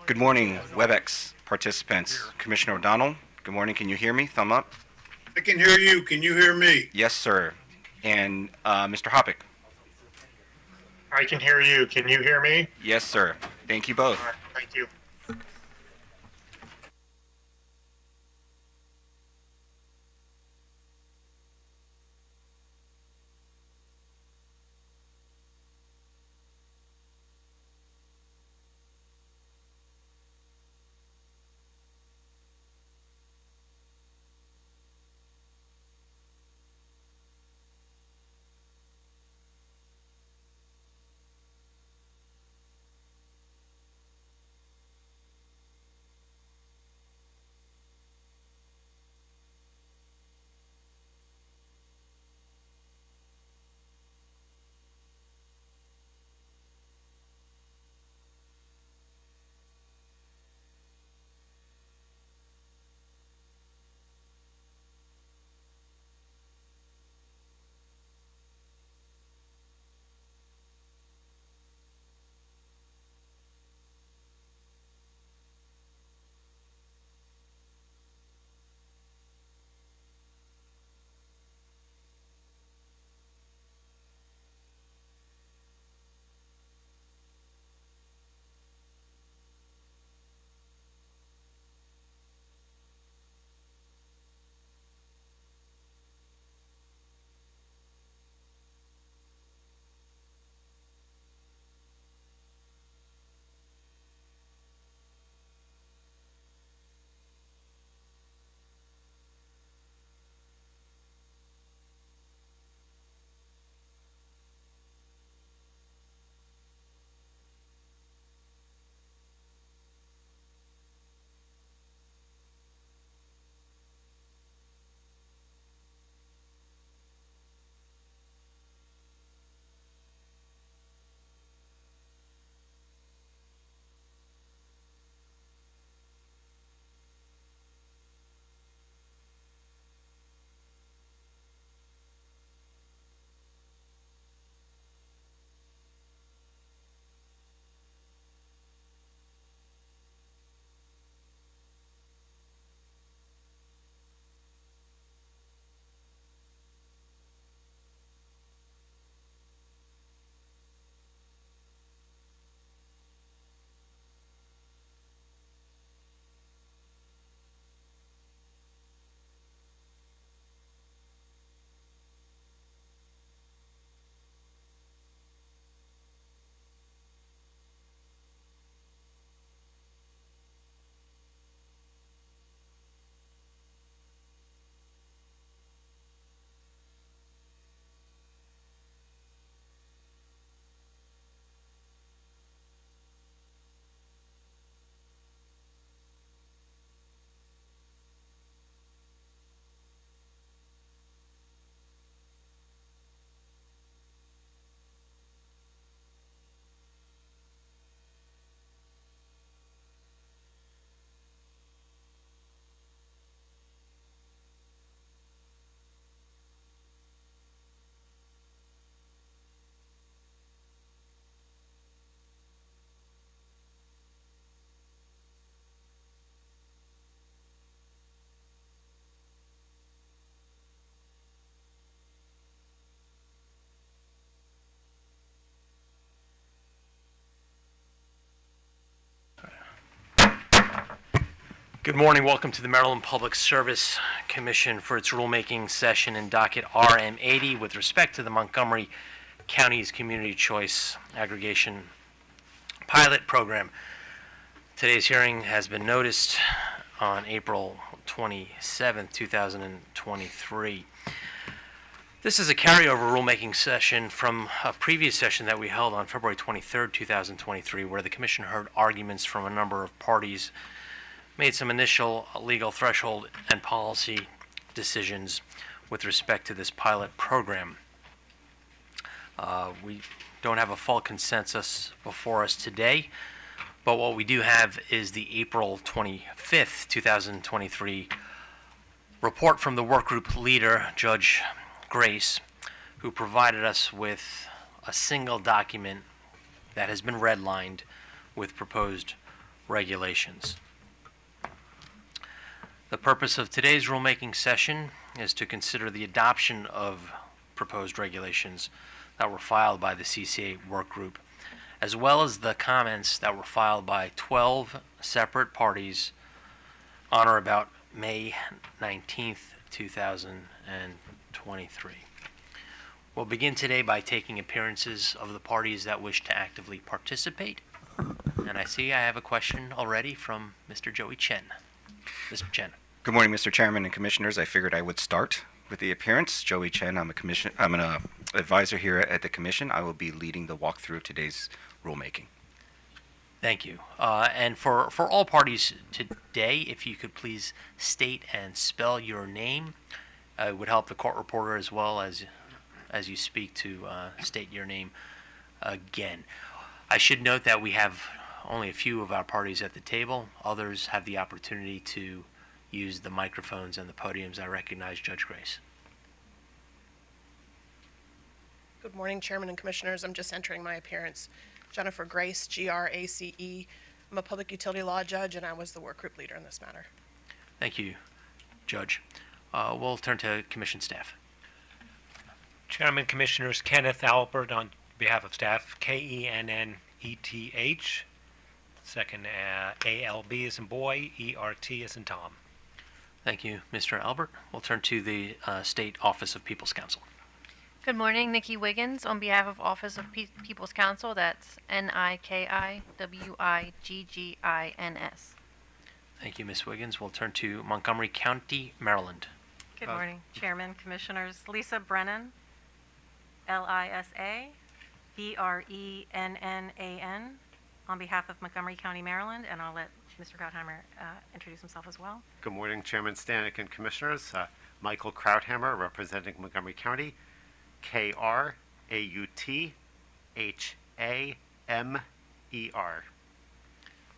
Good morning, WebEx participants. Commissioner O'Donnell, good morning. Can you hear me? Thumb up. I can hear you. Can you hear me? Yes, sir. And Mr. Hoppick. I can hear you. Can you hear me? Yes, sir. Thank you both. All right, thank you. Good morning. Welcome to the Maryland Public Service Commission for its rulemaking session in docket RM80 with respect to the Montgomery County's Community Choice Aggregation Pilot Program. Today's hearing has been noticed on April 27, 2023. This is a carryover rulemaking session from a previous session that we held on February 23, 2023, where the Commission heard arguments from a number of parties, made some initial legal threshold and policy decisions with respect to this pilot program. We don't have a full consensus before us today, but what we do have is the April 25th, 2023 report from the workgroup leader, Judge Grace, who provided us with a single document that has been redlined with proposed regulations. The purpose of today's rulemaking session is to consider the adoption of proposed regulations that were filed by the CCA work group, as well as the comments that were filed by 12 separate parties on or about May 19th, 2023. We'll begin today by taking appearances of the parties that wish to actively participate. And I see I have a question already from Mr. Joey Chen. Mr. Chen. Good morning, Mr. Chairman and Commissioners. I figured I would start with the appearance. Joey Chen, I'm an advisor here at the Commission. I will be leading the walkthrough of today's rulemaking. Thank you. And for all parties today, if you could please state and spell your name. It would help the court reporter as well as you speak to state your name again. I should note that we have only a few of our parties at the table. Others have the opportunity to use the microphones and the podiums. I recognize Judge Grace. Good morning, Chairman and Commissioners. I'm just entering my appearance. Jennifer Grace, Grace. I'm a public utility law judge, and I was the work group leader in this matter. Thank you, Judge. We'll turn to Commission staff. Chairman, Commissioners, Kenneth Albert on behalf of staff, Kenneth. Second, ALB as in boy, ERT as in Tom. Thank you, Mr. Albert. We'll turn to the State Office of People's Counsel. Good morning, Nikki Wiggins on behalf of Office of People's Counsel. That's NIKIWIGGINS. Thank you, Ms. Wiggins. We'll turn to Montgomery County, Maryland. Good morning, Chairman, Commissioners. Lisa Brennan, LISA BRENNAN, on behalf of Montgomery County, Maryland, and I'll let Mr. Krautheimer introduce himself as well. Good morning, Chairman Stanek and Commissioners. Michael Krautheimer, representing Montgomery County, KRAUTHAMER.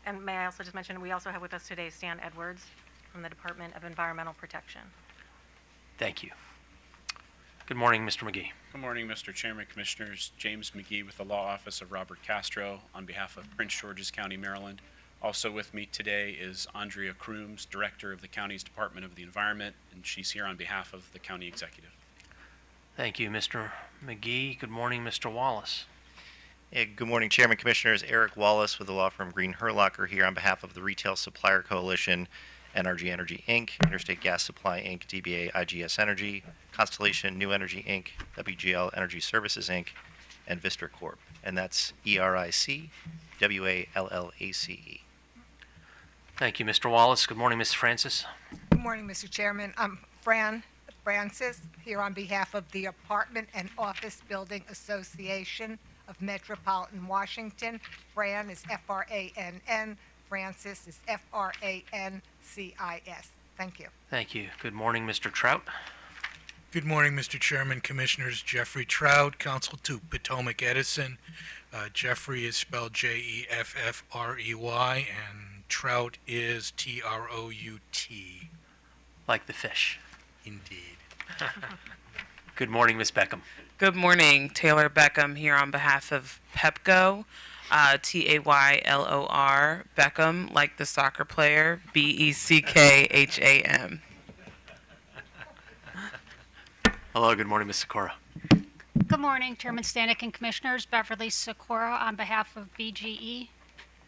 And may I also just mention, we also have with us today Stan Edwards from the Department of Environmental Protection. Thank you. Good morning, Mr. McGee. Good morning, Mr. Chairman, Commissioners. James McGee with the Law Office of Robert Castro on behalf of Prince George's County, Maryland. Also with me today is Andrea Crooms, Director of the county's Department of the Environment, and she's here on behalf of the county executive. Thank you, Mr. McGee. Good morning, Mr. Wallace. Good morning, Chairman, Commissioners. Eric Wallace with the law firm Green Herlocker here on behalf of the Retail Supplier Coalition, NRG Energy Inc., Interstate Gas Supply Inc., DBA IGS Energy, Constellation New Energy Inc., WGL Energy Services Inc., and Vistra Corp. And that's ERIC WALLACE. Thank you, Mr. Wallace. Good morning, Ms. Francis. Good morning, Mr. Chairman. I'm Francis, here on behalf of the Apartment and Office Building Association of Metropolitan Washington. Fran is FRANN. Francis is FRANCIS. Thank you. Thank you. Good morning, Mr. Trout. Good morning, Mr. Chairman, Commissioners. Jeffrey Trout, Counsel to Potomac Edison. Jeffrey is spelled Jeffrey, and Trout is TROUT. Like the fish. Indeed. Good morning, Ms. Beckham. Good morning, Taylor Beckham here on behalf of PEPCO, TAYLOR, Beckham, like the soccer player, BECKHAM. Hello, good morning, Ms. Sikora. Good morning, Chairman Stanek and Commissioners. Beverly Sikora on behalf of BGE.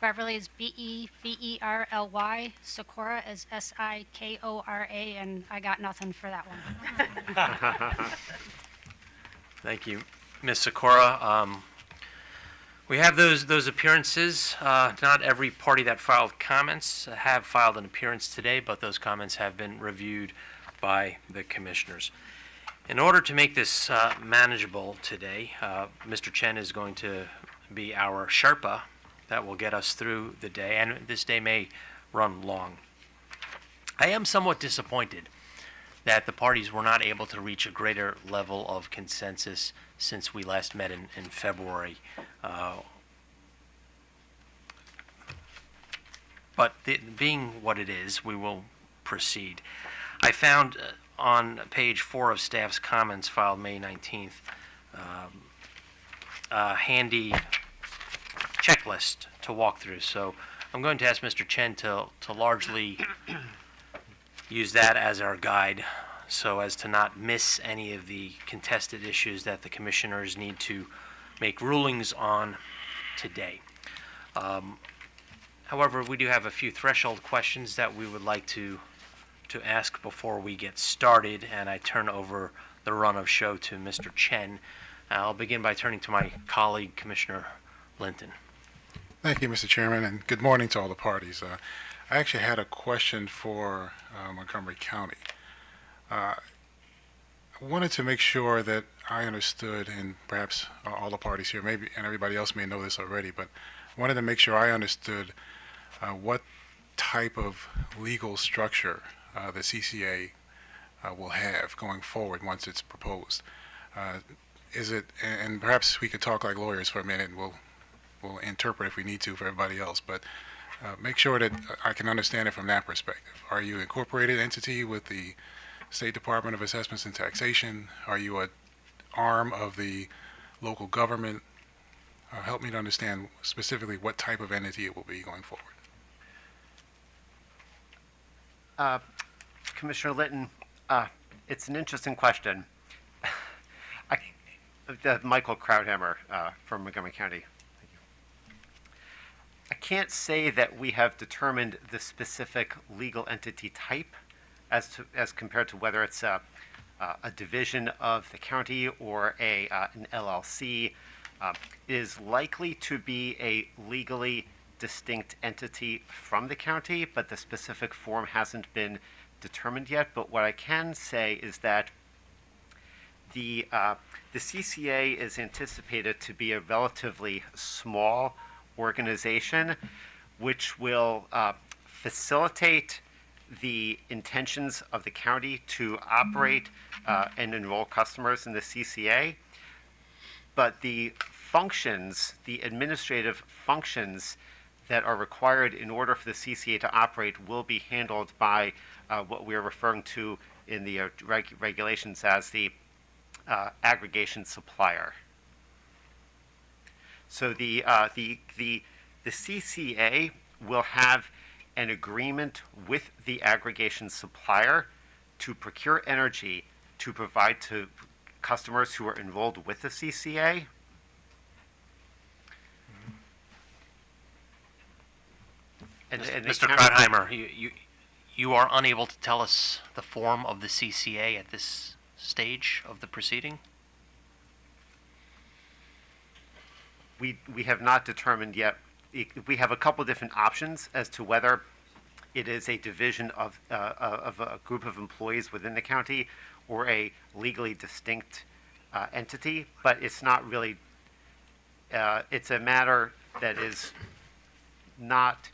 Beverly is BEVERLY. Sikora is SIKORA, and I got nothing for that one. Thank you, Ms. Sikora. We have those appearances. Not every party that filed comments have filed an appearance today, but those comments have been reviewed by the commissioners. In order to make this manageable today, Mr. Chen is going to be our Sherpa that will get us through the day, and this day may run long. I am somewhat disappointed that the parties were not able to reach a greater level of consensus since we last met in February. But being what it is, we will proceed. I found on page 4 of staff's comments filed May 19th a handy checklist to walk through. So I'm going to ask Mr. Chen to largely use that as our guide so as to not miss any of the contested issues that the commissioners need to make rulings on today. However, we do have a few threshold questions that we would like to ask before we get started, and I turn over the run of show to Mr. Chen. I'll begin by turning to my colleague, Commissioner Linton. Thank you, Mr. Chairman, and good morning to all the parties. I actually had a question for Montgomery County. I wanted to make sure that I understood, and perhaps all the parties here, maybe, and everybody else may know this already, but I wanted to make sure I understood what type of legal structure the CCA will have going forward once it's proposed. Is it, and perhaps we could talk like lawyers for a minute, and we'll interpret if we need to for everybody else, but make sure that I can understand it from that perspective. Are you an incorporated entity with the State Department of Assessments and Taxation? Are you an arm of the local government? Help me to understand specifically what type of entity it will be going forward. Commissioner Linton, it's an interesting question. Michael Krauthammer from Montgomery County. Thank you. I can't say that we have determined the specific legal entity type as compared to whether it's a division of the county or an LLC. It is likely to be a legally distinct entity from the county, but the specific form hasn't been determined yet. But what I can say is that the CCA is anticipated to be a relatively small organization, which will facilitate the intentions of the county to operate and enroll customers in the CCA. But the functions, the administrative functions that are required in order for the CCA to operate will be handled by what we're referring to in the regulations as the aggregation supplier. So the CCA will have an agreement with the aggregation supplier to procure energy to provide to customers who are enrolled with the CCA. And Mr. Krautheimer, you are unable to tell us the form of the CCA at this stage of the proceeding? We have not determined yet. We have a couple different options as to whether it is a division of a group of employees within the county or a legally distinct entity, but it's not really, it's a matter that is not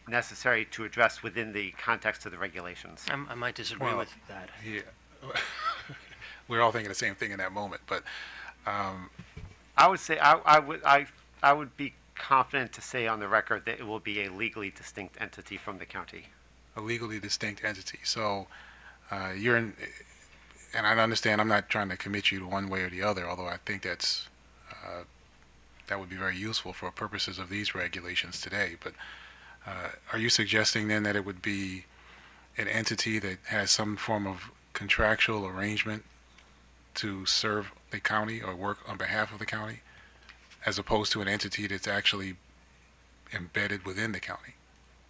necessary to address within the context of the regulations. I might disagree with that. Yeah. We're all thinking the same thing in that moment, but I would say I would be confident to say on the record that it will be a legally distinct entity from the county. A legally distinct entity. So you're in, and I understand I'm not trying to commit you to one way or the other, although I think that would be very useful for purposes of these regulations today. But are you suggesting then that it would be an entity that has some form of contractual arrangement to serve the county or work on behalf of the county, as opposed to an entity that's actually embedded within the county?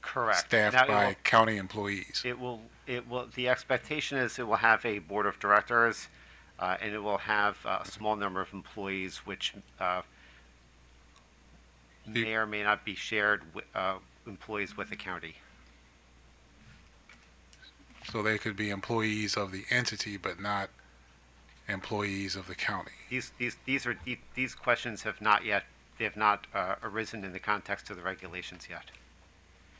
Correct. Staffed by county employees. It will. The expectation is it will have a board of directors, and it will have a small number of employees, which may or may not be shared employees with the county. So they could be employees of the entity, but not employees of the county. These questions have not arisen in the context of the regulations yet,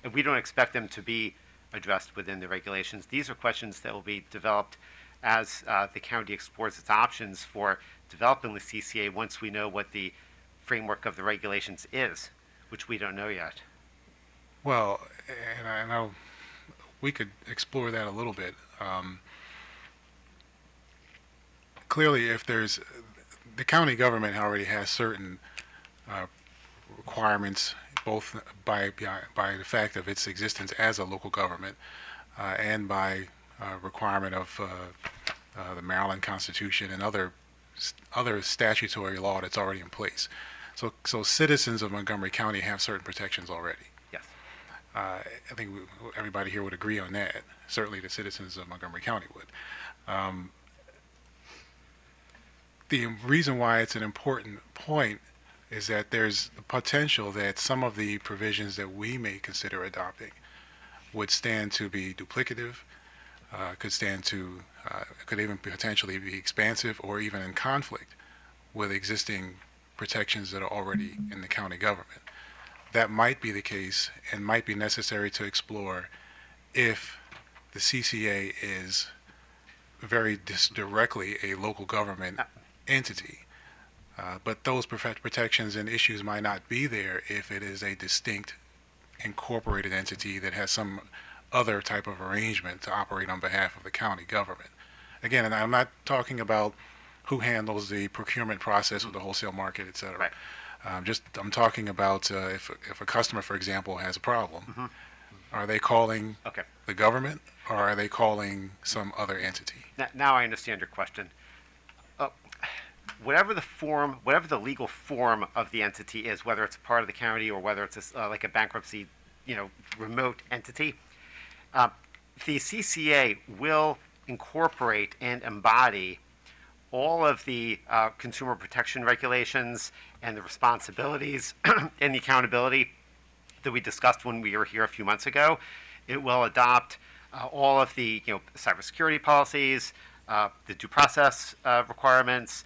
and we don't expect them to be addressed within the regulations. These are questions that will be developed as the county explores its options for developing the CCA once we know what the framework of the regulations is, which we don't know yet. Well, and I know we could explore that a little bit. Clearly, if there's, the county government already has certain requirements both by the fact of its existence as a local government and by requirement of the Maryland Constitution and other statutory law that's already in place. So citizens of Montgomery County have certain protections already. Yes. I think everybody here would agree on that. Certainly the citizens of Montgomery County would. The reason why it's an important point is that there's the potential that some of the provisions that we may consider adopting would stand to be duplicative, could even potentially be expansive or even in conflict with existing protections that are already in the county government. That might be the case and might be necessary to explore if the CCA is very directly a local government entity. But those protections and issues might not be there if it is a distinct incorporated entity that has some other type of arrangement to operate on behalf of the county government. Again, and I'm not talking about who handles the procurement process with the wholesale market, et cetera. Right. I'm talking about if a customer, for example, has a problem, are they calling the government or are they calling some other entity? Now I understand your question. Whatever the legal form of the entity is, whether it's part of the county or whether it's like a bankruptcy, remote entity, the CCA will incorporate and embody all of the consumer protection regulations and the responsibilities and the accountability that we discussed when we were here a few months ago. It will adopt all of the cybersecurity policies, the due process requirements,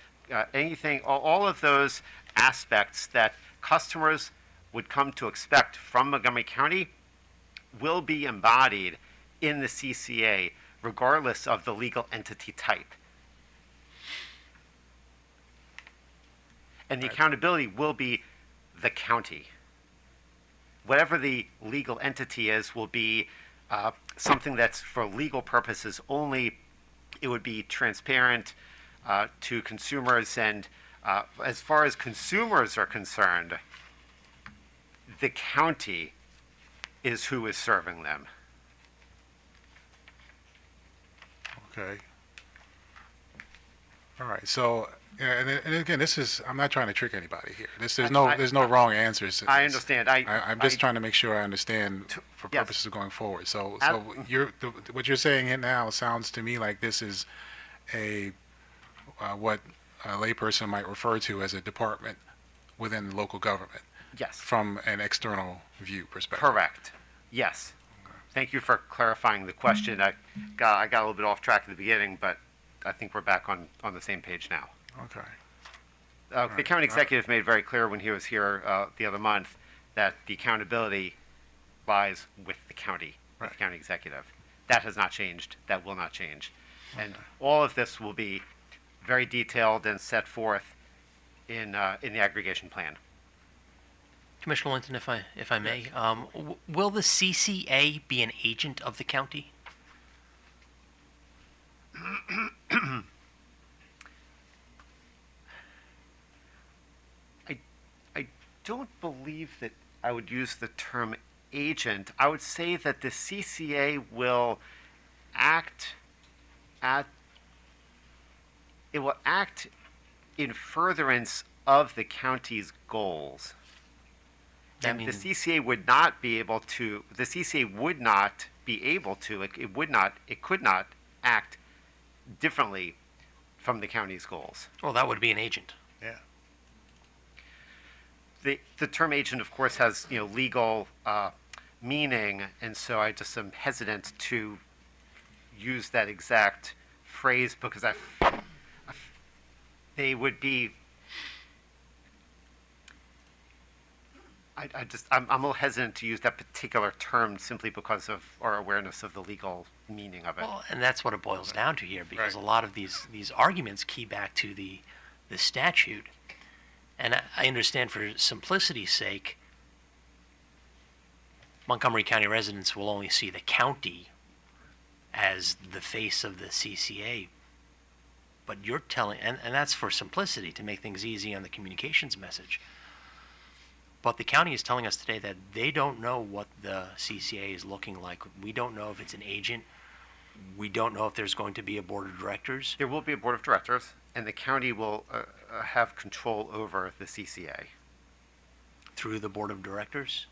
all of those aspects that customers would come to expect from Montgomery County will be embodied in the CCA, regardless of the legal entity type. And the accountability will be the county. Whatever the legal entity is will be something that's for legal purposes only. It would be transparent to consumers, and as far as consumers are concerned, the county is who is serving them. Okay. All right. So, and again, I'm not trying to trick anybody here. There's no wrong answers. I understand. I'm just trying to make sure I understand for purposes of going forward. So what you're saying here now sounds to me like this is what a layperson might refer to as a department within the local government. Yes. From an external view perspective. Correct. Yes. Thank you for clarifying the question. I got a little bit off track at the beginning, but I think we're back on the same page now. Okay. The county executive made very clear when he was here the other month that the accountability lies with the county, with the county executive. That has not changed. That will not change. And all of this will be very detailed and set forth in the aggregation plan. Commissioner Linton, if I may, will the CCA be an agent of the county? I don't believe that I would use the term agent. I would say that the CCA will act in furtherance of the county's goals. And the CCA would not be able to, it could not act differently from the county's goals. Well, that would be an agent. Yeah. The term agent, of course, has legal meaning, and so I just am hesitant to use that exact phrase because they would be. I'm a little hesitant to use that particular term simply because of our awareness of the legal meaning of it. Well, and that's what it boils down to here, because a lot of these arguments key back to the statute. And I understand for simplicity's sake, Montgomery County residents will only see the county as the face of the CCA. But you're telling, and that's for simplicity, to make things easy on the communications message. But the county is telling us today that they don't know what the CCA is looking like. We don't know if it's an agent. We don't know if there's going to be a board of directors. There will be a board of directors, and the county will have control over the CCA. Through the board of directors?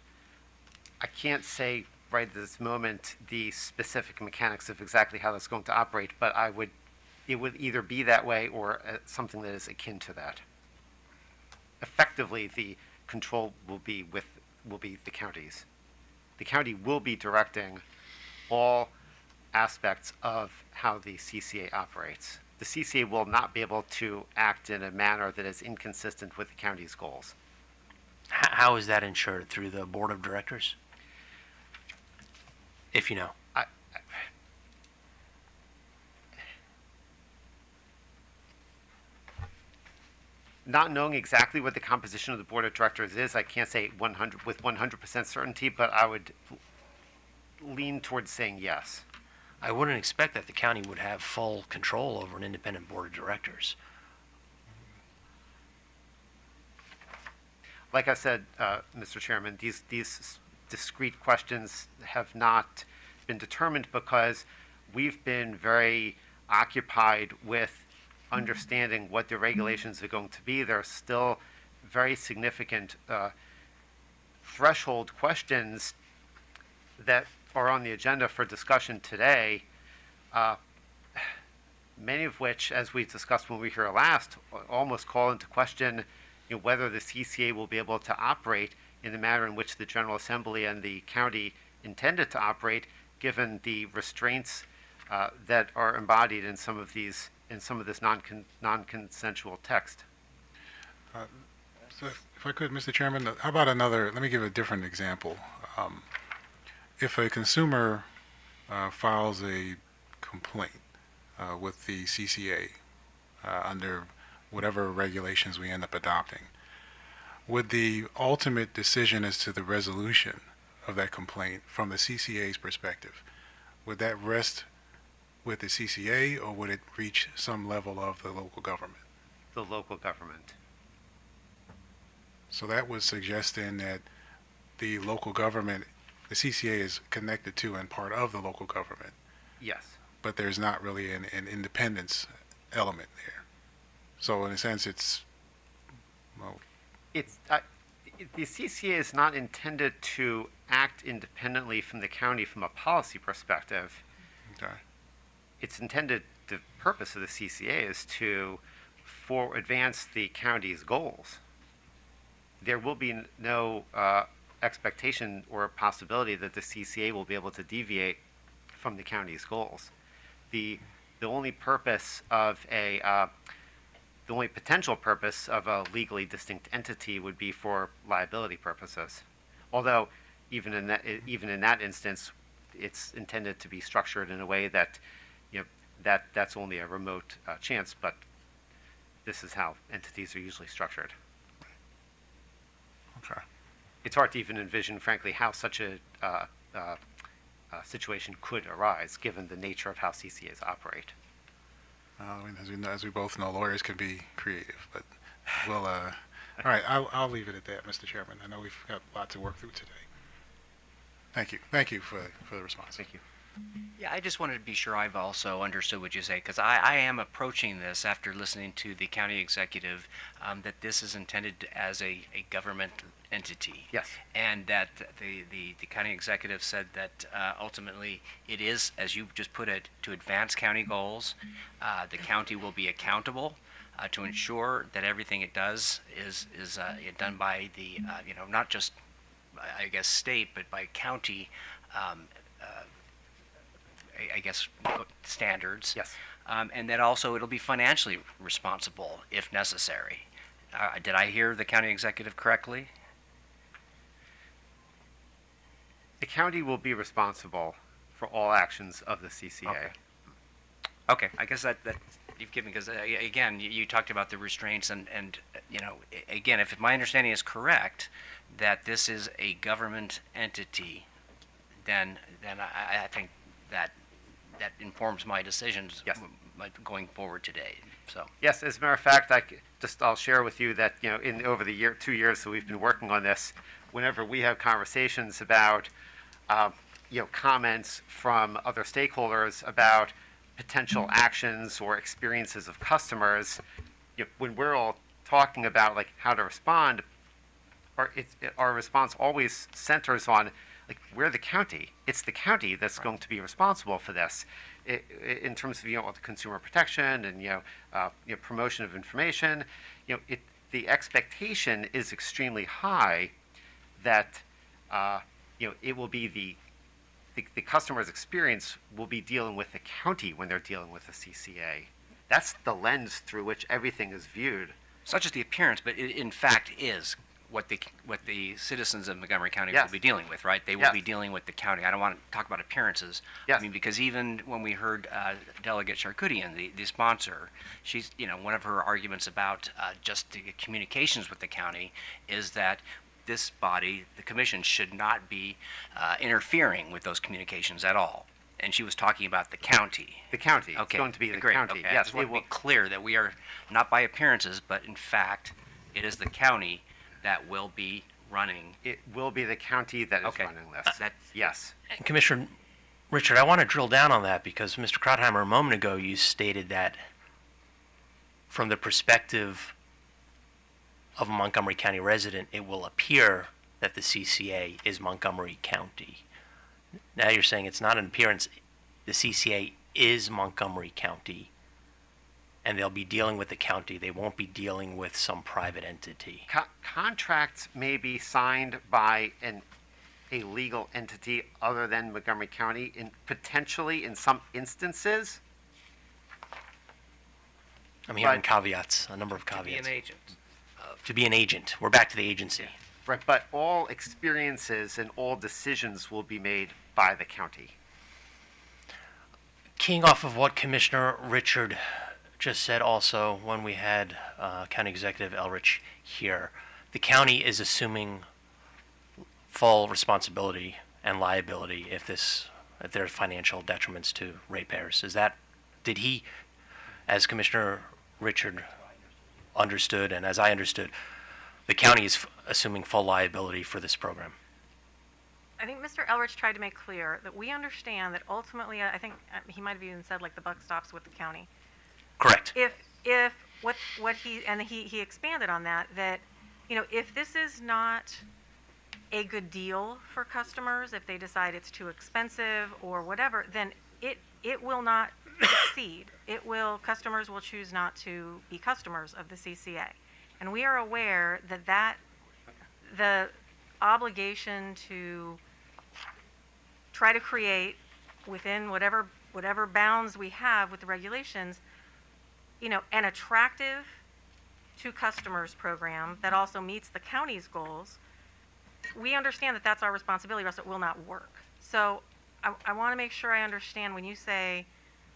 I can't say right at this moment the specific mechanics of exactly how that's going to operate, but it would either be that way or something that is akin to that. Effectively, the control will be the counties. The county will be directing all aspects of how the CCA operates. The CCA will not be able to act in a manner that is inconsistent with the county's goals. How is that ensured? Through the board of directors? If you know. Not knowing exactly what the composition of the board of directors is, I can't say 100% certainty, but I would lean towards saying yes. I wouldn't expect that the county would have full control over an independent board of directors. Like I said, Mr. Chairman, these discrete questions have not been determined because we've been very occupied with understanding what the regulations are going to be. There are still very significant threshold questions that are on the agenda for discussion today, many of which, as we discussed when we were here last, almost call into question whether the CCA will be able to operate in the manner in which the General Assembly and the county intended to operate, given the restraints that are embodied in some of this non-consensual text. So if I could, Mr. Chairman, how about let me give a different example. If a consumer files a complaint with the CCA under whatever regulations we end up adopting, would the ultimate decision as to the resolution of that complaint from the CCA's perspective, would that rest with the CCA or would it reach some level of the local government? The local government. So that was suggesting that the local government, the CCA is connected to and part of the local government, Yes. but there's not really an independence element there. So in a sense, it's, well, The CCA is not intended to act independently from the county from a policy perspective. okay. It's intended, the purpose of the CCA is to advance the county's goals. There will be no expectation or possibility that the CCA will be able to deviate from the county's goals. The only purpose of the only potential purpose of a legally distinct entity would be for liability purposes. Although even in that instance, it's intended to be structured in a way that that's only a remote chance, but this is how entities are usually structured. Okay. It's hard to even envision, frankly, how such a situation could arise, given the nature of how CCAs operate. I mean, as we both know, lawyers can be creative, but we'll, all right, I'll leave it at that, Mr. Chairman. I know we've got a lot to work through today. Thank you. Thank you for the response. Thank you. Yeah, I just wanted to be sure I've also understood what you say, because I am approaching this after listening to the county executive, that this is intended as a government entity. Yes. And that the county executive said that ultimately it is, as you just put it, to advance county goals. The county will be accountable to ensure that everything it does is done by the, not just, I guess, state, but by county I guess, standards. Yes. And that also it'll be financially responsible if necessary. Did I hear the county executive correctly? The county will be responsible for all actions of the CCA. Okay, I guess that you've given, because again, you talked about the restraints and again, if my understanding is correct, that this is a government entity, then I think that informs my decisions. Yes. going forward today. So. Yes, as a matter of fact, I'll share with you that, over the 2 years that we've been working on this, whenever we have conversations about, comments from other stakeholders about potential actions or experiences of customers, when we're all talking about like how to respond, our response always centers on like we're the county. It's the county that's going to be responsible for this, in terms of the consumer protection and promotion of information. The expectation is extremely high that it will be the customer's experience will be dealing with the county when they're dealing with the CCA. That's the lens through which everything is viewed. It's not just the appearance, but it in fact is what the citizens of Montgomery County Yes. will be dealing with, right? They will Yes. be dealing with the county. I don't want to talk about appearances. Yes. I mean, because even when we heard Delegate Charkoudian, the sponsor, she's, one of her arguments about just the communications with the county is that this body, the commission, should not be interfering with those communications at all. And she was talking about the county. The county. It's Okay, going to be the great. county. Okay. I Yes, just want it to will. be clear that we are not by appearances, but in fact, it is the county that will be running. It will be the county that is Okay. running this. Yes. And Commissioner Richard, I want to drill down on that because Mr. Krautheimer, a moment ago, you stated that from the perspective of a Montgomery County resident, it will appear that the CCA is Montgomery County. Now you're saying it's not an appearance. The CCA is Montgomery County, and they'll be dealing with the county. They won't be dealing with some private entity. Contracts may be signed by a legal entity other than Montgomery County, potentially in some instances. I'm hearing caveats, a number of To be caveats. an agent. To be an agent. We're back to the agency. Right, but all experiences and all decisions will be made by the county. Keying off of what Commissioner Richard just said also when we had County Executive Elrich here, the county is assuming full responsibility and liability if there are financial detriments to ratepayers. Did he, as Commissioner Richard understood and as I understood, the county is assuming full liability for this program? I think Mr. Elrich tried to make clear that we understand that ultimately, I think he might have even said like the buck stops with the county. Correct. If what he expanded on that if this is not a good deal for customers, if they decide it's too expensive or whatever, then it will not succeed. Customers will choose not to be customers of the CCA. And we are aware that the obligation to try to create within whatever bounds we have with the regulations, an attractive to customers program that also meets the county's goals, we understand that that's our responsibility, or else it will not work. So I want to make sure I understand when you say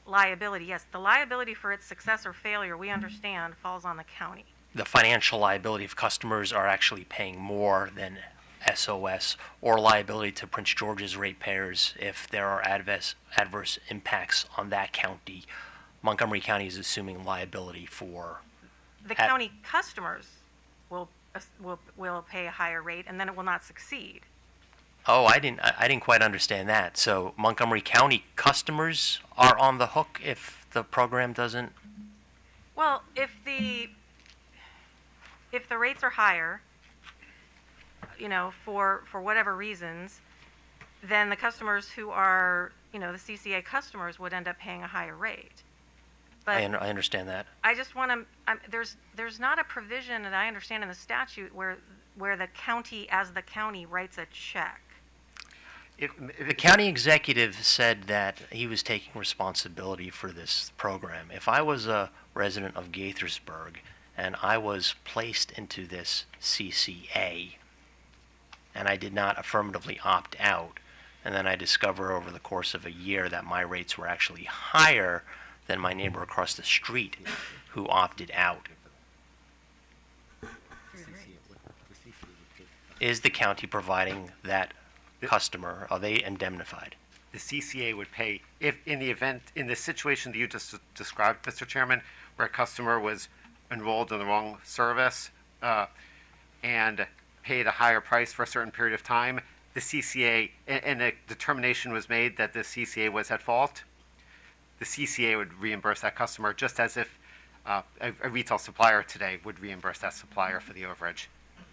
liability. Yes, the liability for its success or failure, we understand, falls on the county. The financial liability if customers are actually paying more than SOS, or liability to Prince George's ratepayers if there are adverse impacts on that county. Montgomery County is assuming liability for The county customers will pay a higher rate, and then it will not succeed. Oh, I didn't quite understand that. So Montgomery County customers are on the hook if the program doesn't. Well, if the rates are higher, for whatever reasons, then the customers who are, the CCA customers would end up paying a higher rate. But I understand that. I just want to. There's not a provision that I understand in the statute where the county, as the county, writes a check. The county executive said that he was taking responsibility for this program. If I was a resident of Gaithersburg and I was placed into this CCA and I did not affirmatively opt out, and then I discover over the course of a year that my rates were actually higher than my neighbor across the street who opted out, is the county providing that customer, are they indemnified? the CCA would pay if in the event, in the situation that you just described, Mr. Chairman, where a customer was enrolled in the wrong service and paid a higher price for a certain period of time, the CCA, and a determination was made that the CCA was at fault, the CCA would reimburse that customer just as if a retail supplier today would reimburse that supplier for the overage.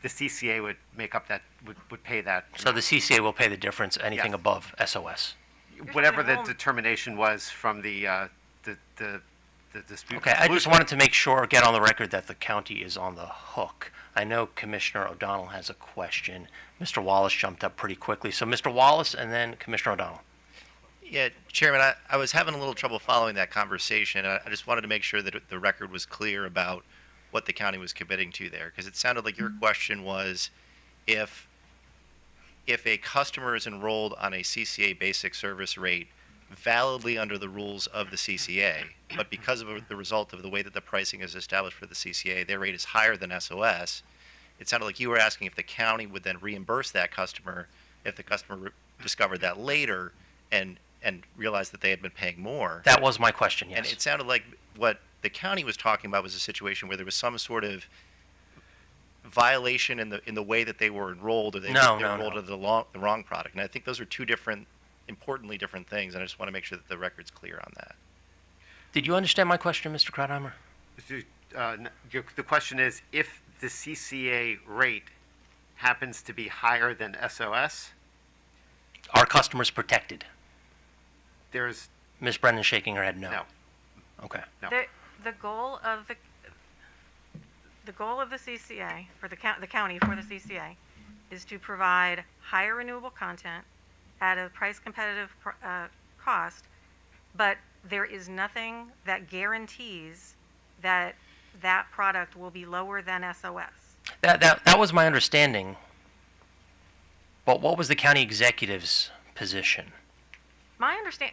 The CCA would make up that, would pay that. So the CCA will pay the difference, anything Yes. above SOS. Whatever the determination was from the dispute. Okay, I just resolution. wanted to make sure, get on the record that the county is on the hook. I know Commissioner O'Donnell has a question. Mr. Wallace jumped up pretty quickly. So Mr. Wallace and then Commissioner O'Donnell. Yeah, Chairman, I was having a little trouble following that conversation. I just wanted to make sure that the record was clear about what the county was committing to there, because it sounded like your question was if a customer is enrolled on a CCA basic service rate validly under the rules of the CCA, but because of the result of the way that the pricing is established for the CCA, their rate is higher than SOS, it sounded like you were asking if the county would then reimburse that customer if the customer discovered that later and realized that they had been paying more. That was my question, yes. And it sounded like what the county was talking about was a situation where there was some sort of violation in the way that they were enrolled, or they were enrolled into the wrong product. And I think those are two different, importantly different things, and I just want to make sure that the record's clear on that. Did you understand my question, Mr. Kratheimer? The question is, if the CCA rate happens to be higher than SOS, Are customers protected? there's Ms. Brennan shaking her head no. no. Okay. No. The goal of the CCA for the county for the CCA is to provide higher renewable content at a price competitive cost, but there is nothing that guarantees that that product will be lower than SOS. That was my understanding. But what was the county executive's position? My understand,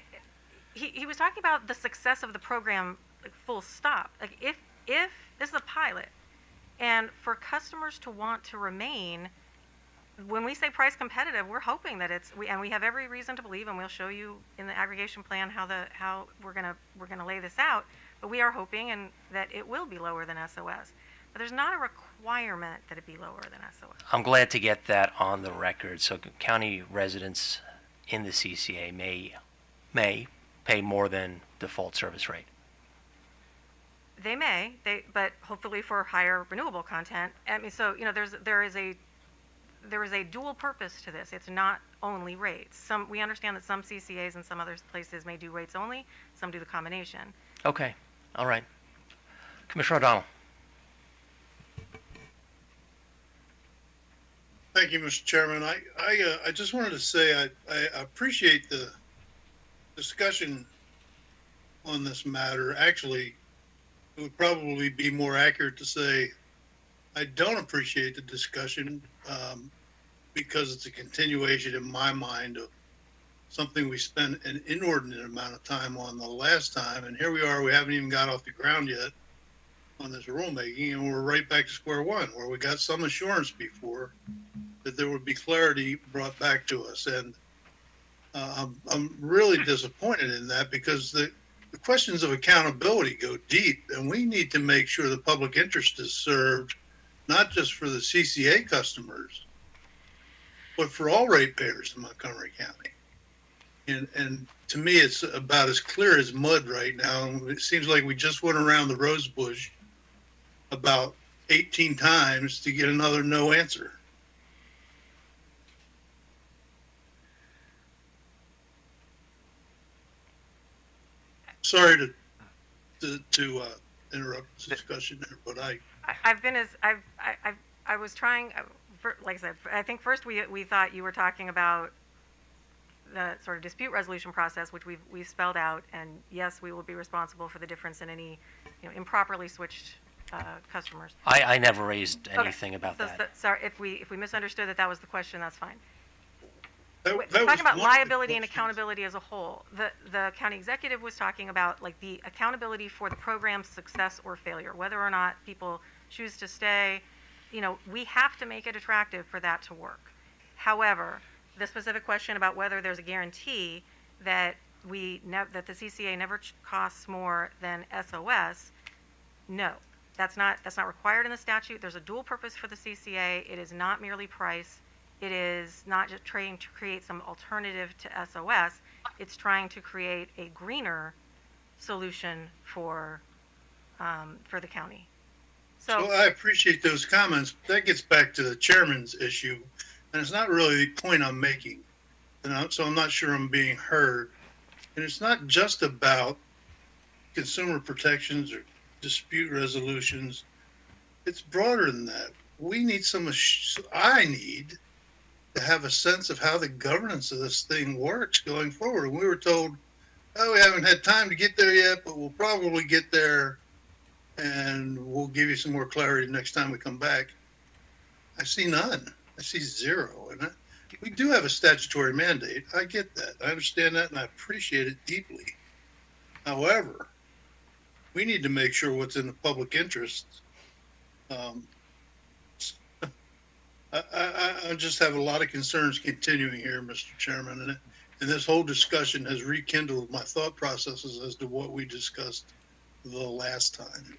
he was talking about the success of the program, like, full stop. Like, if this is a pilot, and for customers to want to remain, when we say price competitive, we're hoping that and we have every reason to believe, and we'll show you in the aggregation plan how we're gonna lay this out. But we are hoping and that it will be lower than SOS. But there's not a requirement that it be lower than SOS. I'm glad to get that on the record. So county residents in the CCA may pay more than default service rate. They may, but hopefully for higher renewable content. I mean, so there is a dual purpose to this. It's not only rates. We understand that some CCAs and some other places may do rates only. Some do the combination. Okay. All right. Commissioner O'Donnell. Thank you, Mr. Chairman. I just wanted to say I appreciate the discussion on this matter. Actually, it would probably be more accurate to say I don't appreciate the discussion because it's a continuation in my mind of something we spent an inordinate amount of time on the last time. And here we are, we haven't even got off the ground yet on this rulemaking, and we're right back to square one, where we got some assurance before that there would be clarity brought back to us. And I'm really disappointed in that, because the questions of accountability go deep, and we need to make sure the public interest is served, not just for the CCA customers, but for all ratepayers in Montgomery County. And to me, it's about as clear as mud right now. It seems like we just went around the rose bush about 18 times to get another no answer. Sorry to interrupt the discussion there, but I was trying, like I said, I think first we thought you were talking about the sort of dispute resolution process, which we've spelled out, and yes, we will be responsible for the difference in any improperly switched customers. I never raised anything about So, that. sorry, if we misunderstood that was the question, that's fine. that We're was talking about one of the liability and questions. accountability as a whole. The county executive was talking about like the accountability for the program's success or failure, whether or not people choose to stay. We have to make it attractive for that to work. However, the specific question about whether there's a guarantee, that that the CCA never costs more than SOS, no, that's not required in the statute. There's a dual purpose for the CCA. It is not merely price. It is not just trying to create some alternative to SOS. It's trying to create a greener solution for the county. So I appreciate those comments. That gets back to the chairman's issue, and it's not really the point I'm making. So I'm not sure I'm being heard. And it's not just about consumer protections or dispute resolutions. It's broader than that. We need I need to have a sense of how the governance of this thing works going forward. And we were told, oh, we haven't had time to get there yet, but we'll probably get there, and we'll give you some more clarity next time we come back. I see none. I see zero. And we do have a statutory mandate. I get that. I understand that, and I appreciate it deeply. However, we need to make sure what's in the public interest. I just have a lot of concerns continuing here, Mr. Chairman, and this whole discussion has rekindled my thought processes as to what we discussed the last time.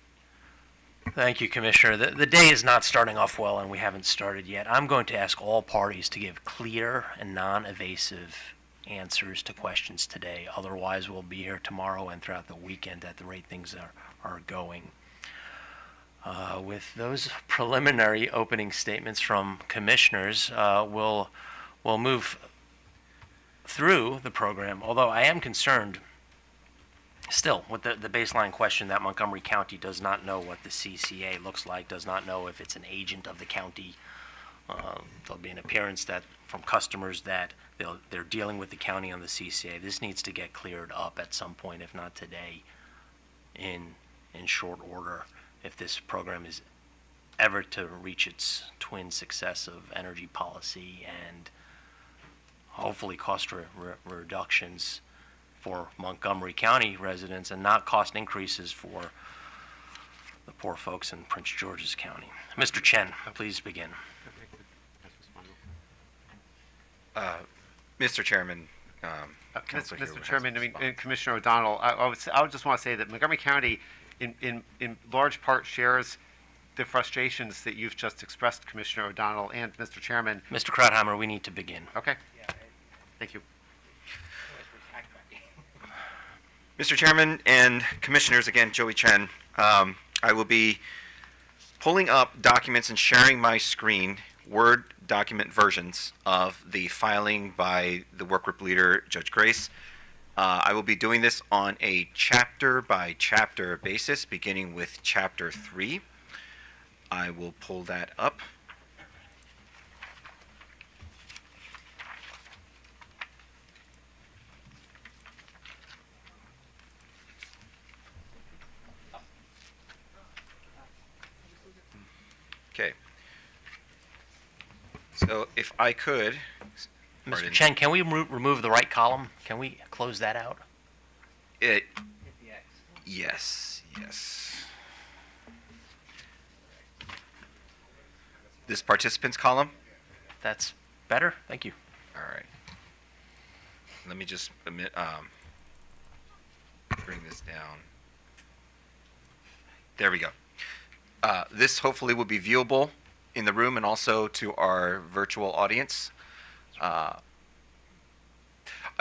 Thank you, Commissioner. The day is not starting off well, and we haven't started yet. I'm going to ask all parties to give clear and non-evasive answers to questions today. Otherwise, we'll be here tomorrow and throughout the weekend at the rate things are going. With those preliminary opening statements from commissioners, we'll move through the program, although I am concerned still with the baseline question that Montgomery County does not know what the CCA looks like, does not know if it's an agent of the county. There'll be an appearance that from customers that they're dealing with the county on the CCA. This needs to get cleared up at some point, if not today, in short order, if this program is ever to reach its twin success of energy policy and hopefully cost reductions for Montgomery County residents and not cost increases for the poor folks in Prince George's County. Mr. Chen, please begin. Mr. Chairman, Mr. Chairman, and Commissioner O'Donnell, I would just want to say that Montgomery County, in large part, shares the frustrations that you've just expressed, Commissioner O'Donnell and Mr. Chairman. Mr. Krauthammer, we need to begin. Okay. Thank you. Mr. Chairman and Commissioners, again, Joey Chen. I will be pulling up documents and sharing my screen, Word document versions of the filing by the workgroup leader, Judge Grace. I will be doing this on a chapter-by-chapter basis, beginning with Chapter 3. I will pull that up. Okay. So if I could... Mr. Chen, can we remove the right column? Can we close that out? Yes. This participants column? That's better. Thank you. All right. Let me just bring this down. There we go. This hopefully will be viewable in the room and also to our virtual audience. I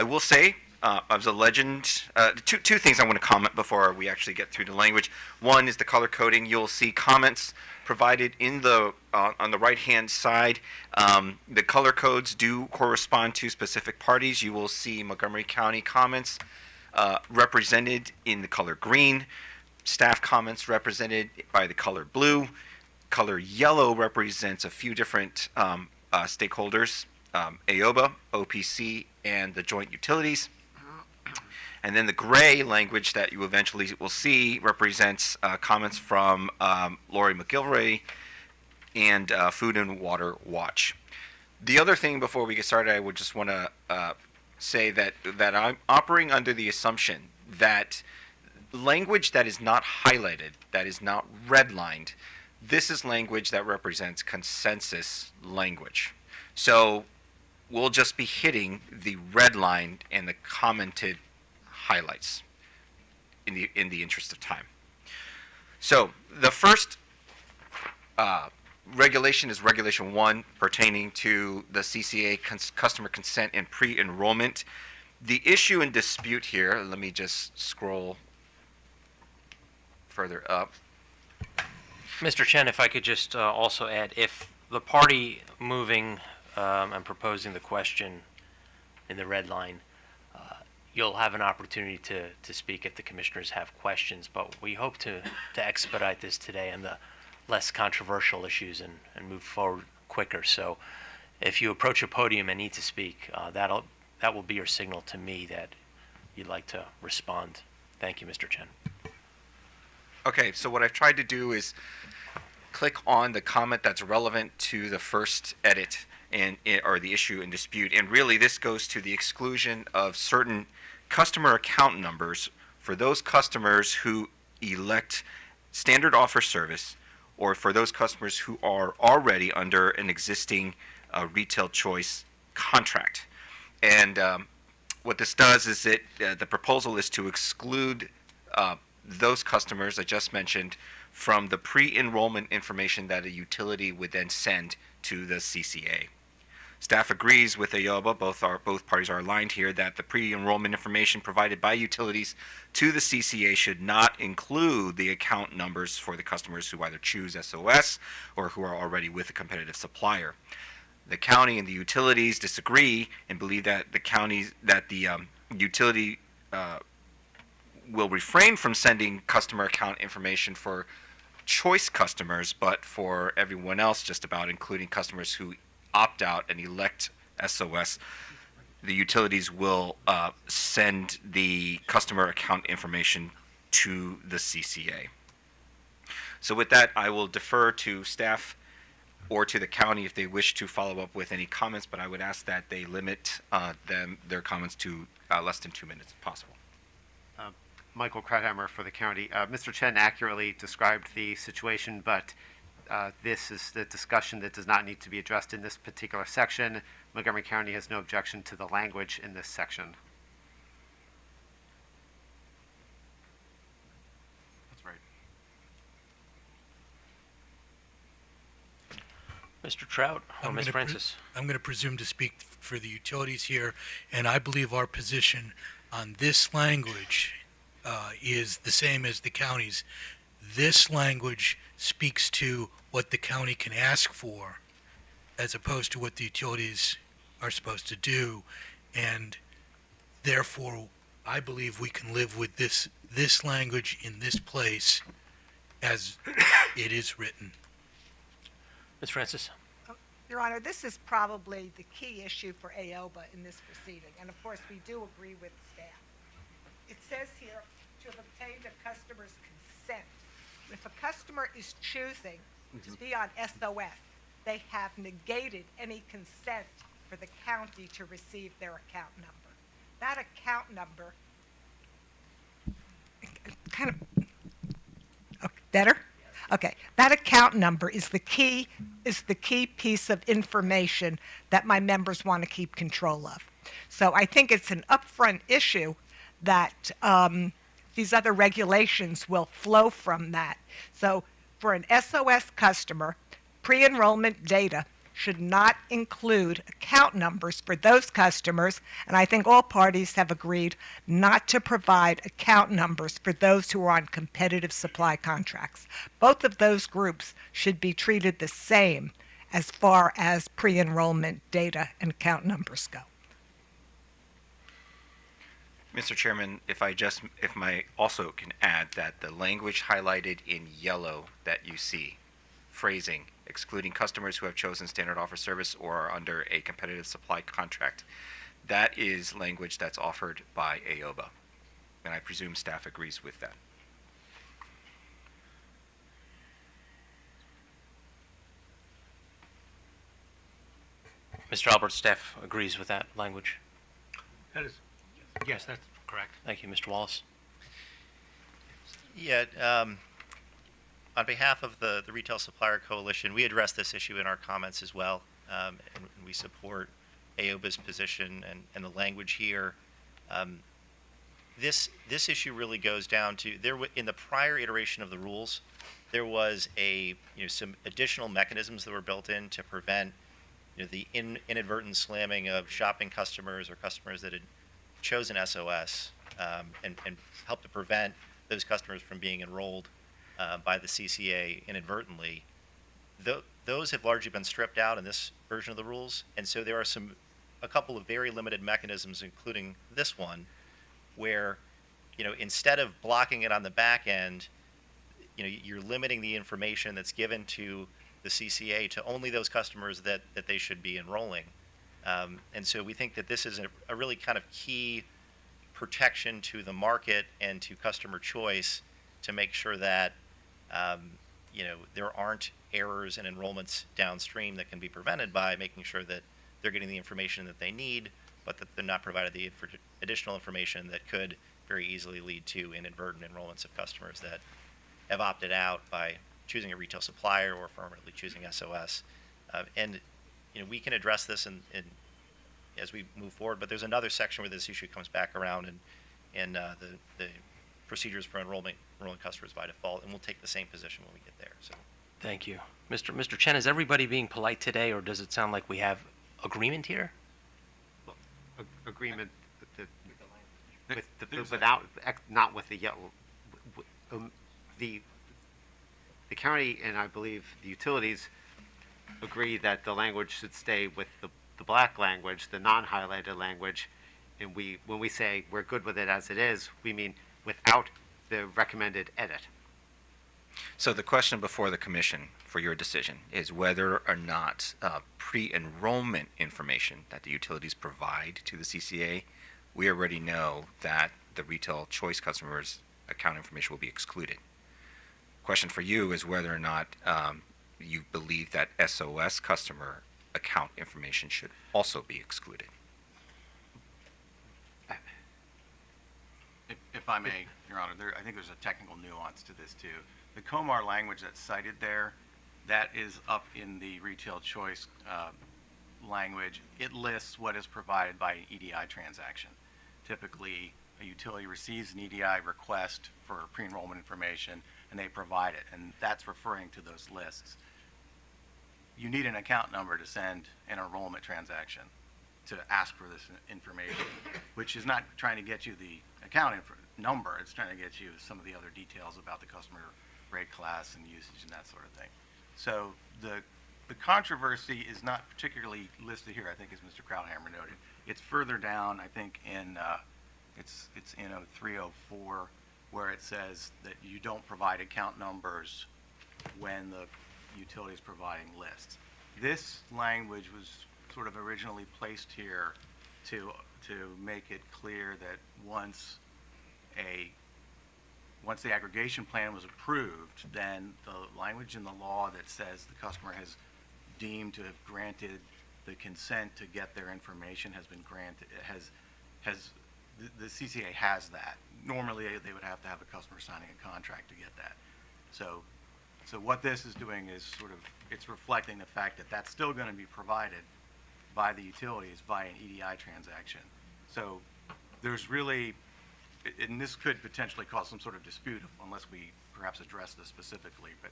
will say, as a legend, two things I want to comment before we actually get through the language. One is the color coding. You'll see comments provided in the on the right-hand side. The color codes do correspond to specific parties. You will see Montgomery County comments represented in the color green, staff comments represented by the color blue. Color yellow represents a few different stakeholders, AOBA, OPC, and the joint utilities. And then the gray language that you eventually will see represents comments from Lori McGilvray and Food and Water Watch. The other thing before we get started, I would just want to say that I'm operating under the assumption that language that is not highlighted, that is not redlined, this is language that represents consensus language. So we'll just be hitting the red line and the commented highlights in the interest of time. So the first regulation is Regulation 1 pertaining to the CCA customer consent and pre-enrollment. The issue and dispute here, let me just scroll further up. Mr. Chen, if I could just also add, if the party moving and proposing the question in the red line, you'll have an opportunity to speak if the commissioners have questions, but we hope to expedite this today on the less controversial issues and move forward quicker. So if you approach a podium and need to speak, that will be your signal to me that you'd like to respond. Thank you, Mr. Chen. Okay, so what I've tried to do is click on the comment that's relevant to the first edit or the issue in dispute, and really this goes to the exclusion of certain customer account numbers for those customers who elect standard offer service, or for those customers who are already under an existing retail choice contract. And what this does is the proposal is to exclude those customers I just mentioned from the pre-enrollment information that a utility would then send to the CCA. Staff agrees with AOBA, both parties are aligned here, that the pre-enrollment information provided by utilities to the CCA should not include the account numbers for the customers who either choose SOS or who are already with a competitive supplier. The county and the utilities disagree and believe that the utility will refrain from sending customer account information for choice customers, but for everyone else just about, including customers who opt out and elect SOS, the utilities will send the customer account information to the CCA. So with that, I will defer to staff or to the county if they wish to follow up with any comments, but I would ask that they limit their comments to less than 2 minutes if possible. Michael Krauthammer for the county. Mr. Chen accurately described the situation, but this is the discussion that does not need to be addressed in this particular section. Montgomery County has no objection to the language in this section. That's right. Mr. Trout or Ms. Francis? I'm going to presume to speak for the utilities here, and I believe our position on this language is the same as the county's. This language speaks to what the county can ask for as opposed to what the utilities are supposed to do, and therefore I believe we can live with this language in this place as it is written. Ms. Francis? Your Honor, this is probably the key issue for AOBA in this proceeding, and of course, we do agree with staff. It says here, to have obtained a customer's consent. If a customer is choosing to be on SOS, they have negated any consent for the county to receive their account number. That account number, kind of, okay, better? Okay, that account number is the key piece of information that my members want to keep control of. So I think it's an upfront issue that these other regulations will flow from that. So for an SOS customer, pre-enrollment data should not include account numbers for those customers, and I think all parties have agreed not to provide account numbers for those who are on competitive supply contracts. Both of those groups should be treated the same as far as pre-enrollment data and account numbers go. Mr. Chairman, if I also can add that the language highlighted in yellow that you see, phrasing, excluding customers who have chosen standard offer service or are under a competitive supply contract, that is language that's offered by AOBA. And I presume staff agrees with that. Mr. Albert, staff agrees with that language. That is, yes, that's correct. Thank you, Mr. Wallace. Yeah, on behalf of the Retail Supplier Coalition, we addressed this issue in our comments as well, and we support AOBA's position and the language here. This issue really goes down to in the prior iteration of the rules, there was some additional mechanisms that were built in to prevent the inadvertent slamming of shopping customers or customers that had chosen SOS, and help to prevent those customers from being enrolled by the CCA inadvertently. Those have largely been stripped out in this version of the rules, and so there are a couple of very limited mechanisms, including this one, where instead of blocking it on the back end, you're limiting the information that's given to the CCA to only those customers that they should be enrolling. And so we think that this is a really kind of key protection to the market and to customer choice to make sure that there aren't errors in enrollments downstream that can be prevented by making sure that they're getting the information that they need, but that they're not provided the additional information that could very easily lead to inadvertent enrollments of customers that have opted out by choosing a retail supplier or affirmatively choosing SOS. And we can address this as we move forward, but there's another section where this issue comes back around, and the procedures for enrolling customers by default, and we'll take the same position when we get there. So, Thank you. Mr. Chen, is everybody being polite today, or does it sound like we have agreement here? Agreement without, not with the yellow. The county and I believe the utilities agree that the language should stay with the black language, the non-highlighted language, and when we say we're good with it as it is, we mean without the recommended edit. So the question before the commission for your decision is whether or not pre-enrollment information that the utilities provide to the CCA, we already know that the retail choice customers' account information will be excluded. Question for you is whether or not you believe that SOS customer account information should also be excluded. If I may, Your Honor, I think there's a technical nuance to this too. The COMAR language that's cited there, that is up in the retail choice language. It lists what is provided by an EDI transaction. Typically, a utility receives an EDI request for pre-enrollment information, and they provide it, and that's referring to those lists. You need an account number to send an enrollment transaction to ask for this information, which is not trying to get you the account number, it's trying to get you some of the other details about the customer rate class and usage and that sort of thing. So the controversy is not particularly listed here, I think, as Mr. Krauthammer noted. It's further down, I think, in it's in 304, where it says that you don't provide account numbers when the utility is providing lists. This language was sort of originally placed here to make it clear that once the aggregation plan was approved, then the language in the law that says the customer has deemed to have granted the consent to get their information has been granted. The CCA has that. Normally, they would have to have a customer signing a contract to get that. So what this is doing is it's reflecting the fact that that's still going to be provided by the utilities via an EDI transaction. So there's really, and this could potentially cause some sort of dispute unless we perhaps address this specifically, but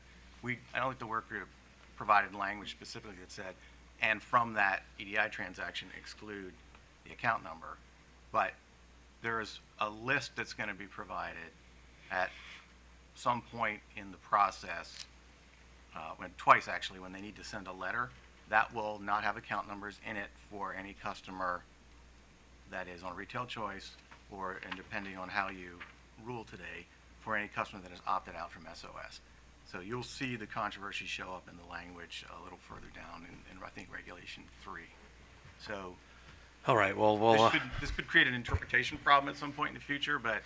I don't think the work group provided language specifically that said, and from that EDI transaction exclude the account number. But there is a list that's going to be provided at some point in the process, twice actually, when they need to send a letter, that will not have account numbers in it for any customer that is on retail choice, and depending on how you rule today, for any customer that has opted out from SOS. So you'll see the controversy show up in the language a little further down in I think, Regulation 3. So All right, well, this could create an interpretation problem at some point in the future, but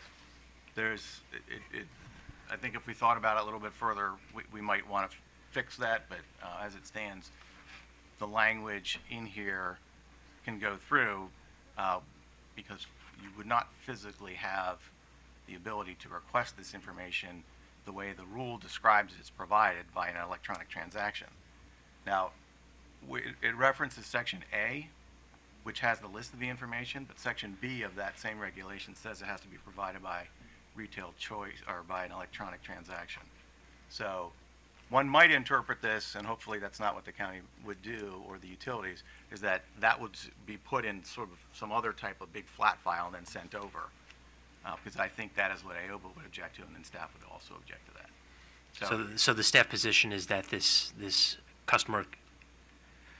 I think if we thought about it a little bit further, we might want to fix that, but as it stands, the language in here can go through because you would not physically have the ability to request this information the way the rule describes it's provided by an electronic transaction. Now, it references Section A which has the list of the information, but section B of that same regulation says it has to be provided by retail choice or by an electronic transaction. So one might interpret this, and hopefully that's not what the county would do, or the utilities, is that that would be put in sort of some other type of big flat file and then sent over. Because I think that is what AOBA would object to, and then staff would also object to that. So the staff position is that this customer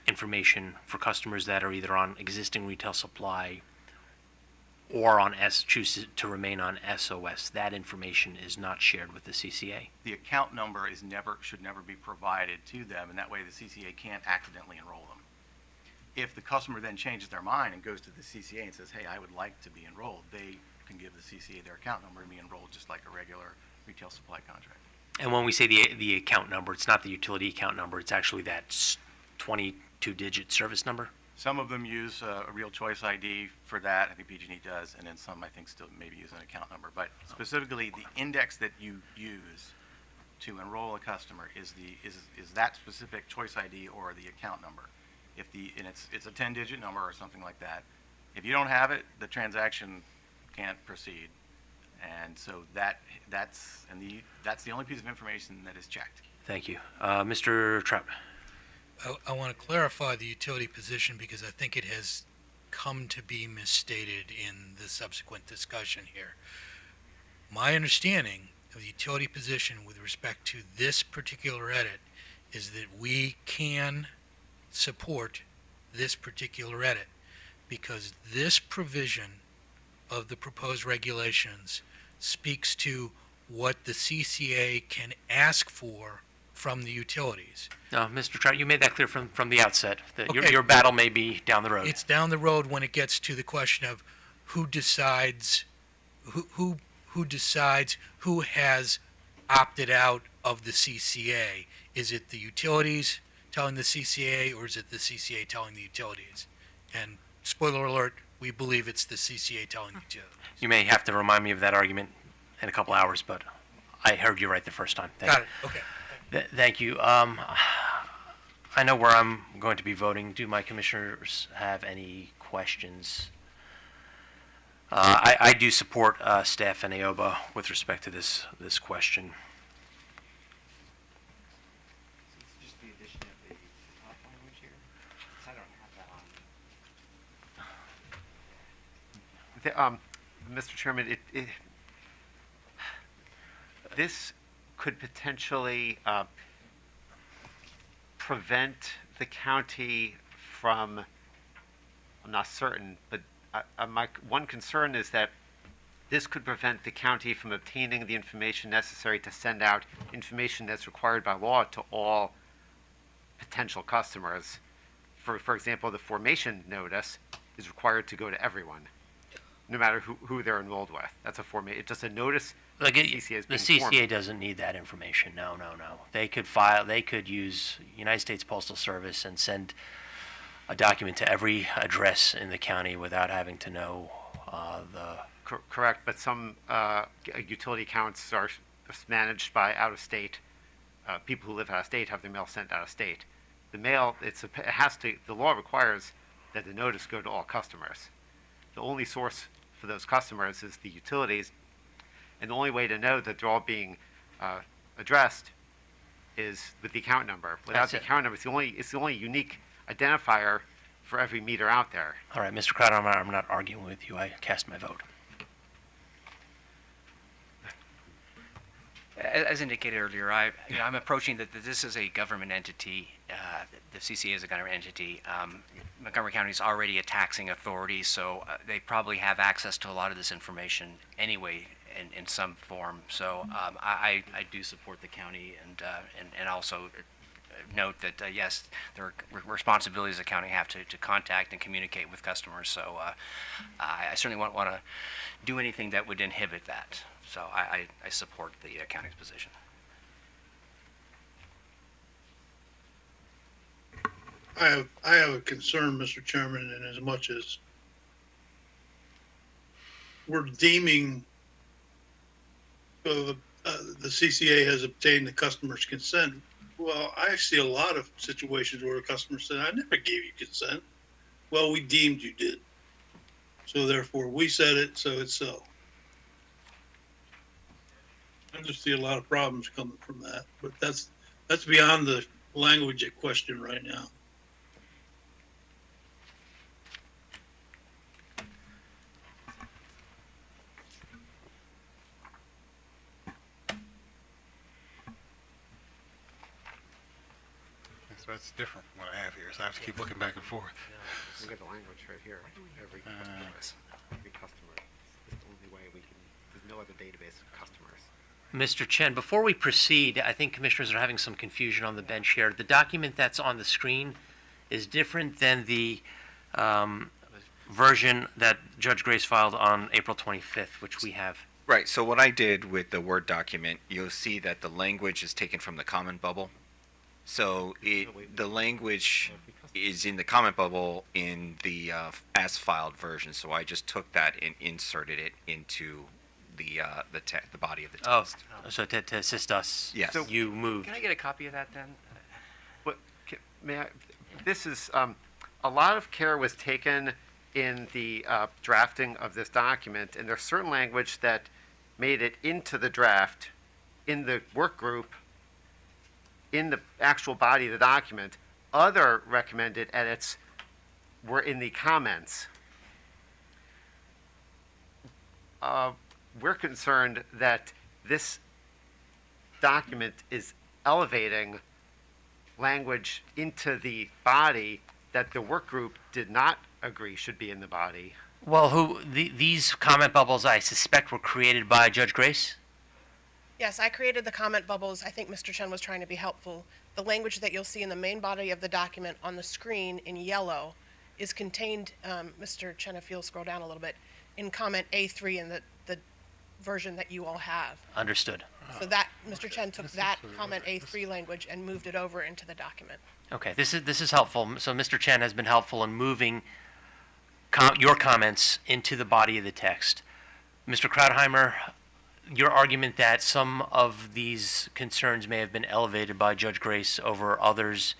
information for customers that are either on existing retail supply or on choose to remain on SOS, that information is not shared with the CCA. The account number should never be provided to them, and that way the CCA can't accidentally enroll them. If the customer then changes their mind and goes to the CCA and says, hey, I would like to be enrolled, they can give the CCA their account number and be enrolled just like a regular retail supply contract. And when we say the account number, it's not the utility account number, it's actually that 22-digit service number? Some of them use a real choice ID for that. I think PG&E does, and then some I think still maybe use an account number. But specifically, the index that you use to enroll a customer is that specific choice ID or the account number. And it's a 10-digit number or something like that. If you don't have it, the transaction can't proceed. And so that's the only piece of information that is checked. Thank you. Mr. Trout. I want to clarify the utility position because I think it has come to be misstated in the subsequent discussion here. My understanding of the utility position with respect to this particular edit is that we can support this particular edit because this provision of the proposed regulations speaks to what the CCA can ask for from the utilities. No, Mr. Trout, you made that clear from the outset, that Okay. your battle may be down the road. It's down the road when it gets to the question of who decides who decides who has opted out of the CCA. Is it the utilities telling the CCA, or is it the CCA telling the utilities? And spoiler alert, we believe it's the CCA telling the utilities. You may have to remind me of that argument in a couple hours, but I heard you right the first time. Got it. Okay. Thank you. I know where I'm going to be voting. Do my commissioners have any questions? I do support staff and AOBA with respect to this question. Just the addition of the top language here, 'cause I don't have that on. Mr. Chairman, this could potentially prevent the county from, I'm not certain, but my one concern is that this could prevent the county from obtaining the information necessary to send out information that's required by law to all potential customers. For example, the formation notice is required to go to everyone, no matter who they're enrolled with. That's it's just a notice. Like the CCA is the being formed. CCA doesn't need that information. No. They could use United States Postal Service and send a document to every address in the county without having to know the. Correct, but some utility accounts are managed by out-of-state. People who live out of state have their mail sent out of state. The mail, the law requires that the notice go to all customers. The only source for those customers is the utilities, and the only way to know that they're all being addressed is with the account number. Without the account number, it's the only unique identifier for every meter out there. All right, Mr. Crowder, I'm not arguing with you. I cast my vote. As indicated earlier, I'm approaching that this is a government entity. The CCA is a government entity. Montgomery County is already a taxing authority, so they probably have access to a lot of this information anyway in some form. So I do support the county and also note that, yes, there are responsibilities the county have to contact and communicate with customers. So I certainly won't want to do anything that would inhibit that. So I support the county's position. I have a concern, Mr. Chairman, in as much as we're deeming the CCA has obtained the customer's consent. Well, I see a lot of situations where a customer said, I never gave you consent. well, we deemed you did. So therefore, we said it, so it's so. I just see a lot of problems coming from that, but that's beyond the language at question right now. So that's different from what I have here, so I have to keep looking back and forth. We got the language right here. Every customer. It's the only way we can, there's no other database of customers. Mr. Chen, before we proceed, I think commissioners are having some confusion on the bench here. The document that's on the screen is different than the version that Judge Grace filed on April 25th, which we have. Right, so what I did with the Word document, you'll see that the language is taken from the comment bubble. So the language is in the comment bubble in the as filed version. So I just took that and inserted it into the body of the text. Oh, so to assist us, Yes. so you moved. Can I get a copy of that then? May I, this is, a lot of care was taken in the drafting of this document, and there's certain language that made it into the draft in the work group, in the actual body of the document. Other recommended edits were in the comments. We're concerned that this document is elevating language into the body that the work group did not agree should be in the body. Well, these comment bubbles, I suspect, were created by Judge Grace? Yes, I created the comment bubbles. I think Mr. Chen was trying to be helpful. The language that you'll see in the main body of the document on the screen in yellow is contained, Mr. Chen, if you'll scroll down a little bit, in comment A3 in the version that you all have. Understood. So that, Mr. Chen took that comment A3 language and moved it over into the document. Okay, this is helpful. So Mr. Chen has been helpful in moving your comments into the body of the text. Mr. Krauthammer, your argument that some of these concerns may have been elevated by Judge Grace over others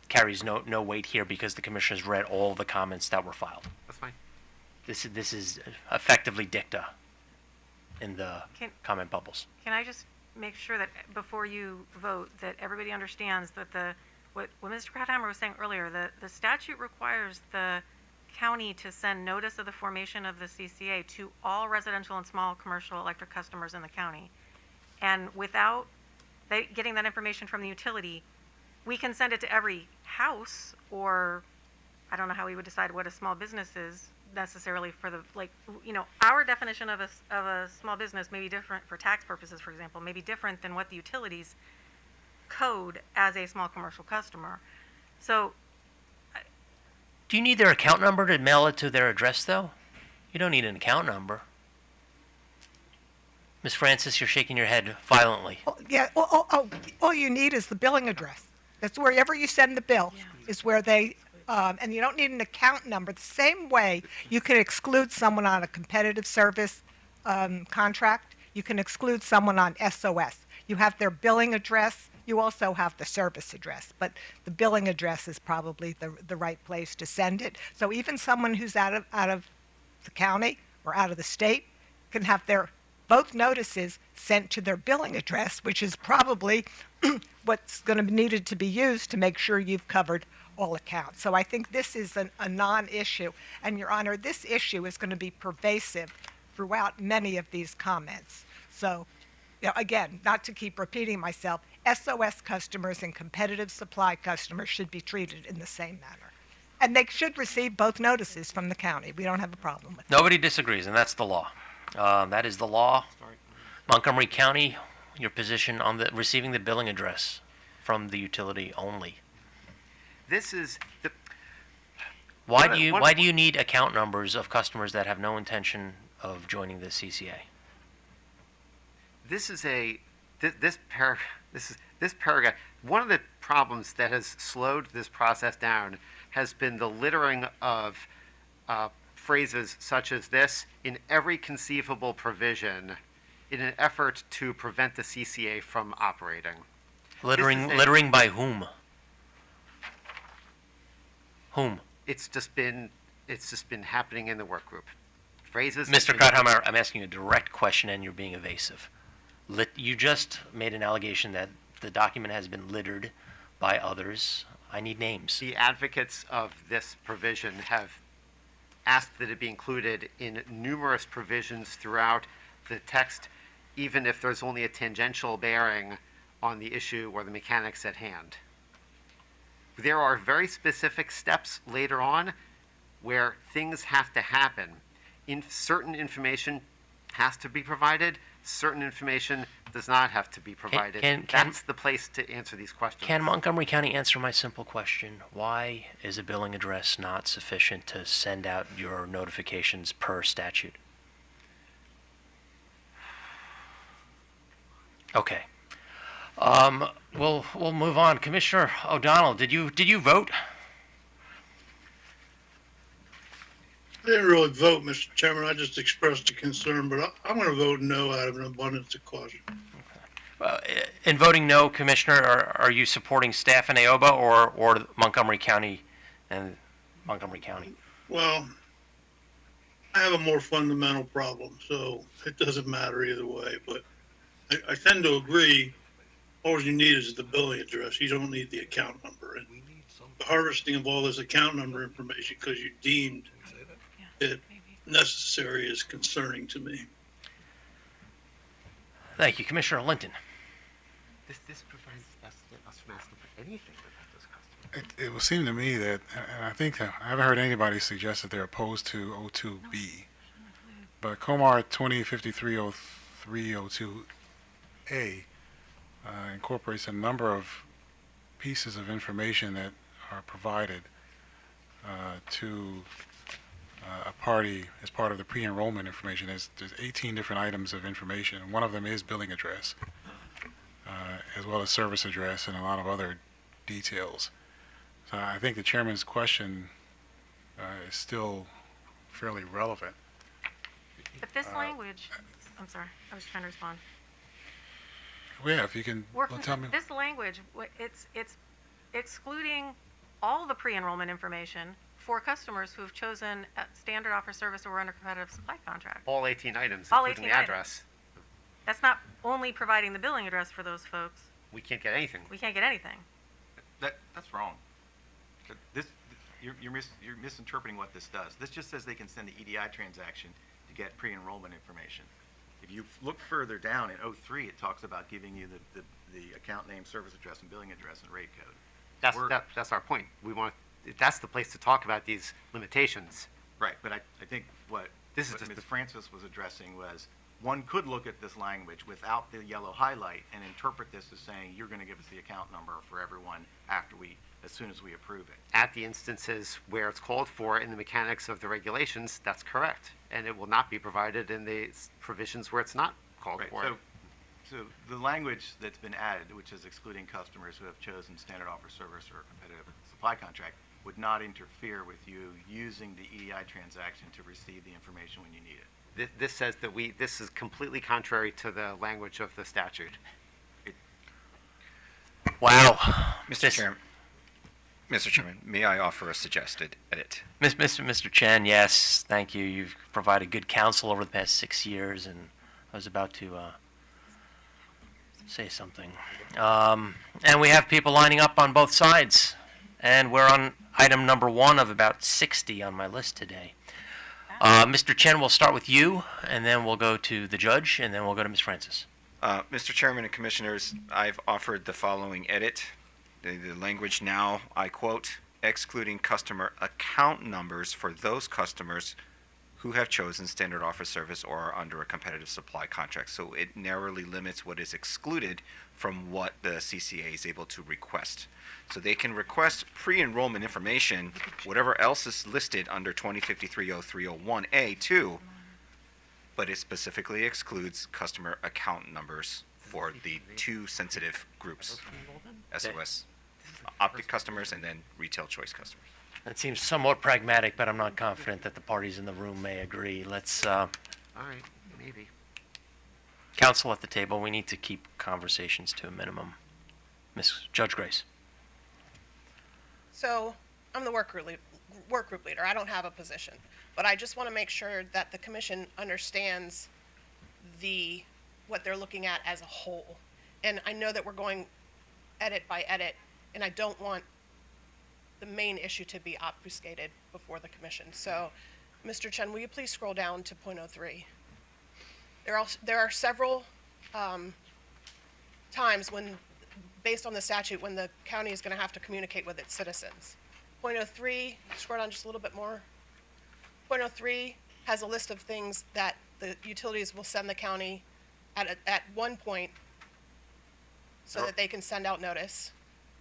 carries no weight here because the commissioners read all the comments that were filed. That's fine. This is effectively dicta in the comment bubbles. Can I just make sure that before you vote, that everybody understands that what Mr. Krauthammer was saying earlier, the statute requires the county to send notice of the formation of the CCA to all residential and small commercial electric customers in the county. And without getting that information from the utility, we can send it to every house, or I don't know how we would decide what a small business is necessarily for the, like, you know, our definition of a small business may be different for tax purposes, for example, may be different than what the utilities code as a small commercial customer. So Do you need their account number to mail it to their address, though? You don't need an account number. Ms. Francis, you're shaking your head violently. Yeah, all you need is the billing address. That's wherever you send the bill is where they, and you don't need an account number. The same way you can exclude someone on a competitive service contract, you can exclude someone on SOS. You have their billing address. You also have the service address, but the billing address is probably the right place to send it. So even someone who's out of the county or out of the state can have their both notices sent to their billing address, which is probably what's going to be needed to be used to make sure you've covered all accounts. So I think this is a non-issue. And, Your Honor, this issue is going to be pervasive throughout many of these comments. So, you know, again, not to keep repeating myself, SOS customers and competitive supply customers should be treated in the same manner. And they should receive both notices from the county. We don't have a problem with that. Nobody disagrees, and that's the law. That is the law. Montgomery County, your position on the receiving the billing address from the utility only. This is the. Why do you need account numbers of customers that have no intention of joining the CCA? This is this paragraph. One of the problems that has slowed this process down has been the littering of phrases such as this in every conceivable provision in an effort to prevent the CCA from operating. Littering by whom? Whom? It's just been happening in the work group. Phrases. Mr. Krauthammer, I'm asking you a direct question and you're being evasive. You just made an allegation that the document has been littered by others. I need names. The advocates of this provision have asked that it be included in numerous provisions throughout the text, even if there's only a tangential bearing on the issue or the mechanics at hand. There are very specific steps later on where things have to happen. Certain information has to be provided, certain information does not have to be provided. That's the place to answer these questions. Can Montgomery County answer my simple question? Why is a billing address not sufficient to send out your notifications per statute? Okay. We'll move on. Commissioner O'Donnell, did you vote? I didn't really vote, Mr. Chairman. I just expressed a concern, but I'm going to vote no out of an abundance of caution. In voting no, Commissioner, are you supporting staff in AOBA or Montgomery County and Montgomery County? Well, I have a more fundamental problem, so it doesn't matter either way. But I tend to agree. All you need is the billing address. You don't need the account number. And the harvesting of all this account number information because you deemed it necessary is concerning to me. Thank you. Commissioner Linton. This prevents us from asking for anything about this customer. It would seem to me that, and I think I haven't heard anybody suggest that they're opposed to O2B, but Comar 20530302A incorporates a number of pieces of information that are provided to a party as part of the pre-enrollment information. There's 18 different items of information, and one of them is billing address, as well as service address and a lot of other details. So I think the chairman's question is still fairly relevant. But this language, I'm sorry, I was trying to respond. Well, yeah, if you can tell me. This language, it's excluding all the pre-enrollment information for customers who have chosen a standard offer service or under competitive supply contract. All 18 items, All including 18 the items. address. That's not only providing the billing address for those folks. We can't get anything. We can't get anything. That's wrong. You're misinterpreting what this does. This just says they can send the EDI transaction to get pre-enrollment information. If you look further down in 03, it talks about giving you the account name, service address, and billing address and rate code. That's our point. That's the place to talk about these limitations. Right, but I think what Ms. Francis was addressing was one could look at this language without the yellow highlight and interpret this as saying you're going to give us the account number for everyone as soon as we approve it. At the instances where it's called for in the mechanics of the regulations, that's correct. And it will not be provided in the provisions where it's not called for. So the language that's been added, which is excluding customers who have chosen standard offer service or competitive supply contract, would not interfere with you using the EDI transaction to receive the information when you need it. This says that this is completely contrary to the language of the statute. Wow. Mr. Chairman, may I offer a suggested edit? Mr. Chen, yes, thank you. You've provided good counsel over the past 6 years, and I was about to say something. And we have people lining up on both sides, and we're on item number 1 of about 60 on my list today. Mr. Chen, we'll start with you, and then we'll go to the judge, and then we'll go to Ms. Francis. Mr. Chairman and Commissioners, I've offered the following edit. The language now, I quote, excluding customer account numbers for those customers who have chosen standard offer service or are under a competitive supply contract. So it narrowly limits what is excluded from what the CCA is able to request. So they can request pre-enrollment information, whatever else is listed under 2053-0301A too, but it specifically excludes customer account numbers for the two sensitive groups, SOS Optic customers and then retail choice customers. That seems somewhat pragmatic, but I'm not confident that the parties in the room may agree. Let's, All right, maybe. counsel at the table, we need to keep conversations to a minimum. Judge Grace. So, I'm the work group leader. I don't have a position. But I just want to make sure that the commission understands what they're looking at as a whole. And I know that we're going edit by edit, and I don't want the main issue to be obfuscated before the commission. So, Mr. Chen, will you please scroll down to .03? There are several times when, based on the statute, when the county is going to have to communicate with its citizens. .03, scroll down just a little bit more. .03 has a list of things that the utilities will send the county at one point so that they can send out notice.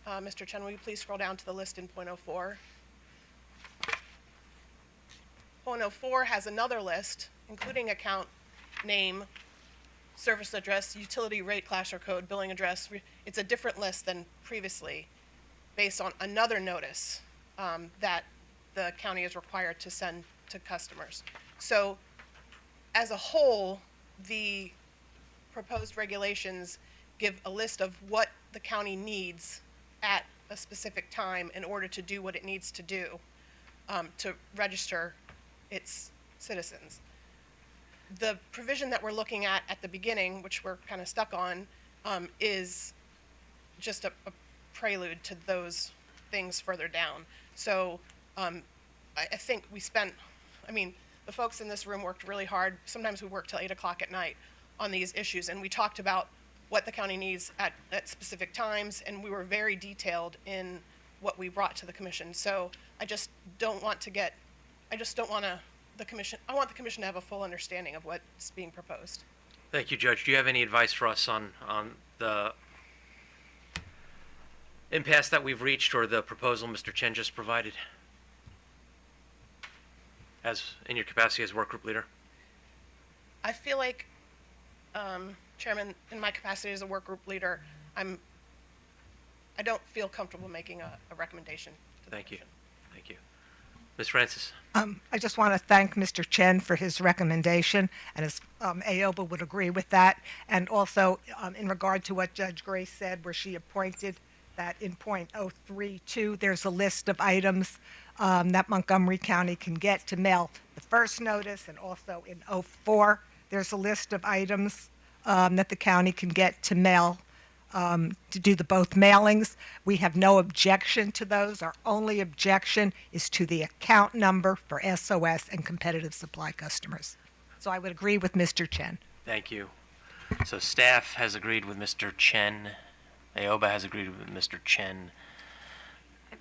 Mr. Chen, will you please scroll down to the list in .04? .04 has another list, including account name, service address, utility rate class or code, billing address. It's a different list than previously, based on another notice that the county is required to send to customers. So, as a whole, the proposed regulations give a list of what the county needs at a specific time in order to do what it needs to do to register its citizens. The provision that we're looking at the beginning, which we're kind of stuck on, is just a prelude to those things further down. So I think the folks in this room worked really hard. Sometimes we work till 8 o'clock at night on these issues, and we talked about what the county needs at specific times, and we were very detailed in what we brought to the commission. So I want the commission to have a full understanding of what's being proposed. Thank you, Judge. Do you have any advice for us on the impasse that we've reached or the proposal Mr. Chen just provided? As in your capacity as work group leader? I feel like, Chairman, in my capacity as a work group leader, I don't feel comfortable making a recommendation to the Thank you. commission. Thank you. Ms. Francis? I just want to thank Mr. Chen for his recommendation, and as Aoba would agree with that. And also, in regard to what Judge Grace said, where she appointed that in .032, there's a list of items that Montgomery County can get to mail the first notice, and also in .04, there's a list of items that the county can get to mail to do the both mailings. We have no objection to those. Our only objection is to the account number for SOS and competitive supply customers. So I would agree with Mr. Chen. Thank you. So staff has agreed with Mr. Chen. Aoba has agreed with Mr. Chen.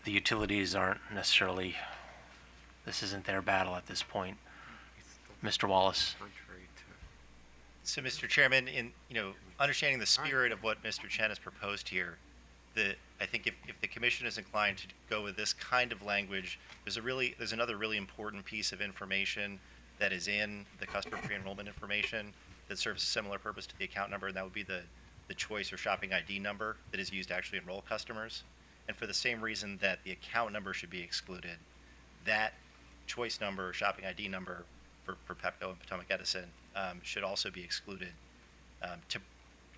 The utilities aren't necessarily, this isn't their battle at this point. Mr. Wallace? So, Mr. Chairman, in understanding the spirit of what Mr. Chen has proposed here, I think if the commission is inclined to go with this kind of language, there's another really important piece of information that is in the customer pre-enrollment information that serves a similar purpose to the account number, and that would be the choice or shopping ID number that is used to actually enroll customers. And for the same reason that the account number should be excluded, that choice number, shopping ID number for Pepco and Potomac Edison should also be excluded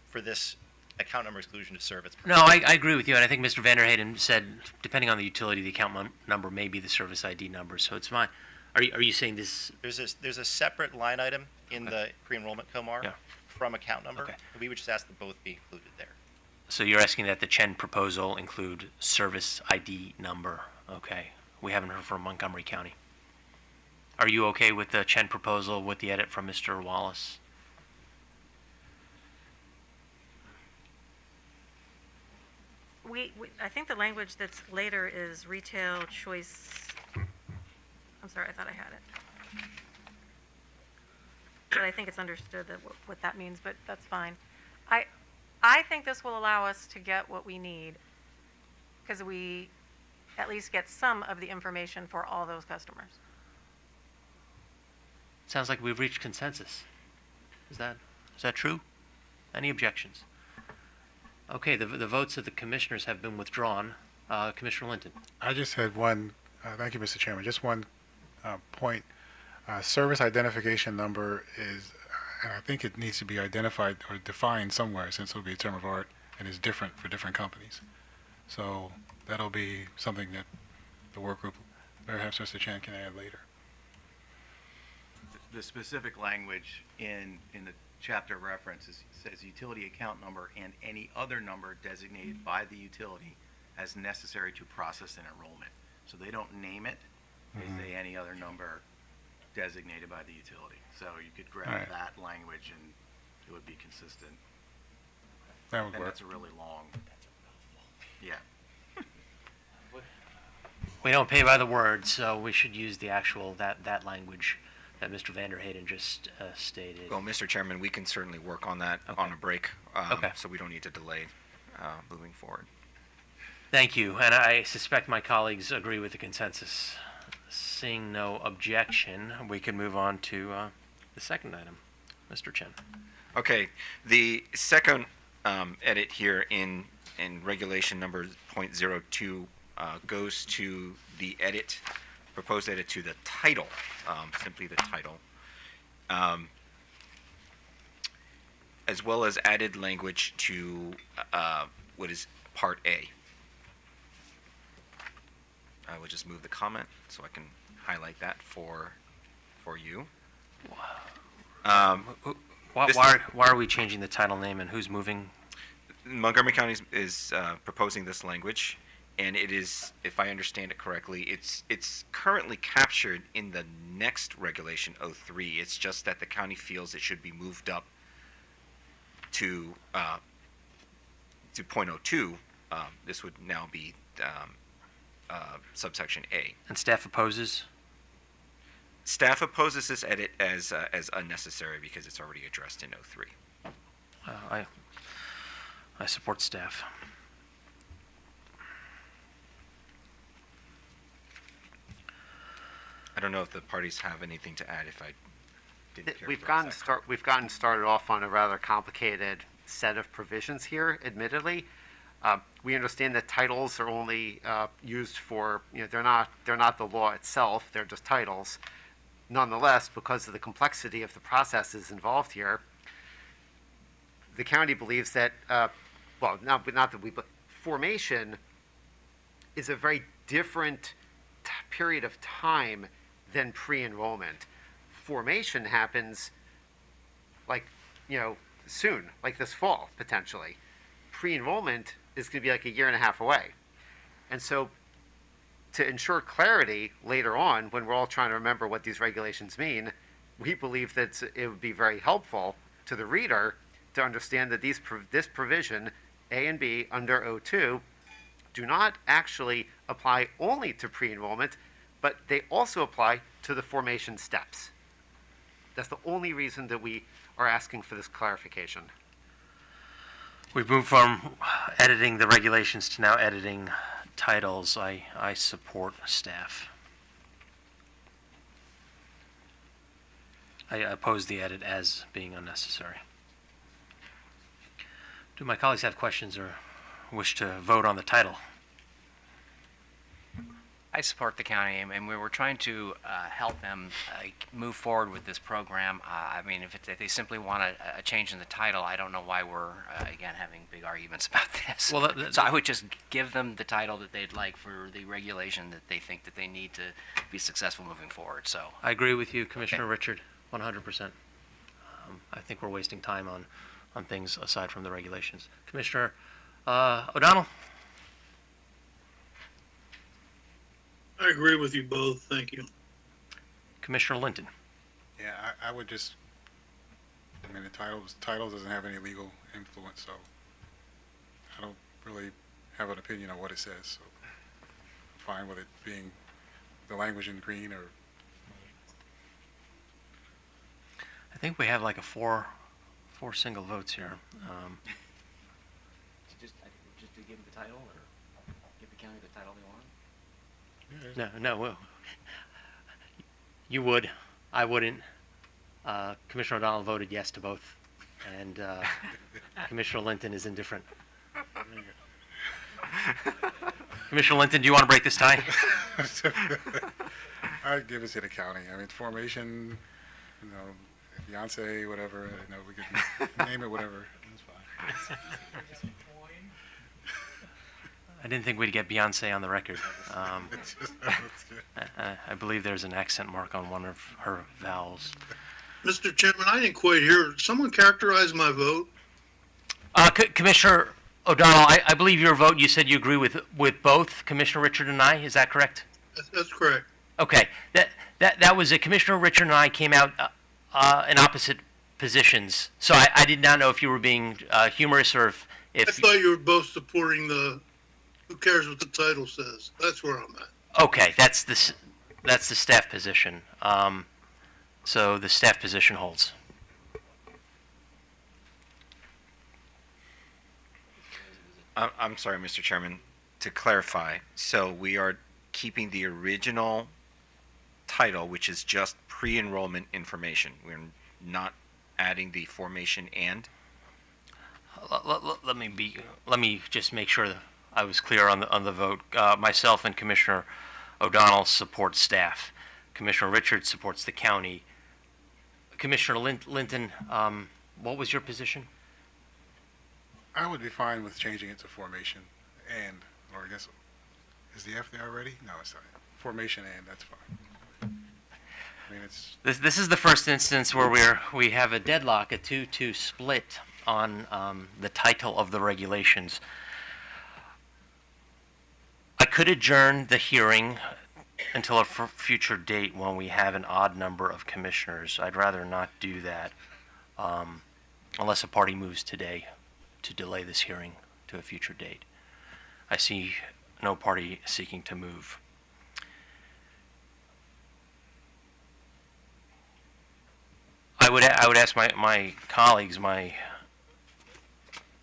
for this account number exclusion to serve its purpose. No, I agree with you, and I think Mr. Vanderhayden said, depending on the utility, the account number may be the service ID number, so it's fine. Are you saying this? There's a separate line item in the pre-enrollment COMAR from account number. Okay. We would just ask that both be included there. So you're asking that the Chen proposal include service ID number? Okay. We haven't heard from Montgomery County. Are you okay with the Chen proposal with the edit from Mr. Wallace? I think the language that's later is retail choice. I'm sorry, I thought I had it. But I think it's understood that what that means, but that's fine. I think this will allow us to get what we need, because we at least get some of the information for all those customers. Sounds like we've reached consensus. Is that true? Any objections? Okay, the votes of the commissioners have been withdrawn. Commissioner Linton. I just had one, thank you, Mr. Chairman, just one point. Service identification number is, and I think it needs to be identified or defined somewhere, since it'll be a term of art and is different for different companies. So that'll be something that the work group, perhaps Mr. Chen can add later. The specific language in the chapter reference says utility account number and any other number designated by the utility as necessary to process an enrollment. So they don't name it, they say any other number designated by the utility. So you could grab Right. that language and it would be consistent. That would And work. that's a really long, yeah. We don't pay by the word, so we should use the actual, that language that Mr. Vanderhayden just stated. Well, Mr. Chairman, we can certainly work on that on a break. Okay. So we don't need to delay moving forward. Thank you, and I suspect my colleagues agree with the consensus. Seeing no objection, we can move on to the second item. Mr. Chen. Okay, the second edit here in regulation number .02 goes to the edit, proposed edit to the title, simply the title, as well as added language to what is Part A. I will just move the comment so I can highlight that for you. Why are we changing the title name, and who's moving? Montgomery County is proposing this language, and it is, if I understand it correctly, it's currently captured in the next regulation 03. It's just that the county feels it should be moved up to .02. This would now be subsection A. And staff opposes? Staff opposes this edit as unnecessary because it's already addressed in 03. I support staff. I don't know if the parties have anything to add. If I didn't We've characterize gotten that we've gotten started off on a rather complicated set of provisions here, admittedly. We understand that titles are only used for, they're not the law itself, they're just titles. Nonetheless, because of the complexity of the processes involved here, the county believes that, not that we, but formation is a very different period of time than pre-enrollment. Formation happens soon, like this fall, potentially. Pre-enrollment is going to be like a year and a half away. And so to ensure clarity later on, when we're all trying to remember what these regulations mean, we believe that it would be very helpful to the reader to understand that this provision, A and B under 02, do not actually apply only to pre-enrollment, but they also apply to the formation steps. That's the only reason that we are asking for this clarification. We've moved from editing the regulations to now editing titles. I support staff. I oppose the edit as being unnecessary. Do my colleagues have questions or wish to vote on the title? I support the county, and we were trying to help them move forward with this program. I mean, if they simply want a change in the title, I don't know why we're, again, having big arguments about this. Well, so I would just give them the title that they'd like for the regulation that they think that they need to be successful moving forward. So I agree with you, Commissioner Richard, 100%. I think we're wasting time on things aside from the regulations. Commissioner O'Donnell? I agree with you both. Thank you. Commissioner Linton? Yeah, I would just, the title doesn't have any legal influence, so I don't really have an opinion on what it says, so I'm fine with it being the language in green or. I think we have like four single votes here. just to give them the title, or give the county the title they want? No, well, you would. I wouldn't. Commissioner O'Donnell voted yes to both, and Commissioner Linton is indifferent. Commissioner Linton, do you want to break this tie? I'd give it to the county. I mean, formation, Beyonce, whatever, we could name it whatever. That's fine. I didn't think we'd get Beyonce on the record. I believe there's an accent mark on one of her vowels. Mr. Chairman, I didn't quite hear. Someone characterize my vote? Commissioner O'Donnell, I believe your vote, you said you agree with both Commissioner Richard and I. Is that correct? That's correct. Okay. That was it. Commissioner Richard and I came out in opposite positions. So I did not know if you were being humorous or if I thought you were both supporting the, who cares what the title says? That's where I'm at. Okay, that's the staff position. So the staff position holds. I'm sorry, Mr. Chairman, to clarify, so we are keeping the original title, which is just pre-enrollment information. We're not adding the formation and? Let me just make sure that I was clear on the vote. Myself and Commissioner O'Donnell support staff. Commissioner Richards supports the county. Commissioner Linton, what was your position? I would be fine with changing it to formation and, or I guess, is the F there already? No, it's not. Formation and, that's fine. I mean, it's. This is the first instance where we have a deadlock, a 2-2 split on the title of the regulations. I could adjourn the hearing until a future date when we have an odd number of commissioners. I'd rather not do that unless a party moves today to delay this hearing to a future date. I see no party seeking to move. I would ask my colleagues my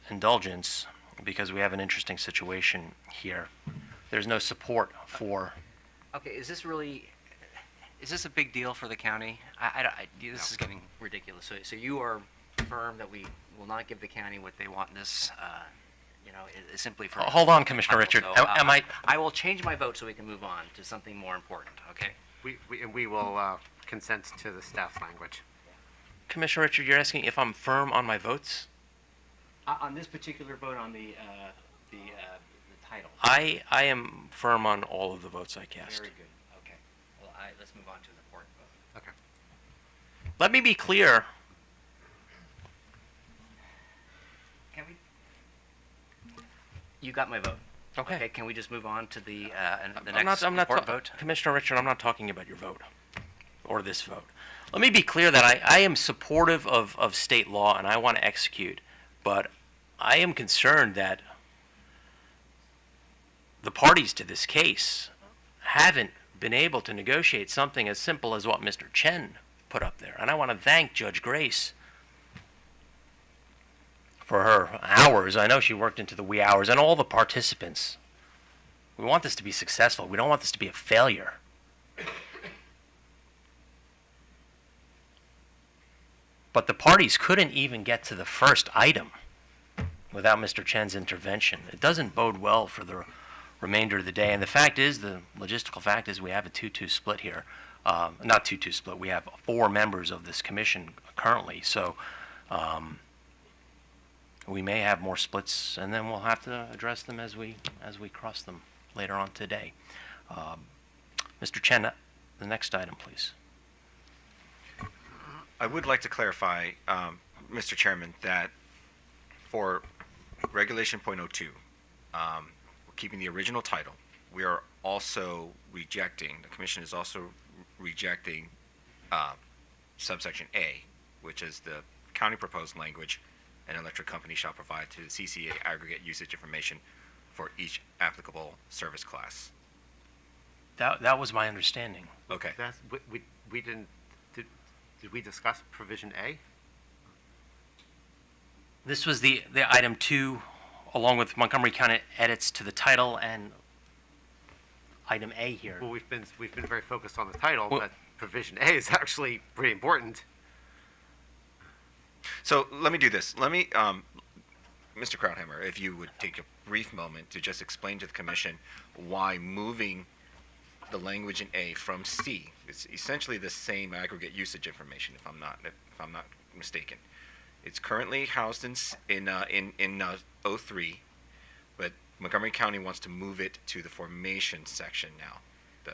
indulgence because we have an interesting situation here. There's no support for. Okay, is this a big deal for the county? This is getting ridiculous. So you are firm that we will not give the county what they want in this, simply for. Hold on, Commissioner Richard. So, Am I? I will change my vote so we can move on to something more important. Okay. We will consent to the staff's language. Commissioner Richard, you're asking if I'm firm on my votes? On this particular vote on the title. I am firm on all of the votes I cast. Very good. Okay. Well, let's move on to an important vote. Okay. Let me be clear. Can we? You got my vote. Okay. Can we just move on to the I'm next not important vote? Commissioner Richard, I'm not talking about your vote or this vote. Let me be clear that I am supportive of state law and I want to execute, but I am concerned that the parties to this case haven't been able to negotiate something as simple as what Mr. Chen put up there. And I want to thank Judge Grace for her hours. I know she worked into the wee hours, and all the participants. We want this to be successful. We don't want this to be a failure. But the parties couldn't even get to the first item without Mr. Chen's intervention. It doesn't bode well for the remainder of the day. And the fact is, the logistical fact is we have a 2-2 split here. Not 2-2 split. We have 4 members of this commission currently. So we may have more splits, and then we'll have to address them as we cross them later on today. Mr. Chen, the next item, please. I would like to clarify, Mr. Chairman, that for Regulation .02, we're keeping the original title. We are also rejecting, the Commission is also rejecting subsection A, which is the county proposed language, an electric company shall provide to the CCA aggregate usage information for each applicable service class. That was my understanding. Okay. We didn't. Did we discuss provision A? This was the item 2, along with Montgomery County edits to the title and item A here. Well, we've been very focused on the title, but provision A is actually pretty important. So let me do this. Let me, Mr. Krauthammer, if you would take a brief moment to just explain to the Commission why moving the language in A from C, it's essentially the same aggregate usage information, if I'm not mistaken. It's currently housed in 03, but Montgomery County wants to move it to the formation section now,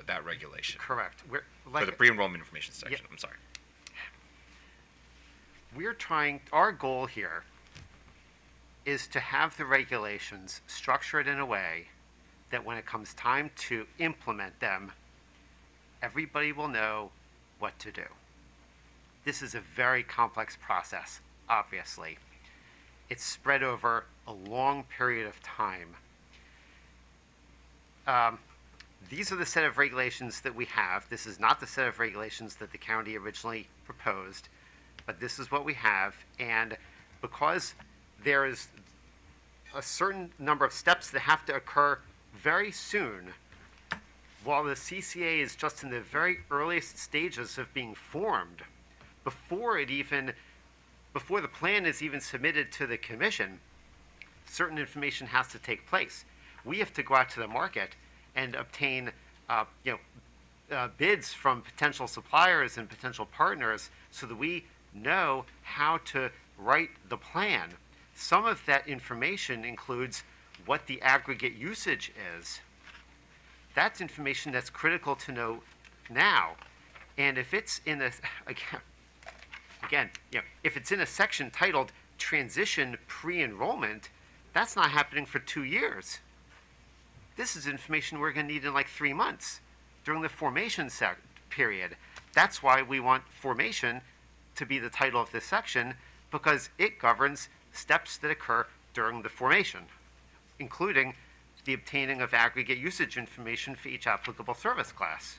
that regulation. Correct. We're, For the pre-enrollment information section, I'm sorry. we're trying, our goal here is to have the regulations structured in a way that when it comes time to implement them, everybody will know what to do. This is a very complex process, obviously. It's spread over a long period of time. These are the set of regulations that we have. This is not the set of regulations that the county originally proposed, but this is what we have. And because there is a certain number of steps that have to occur very soon, while the CCA is just in the very earliest stages of being formed, before the plan is even submitted to the commission, certain information has to take place. We have to go out to the market and obtain bids from potential suppliers and potential partners so that we know how to write the plan. Some of that information includes what the aggregate usage is. That's information that's critical to know now. And if it's in a, if it's in a section titled Transition Pre-Enrollment, that's not happening for 2 years. This is information we're going to need in like 3 months during the formation period. That's why we want formation to be the title of this section, because it governs steps that occur during the formation, including the obtaining of aggregate usage information for each applicable service class.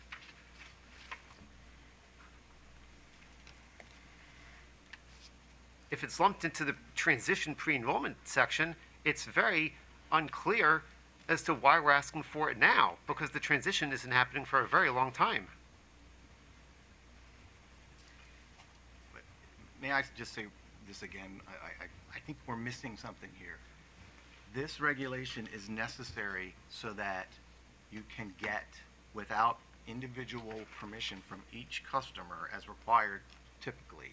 If it's lumped into the transition pre-enrollment section, it's very unclear as to why we're asking for it now, because the transition isn't happening for a very long time. May I just say this again? I think we're missing something here. This regulation is necessary so that you can get, without individual permission from each customer as required typically,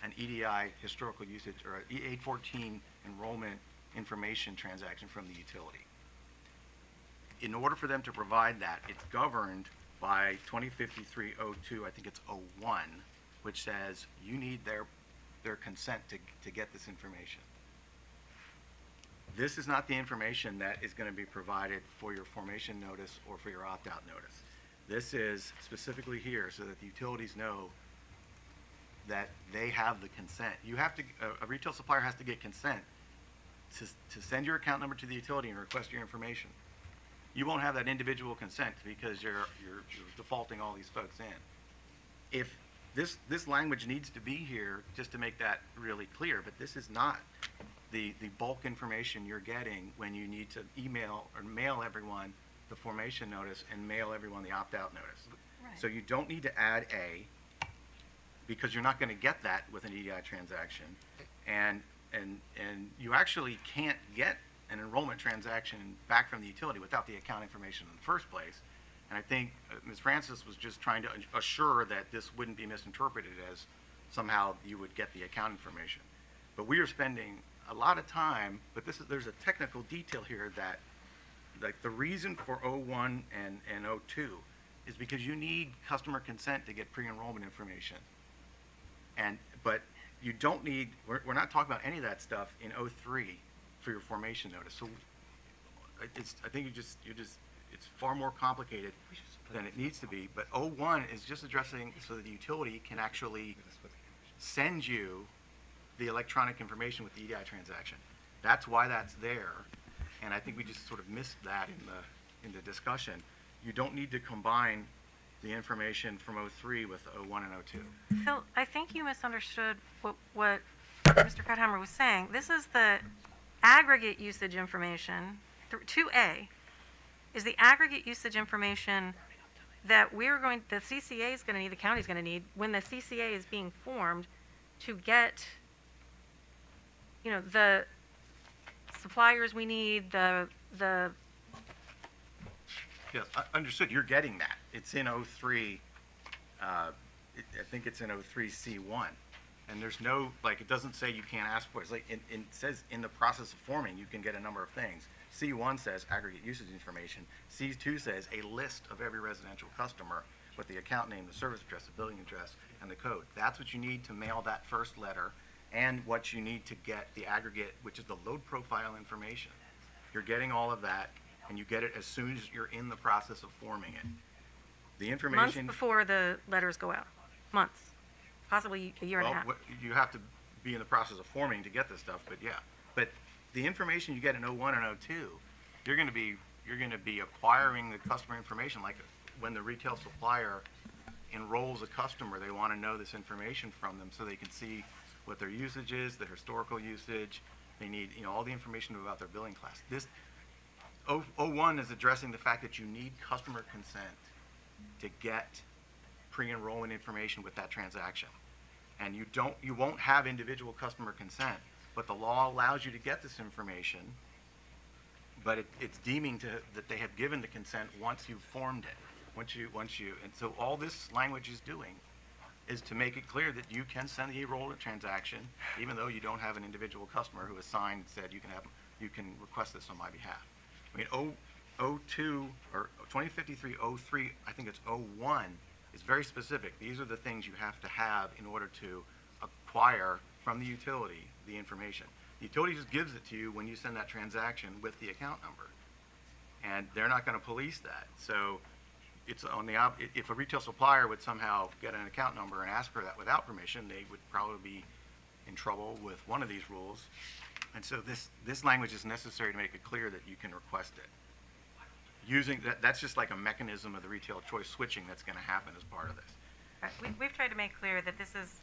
an EDI historical usage or an 814 enrollment information transaction from the utility. In order for them to provide that, it's governed by 2053-02, I think it's 01, which says you need their consent to get this information. This is not the information that is going to be provided for your formation notice or for your opt-out notice. This is specifically here so that the utilities know that they have the consent. You have to, a retail supplier has to get consent to send your account number to the utility and request your information. You won't have that individual consent because you're defaulting all these folks in. If this language needs to be here just to make that really clear, but this is not the bulk information you're getting when you need to email or mail everyone the formation notice and mail everyone the opt-out notice. Right. So you don't need to add A, because you're not going to get that with an EDI transaction, and you actually can't get an enrollment transaction back from the utility without the account information in the first place. And I think Ms. Francis was just trying to assure that this wouldn't be misinterpreted as somehow you would get the account information. But we are spending a lot of time, but there's a technical detail here that, like, the reason for 01 and 02 is because you need customer consent to get pre-enrollment information. But you don't need, we're not talking about any of that stuff in 03 for your formation notice. So I think it's far more complicated than it needs to be. But 01 is just addressing so that the utility can actually send you the electronic information with the EDI transaction. That's why that's there. And I think we just sort of missed that in the discussion. You don't need to combine the information from 03 with 01 and 02. Phil, I think you misunderstood what Mr. Krauthammer was saying. This is the aggregate usage information. 2A is the aggregate usage information that the CCA is going to need, the county is going to need, when the CCA is being formed to get, the suppliers we need, the Yes, understood. You're getting that. It's in 03. I think it's in 03C1. And there's no, it doesn't say you can't ask for it. It's like, it says in the process of forming, you can get a number of things. C1 says aggregate usage information. C2 says a list of every residential customer with the account name, the service address, the billing address, and the code. That's what you need to mail that first letter, and what you need to get the aggregate, which is the load profile information. You're getting all of that, and you get it as soon as you're in the process of forming it. The Months information. before the letters go out. Months. Possibly a year and a half. You have to be in the process of forming to get this stuff, but yeah. But the information you get in 01 and 02, you're going to be acquiring the customer information. Like when the retail supplier enrolls a customer, they want to know this information from them so they can see what their usage is, their historical usage. They need, all the information about their billing class. This 01 is addressing the fact that you need customer consent to get pre-enrollment information with that transaction. And you won't have individual customer consent, but the law allows you to get this information, but it's deeming that they have given the consent once you've formed it. And so all this language is doing is to make it clear that you can send the enrollment transaction, even though you don't have an individual customer who has signed and said you can request this on my behalf. I mean, 02 or 2053-03, I think it's 01, is very specific. These are the things you have to have in order to acquire from the utility the information. The utility just gives it to you when you send that transaction with the account number, and they're not going to police that. So it's on the if a retail supplier would somehow get an account number and ask for that without permission, they would probably be in trouble with one of these rules. And so this language is necessary to make it clear that you can request it. Using that's just like a mechanism of the retail choice switching that's going to happen as part of this. Right. We've tried to make clear that this is,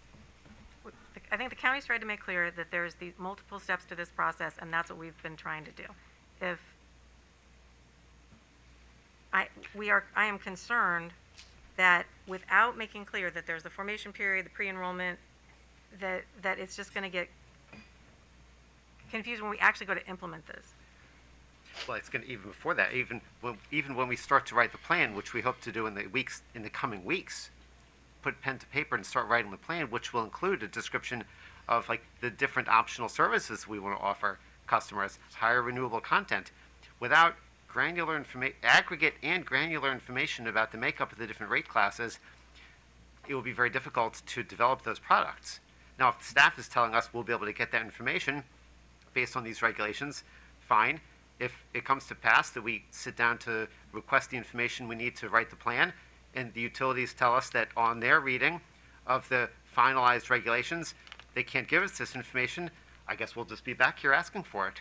I think the county's tried to make clear that there's these multiple steps to this process, and that's what we've been trying to do. I am concerned that without making clear that there's the formation period, the pre-enrollment, that it's just going to get confused when we actually go to implement this. Well, it's going to, even before that, even when we start to write the plan, which we hope to do in the coming weeks, put pen to paper and start writing the plan, which will include a description of like the different optional services we want to offer customers, higher renewable content, without granular aggregate and granular information about the makeup of the different rate classes. It will be very difficult to develop those products. Now, if the staff is telling us we'll be able to get that information based on these regulations, fine. If it comes to pass that we sit down to request the information we need to write the plan, and the utilities tell us that on their reading of the finalized regulations, they can't give us this information, I guess we'll just be back here asking for it.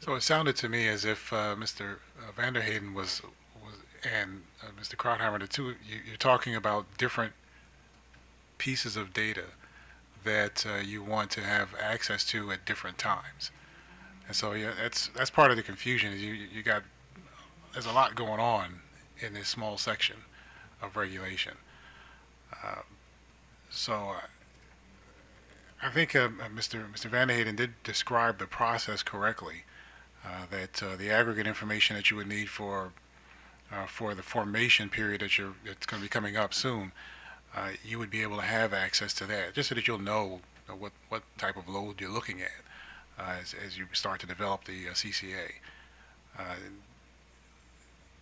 So it sounded to me as if Mr. Vanderheyden and Mr. Krautheimer, the two, you're talking about different pieces of data that you want to have access to at different times. And so yeah, that's part of the confusion. Is you got, there's a lot going on in this small section of regulation. So I think Mr. Vanderheyden did describe the process correctly. That the aggregate information that you would need for the formation period that's going to be coming up soon, you would be able to have access to that, just so that you'll know what type of load you're looking at as you start to develop the CCA.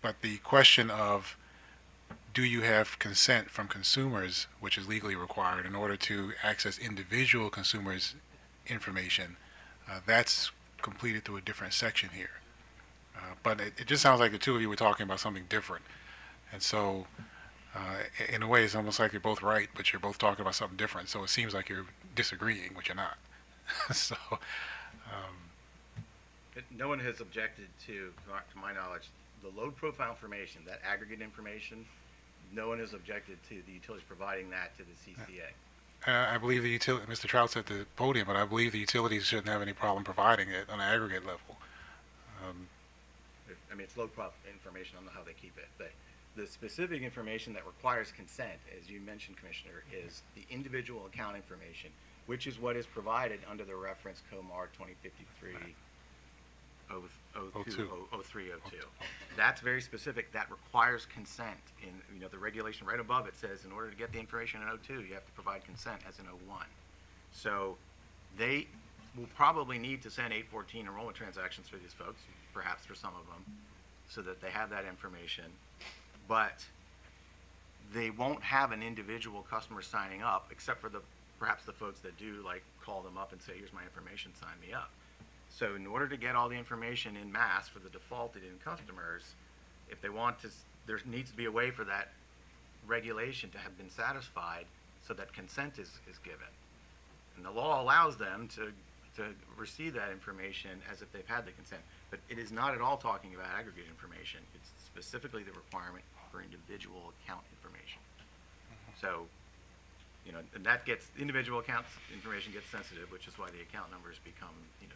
But the question of do you have consent from consumers, which is legally required in order to access individual consumers' information, that's completed through a different section here. But it just sounds like the two of you were talking about something different. And so in a way, it's almost like you're both right, but you're both talking about something different. So it seems like you're disagreeing, which you're not. So no one has objected to my knowledge, the load profile information, that aggregate information. No one has objected to the utilities providing that to the CCA. I believe the Mr. Trout's at the podium, but I believe the utilities shouldn't have any problem providing it on an aggregate level. I mean, it's load profile information. I don't know how they keep it, but the specific information that requires consent, as you mentioned, Commissioner, is the individual account information, which is what is provided under the reference COMAR 2053. 02, 03, 02. That's very specific. That requires consent. In the regulation right above it says in order to get the information in 02, you have to provide consent as in 01. So they will probably need to send 814 enrollment transactions for these folks, perhaps for some of them, so that they have that information. But they won't have an individual customer signing up, except for perhaps the folks that do call them up and say, here's my information, sign me up. So in order to get all the information in mass for the defaulted in customers, if they want to, there needs to be a way for that regulation to have been satisfied so that consent is given. And the law allows them to receive that information as if they've had the consent. But it is not at all talking about aggregate information. It's specifically the requirement for individual account information. So, and that gets, individual accounts information gets sensitive, which is why the account numbers become, the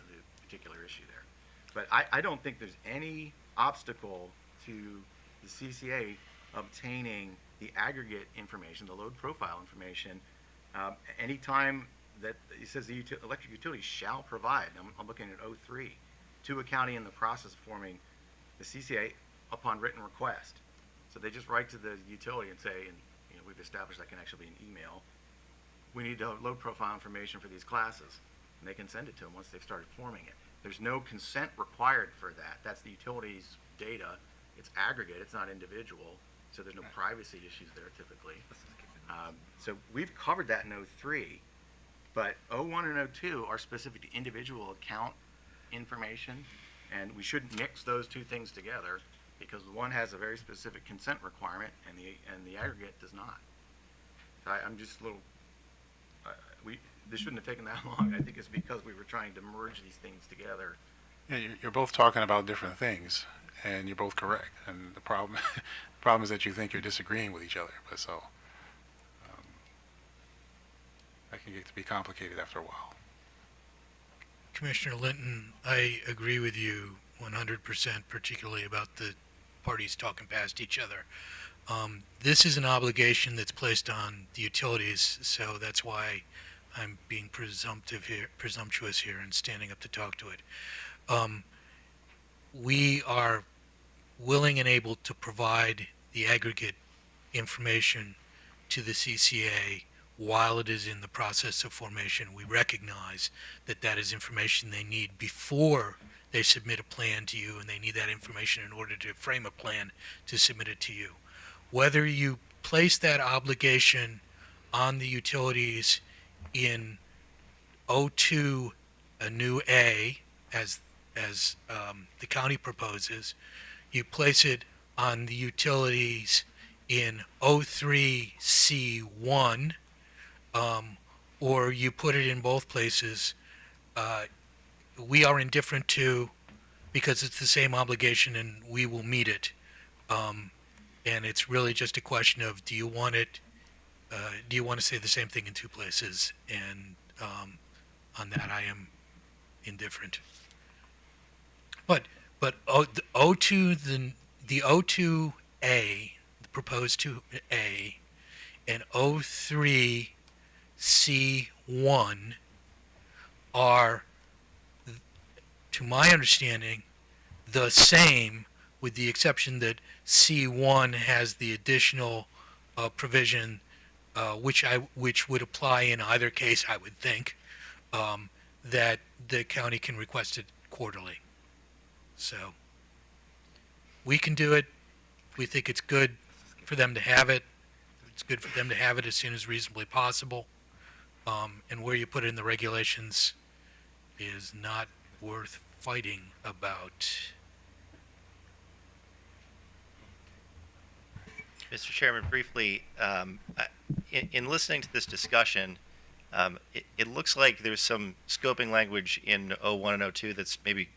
particular issue there. But I don't think there's any obstacle to the CCA obtaining the aggregate information, the load profile information, anytime that it says the electric utility shall provide. I'm looking at 03, to a county in the process of forming the CCA upon written request. So they just write to the utility and say, and we've established that can actually be an email, we need load profile information for these classes. And they can send it to them once they've started forming it. There's no consent required for that. That's the utility's data. It's aggregate, it's not individual, so there's no privacy issues there typically. So we've covered that in 03, but 01 and 02 are specific to individual account information, and we shouldn't mix those two things together because one has a very specific consent requirement and the aggregate does not. So I'm just a little, this shouldn't have taken that long. I think it's because we were trying to merge these things together. Yeah, you're both talking about different things, and you're both correct. And the problem, the problem is that you think you're disagreeing with each other. But so that can get to be complicated after a while. Commissioner Linton, I agree with you 100%, particularly about the parties talking past each other. This is an obligation that's placed on the utilities, so that's why I'm being presumptuous here and standing up to talk to it. We are willing and able to provide the aggregate information to the CCA while it is in the process of formation. We recognize that that is information they need before they submit a plan to you, and they need that information in order to frame a plan to submit it to you. Whether you place that obligation on the utilities in 02, a new A, as the county proposes, you place it on the utilities in 03C1, or you put it in both places, we are indifferent to, because it's the same obligation and we will meet it. And it's really just a question of, do you want it, do you want to say the same thing in two places? And on that, I am indifferent. But the O2, the O2A, the proposed 2A, and O3C1 are, to my understanding, the same, with the exception that C1 has the additional provision, which would apply in either case, I would think, that the county can request it quarterly. So we can do it. We think it's good for them to have it. It's good for them to have it as soon as reasonably possible. And where you put it in the regulations is not worth fighting about. Mr. Chairman, briefly, in listening to this discussion, it looks like there's some scoping language in 01 and 02 that's maybe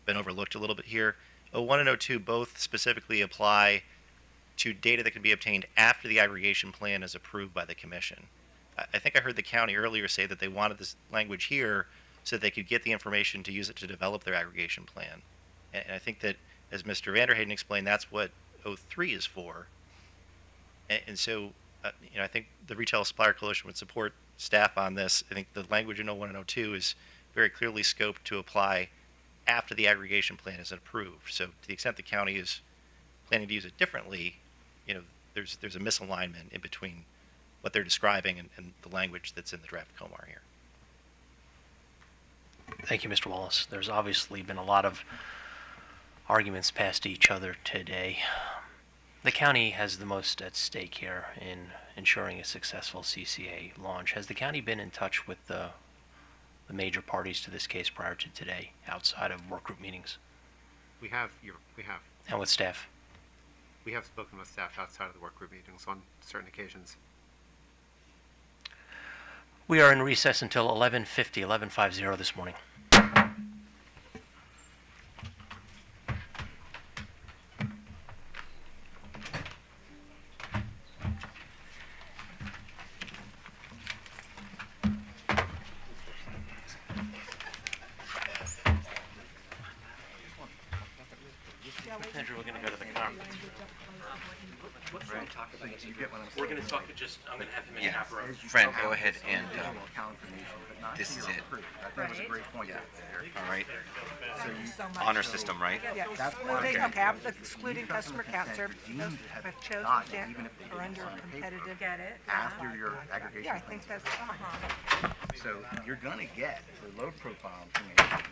been overlooked a little bit here. 01 and 02 both specifically apply to data that can be obtained after the aggregation plan is approved by the commission. I think I heard the county earlier say that they wanted this language here so that they could get the information to use it to develop their aggregation plan. And I think that, as Mr. Vanderhayden explained, that's what 03 is for. And so, I think the Retail Supplier Coalition would support staff on this. I think the language in 01 and 02 is very clearly scoped to apply after the aggregation plan is approved. So to the extent the county is planning to use it differently, there's a misalignment in between what they're describing and the language that's in the draft COMAR here. Thank you, Mr. Wallace. There's obviously been a lot of arguments past each other today. The county has the most at stake here in ensuring a successful CCA launch. Has the county been in touch with the major parties to this case prior to today, outside of work group meetings, We have. and with staff? We have spoken with staff outside of the work group meetings on certain occasions. We are in recess until 11:50 this morning. Andrew, we're going to go to the conference. We're going to talk to I'm going to have him in chaperone. Fran, go ahead and, this is it. That was a great point. All right. So much. Honor system, right? Yeah, excluding customer count service, those have chosen or under competitive. Get it? After your aggregation. Yeah, I think that's fine. So you're gonna get the load profile information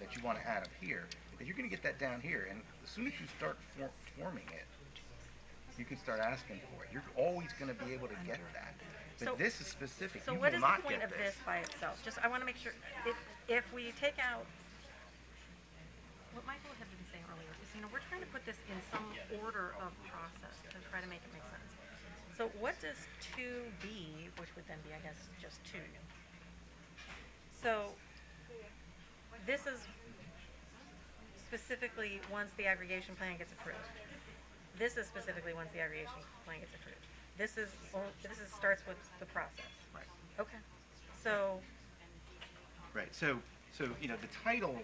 that you wanna add up here, but you're gonna get that down here, and as soon as you start forming it, you can start asking for it. You're always gonna be able to get that. But So- this is specific. So You what will is the not point get of this by itself? Just, I want to make sure, if we take out, what Michael had been saying earlier is, we're trying to put this in some order of process to try to make it make sense. So what does 2B, which would then be, I guess, just 2? So this is specifically once the aggregation plan gets approved. This is specifically once the aggregation plan gets approved. This is starts with the process. Right. Okay. So, Right, so, the title,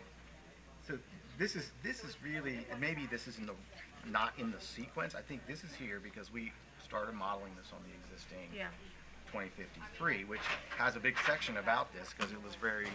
so this is really, and maybe this is not in the sequence, I think this is here because we started modeling this on the existing yeah. 2053, which has a big section about this, because it was very,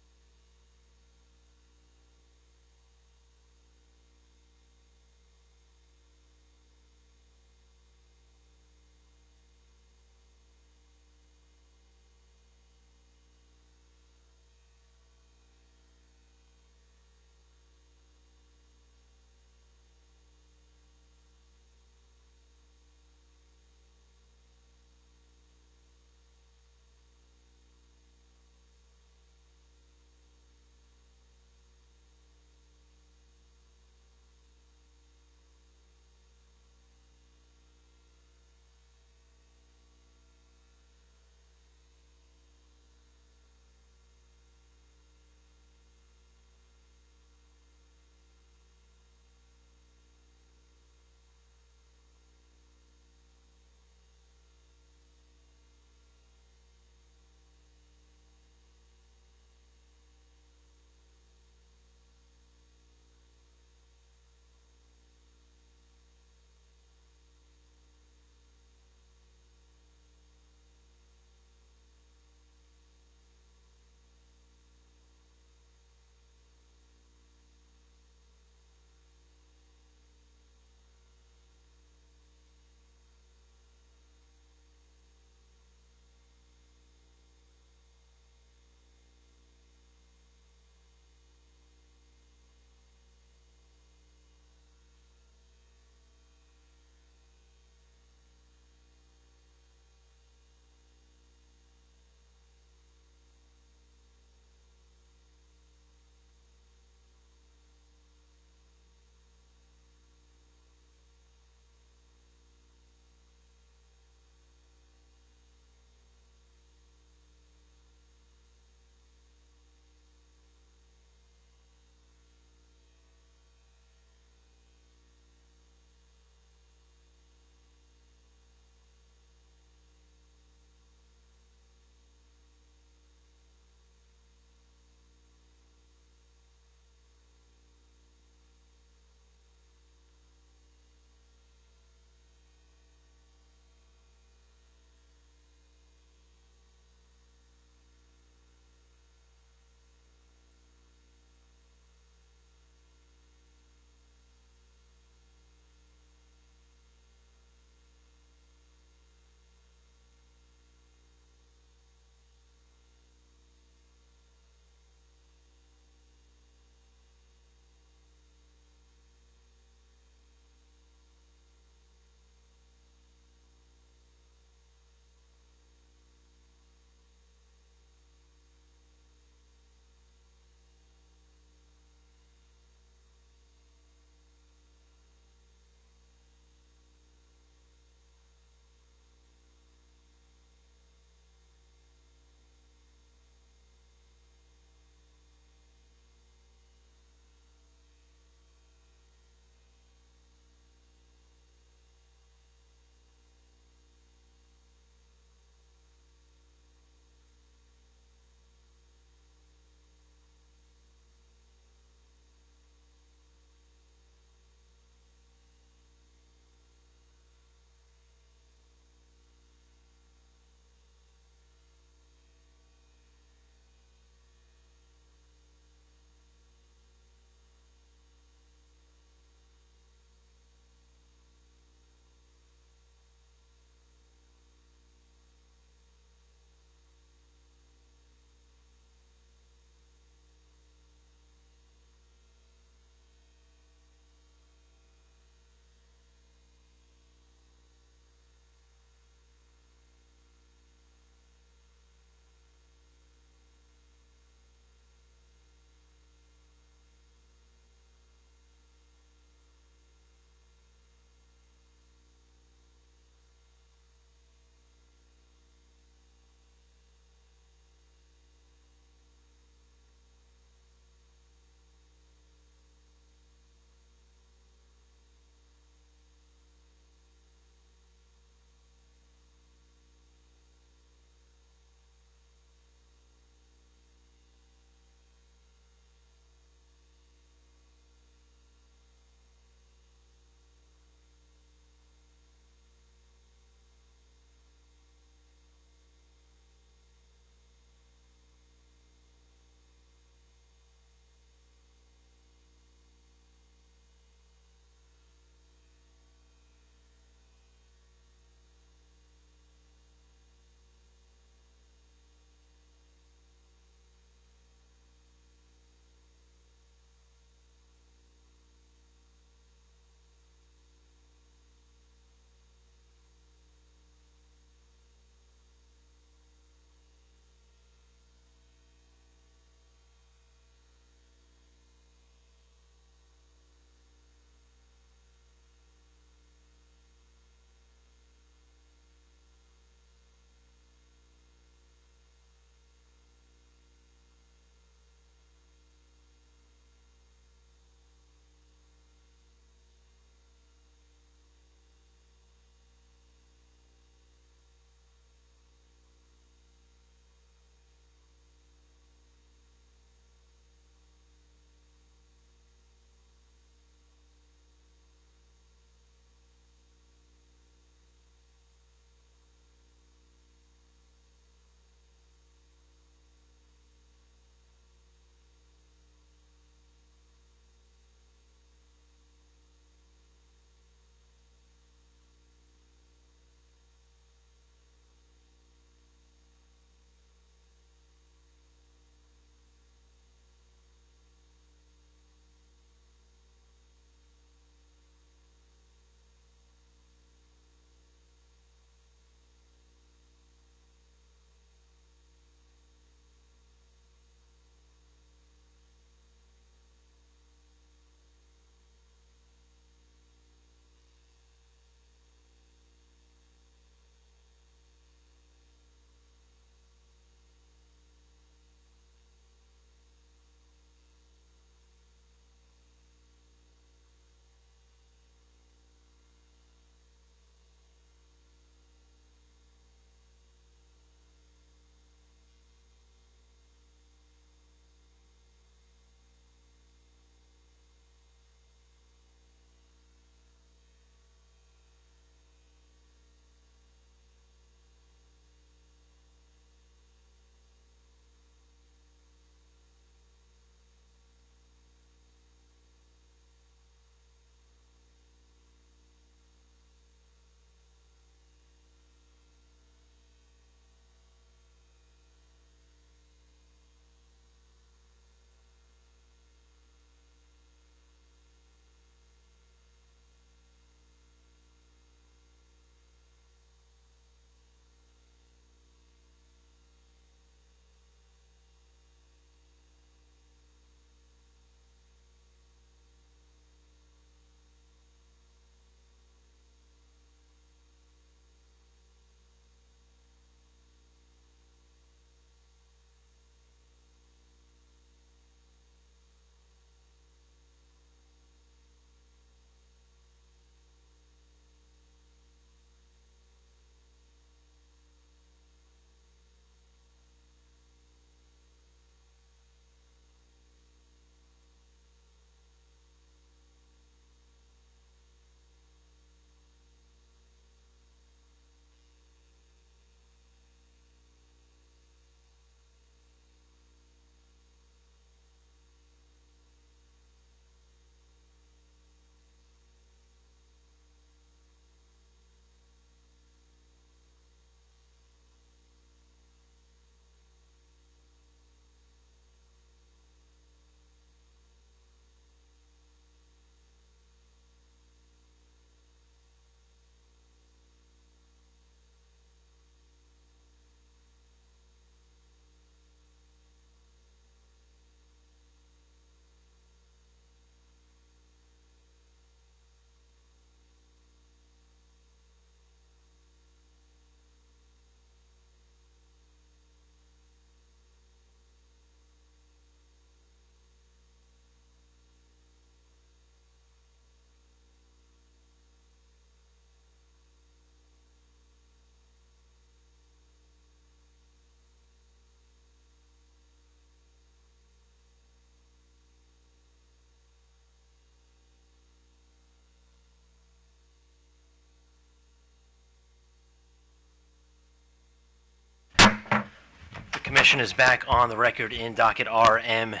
Commission is back on the record in docket RM80.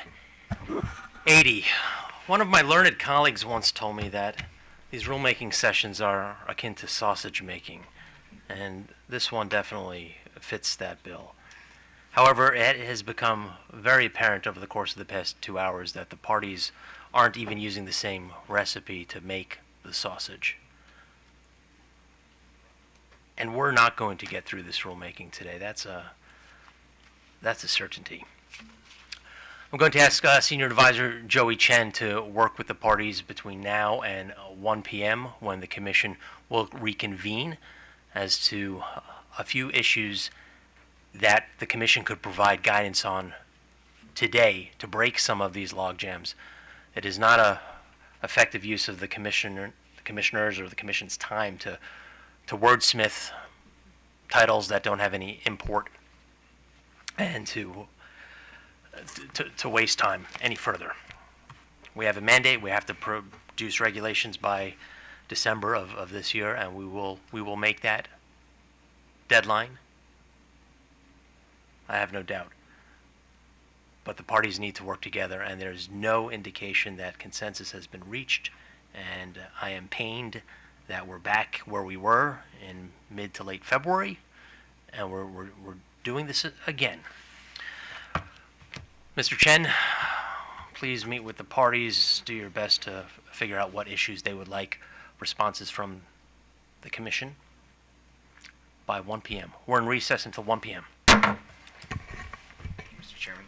One of my learned colleagues once told me that these rulemaking sessions are akin to sausage making, and this one definitely fits that bill. However, it has become very apparent over the course of the past 2 hours that the parties aren't even using the same recipe to make the sausage. And we're not going to get through this rulemaking today. That's a certainty. I'm going to ask Senior Advisor Joey Chen to work with the parties between now and 1 p.m. when the Commission will reconvene as to a few issues that the Commission could provide guidance on today to break some of these log jams. It is not a effective use of the commissioners or the Commission's time to wordsmith titles that don't have any import and to waste time any further. We have a mandate. We have to produce regulations by December of this year, and we will make that deadline. I have no doubt. But the parties need to work together, and there's no indication that consensus has been reached, and I am pained that we're back where we were in mid to late February, and we're doing this again. Mr. Chen, please meet with the parties, do your best to figure out what issues they would like responses from the Commission by 1 p.m. We're in recess until 1 p.m. Mr. Chairman.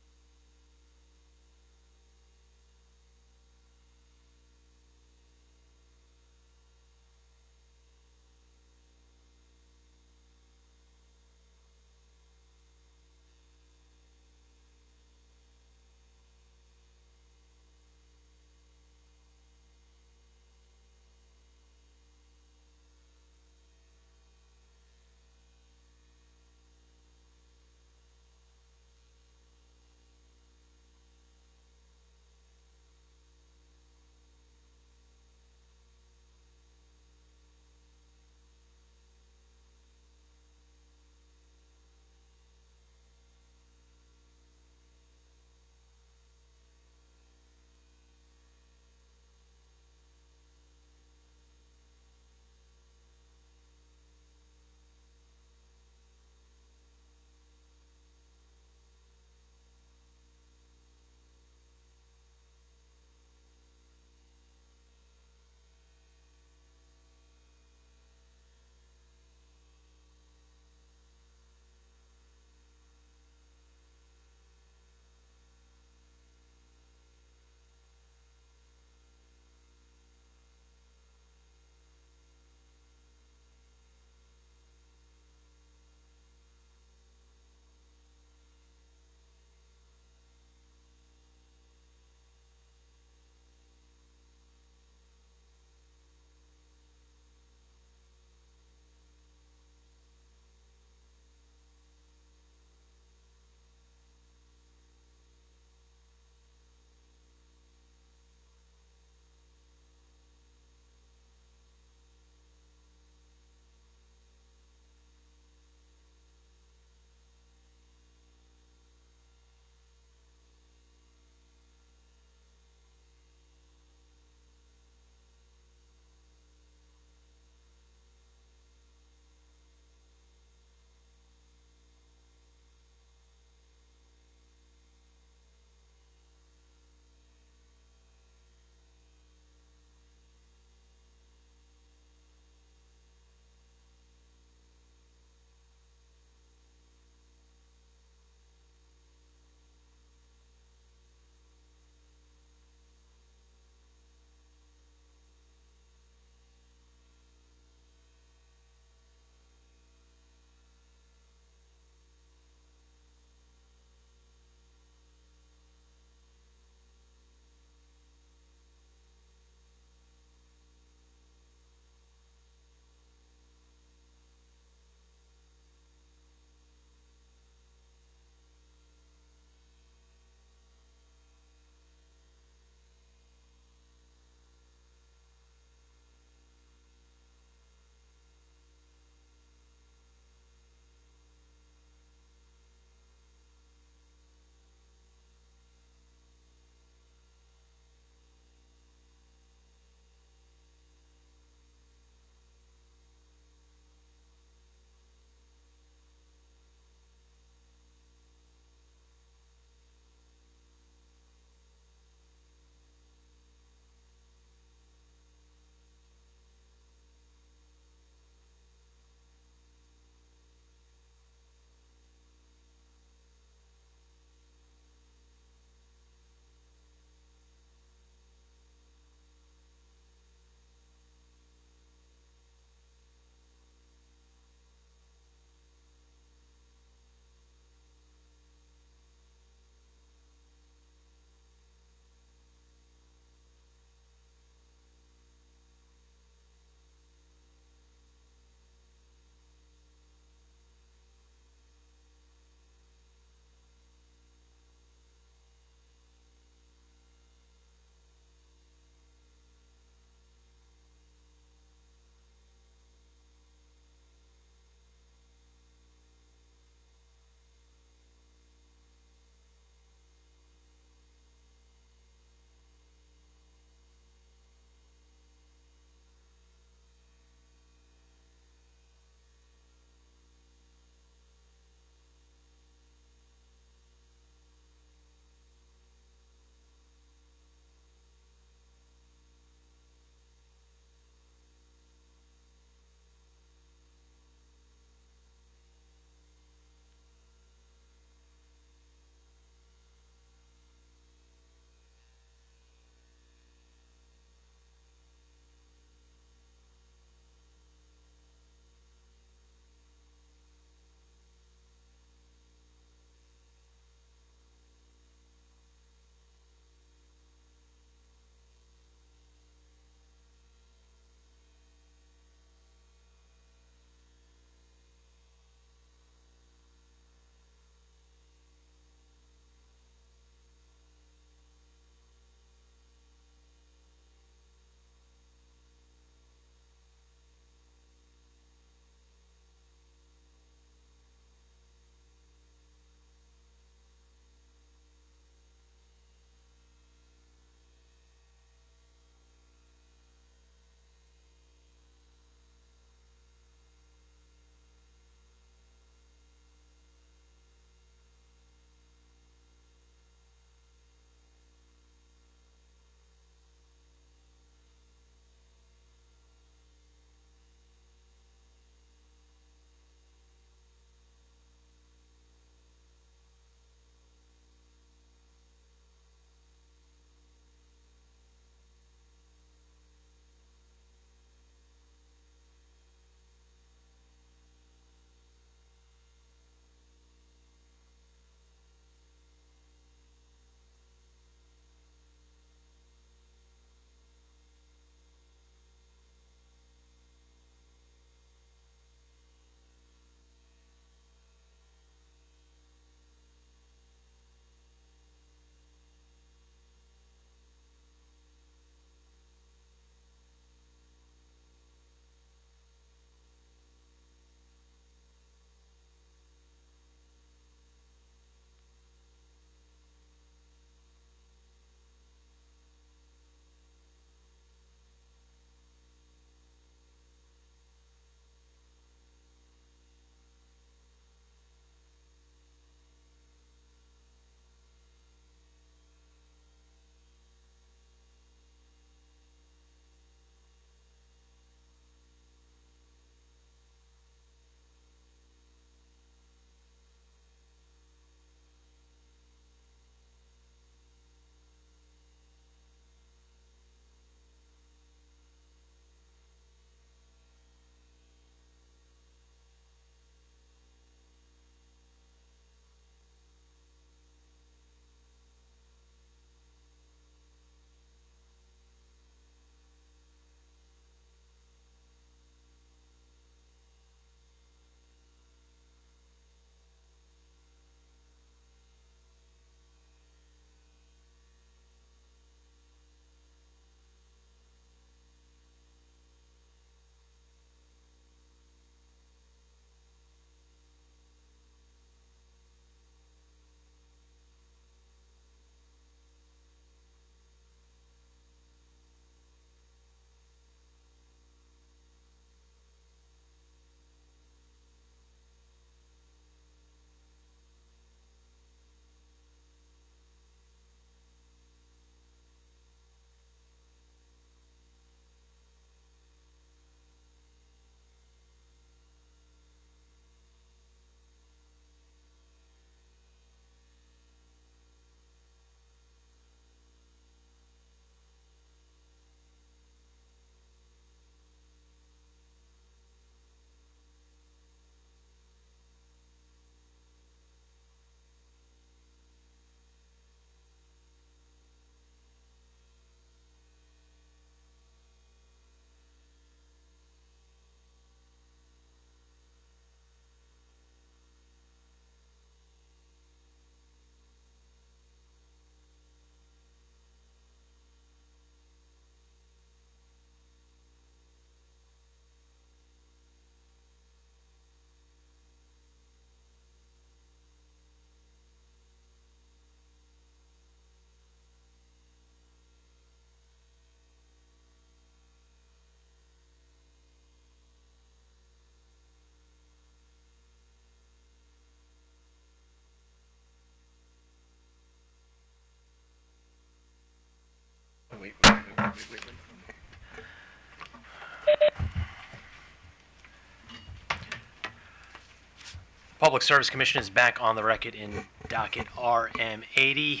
Public Service Commission is back on the record in docket RM80.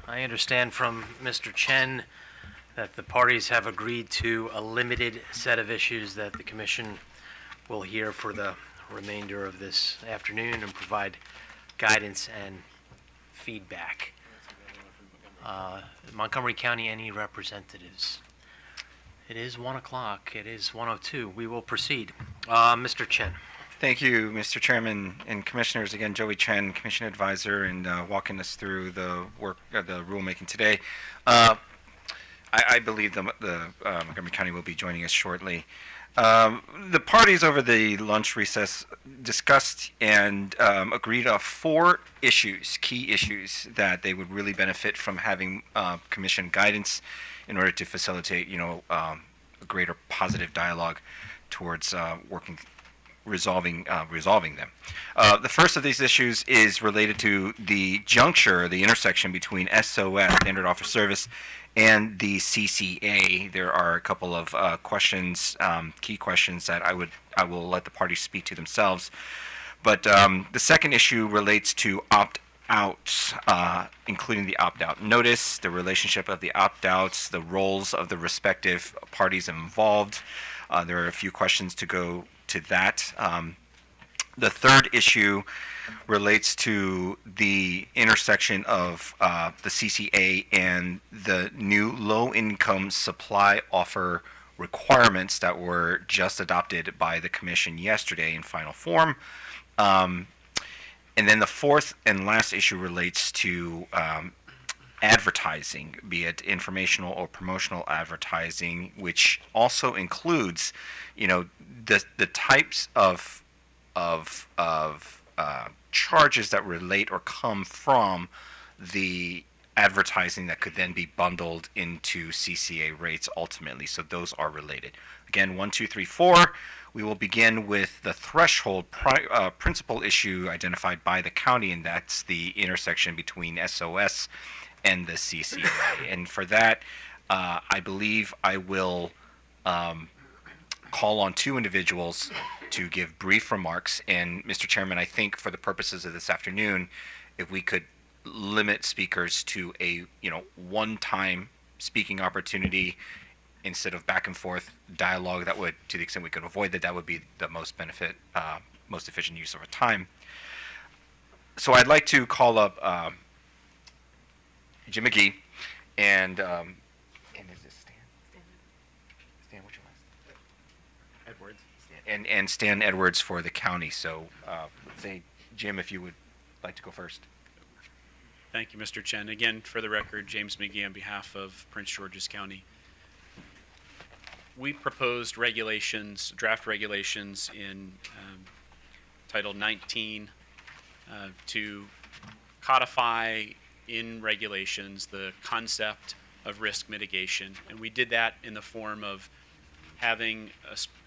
I understand from Mr. Chen that the parties have agreed to a limited set of issues that the commission will hear for the remainder of this afternoon and provide guidance and feedback. Montgomery County, any representatives? It is 1 o'clock. It is 1:02. We will proceed. Mr. Chen. Thank you, Mr. Chairman and Commissioners. Again, Joey Chen, Commission Advisor, and walking us through the work, the rulemaking today. I believe the Montgomery County will be joining us shortly. The parties over the lunch recess discussed and agreed on 4 issues, key issues, that they would really benefit from having Commission guidance in order to facilitate, a greater positive dialogue towards resolving them. The first of these issues is related to the juncture, the intersection between SOS, Standard Offer Service, and the CCA. There are a couple of questions, key questions that I will let the parties speak to themselves. But the second issue relates to opt-outs, including the opt-out notice, the relationship of the opt-outs, the roles of the respective parties involved. There are a few questions to go to that. The third issue relates to the intersection of the CCA and the new low-income supply offer requirements that were just adopted by the Commission yesterday in final form. And then the fourth and last issue relates to advertising, be it informational or promotional advertising, which also includes, the types of charges that relate or come from the advertising that could then be bundled into CCA rates ultimately. So those are related. Again, 1, 2, 3, 4. We will begin with the threshold principal issue identified by the county, and that's the intersection between SOS and the CCA. And for that, I believe I will call on 2 individuals to give brief remarks. And Mr. Chairman, I think for the purposes of this afternoon, if we could limit speakers to a one-time speaking opportunity instead of back and forth dialogue, that would, to the extent we could avoid that, that would be the most most efficient use of our time. So I'd like to call up Jim McGee and is this Stan? Stan, what's your last? Edwards. And Stan Edwards for the county. So let's say, Jim, if you would like to go first. Thank you, Mr. Chen. Again, for the record, James McGee on behalf of Prince George's County. We proposed regulations, draft regulations in Title 19 to codify in regulations the concept of risk mitigation. And we did that in the form of having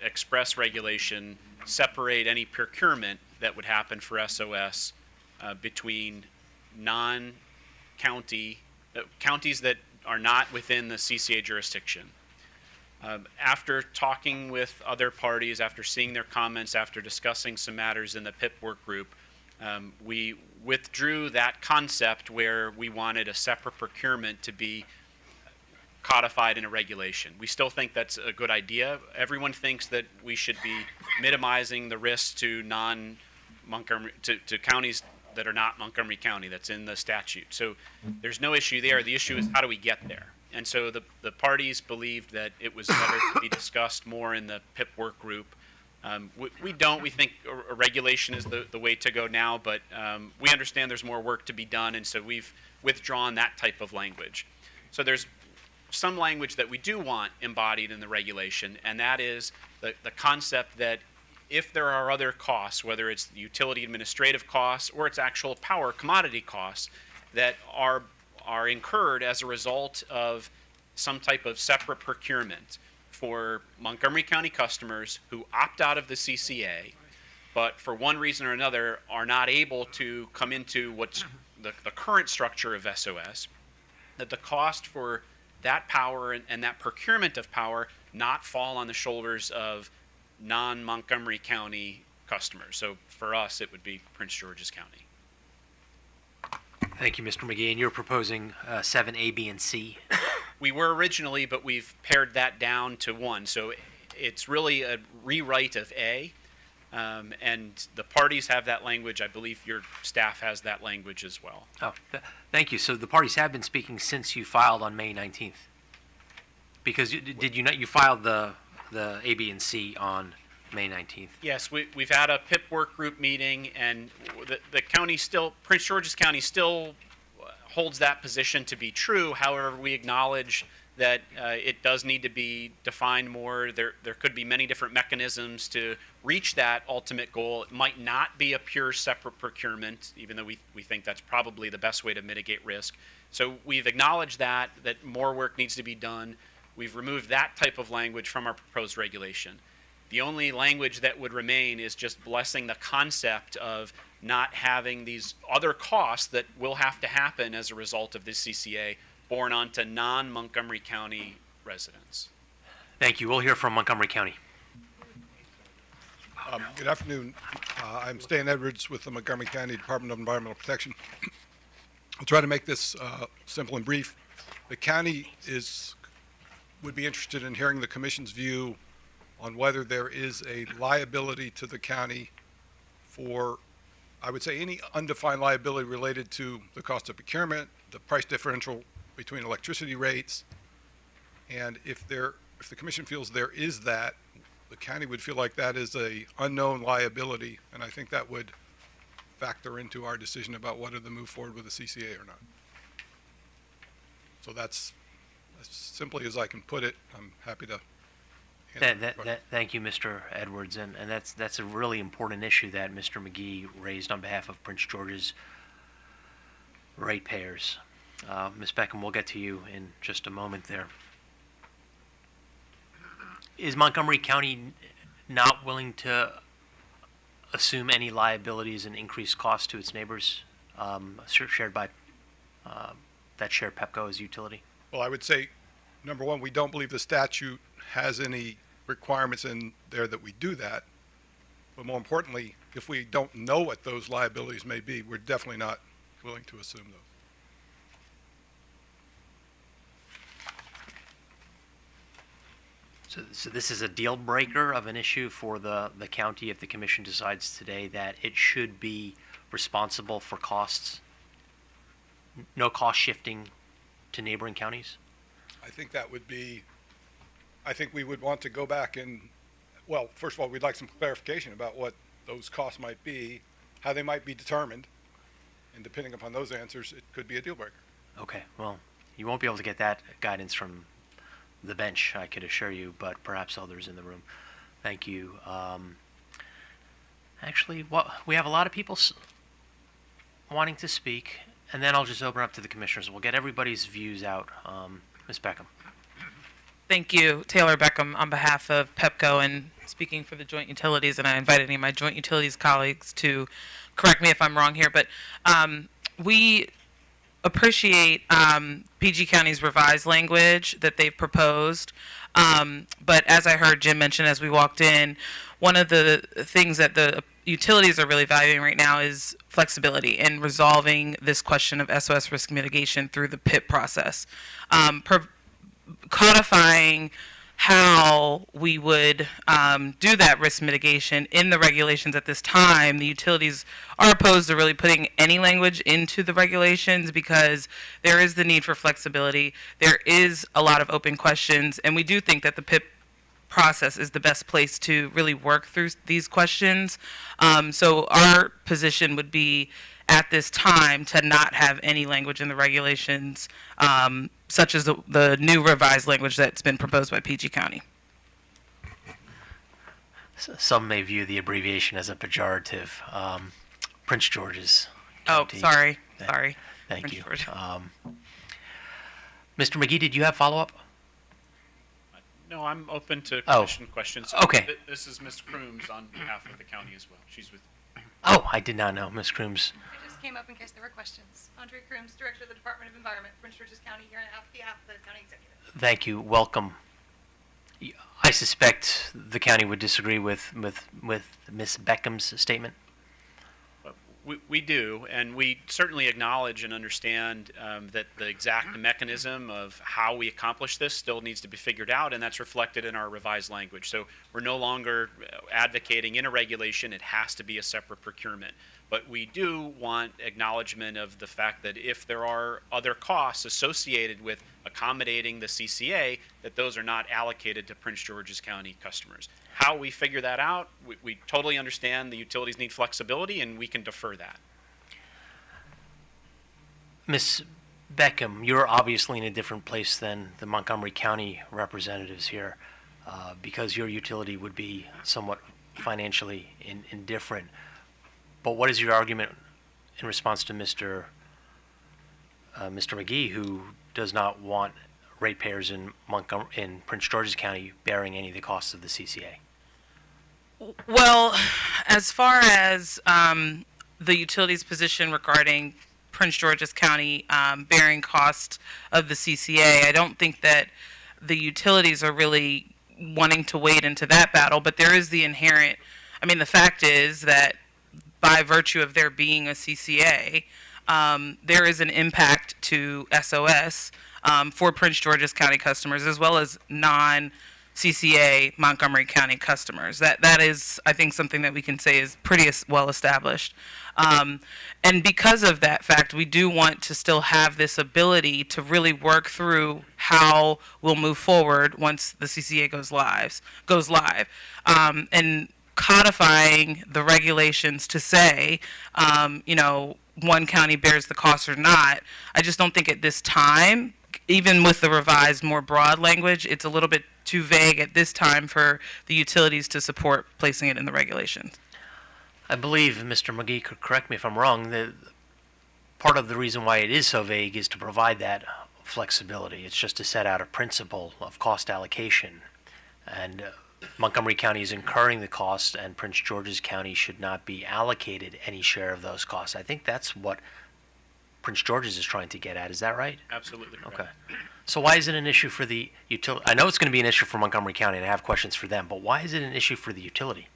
express regulation separate any procurement that would happen for SOS between non-county, counties that are not within the CCA jurisdiction. After talking with other parties, after seeing their comments, after discussing some matters in the PIP work group, we withdrew that concept where we wanted a separate procurement to be codified in a regulation. We still think that's a good idea. Everyone thinks that we should be minimizing the risks to non-Montgomery, to counties that are not Montgomery County. That's in the statute. So there's no issue there. The issue is how do we get there? And so the parties believed that it was better to be discussed more in the PIP work group. We think a regulation is the way to go now, but we understand there's more work to be done, and so we've withdrawn that type of language. So there's some language that we do want embodied in the regulation, and that is the concept that if there are other costs, whether it's the utility administrative costs or it's actual power commodity costs that are incurred as a result of some type of separate procurement for Montgomery County customers who opt out of the CCA, but for one reason or another are not able to come into what's the current structure of SOS, that the cost for that power and that procurement of power not fall on the shoulders of non-Montgomery County customers. So for us, it would be Prince George's County. Thank you, Mr. McGee. And you're proposing 7A, B, and C? We were originally, but we've pared that down to 1. So it's really a rewrite of A. And the parties have that language. I believe your staff has that language as well. Oh, thank you. So the parties have been speaking since you filed on May 19th? Because did you not, you filed the A, B, and C on May 19th? Yes, we've had a PIP work group meeting, and the county still, Prince George's County still holds that position to be true. However, we acknowledge that it does need to be defined more. There could be many different mechanisms to reach that ultimate goal. It might not be a pure separate procurement, even though we think that's probably the best way to mitigate risk. So we've acknowledged that more work needs to be done. We've removed that type of language from our proposed regulation. The only language that would remain is just blessing the concept of not having these other costs that will have to happen as a result of this CCA borne onto non-Montgomery County residents. Thank you. We'll hear from Montgomery County. Good afternoon. I'm Stan Edwards with the Montgomery County Department of Environmental Protection. I'll try to make this simple and brief. The county would be interested in hearing the commission's view on whether there is a liability to the county for, I would say, any undefined liability related to the cost of procurement, the price differential between electricity rates, and if the commission feels there is that, the county would feel like that is a unknown liability, and I think that would factor into our decision about whether to move forward with the CCA or not. So that's as simply as I can put it. I'm happy to Thank you, Mr. Edwards, and that's a really important issue that Mr. McGee raised on behalf of Prince George's ratepayers. Ms. Beckham, we'll get to you in just a moment there. Is Montgomery County not willing to assume any liabilities and increased costs to its neighbors shared by that share Pepco as utility? Well, I would say, number one, we don't believe the statute has any requirements in there that we do that. But more importantly, if we don't know what those liabilities may be, we're definitely not willing to assume those. So this is a deal breaker of an issue for the county if the commission decides today that it should be responsible for costs? No cost shifting to neighboring counties? I think that would be, I think we would want to go back and, well, first of all, we'd like some clarification about what those costs might be, how they might be determined, and depending upon those answers, it could be a deal breaker. Okay, well, you won't be able to get that guidance from the bench, I could assure you, but perhaps others in the room. Thank you. Actually, we have a lot of people wanting to speak, and then I'll just open up to the commissioners. We'll get everybody's views out. Ms. Beckham. Thank you, Taylor Beckham, on behalf of Pepco and speaking for the joint utilities, and I invite any of my joint utilities colleagues to correct me if I'm wrong here, but we appreciate PG County's revised language that they've proposed. But as I heard Jim mention as we walked in, one of the things that the utilities are really valuing right now is flexibility in resolving this question of SOS risk mitigation through the PIP process. Codifying how we would do that risk mitigation in the regulations at this time, the utilities are opposed to really putting any language into the regulations because there is the need for flexibility. There is a lot of open questions, and we do think that the PIP process is the best place to really work through these questions. So our position would be at this time to not have any language in the regulations such as the new revised language that's been proposed by PG County. Some may view the abbreviation as a pejorative. Prince George's County. Oh, sorry. Thank Prince you. George. Mr. McGee, did you have follow-up? No, I'm open to Oh. commission questions. Okay. This is Ms. Crooms on behalf of the county as well. She's with. Oh, I did not know. Ms. Crooms. I just came up in case there were questions. Andre Crooms, Director of the Department of Environment, Prince George's County, here on behalf of the County Executive. Thank you. Welcome. I suspect the county would disagree with Ms. Beckham's statement. We do, and we certainly acknowledge and understand that the exact mechanism of how we accomplish this still needs to be figured out, and that's reflected in our revised language. So we're no longer advocating in a regulation it has to be a separate procurement. But we do want acknowledgement of the fact that if there are other costs associated with accommodating the CCA, that those are not allocated to Prince George's County customers. How we figure that out, we totally understand the utilities need flexibility, and we can defer that. Ms. Beckham, you're obviously in a different place than the Montgomery County representatives here, because your utility would be somewhat financially indifferent. But what is your argument in response to Mr. McGee, who does not want ratepayers in Prince George's County bearing any of the costs of the CCA? Well, as far as the utilities position regarding Prince George's County bearing cost of the CCA, I don't think that the utilities are really wanting to wade into that battle, but there is the inherent, the fact is that by virtue of there being a CCA, there is an impact to SOS for Prince George's County customers as well as non-CCA Montgomery County customers. That is, I think, something that we can say is pretty well established. And because of that fact, we do want to still have this ability to really work through how we'll move forward once the CCA goes live. And codifying the regulations to say, one county bears the cost or not, I just don't think at this time, even with the revised more broad language, it's a little bit too vague at this time for the utilities to support placing it in the regulations. I believe, Mr. McGee could correct me if I'm wrong, that part of the reason why it is so vague is to provide that flexibility. It's just to set out a principle of cost allocation. And Montgomery County is incurring the cost, and Prince George's County should not be allocated any share of those costs. I think that's what Prince George's is trying to get at. Is that right? Absolutely correct. Okay. So why is it an issue for the utility? I know it's going to be an issue for Montgomery County, and I have questions for them, but why is it an issue for the utility?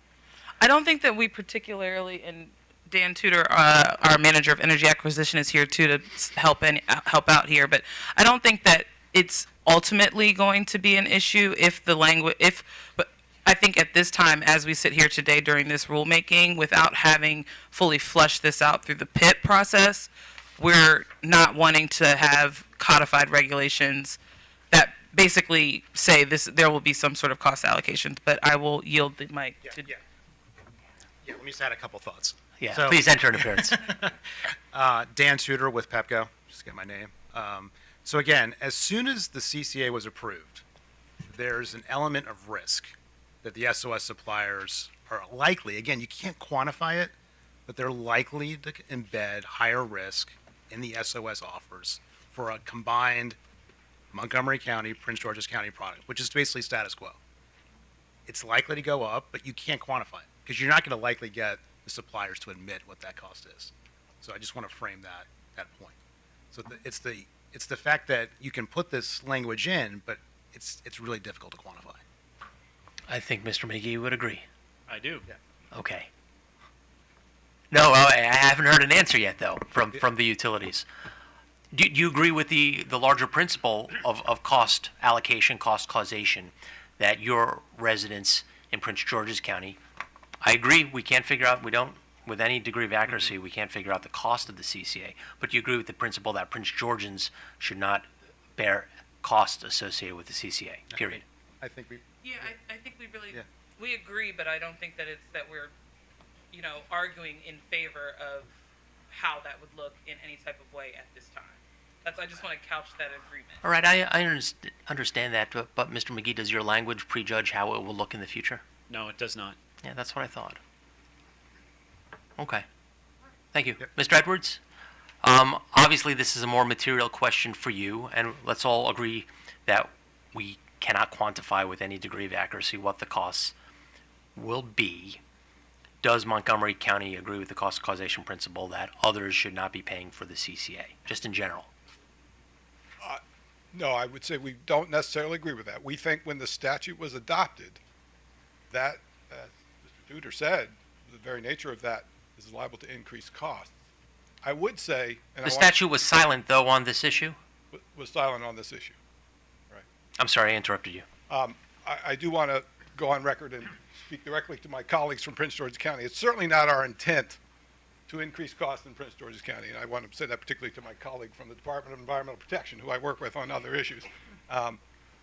I don't think that we particularly, and Dan Tudor, our manager of energy acquisition, is here too to help out here, but I don't think that it's ultimately going to be an issue but I think at this time, as we sit here today during this rulemaking, without having fully flushed this out through the PIP process, we're not wanting to have codified regulations that basically say there will be some sort of cost allocation. But I will yield the mic to. Yeah, let me just add a couple thoughts. Yeah, please enter an appearance. Dan Tudor with Pepco, just get my name. So again, as soon as the CCA was approved, there's an element of risk that the SOS suppliers are likely, again, you can't quantify it, but they're likely to embed higher risk in the SOS offers for a combined Montgomery County, Prince George's County product, which is basically status quo. It's likely to go up, but you can't quantify it because you're not going to likely get the suppliers to admit what that cost is. So I just want to frame that point. So it's the fact that you can put this language in, but it's really difficult to quantify. I think Mr. McGee would agree. I do. Yeah. Okay. No, I haven't heard an answer yet, though, from the utilities. Do you agree with the larger principle of cost allocation, cost causation, that your residents in Prince George's County, I agree, we can't figure out, with any degree of accuracy, we can't figure out the cost of the CCA, but do you agree with the principle that Prince Georgians should not bear costs associated with the CCA, period? I think we... Yeah, I think we agree, but I don't think that it's that we're, arguing in favor of how that would look in any type of way at this time. I just want to couch that agreement. All right, I understand that, but Mr. McGee, does your language prejudge how it will look in the future? No, it does not. Yeah, that's what I thought. Okay. Thank you. Yep. Mr. Edwards, obviously this is a more material question for you, and let's all agree that we cannot quantify with any degree of accuracy what the costs will be. Does Montgomery County agree with the cost causation principle that others should not be paying for the CCA, just in general? No, I would say we don't necessarily agree with that. We think when the statute was adopted, that, as Mr. Duder said, the very nature of that is liable to increase costs. I would say, and The statute was silent, though, on this issue? was silent on this issue. I'm sorry, I interrupted you. I do want to go on record and speak directly to my colleagues from Prince George's County. It's certainly not our intent to increase costs in Prince George's County, and I want to say that particularly to my colleague from the Department of Environmental Protection, who I work with on other issues.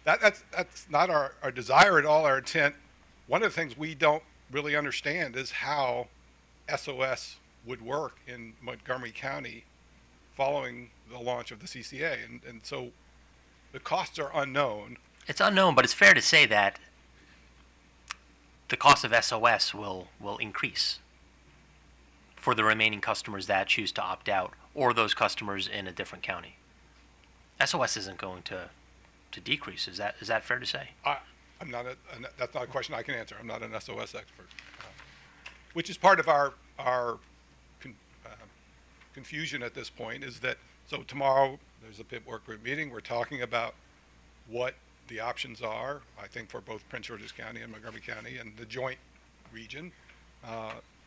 That's not our desire at all, our intent. One of the things we don't really understand is how SOS would work in Montgomery County following the launch of the CCA, and so the costs are unknown. It's unknown, but it's fair to say that the cost of SOS will increase for the remaining customers that choose to opt out, or those customers in a different county. SOS isn't going to decrease. Is that fair to say? I'm not that's not a question I can answer. I'm not an SOS expert, which is part of our confusion at this point. Is that so? Tomorrow there's a PIP work group meeting. We're talking about what the options are. I think for both Prince George's County and Montgomery County and the joint region.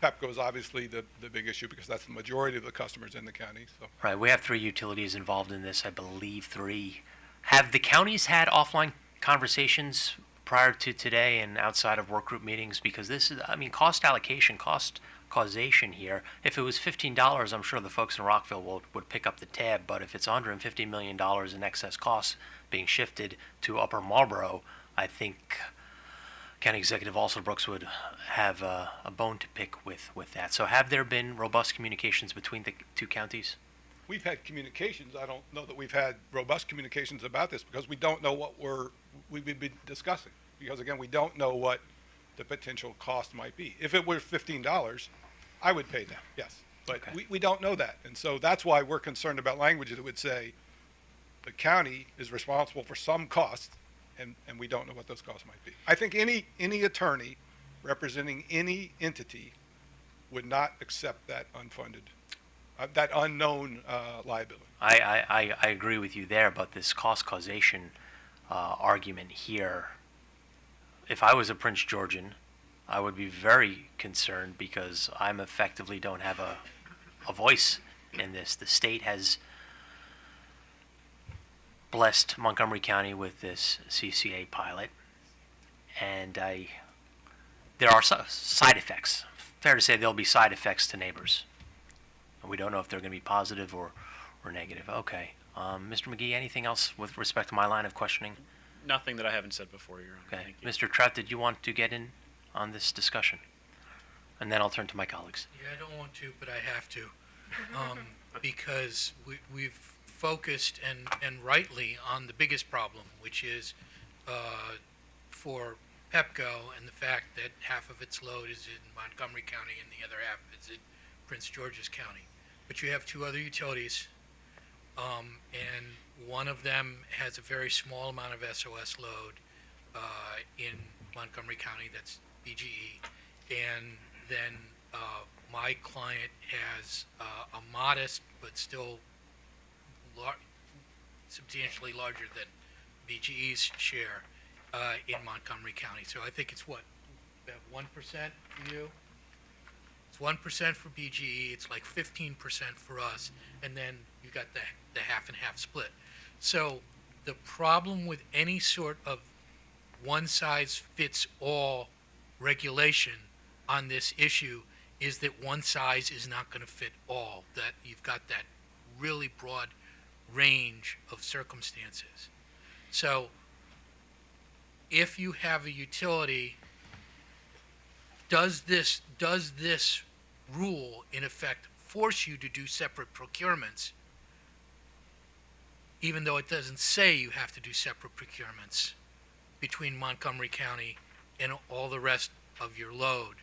PEPCO is obviously the big issue because that's the majority of the customers in the county. So. Right. We have 3 utilities involved in this. I believe 3. Have the counties had offline conversations prior to today and outside of work group meetings? Because this is, I mean, cost allocation, cost causation here. If it was $15, I'm sure the folks in Rockville would pick up the tab. But if it's $150 million in excess costs being shifted to Upper Marlboro, I think County Executive Alsobrooks would have a bone to pick with that. So have there been robust communications between the 2 counties? We've had communications. I don't know that we've had robust communications about this because we don't know what we've been discussing. Because again, we don't know what the potential cost might be. If it were $15, I would pay that, yes. But Okay. we don't know that. And so that's why we're concerned about language that would say the county is responsible for some cost and we don't know what those costs might be. I think any attorney representing any entity would not accept that unfunded, that unknown liability. I agree with you there, but this cost causation argument here, if I was a Prince Georgian, I would be very concerned because I'm effectively don't have a voice in this. The state has blessed Montgomery County with this CCA pilot, and there are side effects. Fair to say there'll be side effects to neighbors. We don't know if they're going to be positive or negative. Okay. Mr. McGee, anything else with respect to my line of questioning? Nothing that I haven't said before, Your Honor. Okay. Mr. Trout, did you want to get in on this discussion? And then I'll turn to my colleagues. Yeah, I don't want to, but I have to, because we've focused and rightly on the biggest problem, which is for PEPCO and the fact that half of its load is in Montgomery County and the other half is in Prince George's County. But you have 2 other utilities, and one of them has a very small amount of SOS load in Montgomery County, that's BGE, and then my client has a modest but still substantially larger than BGE's share in Montgomery County. So I think it's about 1% for you? It's 1% for BGE, it's like 15% for us, and then you got the half and half split. So the problem with any sort of one-size-fits-all regulation on this issue is that one size is not going to fit all, that you've got that really broad range of circumstances. So if you have a utility, does this rule in effect force you to do separate procurements, even though it doesn't say you have to do separate procurements between Montgomery County and all the rest of your load,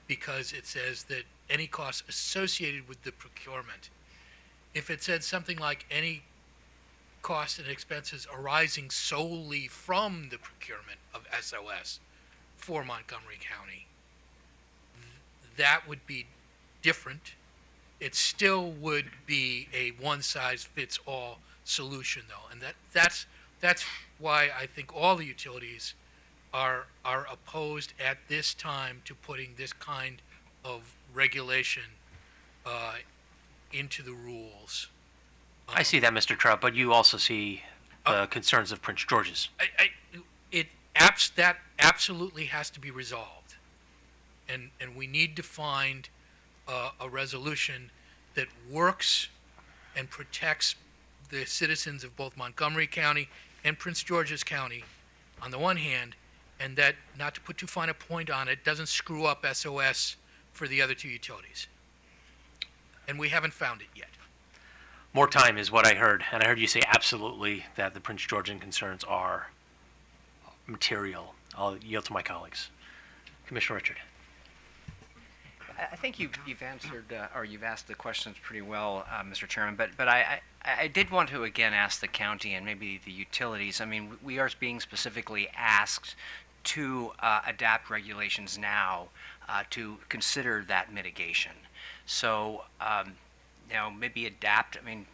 because it says that any costs associated with the procurement. If it said something like any costs and expenses arising solely from the procurement of SOS for Montgomery County, that would be different. It still would be a one-size-fits-all solution, though, and that's that's why I think all the utilities are opposed at this time to putting this kind of regulation into the rules. I see that, Mr. Trout, but you also see the concerns of Prince George's. That absolutely has to be resolved. And we need to find a resolution that works and protects the citizens of both Montgomery County and Prince George's County on the one hand, and that, not to put too fine a point on it, doesn't screw up SOS for the other two utilities. And we haven't found it yet. More time is what I heard, and I heard you say absolutely that the Prince Georgian concerns are material. I'll yield to my colleagues. Commissioner Richard. I think you've answered or you've asked the questions pretty well, Mr. Chairman. But I did want to again ask the county and maybe the utilities. I mean, we are being specifically asked to adapt regulations now to consider that mitigation. So maybe adapt. I mean,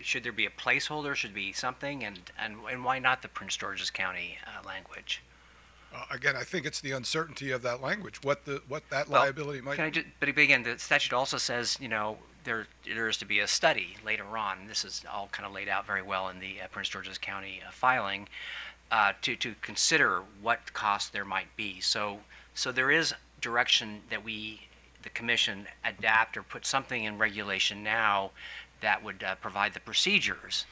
should there be a placeholder? Should be something? And why not the Prince George's County language? Again, I think it's the uncertainty of that language, what that liability might be. But again, the statute also says, there is to be a study later on. And this is all kind of laid out very well in the Prince George's County filing to consider what costs there might be. So there is direction that the commission, adapt or put something in regulation now that would provide the procedures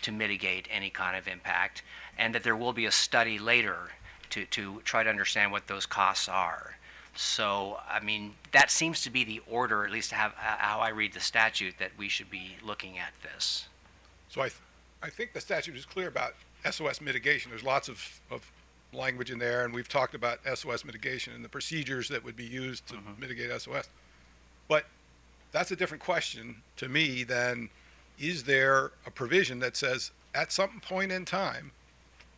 to mitigate any kind of impact, and that there will be a study later to try to understand what those costs are. So, I mean, that seems to be the order, at least how I read the statute, that we should be looking at this. So I think the statute is clear about SOS mitigation. There's lots of language in there, and we've talked about SOS mitigation and the procedures that would be used to mitigate SOS. But that's a different question to me than, is there a provision that says at some point in time,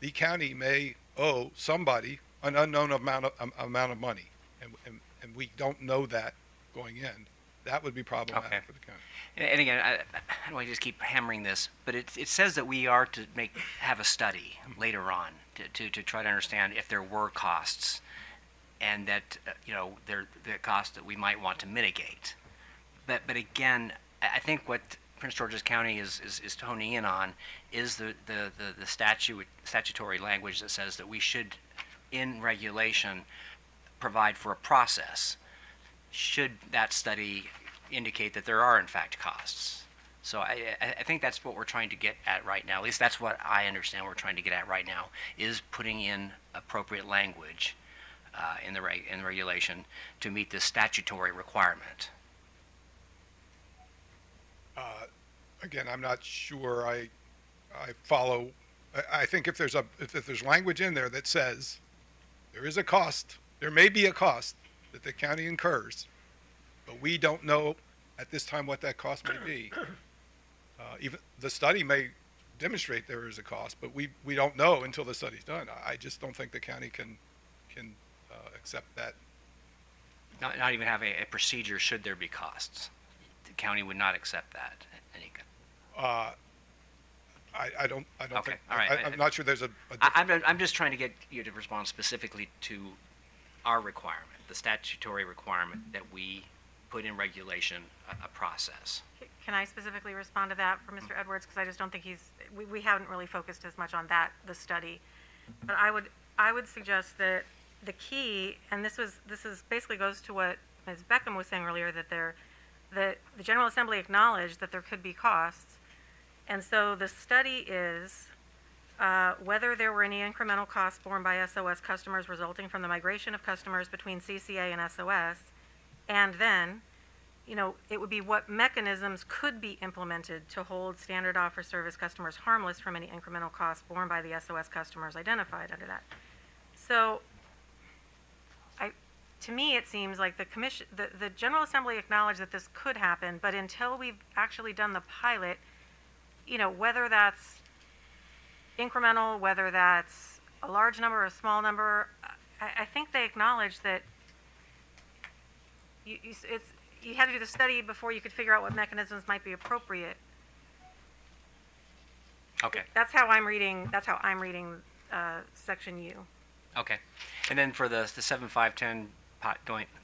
the county may owe somebody an unknown amount of money, and we don't know that going in. That would be problematic for the county. And again, I don't want to just keep hammering this, but it says that we are to have a study later on to try to understand if there were costs, and that the costs that we might want to mitigate. But again, I think what Prince George's County is honing in on is the statutory language that says that we should, in regulation, provide for a process should that study indicate that there are in fact costs. So I think that's what we're trying to get at right now. At least that's what I understand we're trying to get at right now, is putting in appropriate language in the regulation to meet the statutory requirement. Again, I'm not sure I follow. I think if there's language in there that says there is a cost, there may be a cost that the county incurs, but we don't know at this time what that cost may be. Even the study may demonstrate there is a cost, but we don't know until the study's done. I just don't think the county can accept that. Not even have a procedure should there be costs. The county would not accept that. I don't Okay, think. all right. I'm not sure there's a I'm just trying to get you to respond specifically to our requirement, the statutory requirement that we put in regulation a process. Can I specifically respond to that for Mr. Edwards? Because I just don't think we haven't really focused as much on the study. But I would suggest that the key, and this is basically goes to what Ms. Beckham was saying earlier, that the General Assembly acknowledged that there could be costs. And so the study is whether there were any incremental costs borne by SOS customers resulting from the migration of customers between CCA and SOS, and then, it would be what mechanisms could be implemented to hold standard offer service customers harmless from any incremental costs borne by the SOS customers identified under that. So, to me, it seems like the General Assembly acknowledged that this could happen, but until we've actually done the pilot, whether that's incremental, whether that's a large number or a small number, I think they acknowledge that you had to do the study before you could figure out what mechanisms might be appropriate. Okay. That's how I'm reading, section U. Okay. And then for the 7510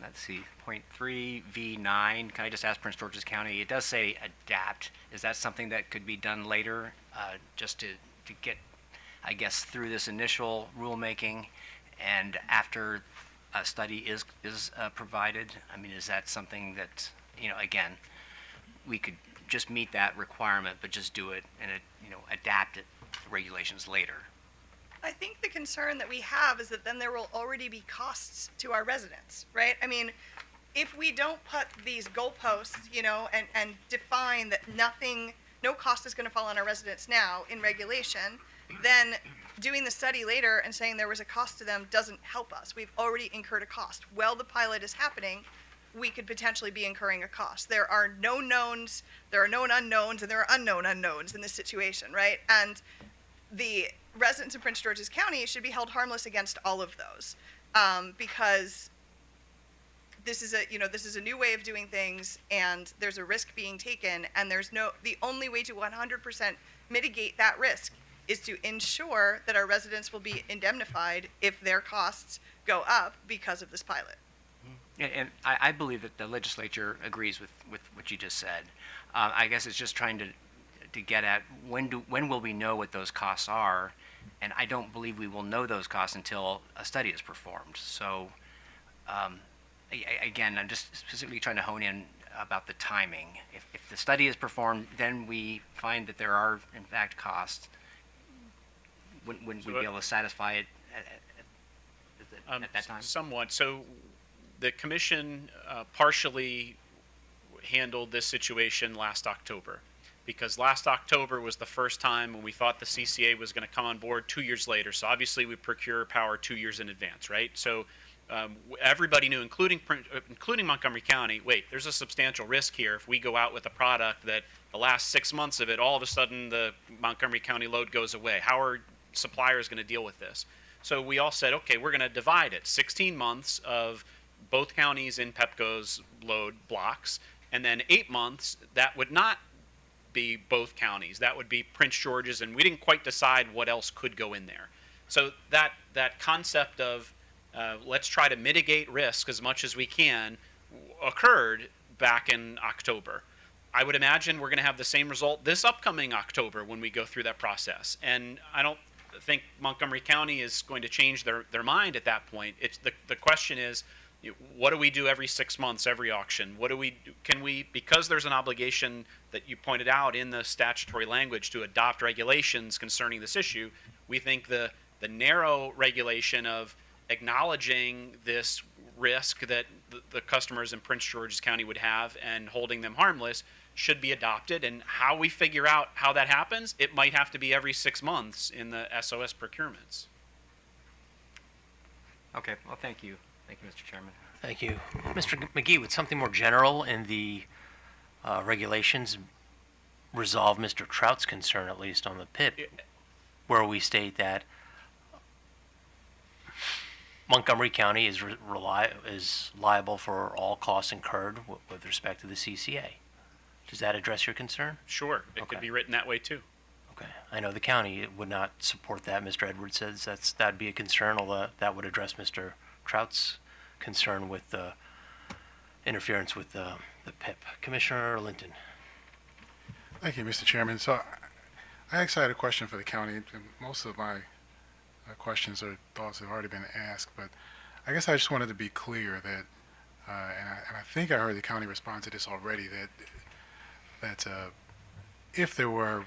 let's see, point 3 V9, can I just ask Prince George's County? It does say adapt. Is that something that could be done later, just to get, I guess, through this initial rulemaking, and after a study is provided? I mean, is that something that, again, we could just meet that requirement, but just do it and adapt it regulations later? I think the concern that we have is that then there will already be costs to our residents, right? I mean, if we don't put these goalposts, and define that no cost is going to fall on our residents now in regulation, then doing the study later and saying there was a cost to them doesn't help us. We've already incurred a cost. While the pilot is happening, we could potentially be incurring a cost. There are known knowns, there are known unknowns, and there are unknown unknowns in this situation, right? And the residents of Prince George's County should be held harmless against all of those, because this is a new way of doing things, and there's a risk being taken, and the only way to 100% mitigate that risk is to ensure that our residents will be indemnified if their costs go up because of this pilot. And I believe that the legislature agrees with what you just said. I guess it's just trying to get at when will we know what those costs are, and I don't believe we will know those costs until a study is performed. So, again, I'm just specifically trying to hone in about the timing. If the study is performed, then we find that there are, in fact, costs. Wouldn't we be able to satisfy it at that time? Somewhat. So the commission partially handled this situation last October, because last October was the first time when we thought the CCA was going to come on board 2 years later. So obviously we procure power 2 years in advance, right? So everybody knew, including Montgomery County, wait, there's a substantial risk here if we go out with a product that the last 6 months of it, all of a sudden the Montgomery County load goes away. How are suppliers going to deal with this? So we all said, okay, we're going to divide it. 16 months of both counties in PEPCO's load blocks, and then 8 months that would not be both counties. That would be Prince George's, and we didn't quite decide what else could go in there. So that concept of let's try to mitigate risk as much as we can occurred back in October. I would imagine we're going to have the same result this upcoming October when we go through that process. And I don't think Montgomery County is going to change their mind at that point. It's the question is, what do we do every 6 months, every auction? What do we do? Can we, because there's an obligation that you pointed out in the statutory language to adopt regulations concerning this issue, we think the narrow regulation of acknowledging this risk that the customers in Prince George's County would have and holding them harmless should be adopted. And how we figure out how that happens, it might have to be every 6 months in the SOS procurements. Okay, well, thank you. Thank you, Mr. Chairman. Thank you. Mr. McGee, would something more general in the regulations resolve Mr. Trout's concern, at least on the PIP, where we state that Montgomery County is liable for all costs incurred with respect to the CCA? Does that address your concern? Sure, it could be written that way too. Okay. I know the county would not support that. Mr. Edwards says that'd be a concern, although that would address Mr. Trout's concern with the interference with the PIP. Commissioner Linton. Thank you, Mr. Chairman. So I actually had a question for the county, and most of my questions or thoughts have already been asked, but I guess I just wanted to be clear that, and I think I heard the county respond to this already, that if there were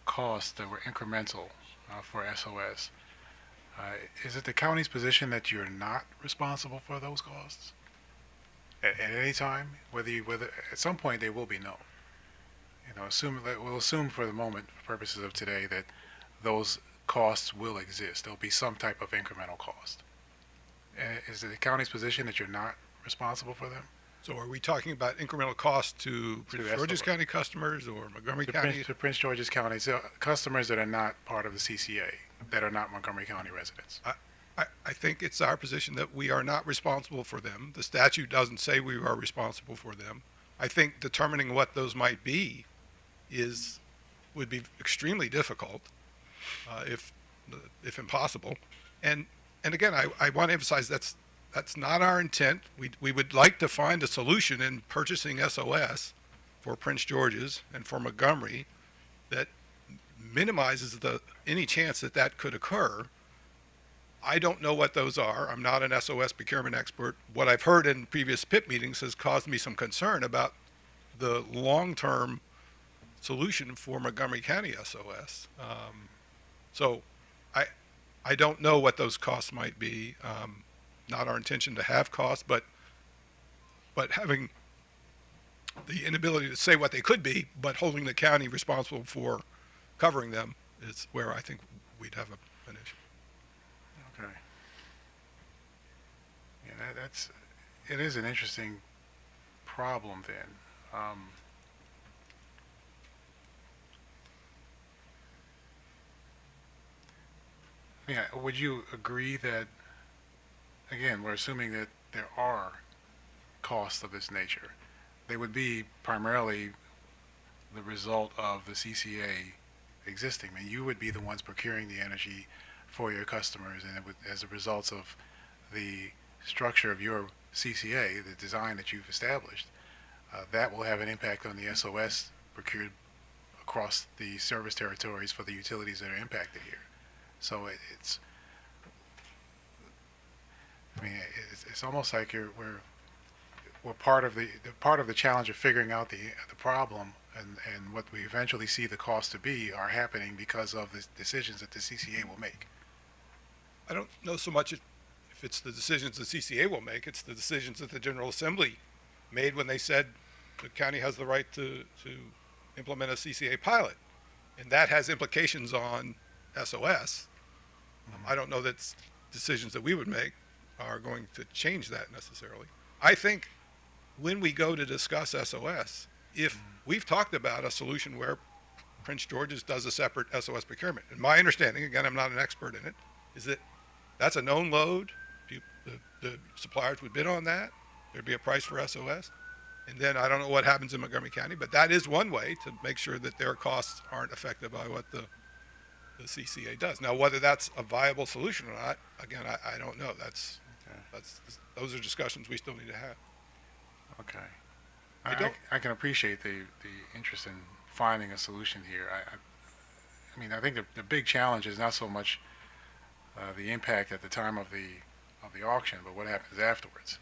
costs that were incremental for SOS, is it the county's position that you're not responsible for those costs at any time? Whether at some point they will be known. We'll assume for the moment, for purposes of today, that those costs will exist. There'll be some type of incremental cost. Is it the county's position that you're not responsible for them? So are we talking about incremental cost to Prince George's County customers or Montgomery County? To Prince George's County, so customers that are not part of the CCA, that are not Montgomery County residents. I think it's our position that we are not responsible for them. The statute doesn't say we are responsible for them. I think determining what those might be would be extremely difficult, if impossible. And again, I want to emphasize that's not our intent. We would like to find a solution in purchasing SOS for Prince George's and for Montgomery that minimizes any chance that could occur. I don't know what those are. I'm not an SOS procurement expert. What I've heard in previous PIP meetings has caused me some concern about the long-term solution for Montgomery County SOS. So I don't know what those costs might be. Not our intention to have costs, but having the inability to say what they could be, but holding the county responsible for covering them is where I think we'd have an issue. Okay. Yeah, it is an interesting problem then. Yeah, would you agree that, again, we're assuming that there are costs of this nature. They would be primarily the result of the CCA existing. I mean, you would be the ones procuring the energy for your customers, and it would, as a result of the structure of your CCA, the design that you've established, that will have an impact on the SOS procured across the service territories for the utilities that are impacted here. So it's almost like we're part of the challenge of figuring out the problem, and what we eventually see the cost to be are happening because of the decisions that the CCA will make. I don't know so much if it's the decisions the CCA will make. It's the decisions that the General Assembly made when they said the county has the right to implement a CCA pilot, and that has implications on SOS. I don't know that decisions that we would make are going to change that necessarily. I think when we go to discuss SOS, if we've talked about a solution where Prince George's does a separate SOS procurement, and my understanding, again, I'm not an expert in it, is that that's a known load. The suppliers would bid on that. There'd be a price for SOS. And then I don't know what happens in Montgomery County, but that is one way to make sure that their costs aren't affected by what the CCA does. Now, whether that's a viable solution or not, again, I don't know. Those are discussions we still need to have. Okay. I can appreciate the interest in finding a solution here. I mean, I think the big challenge is not so much the impact at the time of the auction, but what happens afterwards.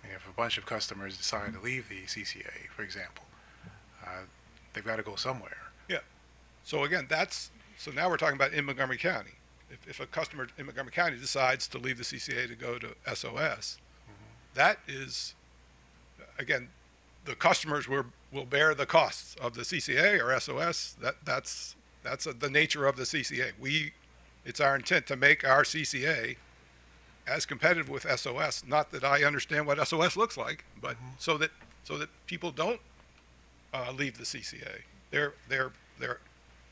I mean, if a bunch of customers decide to leave the CCA, for example, they've got to go somewhere. Yeah. So again, so now we're talking about in Montgomery County. If a customer in Montgomery County decides to leave the CCA to go to SOS, that is, again, the customers will bear the costs of the CCA or SOS. That's the nature of the CCA. It's our intent to make our CCA as competitive with SOS. Not that I understand what SOS looks like, but so that people don't leave the CCA. They're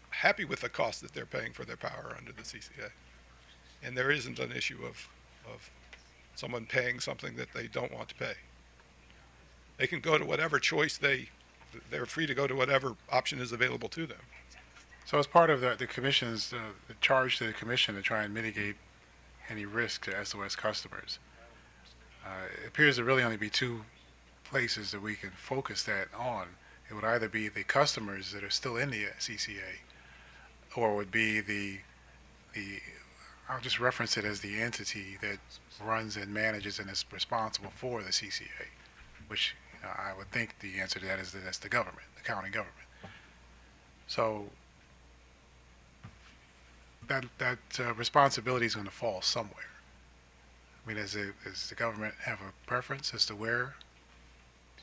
happy with the cost that they're paying for their power under the CCA, and there isn't an issue of someone paying something that they don't want to pay. They can go to whatever choice they're free to go to whatever option is available to them. So as part of the commission's the charge to the commission to try and mitigate any risk to SOS customers, it appears to really only be two places that we can focus that on. It would either be the customers that are still in the CCA, or it would be the I'll just reference it as the entity that runs and manages and is responsible for the CCA, which I would think the answer to that is that's the government, the county government. So that responsibility is going to fall somewhere. I mean, does the government have a preference as to where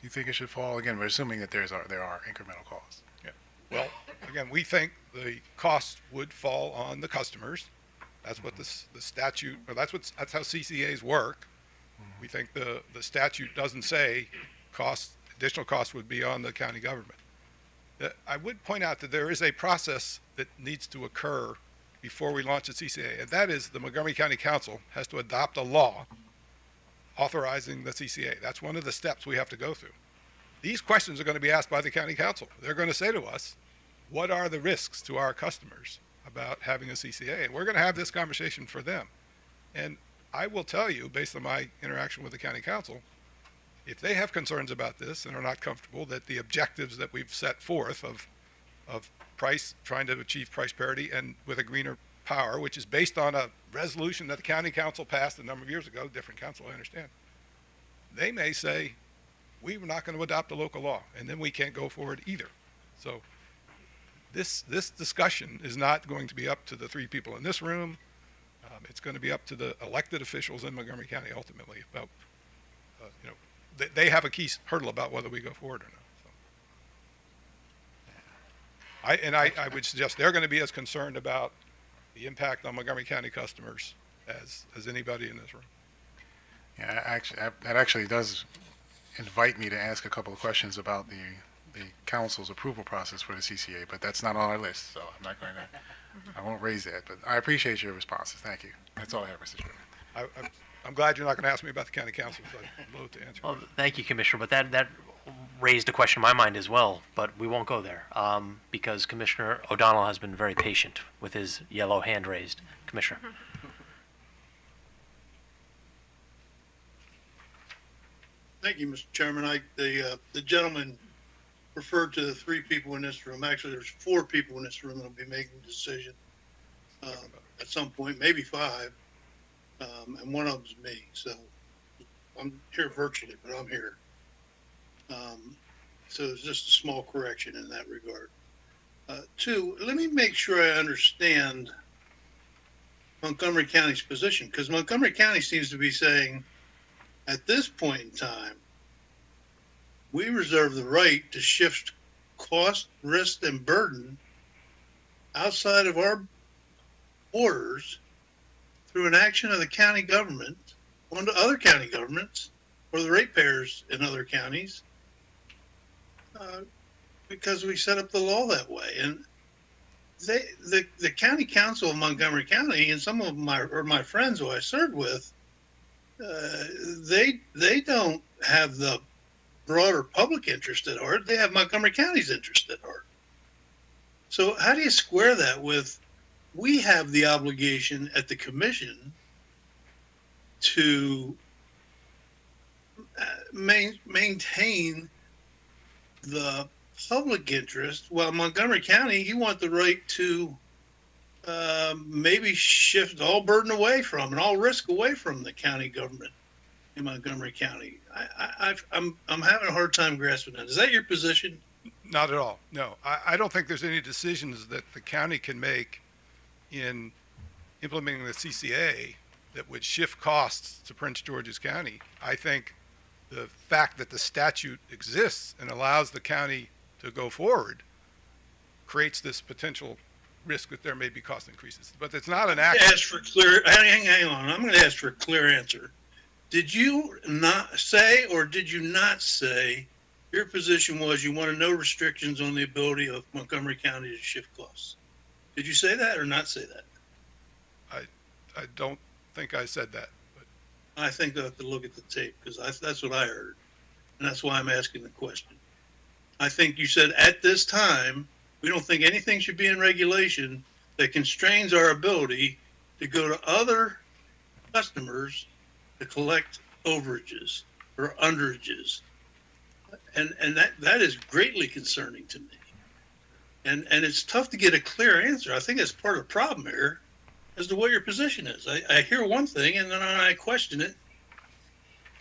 you think it should fall? Again, we're assuming that there are incremental costs. Yeah. Well, again, we think the cost would fall on the customers. That's what the statute, or that's how CCAs work. We think the statute doesn't say additional costs would be on the county government. I would point out that there is a process that needs to occur before we launch a CCA, and that is the Montgomery County Council has to adopt a law authorizing the CCA. That's one of the steps we have to go through. These questions are going to be asked by the county council. They're going to say to us, what are the risks to our customers about having a CCA? And we're going to have this conversation for them. And I will tell you, based on my interaction with the county council, if they have concerns about this and are not comfortable that the objectives that we've set forth of price, trying to achieve price parity and with a greener power, which is based on a resolution that the county council passed a number of years ago, different council, I understand, they may say, we're not going to adopt a local law, and then we can't go forward either. So this discussion is not going to be up to the three people in this room. It's going to be up to the elected officials in Montgomery County ultimately about, they have a key hurdle about whether we go forward or not. So. I would suggest they're going to be as concerned about the impact on Montgomery County customers as anybody in this room. Yeah, that actually does invite me to ask a couple of questions about the council's approval process for the CCA, but that's not on our list, so I'm not going to, I won't raise that, but I appreciate your responses. Thank you. That's all I have, Mr. Chairman. I'm glad you're not going to ask me about the county council, so I'd love to answer. Well, thank you, Commissioner, but that raised a question in my mind as well, but we won't go there, because Commissioner O'Donnell has been very patient with his yellow hand raised. Commissioner. Thank you, Mr. Chairman. The gentleman referred to the three people in this room. Actually, there's four people in this room that'll be making the decision at some point, maybe five, and one of them's me. So I'm here virtually, but I'm here. So it's just a small correction in that regard. Two, let me make sure I understand Montgomery County's position, because Montgomery County seems to be saying, at this point in time, we reserve the right to shift cost, risk, and burden outside of our borders through an action of the county government onto other county governments or the ratepayers in other counties, because we set up the law that way. And the county council of Montgomery County and some of my friends who I served with, they don't have the broader public interest at heart. They have Montgomery County's interest at heart. So how do you square that with, we have the obligation at the commission to maintain the public interest, while Montgomery County, you want the right to maybe shift all burden away from and all risk away from the county government in Montgomery County. I'm having a hard time grasping that. Is that your position? Not at all. No, I don't think there's any decisions that the county can make in implementing the CCA that would shift costs to Prince George's County. I think the fact that the statute exists and allows the county to go forward creates this potential risk that there may be cost increases. But it's not an act. Ask for clear. Hang on. I'm going to ask for a clear answer. Did you not say, or did you not say, your position was you wanted no restrictions on the ability of Montgomery County to shift costs? Did you say that or not say that? I don't think I said that. But I think I have to look at the tape, because that's what I heard. And that's why I'm asking the question. I think you said at this time, we don't think anything should be in regulation that constrains our ability to go to other customers to collect overages or underages. And that is greatly concerning to me. And it's tough to get a clear answer. I think that's part of the problem here as to what your position is. I hear one thing, and then I question it,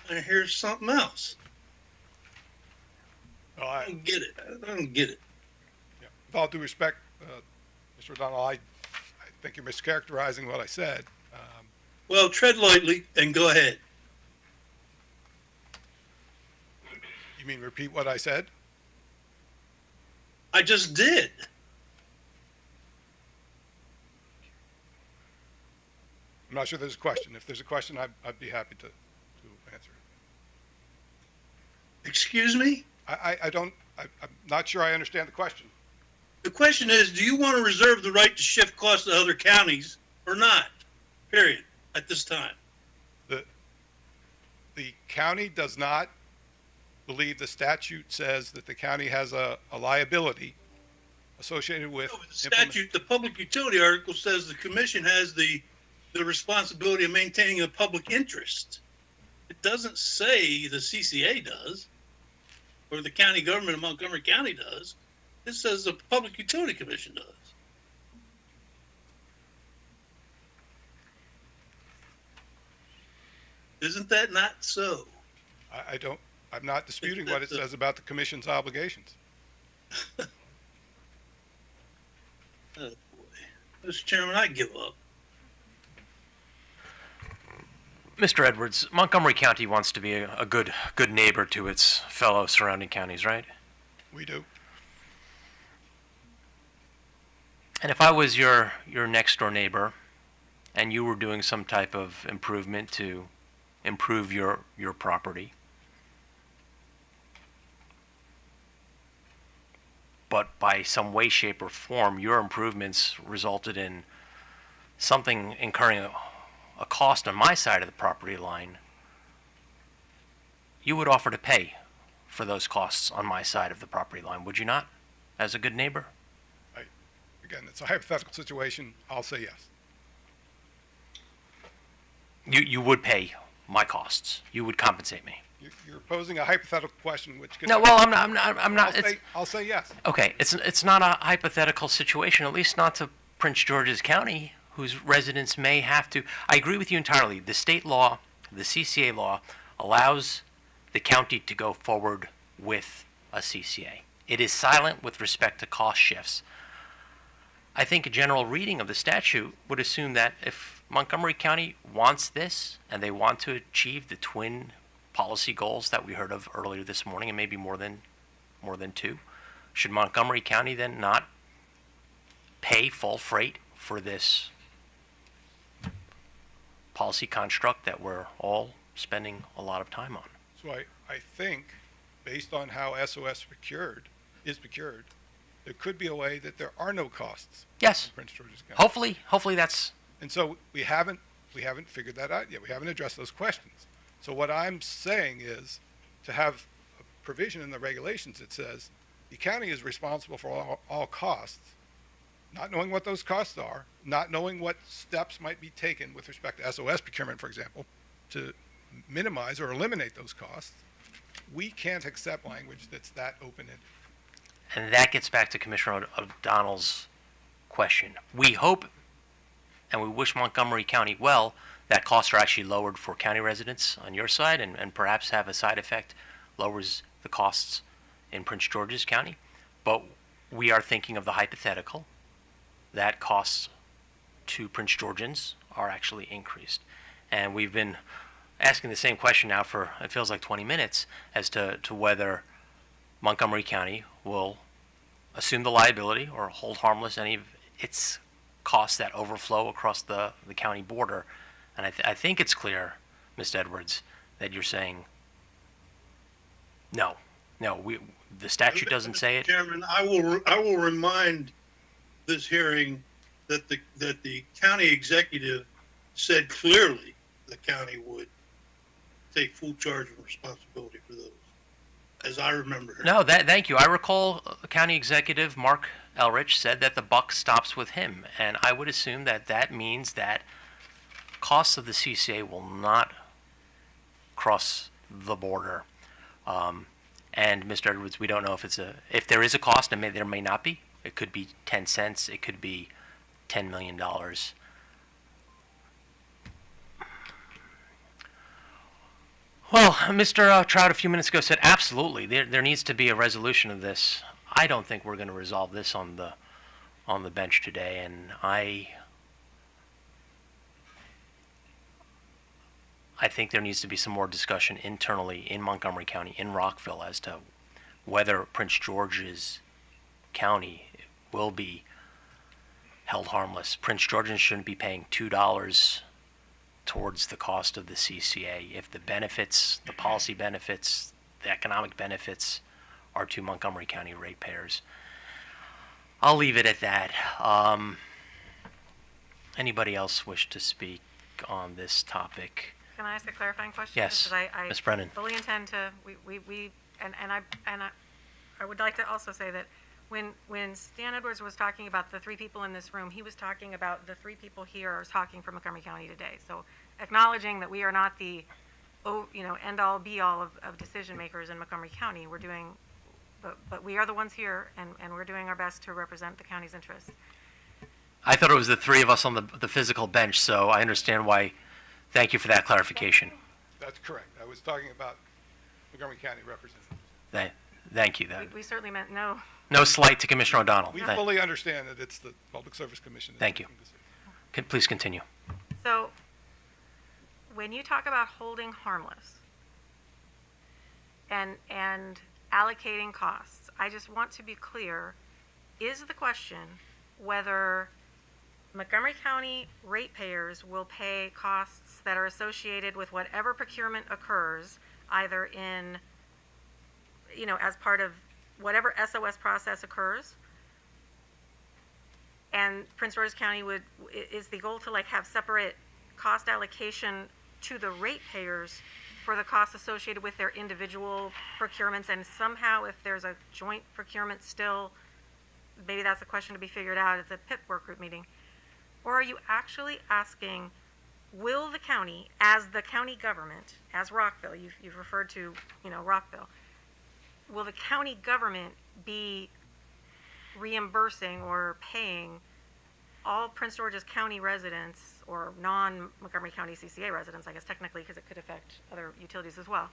and I hear something else. well, I don't get it. I don't get it. yeah. With all due respect, Mr. O'Donnell, I think you're mischaracterizing what I said. Well, tread lightly and go ahead. You mean repeat what I said? I just did. I'm not sure there's a question. If there's a question, I'd be happy to answer it. Excuse me? I'm not sure I understand the question. The question is, do you want to reserve the right to shift costs to other counties or not? Period. At this time. The county does not believe the statute says that the county has a liability associated with. The statute, the public utility article says the commission has the responsibility of maintaining the public interest. It doesn't say the CCA does, or the county government of Montgomery County does. It says the Public Utility Commission does. Isn't that not so? I'm not disputing what it says about the commission's obligations. Oh boy. Mr. Chairman, I give up. Mr. Edwards, Montgomery County wants to be a good neighbor to its fellow surrounding counties, right? We do. And if I was your next door neighbor and you were doing some type of improvement to improve your property, but by some way, shape, or form, your improvements resulted in something incurring a cost on my side of the property line, you would offer to pay for those costs on my side of the property line, would you not, as a good neighbor? Again, it's a hypothetical situation. I'll say yes. You would pay my costs. You would compensate me. You're posing a hypothetical question, which could. No, well, I'm not. I'll say yes. Okay, it's not a hypothetical situation, at least not to Prince George's County, whose residents may have to. I agree with you entirely. The state law, the CCA law, allows the county to go forward with a CCA. It is silent with respect to cost shifts. I think a general reading of the statute would assume that if Montgomery County wants this and they want to achieve the twin policy goals that we heard of earlier this morning, and maybe more than two, should Montgomery County then not pay full freight for this policy construct that we're all spending a lot of time on? So I think, based on how SOS is procured, there could be a way that there are no costs. Yes. In Prince George's County. Hopefully that's. And so we haven't figured that out yet. We haven't addressed those questions. So what I'm saying is to have a provision in the regulations that says the county is responsible for all costs, not knowing what those costs are, not knowing what steps might be taken with respect to SOS procurement, for example, to minimize or eliminate those costs. We can't accept language that's that open-ended. And that gets back to Commissioner O'Donnell's question. We hope and we wish Montgomery County well that costs are actually lowered for county residents on your side and perhaps have a side effect, lowers the costs in Prince George's County. But we are thinking of the hypothetical that costs to Prince Georgians are actually increased. And we've been asking the same question now for, it feels like 20 minutes, as to whether Montgomery County will assume the liability or hold harmless any of its costs that overflow across the county border. And I think it's clear, Mr. Edwards, that you're saying no. The statute doesn't say it. Chairman, I will remind this hearing that the county executive said clearly the county would take full charge and responsibility for those, as I remember. No, thank you. I recall County Executive Mark Elrich said that the buck stops with him, and I would assume that means that costs of the CCA will not cross the border. And Mr. Edwards, we don't know if there is a cost, and there may not be. It could be 10 cents. It could be $10 million. Well, Mr. Trout a few minutes ago said absolutely there needs to be a resolution of this. I don't think we're going to resolve this on the bench today, and I think there needs to be some more discussion internally in Montgomery County, in Rockville, as to whether Prince George's County will be held harmless. Prince Georgians shouldn't be paying $2 towards the cost of the CCA if the benefits, the policy benefits, the economic benefits are to Montgomery County ratepayers. I'll leave it at that. Anybody else wish to speak on this topic? Can I ask a clarifying question? Yes, Because Ms. Brennan. fully intend to, I would like to also say that When Stan Edwards was talking about the 3 people in this room, he was talking about the 3 people here are talking for Montgomery County today. So acknowledging that we are not the, end all be all of decision makers in Montgomery County, we're doing, but we are the ones here, and we're doing our best to represent the county's interests. I thought it was the 3 of us on the physical bench, so I understand why. Thank you for that clarification. That's correct. I was talking about Montgomery County representatives. Thank you. We certainly meant no. No slight to Commissioner O'Donnell. We fully understand that it's the Public Service Commission. Thank you. Please continue. So, when you talk about holding harmless and allocating costs, I just want to be clear, is the question whether Montgomery County ratepayers will pay costs that are associated with whatever procurement occurs, either in, as part of whatever SOS process occurs, and Prince George's County is the goal to have separate cost allocation to the ratepayers for the costs associated with their individual procurements, and somehow if there's a joint procurement still, maybe that's a question to be figured out at the PIP work group meeting. Or are you actually asking, will the county, as the county government, as Rockville, you've referred to, Rockville, will the county government be reimbursing or paying all Prince George's County residents, or non-Montgomery County CCA residents, I guess technically, because it could affect other utilities as well?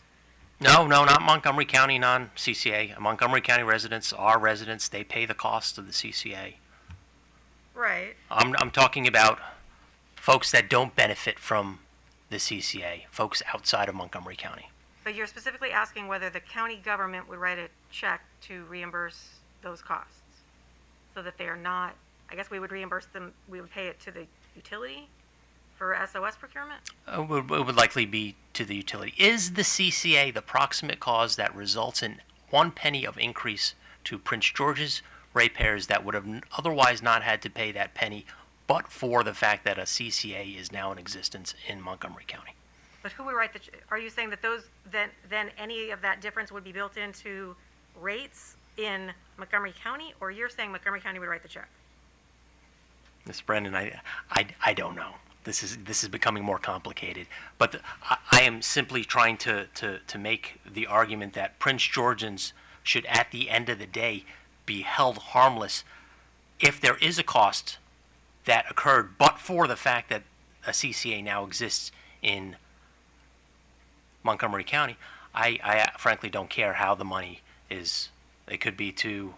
No, not Montgomery County non-CCA. Montgomery County residents are residents. They pay the cost of the CCA. Right. I'm talking about folks that don't benefit from the CCA, folks outside of Montgomery County. But you're specifically asking whether the county government would write a check to reimburse those costs, so that they are not, I guess we would reimburse them, we would pay it to the utility for SOS procurement? It would likely be to the utility. Is the CCA the proximate cause that results in 1 penny of increase to Prince George's ratepayers that would have otherwise not had to pay that penny, but for the fact that a CCA is now in existence in Montgomery County? But who would write are you saying that then any of that difference would be built into rates in Montgomery County, or you're saying Montgomery County would write the check? Mr. Brennan, I don't know. This is becoming more complicated. But I am simply trying to make the argument that Prince Georgians should, at the end of the day, be held harmless if there is a cost that occurred, but for the fact that a CCA now exists in Montgomery County. I frankly don't care how the money is. It could be to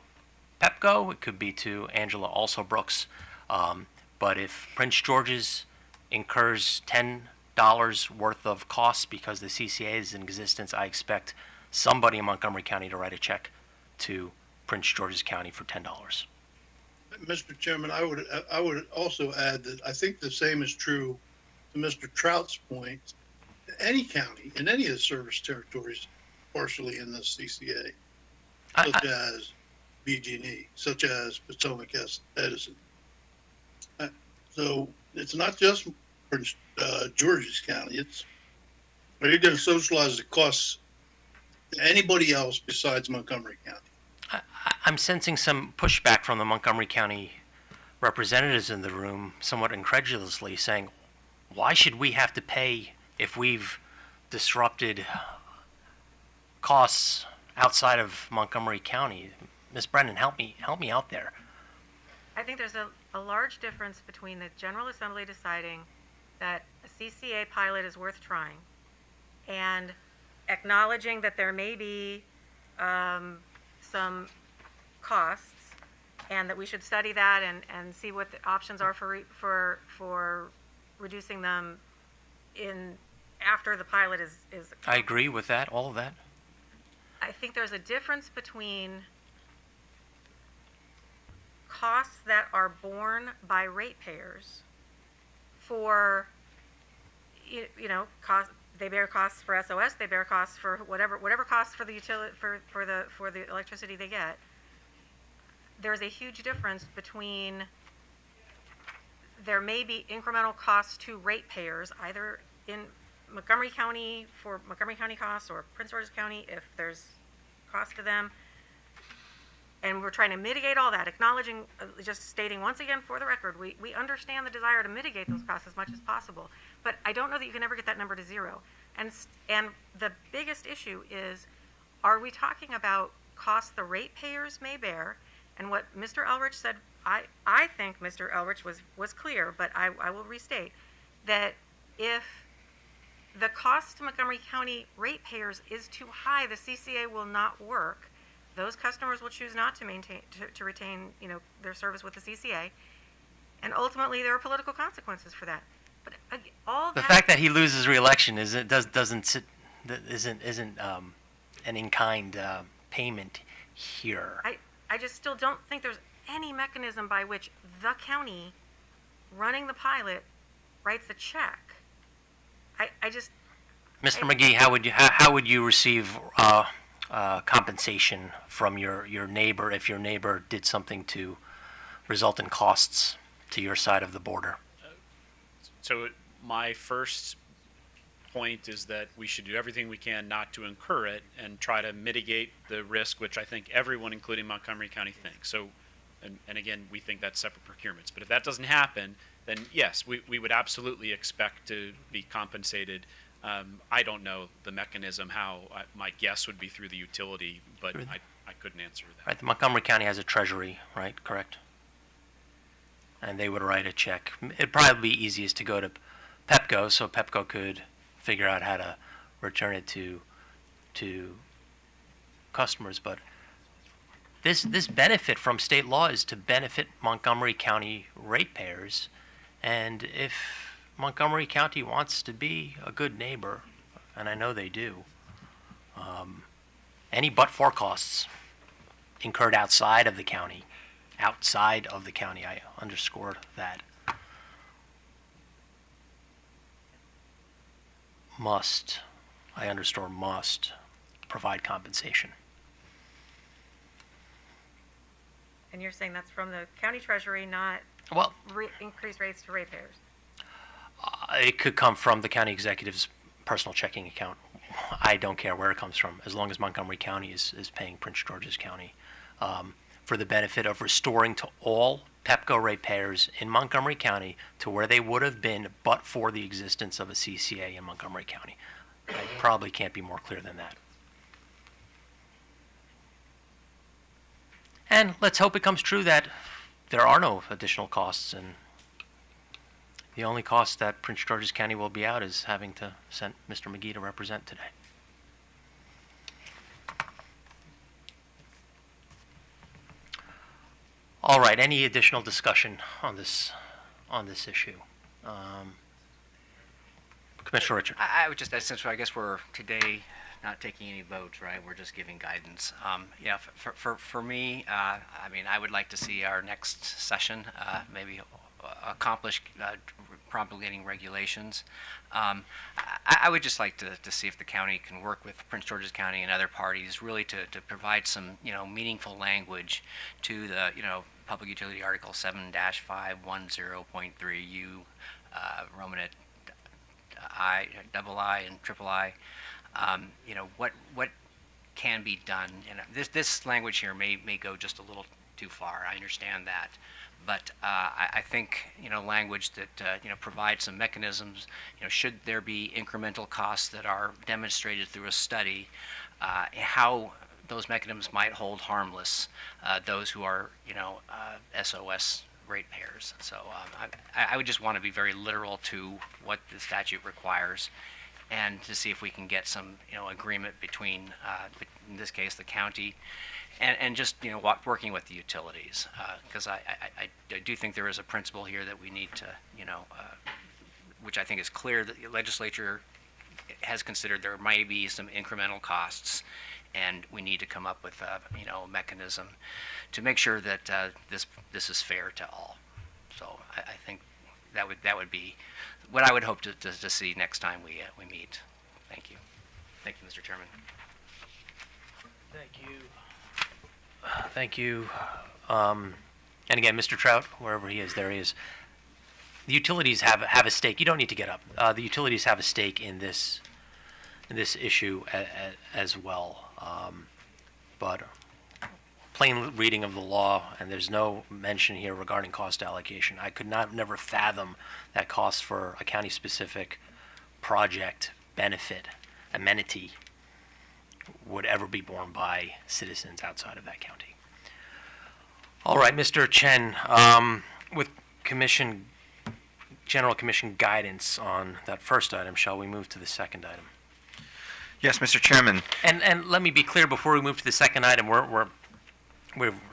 Pepco, it could be to Angela Also Brooks. But if Prince George's incurs $10 worth of costs because the CCA is in existence, I expect somebody in Montgomery County to write a check to Prince George's County for $10. Mr. Chairman, I would also add that I think the same is true to Mr. Trout's point. Any county in any of the service territories partially in the CCA, such as BG&E, such as Potomac Edison. So it's not just Prince George's County. Are you going to socialize the costs to anybody else besides Montgomery County? I'm sensing some pushback from the Montgomery County representatives in the room, somewhat incredulously, saying, why should we have to pay if we've disrupted costs outside of Montgomery County? Ms. Brennan, help me out there. I think there's a large difference between the General Assembly deciding that a CCA pilot is worth trying and acknowledging that there may be some costs and that we should study that and see what the options are for reducing them after the pilot is. I agree with that, all of that. I think there's a difference between costs that are borne by ratepayers for, cost. They bear costs for SOS. They bear costs for whatever costs for the utility for the electricity they get. There's a huge difference between there may be incremental costs to ratepayers either in Montgomery County for Montgomery County costs or Prince George's County if there's cost to them. and we're trying to mitigate all that, acknowledging, just stating once again for the record, we understand the desire to mitigate those costs as much as possible. But I don't know that you can ever get that number to zero. And the biggest issue is, are we talking about costs the ratepayers may bear? And what Mr. Elrich said, I think Mr. Elrich was clear, but I will restate that if the cost to Montgomery County ratepayers is too high, the CCA will not work. Those customers will choose not to maintain, to retain, their service with the CCA, and ultimately there are political consequences for that. But all The that, fact that he loses re-election isn't an in-kind payment here. I just still don't think there's any mechanism by which the county running the pilot writes a check. Mr. McGee, how would you receive compensation from your neighbor if your neighbor did something to result in costs to your side of the border? So my first point is that we should do everything we can not to incur it and try to mitigate the risk, which I think everyone, including Montgomery County, thinks. So, and again, we think that's separate procurements. But if that doesn't happen, then yes, we would absolutely expect to be compensated. I don't know the mechanism how. My guess would be through the utility, but I couldn't answer that. Right, the Montgomery County has a treasury, right? Correct? And they would write a check. It'd probably be easiest to go to PEPCO, so PEPCO could figure out how to return it to customers. But this benefit from state law is to benefit Montgomery County ratepayers, and if Montgomery County wants to be a good neighbor, and I know they do, any but-for costs incurred outside of the county, I underscored that, must provide compensation. and you're saying that's from the county treasury, not Well, increased rates to ratepayers? It could come from the county executive's personal checking account. I don't care where it comes from, as long as Montgomery County is paying Prince George's County for the benefit of restoring to all PEPCO ratepayers in Montgomery County to where they would have been but for the existence of a CCA in Montgomery County. I probably can't be more clear than that. And let's hope it comes true that there are no additional costs, and the only cost that Prince George's County will be out is having to send Mr. McGee to represent today. All right, any additional discussion on this issue? Commissioner Richard. I would just, since I guess we're today not taking any votes, right? We're just giving guidance. Yeah, for me, I mean, I would like to see our next session maybe accomplish promulgating regulations. I would just like to see if the county can work with Prince George's County and other parties really to provide some, meaningful language to the, Public Utility Article 7-510.3U, Romanet I, double I, and triple I. What can be done? And this language here may go just a little too far. I understand that, but I think language that provides some mechanisms. Should there be incremental costs that are demonstrated through a study, how those mechanisms might hold harmless those who are SOS ratepayers. So I would just want to be very literal to what the statute requires, and to see if we can get some agreement between in this case the county and just working with the utilities, because I do think there is a principle here that we need to which I think is clear, that the legislature has considered there may be some incremental costs, and we need to come up with a mechanism to make sure that this is fair to all. So I think that would be what I would hope to see next time we meet. Thank you. Thank you, Mr. Chairman. Thank you. Thank you. And again, Mr. Trout, wherever he is, there he is. The utilities have a stake. You don't need to get up. The utilities have a stake in this issue as well. But plain reading of the law, and there's no mention here regarding cost allocation. I could never fathom that cost for a county-specific project, benefit, amenity would ever be borne by citizens outside of that county. All right, Mr. Chen, with General Commission guidance on that first item, shall we move to the second item? Yes, Mr. Chairman. And let me be clear before we move to the second item, we're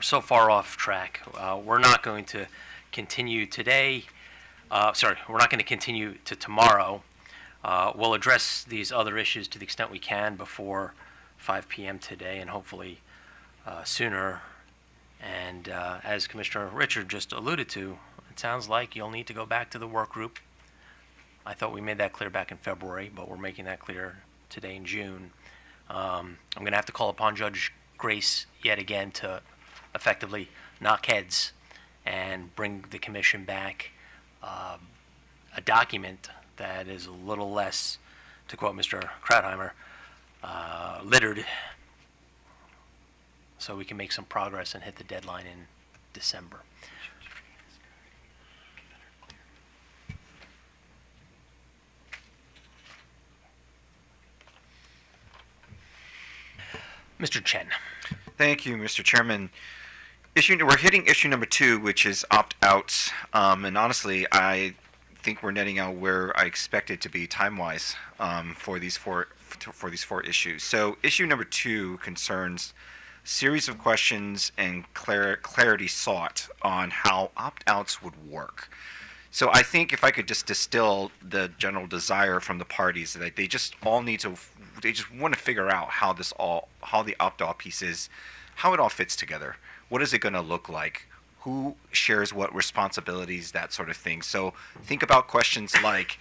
so far off track. We're not going to continue today. We're not going to continue to tomorrow. We'll address these other issues to the extent we can before 5 p.m. today, and hopefully sooner. And as Commissioner Richard just alluded to, it sounds like you'll need to go back to the work group. I thought we made that clear back in February, but we're making that clear today in June. I'm going to have to call upon Judge Grace yet again to effectively knock heads and bring the commission back a document that is a little less, to quote Mr. Krautheimer, littered, so we can make some progress and hit the deadline in December. Mr. Chen. Thank you, Mr. Chairman. We're hitting issue number 2, which is opt-outs. And honestly, I think we're netting out where I expect it to be time-wise for these four issues. So issue number 2 concerns series of questions and clarity sought on how opt-outs would work. So I think if I could just distill the general desire from the parties, that they just want to figure out how the opt-out piece is, how it all fits together. What is it going to look like? Who shares what responsibilities, that sort of thing. So think about questions like,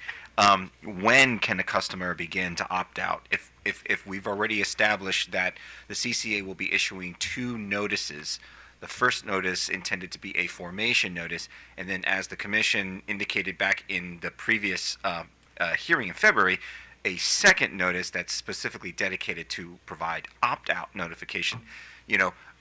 when can a customer begin to opt out? If we've already established that the CCA will be issuing 2 notices, the first notice intended to be a formation notice, and then as the commission indicated back in the previous hearing in February, a second notice that's specifically dedicated to provide opt-out notification.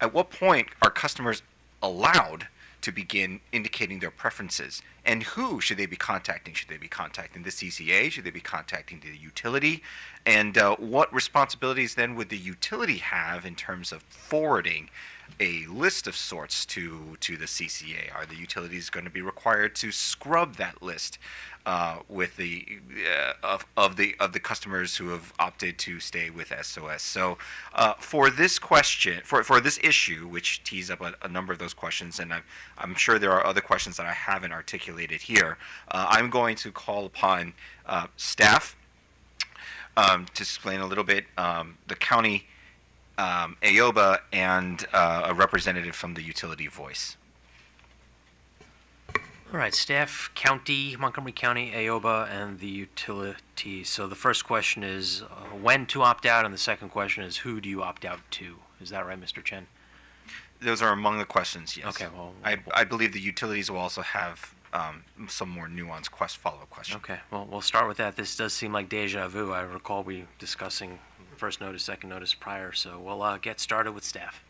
At what point are customers allowed to begin indicating their preferences? And who should they be contacting? Should they be contacting the CCA? Should they be contacting the utility? And what responsibilities then would the utility have in terms of forwarding a list of sorts to the CCA? Are the utilities going to be required to scrub that list with the of the customers who have opted to stay with SOS? So for this question, for this issue, which tees up a number of those questions, and I'm sure there are other questions that I haven't articulated here, I'm going to call upon staff to explain a little bit, the county, AOBA, and a representative from the utility voice. All right, staff, county, Montgomery County, AOBA, and the utility. So the first question is when to opt out, and the second question is who do you opt out to? Is that right, Mr. Chen? Those are among the questions, yes. Okay, well, I believe the utilities will also have some more nuanced follow-up questions. Okay, well, we'll start with that. This does seem like deja vu. I recall we discussing first notice, second notice prior, so we'll get started with staff.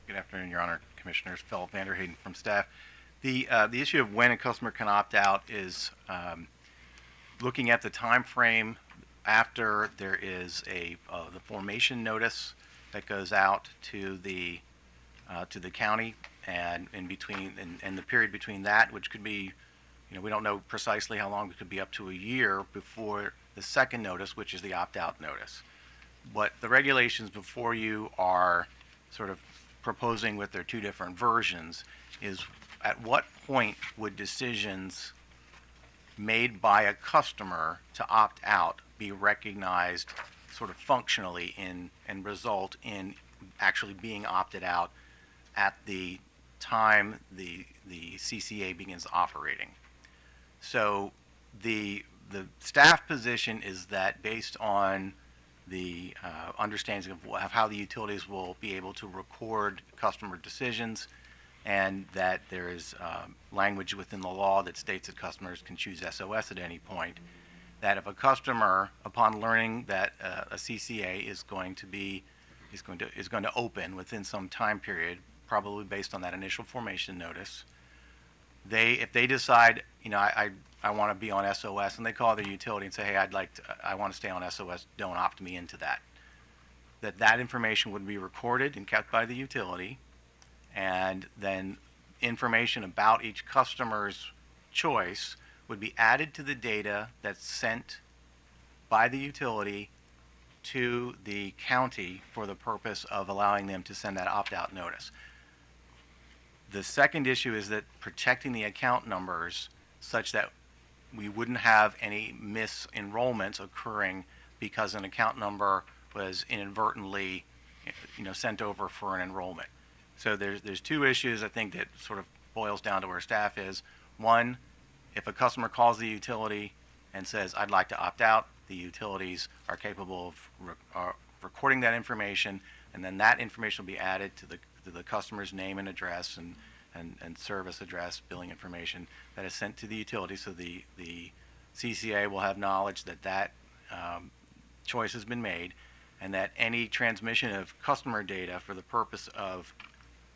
Good afternoon, Your Honor, Commissioners. Phil Vanderheyden from staff. The issue of when a customer can opt out is looking at the time frame after there is the formation notice that goes out to the county, and in between and the period between that, which could be, we don't know precisely how long, it could be up to a year before the second notice, which is the opt-out notice. What the regulations before you are sort of proposing with their 2 different versions is at what point would decisions made by a customer to opt out be recognized sort of functionally and result in actually being opted out at the time the CCA begins operating. So the staff position is that based on the understanding of how the utilities will be able to record customer decisions, and that there is language within the law that states that customers can choose SOS at any point, that if a customer, upon learning that a CCA is going to be is going to open within some time period, probably based on that initial formation notice. If they decide, I want to be on SOS, and they call their utility and say, hey, I want to stay on SOS, don't opt me into that. That information would be recorded and kept by the utility, and then information about each customer's choice would be added to the data that's sent by the utility to the county for the purpose of allowing them to send that opt-out notice. The second issue is that protecting the account numbers such that we wouldn't have any mis-enrollments occurring because an account number was inadvertently, sent over for an enrollment. So there's two issues I think that sort of boils down to where staff is. One, if a customer calls the utility and says, I'd like to opt out, the utilities are capable of recording that information, and then that information will be added to the customer's name and address and service address, billing information that is sent to the utility, so the CCA will have knowledge that choice has been made, and that any transmission of customer data for the purpose of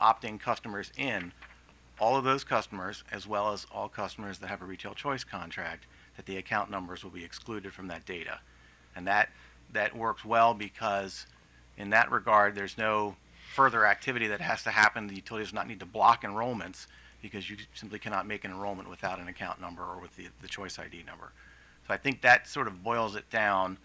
opting customers in, all of those customers, as well as all customers that have a retail choice contract, that the account numbers will be excluded from that data. And that works well because in that regard, there's no further activity that has to happen. The utility does not need to block enrollments because you simply cannot make an enrollment without an account number or with the choice ID number. So I think that sort of boils it down.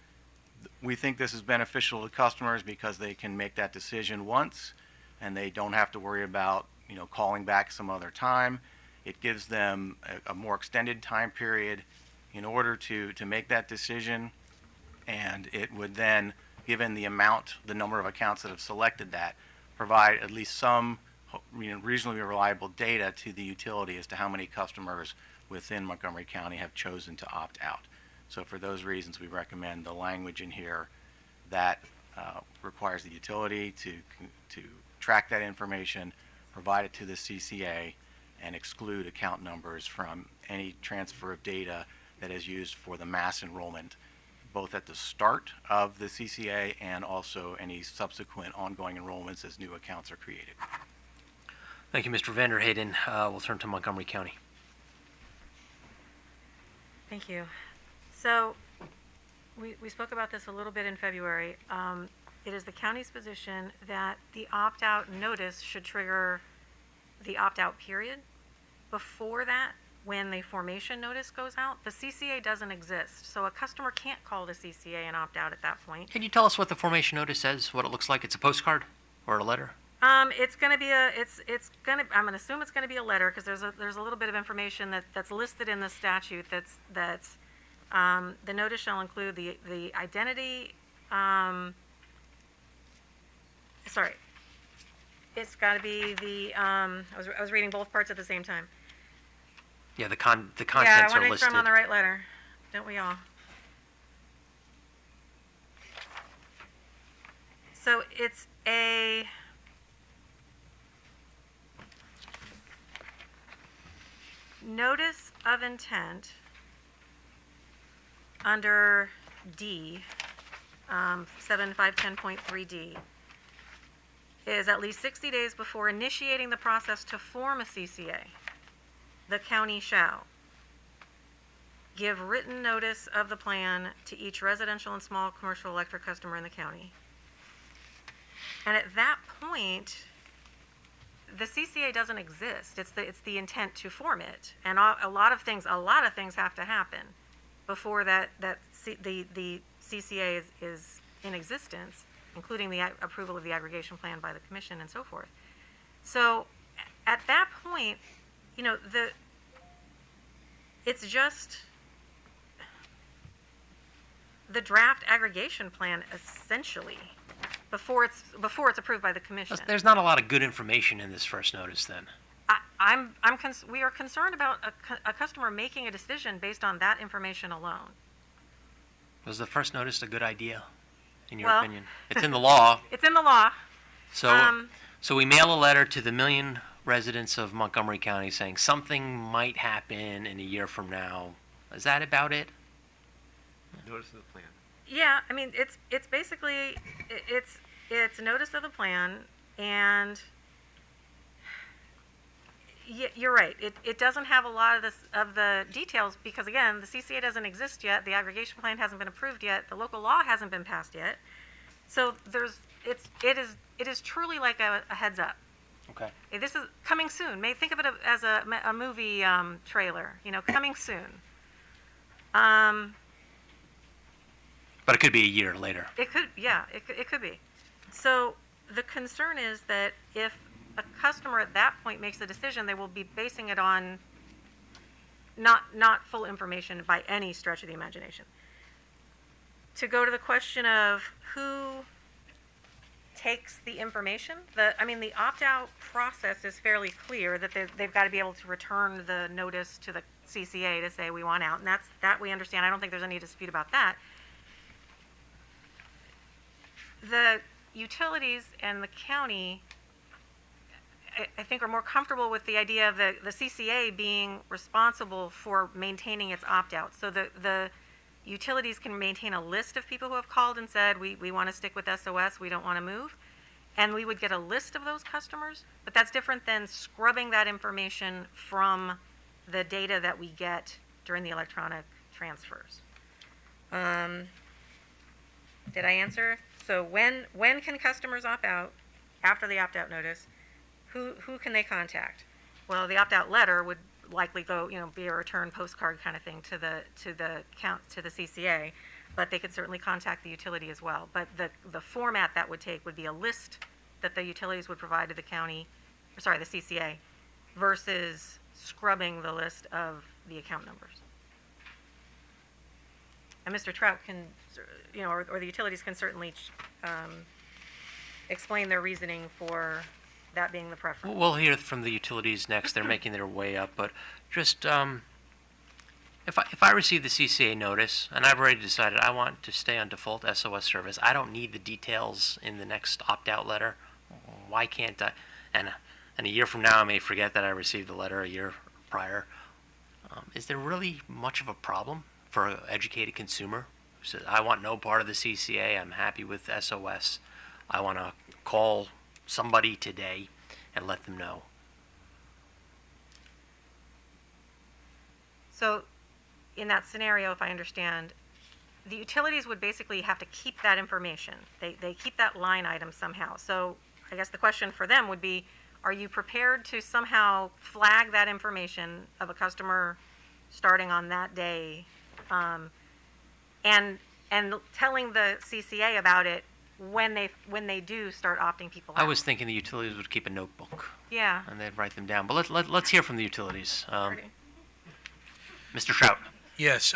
We think this is beneficial to customers because they can make that decision once and they don't have to worry about calling back some other time. It gives them a more extended time period in order to make that decision, and it would then, given the number of accounts that have selected that, provide at least some reasonably reliable data to the utility as to how many customers within Montgomery County have chosen to opt out. So for those reasons, we recommend the language in here that requires the utility to track that information, provide it to the CCA, and exclude account numbers from any transfer of data that is used for the mass enrollment, both at the start of the CCA and also any subsequent ongoing enrollments as new accounts are created. Thank you, Mr. Vanderhayden. We'll turn to Montgomery County. Thank you. So we spoke about this a little bit in February. It is the county's position that the opt-out notice should trigger the opt-out period. Before that, when the formation notice goes out, the CCA doesn't exist. So a customer can't call the CCA and opt out at that point. Can you tell us what the formation notice says, what it looks like? It's a postcard or a letter? It's going to be I'm going to assume it's going to be a letter because there's a little bit of information that's listed in the statute that's the notice shall include the identity, it's got to be I was reading both parts at the same time. Yeah, the contents Yeah, I want are to make listed. sure I'm on the right letter. Don't we all? So it's a notice of intent under D, 7510.3D, is at least 60 days before initiating the process to form a CCA. The county shall give written notice of the plan to each residential and small commercial electric customer in the county. And at that point, the CCA doesn't exist. It's the intent to form it, and a lot of things have to happen before the CCA is in existence, including the approval of the aggregation plan by the commission and so forth. So at that point, it's just the draft aggregation plan essentially before it's approved by the commission. There's not a lot of good information in this first notice then. We are concerned about a customer making a decision based on that information alone. Was the first notice a good idea, in your Well, opinion? It's in the law. It's in the law. So we mail a letter to the million residents of Montgomery County saying something might happen in a year from now. Is that about it? Notice of the plan. Yeah, I mean it's basically it's notice of the plan, and you're right. It doesn't have a lot of the details because, again, the CCA doesn't exist yet. The aggregation plan hasn't been approved yet. The local law hasn't been passed yet. So it is truly like a heads up. Okay. This is coming soon. Think of it as a movie trailer. Coming soon. But it could be a year later. It could, yeah, it could be. So the concern is that if a customer at that point makes the decision, they will be basing it on not full information by any stretch of the imagination. To go to the question of who takes the information, the opt-out process is fairly clear that they've got to be able to return the notice to the CCA to say we want out, and that we understand. I don't think there's any dispute about that. The utilities and the county, I think, are more comfortable with the idea of the CCA being responsible for maintaining its opt-out. So the utilities can maintain a list of people who have called and said, we want to stick with SOS, we don't want to move. And we would get a list of those customers, but that's different than scrubbing that information from the data that we get during the electronic transfers. Did I answer? So when can customers opt out after the opt-out notice? Who can they contact? Well, the opt-out letter would likely go, be a return postcard kind of thing to the CCA, but they could certainly contact the utility as well. But the format that would take would be a list that the utilities would provide to the the CCA, versus scrubbing the list of the account numbers. And Mr. Trout can, or the utilities can certainly explain their reasoning for that being the preference. We'll hear from the utilities next. They're making their way up, but just if I receive the CCA notice and I've already decided I want to stay on default SOS service, I don't need the details in the next opt-out letter. Why can't I? And a year from now, I may forget that I received the letter a year prior. Is there really much of a problem for an educated consumer who says, I want no part of the CCA, I'm happy with SOS, I want to call somebody today and let them know? So in that scenario, if I understand, the utilities would basically have to keep that information. They keep that line item somehow. So I guess the question for them would be, are you prepared to somehow flag that information of a customer starting on that day, and telling the CCA about it when they do start opting people out? I was thinking the utilities would keep a notebook. Yeah. And they'd write them down. But let's hear from the utilities. Mr. Trout. Yes,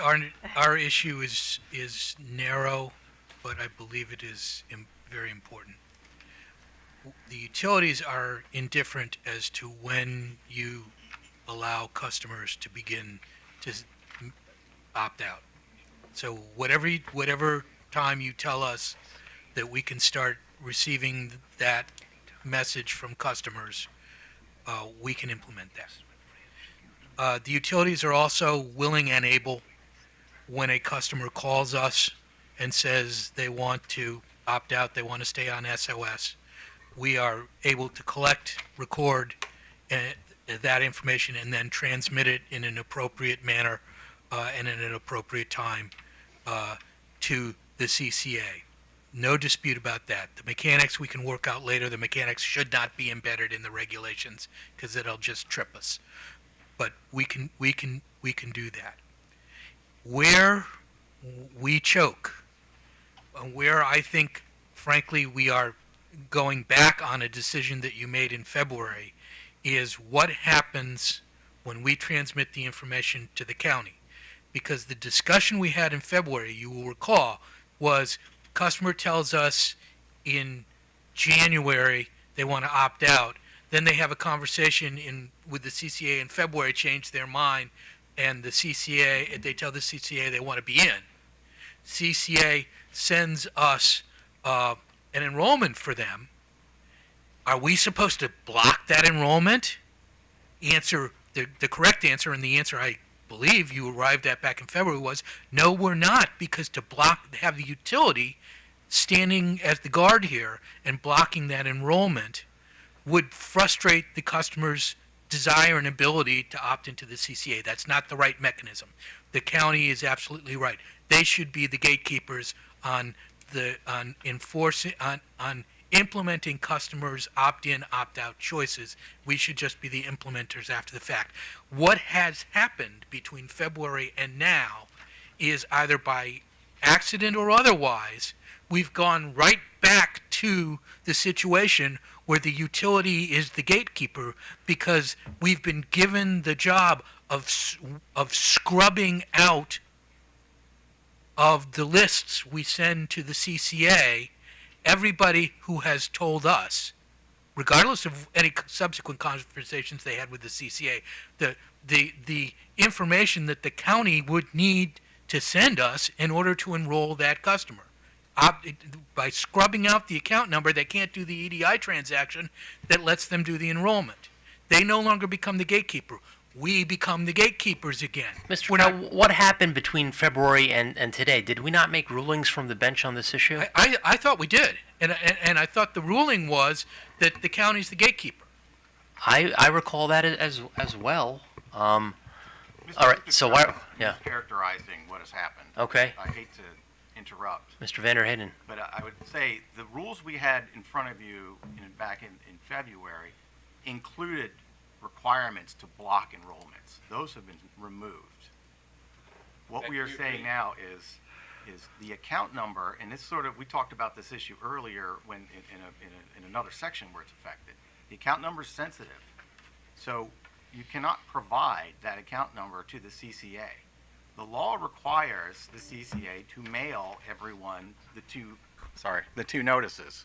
our issue is narrow, but I believe it is very important. The utilities are indifferent as to when you allow customers to begin to opt out. So whatever time you tell us that we can start receiving that message from customers, we can implement that. The utilities are also willing and able, when a customer calls us and says they want to opt out, they want to stay on SOS, we are able to collect, record that information, and then transmit it in an appropriate manner and in an appropriate time to the CCA. No dispute about that. The mechanics we can work out later. The mechanics should not be embedded in the regulations because it'll just trip us. But we can do that. Where we choke, where I think, frankly, we are going back on a decision that you made in February, is what happens when we transmit the information to the county. Because the discussion we had in February, you will recall, was customer tells us in January they want to opt out. Then they have a conversation with the CCA in February, change their mind, and the CCA, they tell the CCA they want to be in. CCA sends us an enrollment for them. Are we supposed to block that enrollment? The correct answer, and the answer I believe you arrived at back in February, was no, we're not, because to have the utility standing as the guard here and blocking that enrollment would frustrate the customer's desire and ability to opt into the CCA. That's not the right mechanism. The county is absolutely right. They should be the gatekeepers on implementing customers' opt-in, opt-out choices. We should just be the implementers after the fact. What has happened between February and now is either by accident or otherwise, we've gone right back to the situation where the utility is the gatekeeper because we've been given the job of scrubbing out of the lists we send to the CCA everybody who has told us, regardless of any subsequent conversations they had with the CCA, the information that the county would need to send us in order to enroll that customer. By scrubbing out the account number, they can't do the EDI transaction that lets them do the enrollment. They no longer become the gatekeeper. We become the gatekeepers again. Mr. Trout, what happened between February and today? Did we not make rulings from the bench on this issue? I thought we did, and I thought the ruling was that the county's the gatekeeper. I recall that as well. All right, so why? Yeah. Characterizing what has happened. Okay. I hate to interrupt. Mr. Vander Hayden. But I would say the rules we had in front of you back in February included requirements to block enrollments. Those have been removed. What we are saying now is the account number, and this sort of, we talked about this issue earlier when in another section where it's affected. The account number is sensitive. So you cannot provide that account number to the CCA. The law requires the CCA to mail everyone the two notices.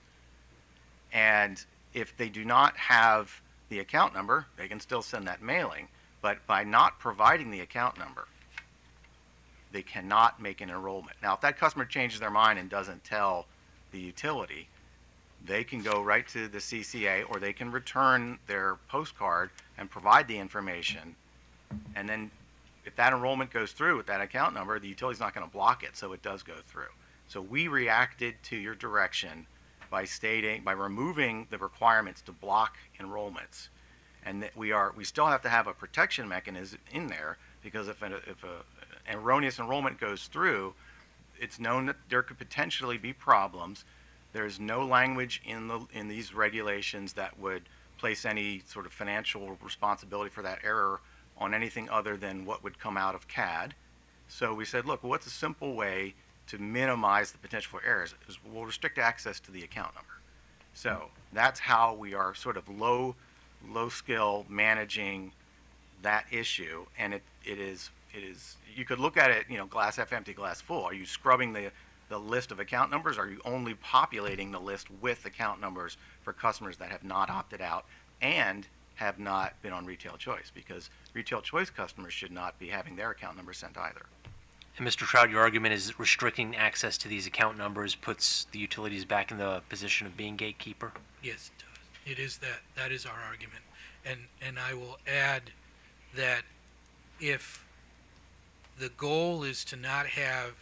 And if they do not have the account number, they can still send that mailing. But by not providing the account number, they cannot make an enrollment. Now, if that customer changes their mind and doesn't tell the utility, they can go right to the CCA, or they can return their postcard and provide the information. And then if that enrollment goes through with that account number, the utility's not going to block it, so it does go through. So we reacted to your direction by removing the requirements to block enrollments, and that we still have to have a protection mechanism in there, because if an erroneous enrollment goes through, it's known that there could potentially be problems. There's no language in these regulations that would place any sort of financial responsibility for that error on anything other than what would come out of CAD. So we said, look, what's a simple way to minimize the potential for errors? We'll restrict access to the account number. So that's how we are sort of low skill managing that issue. And it is you could look at it, glass half empty, glass full. Are you scrubbing the list of account numbers? Are you only populating the list with account numbers for customers that have not opted out and have not been on retail choice? Because retail choice customers should not be having their account number sent either. And Mr. Trout, your argument is restricting access to these account numbers puts the utilities back in the position of being gatekeeper? Yes, it does. It is that. That is our argument. And I will add that if the goal is to not have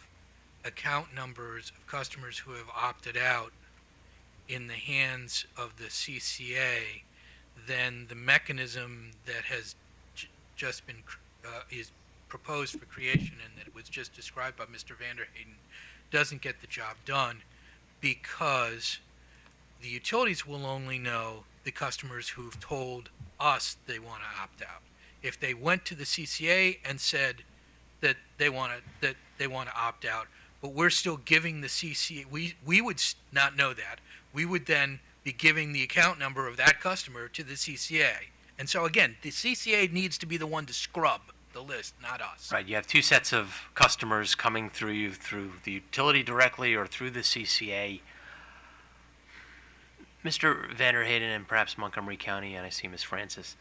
account numbers of customers who have opted out in the hands of the CCA, then the mechanism that has just been is proposed for creation and that was just described by Mr. Vander Hayden doesn't get the job done, because the utilities will only know the customers who've told us they want to opt out. If they went to the CCA and said that they want to opt out, but we're still giving the CCA, we would not know that. We would then be giving the account number of that customer to the CCA. And so again, the CCA needs to be the one to scrub the list, not us. Right, you have two sets of customers coming through you, through the utility directly or through the CCA. Mr. Vander Hayden and perhaps Montgomery County, and I see Ms. Francis.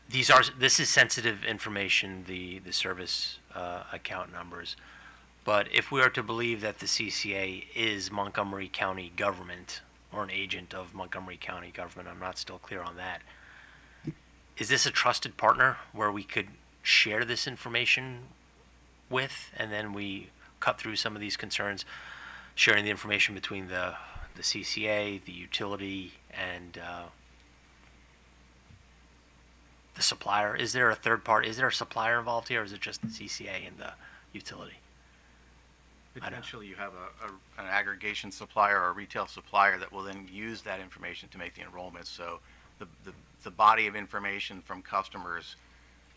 This is sensitive information, the service account numbers. But if we are to believe that the CCA is Montgomery County government or an agent of Montgomery County government, I'm not still clear on that. Is this a trusted partner where we could share this information with, and then we cut through some of these concerns, sharing the information between the CCA, the utility, and the supplier? Is there a third party? Is there a supplier involved here, or is it just the CCA and the utility? Potentially, you have an aggregation supplier or a retail supplier that will then use that information to make the enrollments. So the body of information from customers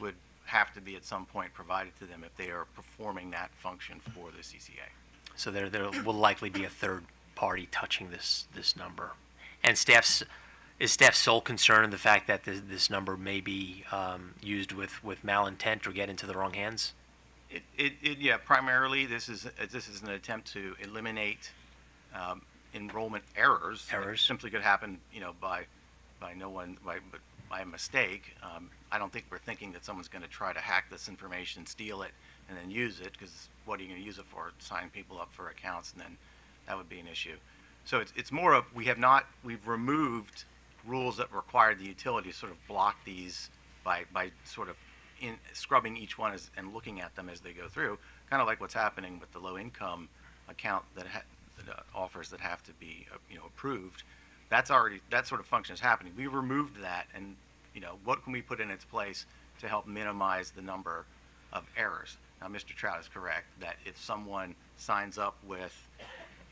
would have to be at some point provided to them if they are performing that function for the CCA. So there will likely be a third party touching this number. And is staff's sole concern in the fact that this number may be used with malintent or get into the wrong hands? Yeah, primarily this is an attempt to eliminate enrollment errors. It simply could happen, by a mistake. I don't think we're thinking that someone's going to try to hack this information, steal it, and then use it, because what are you going to use it for? Sign people up for accounts, and then that would be an issue. So it's more of, we've removed rules that require the utility to sort of block these by sort of scrubbing each one and looking at them as they go through, kind of like what's happening with the low-income account offers that have to be approved. That sort of function is happening. We removed that, and what can we put in its place to help minimize the number of errors? Now, Mr. Trout is correct that if someone signs up with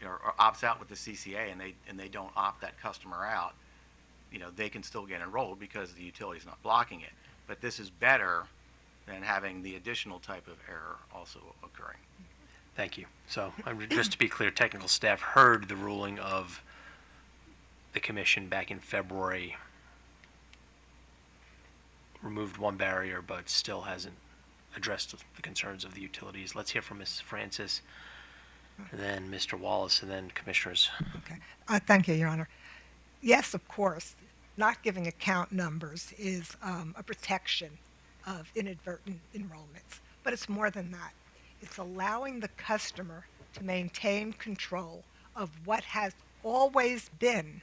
or opts out with the CCA and they don't opt that customer out, they can still get enrolled because the utility is not blocking it. But this is better than having the additional type of error also occurring. Thank you. So just to be clear, technical staff heard the ruling of the commission back in February, removed one barrier, but still hasn't addressed the concerns of the utilities. Let's hear from Ms. Francis, and then Mr. Wallace, and then commissioners. Okay. Thank you, Your Honor. Yes, of course, not giving account numbers is a protection of inadvertent enrollments. But it's more than that. It's allowing the customer to maintain control of what has always been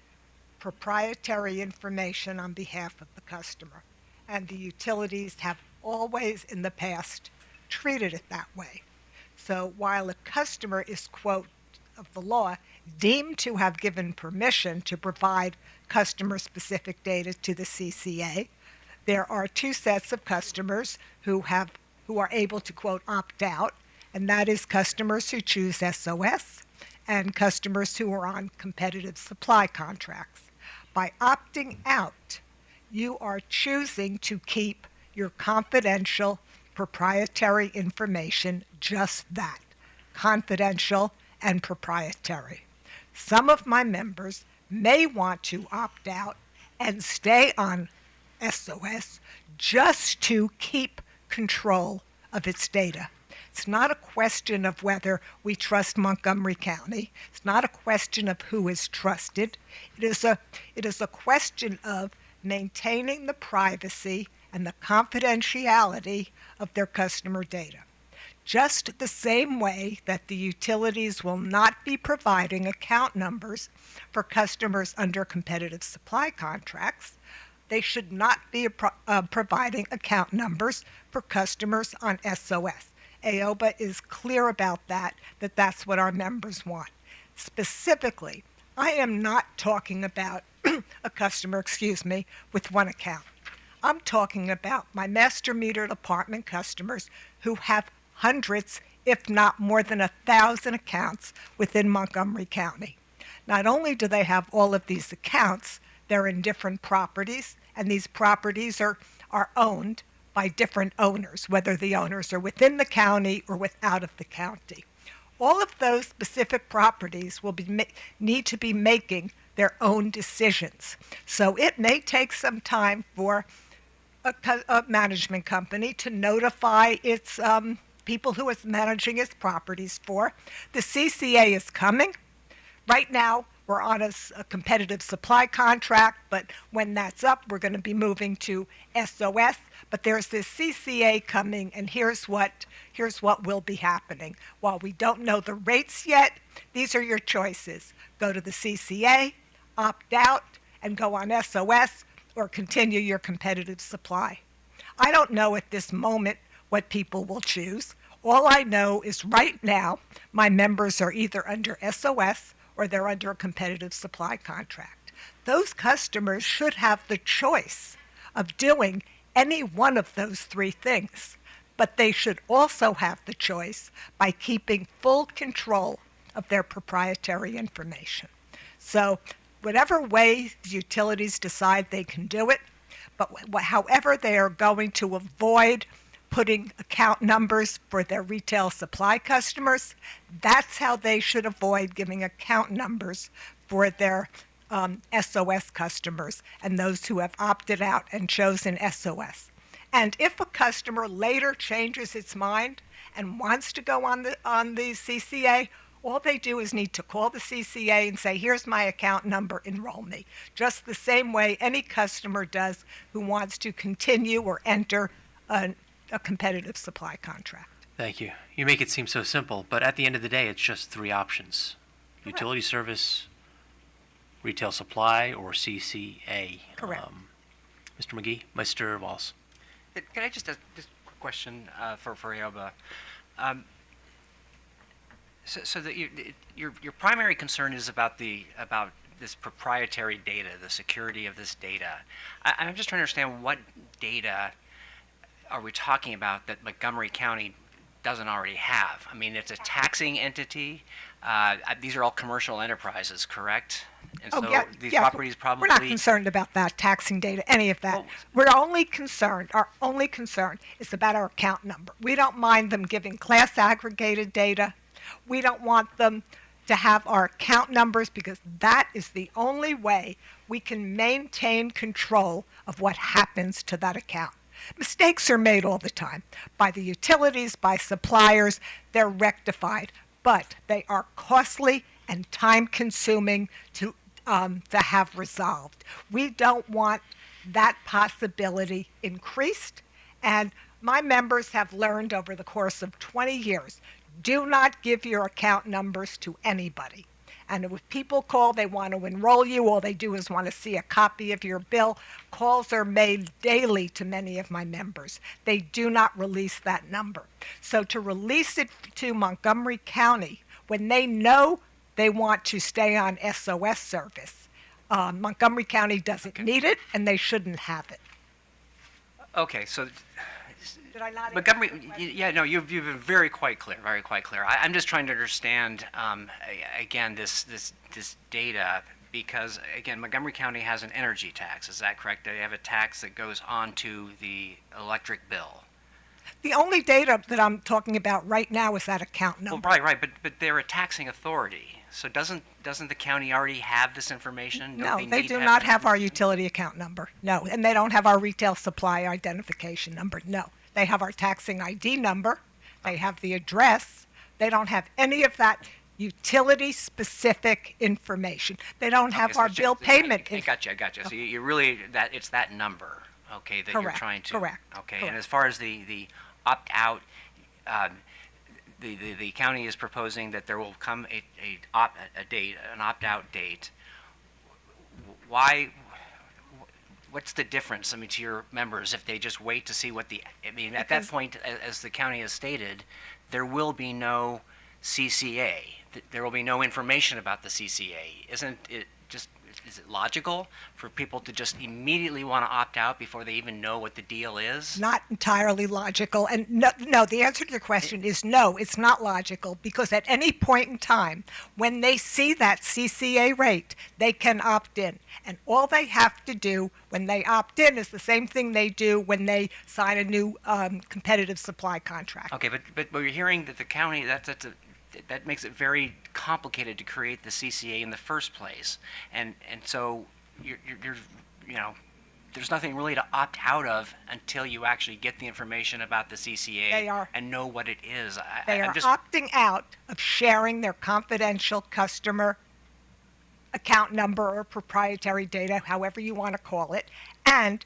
proprietary information on behalf of the customer. And the utilities have always in the past treated it that way. So while a customer is, quote, of the law, deemed to have given permission to provide customer-specific data to the CCA, there are two sets of customers who are able to, quote, opt out, and that is customers who choose SOS and customers who are on competitive supply contracts. By opting out, you are choosing to keep your confidential proprietary information just that, confidential and proprietary. Some of my members may want to opt out and stay on SOS just to keep control of its data. It's not a question of whether we trust Montgomery County. It's not a question of who is trusted. It is a question of maintaining the privacy and the confidentiality of their customer data. Just the same way that the utilities will not be providing account numbers for customers under competitive supply contracts, they should not be providing account numbers for customers on SOS. AOBA is clear about that's what our members want. Specifically, I am not talking about a customer, with one account. I'm talking about my master metered apartment customers who have hundreds, if not more than 1,000 accounts within Montgomery County. Not only do they have all of these accounts, they're in different properties, and these properties are owned by different owners, whether the owners are within the county or out of the county. All of those specific properties will need to be making their own decisions. So it may take some time for a management company to notify its people who it's managing its properties for. The CCA is coming. Right now, we're on a competitive supply contract, but when that's up, we're going to be moving to SOS. But there's this CCA coming, and here's what will be happening. While we don't know the rates yet, these are your choices. Go to the CCA, opt out, and go on SOS, or continue your competitive supply. I don't know at this moment what people will choose. All I know is right now, my members are either under SOS or they're under a competitive supply contract. Those customers should have the choice of doing any one of those three things, but they should also have the choice by keeping full control of their proprietary information. So whatever way the utilities decide they can do it, but however they are going to avoid putting account numbers for their retail supply customers, that's how they should avoid giving account numbers for their SOS customers and those who have opted out and chosen SOS. And if a customer later changes its mind and wants to go on the CCA, all they do is need to call the CCA and say, here's my account number, enroll me. Just the same way any customer does who wants to continue or enter a competitive supply contract. Thank you. You make it seem so simple, but at the end of the day, it's just three options. Correct. Utility service, retail supply, or CCA. Correct. Mr. McGee, Mr. Walls. Can I just ask just a quick question for Aoba? So your primary concern is about this proprietary data, the security of this data. I'm just trying to understand what data are we talking about that Montgomery County doesn't already have? I mean, it's a taxing entity. These are all commercial enterprises, correct? And so these properties probably... We're not concerned about that, taxing data, any of that. Our only concern is about our account number. We don't mind them giving class aggregated data. We don't want them to have our account numbers because that is the only way we can maintain control of what happens to that account. Mistakes are made all the time by the utilities, by suppliers. They're rectified, but they are costly and time-consuming to have resolved. We don't want that possibility increased, and my members have learned over the course of 20 years, do not give your account numbers to anybody. And if people call, they want to enroll you, all they do is want to see a copy of your bill. Calls are made daily to many of my members. They do not release that number. So to release it to Montgomery County when they know they want to stay on SOS service, Montgomery County doesn't need it and they shouldn't have it. Okay, so Did I not Montgomery, yeah, no, you've been very quite clear, very quite clear. I'm just trying to understand, again, this data, because, again, Montgomery County has an energy tax, is that correct? They have a tax that goes onto the electric bill. The only data that I'm talking about right now is that account number. Well, right, but they're a taxing authority. So doesn't the county already have this information? No, they do not have our utility account number. No, and they don't have our retail supply identification number. No. They have our taxing ID number. They have the address. They don't have any of that utility-specific information. They don't have our bill payment. I got you. So you really, it's that number, okay, that you're trying to. Correct. Okay, and as far as the opt-out, the county is proposing that there will come an opt-out date. Why? What's the difference, to your members if they just wait to see what at that point, as the county has stated, there will be no CCA. There will be no information about the CCA. Isn't it is it logical for people to just immediately want to opt out before they even know what the deal is? Not entirely logical. And no, the answer to your question is no, it's not logical, because at any point in time, when they see that CCA rate, they can opt in. And all they have to do when they opt in is the same thing they do when they sign a new competitive supply contract. Okay, but you're hearing that the county, that makes it very complicated to create the CCA in the first place, and so you're there's nothing really to opt out of until you actually get the information about the CCA and know what it is. They are opting out of sharing their confidential customer account number or proprietary data, however you want to call it, and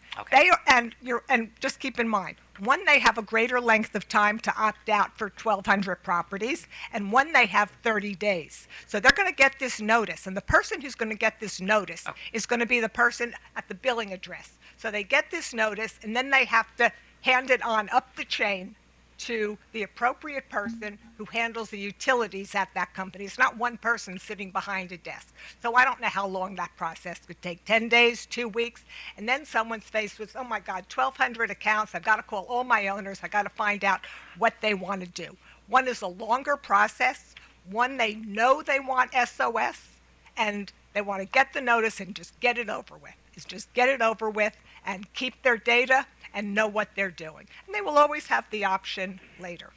and just keep in mind, one, they have a greater length of time to opt out for 1,200 properties, and one, they have 30 days. So they're going to get this notice, and the person who's going to get this notice is going to be the person at the billing address. So they get this notice, and then they have to hand it on up the chain to the appropriate person who handles the utilities at that company. It's not one person sitting behind a desk. So I don't know how long that process could take, 10 days, 2 weeks, and then someone's faced with, oh my God, 1,200 accounts. I've got to call all my owners. I've got to find out what they want to do. One is a longer process. One, they know they want SOS, and they want to get the notice and just get it over with. It's just get it over with and keep their data and know what they're doing. And they will always have the option later.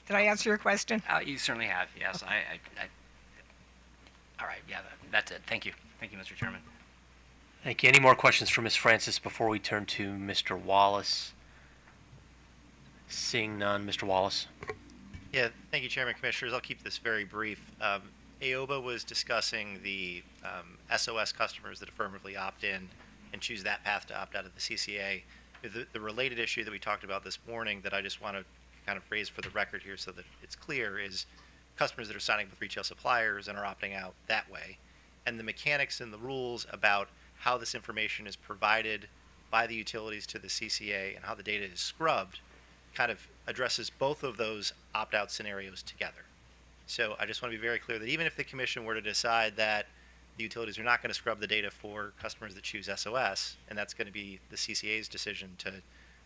Did I answer your question? You certainly have, yes. All right, yeah, that's it. Thank you. Thank you, Mr. Chairman. Thank you. Any more questions for Ms. Francis before we turn to Mr. Wallace? Seeing none, Mr. Wallace. Yeah, thank you, Chairman, Commissioners. I'll keep this very brief. AOBA was discussing the SOS customers that affirmatively opt in and choose that path to opt out of the CCA. The related issue that we talked about this morning that I just want to kind of phrase for the record here so that it's clear is customers that are signing with retail suppliers and are opting out that way. And the mechanics and the rules about how this information is provided by the utilities to the CCA and how the data is scrubbed kind of addresses both of those opt-out scenarios together. So I just want to be very clear that even if the commission were to decide that the utilities are not going to scrub the data for customers that choose SOS, and that's going to be the CCA's decision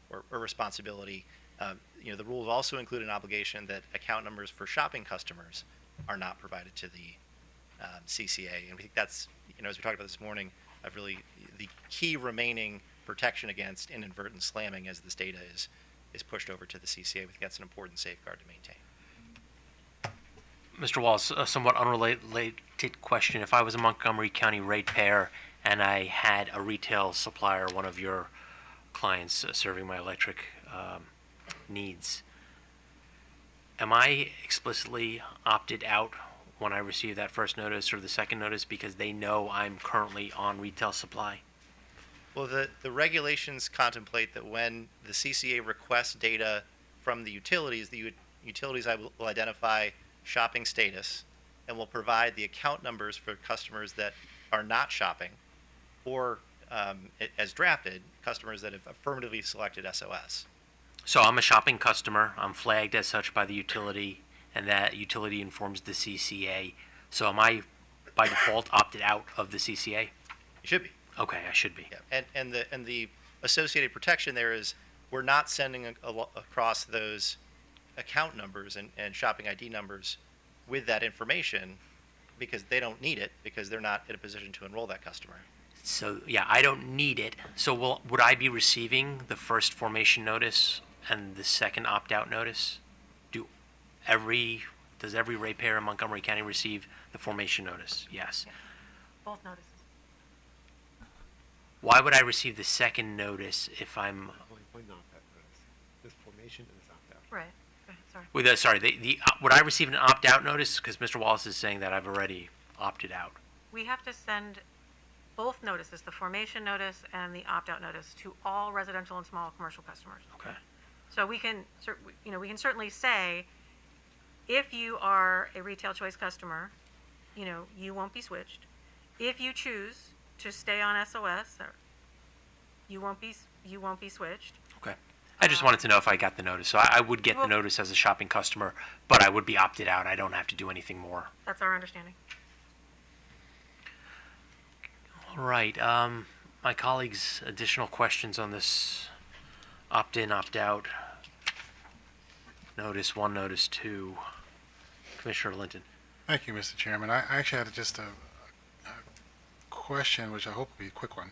or responsibility, the rules also include an obligation that account numbers for shopping customers are not provided to the CCA. And we think that's, as we talked about this morning, really the key remaining protection against inadvertent slamming as this data is pushed over to the CCA. We think that's an important safeguard to maintain. Mr. Wallace, a somewhat unrelated question. If I was a Montgomery County ratepayer and I had a retail supplier, one of your clients serving my electric needs, am I explicitly opted out when I receive that first notice or the second notice because they know I'm currently on retail supply? Well, the regulations contemplate that when the CCA requests data from the utilities will identify shopping status and will provide the account numbers for customers that are not shopping or, as drafted, customers that have affirmatively selected SOS. So I'm a shopping customer. I'm flagged as such by the utility, and that utility informs the CCA. So am I, by default, opted out of the CCA? You should be. Okay, I should be. Yeah. And the associated protection there is we're not sending across those account numbers and shopping ID numbers with that information because they don't need it because they're not in a position to enroll that customer. So, yeah, I don't need it. So would I be receiving the first formation notice and the second opt-out notice? Does every ratepayer in Montgomery County receive the formation notice? Yes. Both notices. Why would I receive the second notice if I'm... One opt-out notice. This formation and this opt-out. Right. Sorry. Would I receive an opt-out notice? Because Mr. Wallace is saying that I've already opted out. We have to send both notices, the formation notice and the opt-out notice, to all residential and small commercial customers. Okay. So we can certainly say, if you are a retail choice customer, you won't be switched. If you choose to stay on SOS, you won't be switched. Okay. I just wanted to know if I got the notice. So I would get the notice as a shopping customer, but I would be opted out. I don't have to do anything more. That's our understanding. All right. My colleagues, additional questions on this opt-in, opt-out notice 1, notice 2. Commissioner Linton. Thank you, Mr. Chairman. I actually had just a question, which I hope will be a quick one.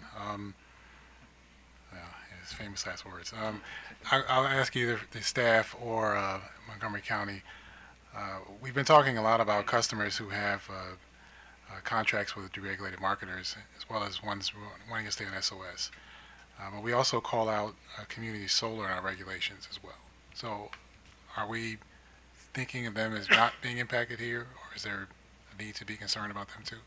His famous last words. I'll ask either the staff or Montgomery County. We've been talking a lot about customers who have contracts with deregulated marketers, as well as ones wanting to stay on SOS. But we also call out community solar in our regulations as well. So are we thinking of them as not being impacted here, or is there a need to be concerned about them too?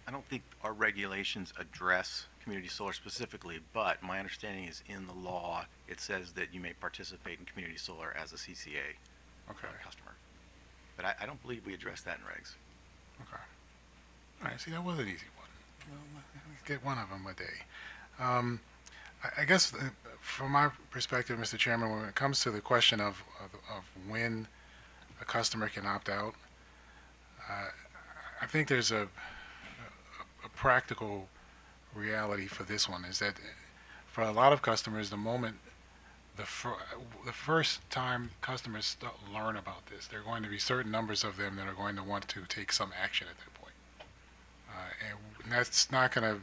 I don't think our regulations address community solar specifically, but my understanding is in the law, it says that you may participate in community solar as a CCA customer. But I don't believe we address that in regs. Okay. All right, see, that was an easy one. Well, let's get one of them a day. I guess from my perspective, Mr. Chairman, when it comes to the question of when a customer can opt out, I think there's a practical reality for this one is that for a lot of customers, the moment the first time customers learn about this, there are going to be certain numbers of them that are going to want to take some action at that point. And that's not going to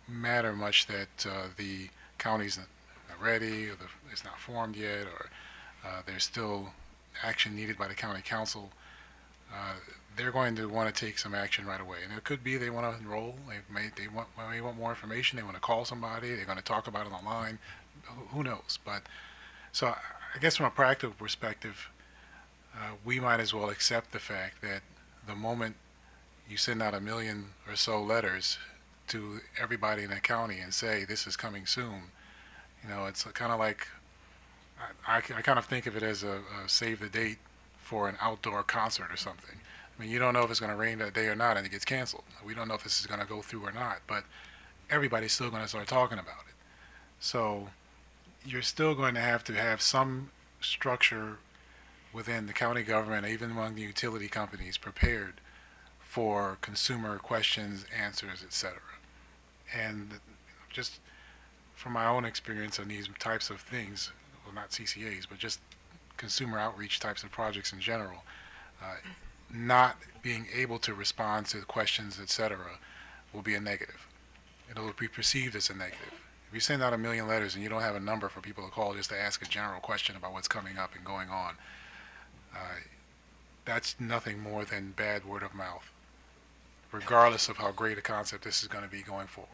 matter much that the county's not ready, or it's not formed yet, or there's still action needed by the county council. They're going to want to take some action right away, and it could be they want to enroll. They want more information. They want to call somebody. They're going to talk about it online. Who knows? But so I guess from a practical perspective, we might as well accept the fact that the moment you send out 1 million or so letters to everybody in the county and say this is coming soon, it's kind of like I kind of think of it as a save the date for an outdoor concert or something. I mean, you don't know if it's going to rain that day or not, and it gets canceled. We don't know if this is going to go through or not, but everybody's still going to start talking about it. So you're still going to have some structure within the county government, even among the utility companies, prepared for consumer questions, answers, etc. And just from my own experience on these types of things, well, not CCAs, but just consumer outreach types of projects in general, not being able to respond to the questions, etc., will be a negative. It'll be perceived as a negative. If you send out 1 million letters and you don't have a number for people to call just to ask a general question about what's coming up and going on, that's nothing more than bad word of mouth, regardless of how great a concept this is going to be going forward.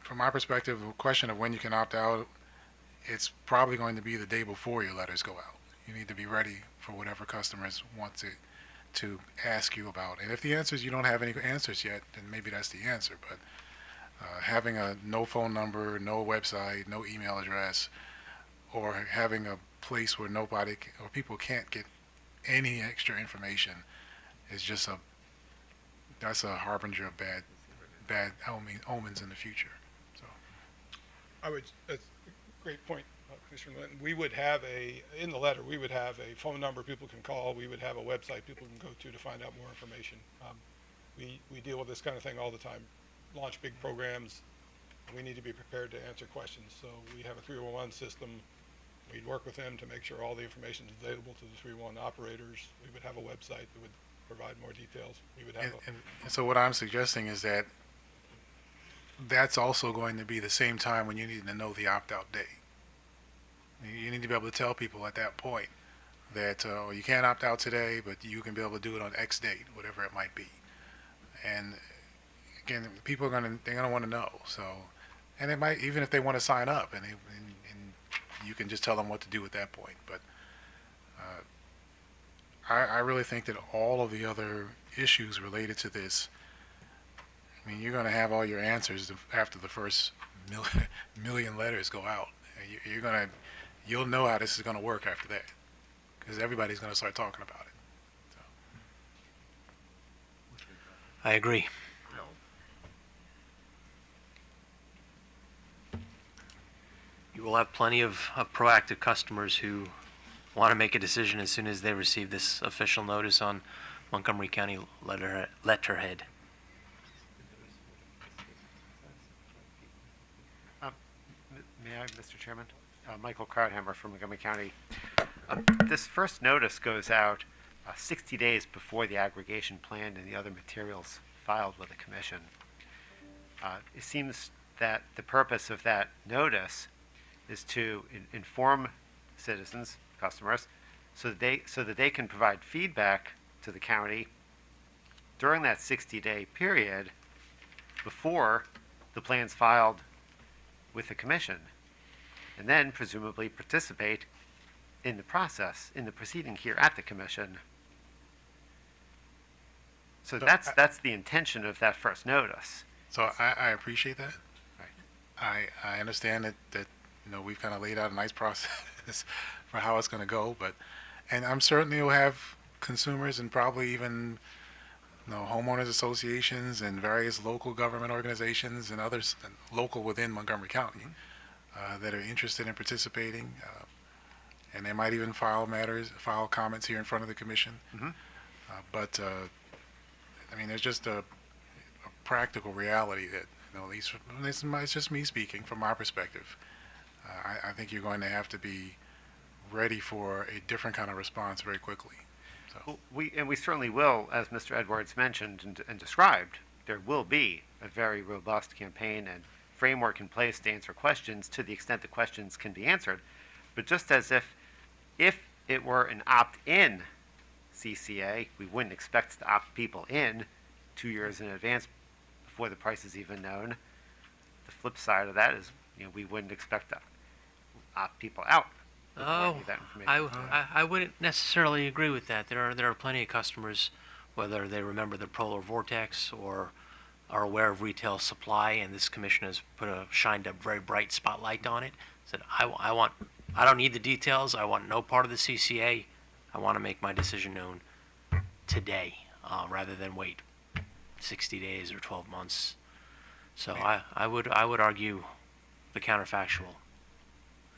From my perspective, the question of when you can opt out, it's probably going to be the day before your letters go out. You need to be ready for whatever customers want to ask you about. And if the answer is you don't have any answers yet, then maybe that's the answer. But having a no phone number, no website, no email address, or having a place where people can't get any extra information is just that's a harbinger of bad omens in the future. So That's a great point, Commissioner Linton. We would have in the letter, we would have a phone number people can call. We would have a website people can go to find out more information. We deal with this kind of thing all the time, launch big programs, and we need to be prepared to answer questions. So we have a 311 system. We'd work with them to make sure all the information is available to the 311 operators. We would have a website that would provide more details. We would have and so what I'm suggesting is that that's also going to be the same time when you need to know the opt-out day. You need to be able to tell people at that point that you can't opt out today, but you can be able to do it on X date, whatever it might be. And again, people are they're gonna want to know. So, and it might, even if they want to sign up, and you can just tell them what to do at that point. But I really think that all of the other issues related to this, I mean, you're going to have all your answers after the first million letters go out. You'll know how this is going to work after that, because everybody's going to start talking about it. I agree. You will have plenty of proactive customers who want to make a decision as soon as they receive this official notice on Montgomery County letterhead. May I, Mr. Chairman? Michael Krauthammer from Montgomery County. This first notice goes out 60 days before the aggregation plan and the other materials filed with the commission. It seems that the purpose of that notice is to inform citizens, customers, so that they can provide feedback to the county during that 60-day period before the plan's filed with the commission, and then presumably participate in the process, in the proceeding here at the commission. So that's the intention of that first notice. So I appreciate that. Right. I understand that we've kind of laid out a nice process for how it's going to go, and I'm certainly will have consumers and probably even homeowners associations and various local government organizations and others local within Montgomery County that are interested in participating. And they might even file comments here in front of the commission. But I mean, there's just a practical reality that, at least it's just me speaking from my perspective. I think you're going to have to be ready for a different kind of response very quickly. So. We certainly will, as Mr. Edwards mentioned and described. There will be a very robust campaign and framework in place to answer questions to the extent the questions can be answered. But just as if it were an opt-in CCA, we wouldn't expect to opt people in 2 years in advance before the price is even known. The flip side of that is, we wouldn't expect to opt people out. Oh, I wouldn't necessarily agree with that. There are plenty of customers, whether they remember the polar vortex or are aware of retail supply, and this commission has shined a very bright spotlight on it. Said, I don't need the details. I want no part of the CCA. I want to make my decision known today, rather than wait 60 days or 12 months. So I would argue the counterfactual.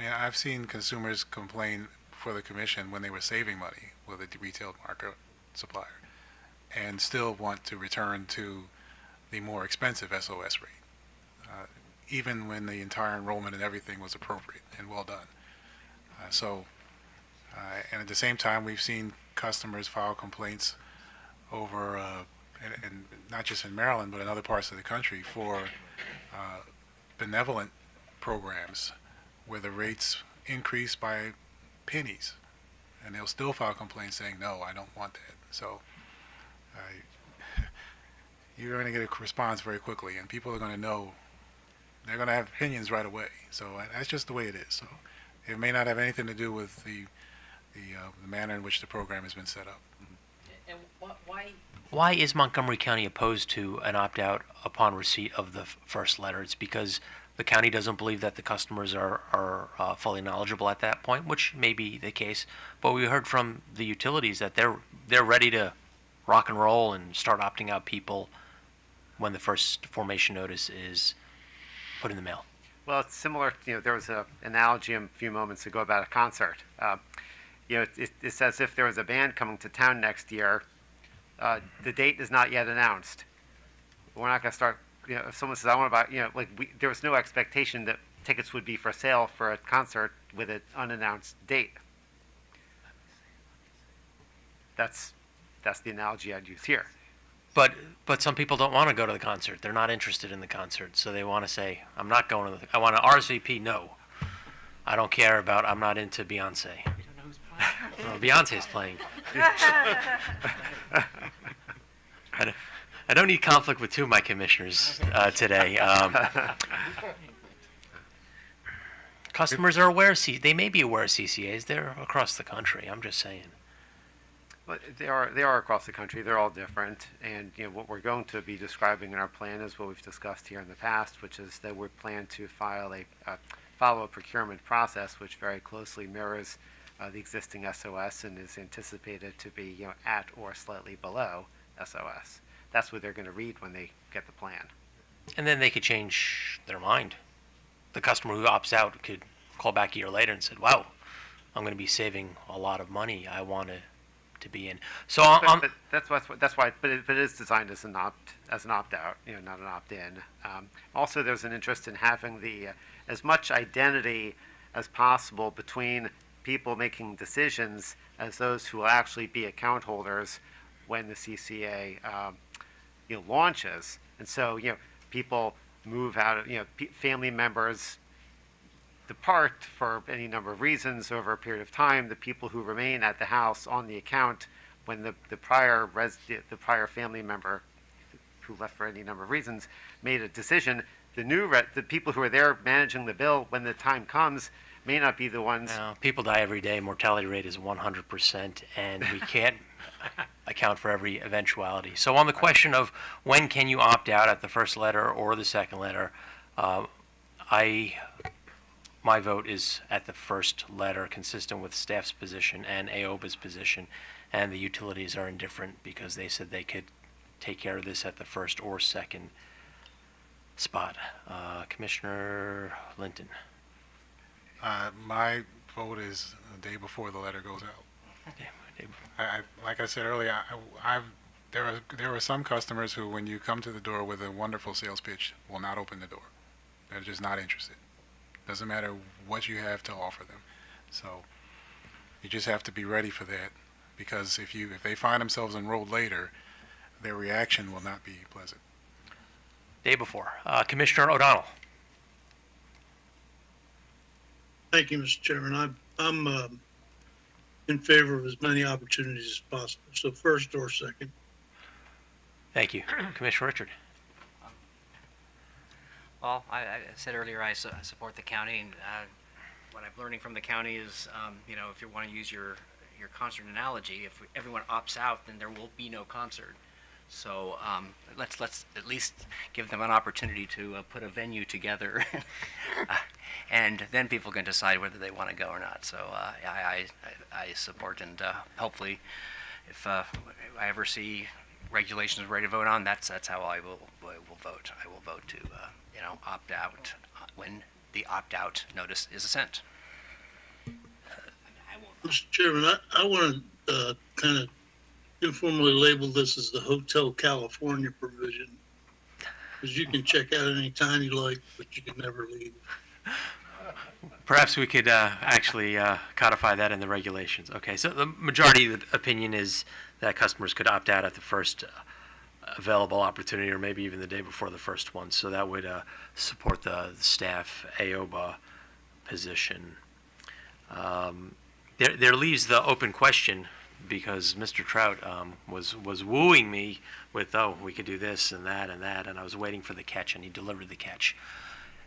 Yeah, I've seen consumers complain for the commission when they were saving money with a retail market supplier and still want to return to the more expensive SOS rate, even when the entire enrollment and everything was appropriate and well done. And at the same time, we've seen customers file complaints over, and not just in Maryland, but in other parts of the country, for benevolent programs where the rates increase by pennies, and they'll still file complaints saying, no, I don't want that. So you're going to get a response very quickly, and people are going to know, they're going to have opinions right away. So that's just the way it is. So it may not have anything to do with the manner in which the program has been set up. And why is Montgomery County opposed to an opt-out upon receipt of the first letter? It's because the county doesn't believe that the customers are fully knowledgeable at that point, which may be the case. But we heard from the utilities that they're ready to rock and roll and start opting out people when the first formation notice is put in the mail. Well, it's similar. There was an analogy a few moments ago about a concert. It's as if there was a band coming to town next year. The date is not yet announced. We're not going to start. If someone says, I want to buy, there was no expectation that tickets would be for sale for a concert with an unannounced date. That's the analogy I'd use here. But some people don't want to go to the concert. They're not interested in the concert, so they want to say, I'm not going to I want to RSVP, no. I don't care about, I'm not into Beyonce. We don't know who's playing. Well, Beyonce's playing. I don't need conflict with two of my commissioners today. Customers are aware, they may be aware of CCAs. They're across the country. I'm just saying. But they are across the country. They're all different, and what we're going to be describing in our plan is what we've discussed here in the past, which is that we plan to follow a procurement process which very closely mirrors the existing SOS and is anticipated to be at or slightly below SOS. That's what they're going to read when they get the plan. And then they could change their mind. The customer who opts out could call back a year later and said, "Wow, I'm going to be saving a lot of money. I want to be in." So but that's why. But it is designed as an opt-out, not an opt-in. Also, there's an interest in having as much identity as possible between people making decisions as those who will actually be account holders when the CCA launches. And so people move out of family members depart for any number of reasons over a period of time. The people who remain at the house on the account when the prior family member who left for any number of reasons made a decision, the people who are there managing the bill when the time comes may not be the ones. No, people die every day. Mortality rate is 100%, and we can't account for every eventuality. So on the question of when can you opt out at the first letter or the second letter, my vote is at the first letter, consistent with staff's position and AOBA's position, and the utilities are indifferent because they said they could take care of this at the first or second spot. Commissioner Linton. My vote is the day before the letter goes out. Like I said earlier, there are some customers who, when you come to the door with a wonderful sales pitch, will not open the door. They're just not interested. Doesn't matter what you have to offer them. So you just have to be ready for that, because if they find themselves enrolled later, their reaction will not be pleasant. Day before. Commissioner O'Donnell. Thank you, Mr. Chairman. I'm in favor of as many opportunities as possible, so first or second. Thank you. Commissioner Richard. Well, I said earlier I support the county, and what I'm learning from the county is, if you want to use your concert analogy, if everyone opts out, then there will be no concert. So let's at least give them an opportunity to put a venue together, and then people can decide whether they want to go or not. So I support, and hopefully, if I ever see regulations ready to vote on, that's how I will vote. I will vote to opt out when the opt out notice is sent. Mr. Chairman, I want to kind of informally label this as the Hotel California provision, because you can check out any time you like, but you can never leave. Perhaps we could actually codify that in the regulations. Okay, so the majority of the opinion is that customers could opt out at the first available opportunity, or maybe even the day before the first one. So that would support the staff AOBA position. There leaves the open question, because Mr. Trout was wooing me with, we could do this and that, and I was waiting for the catch, and he delivered the catch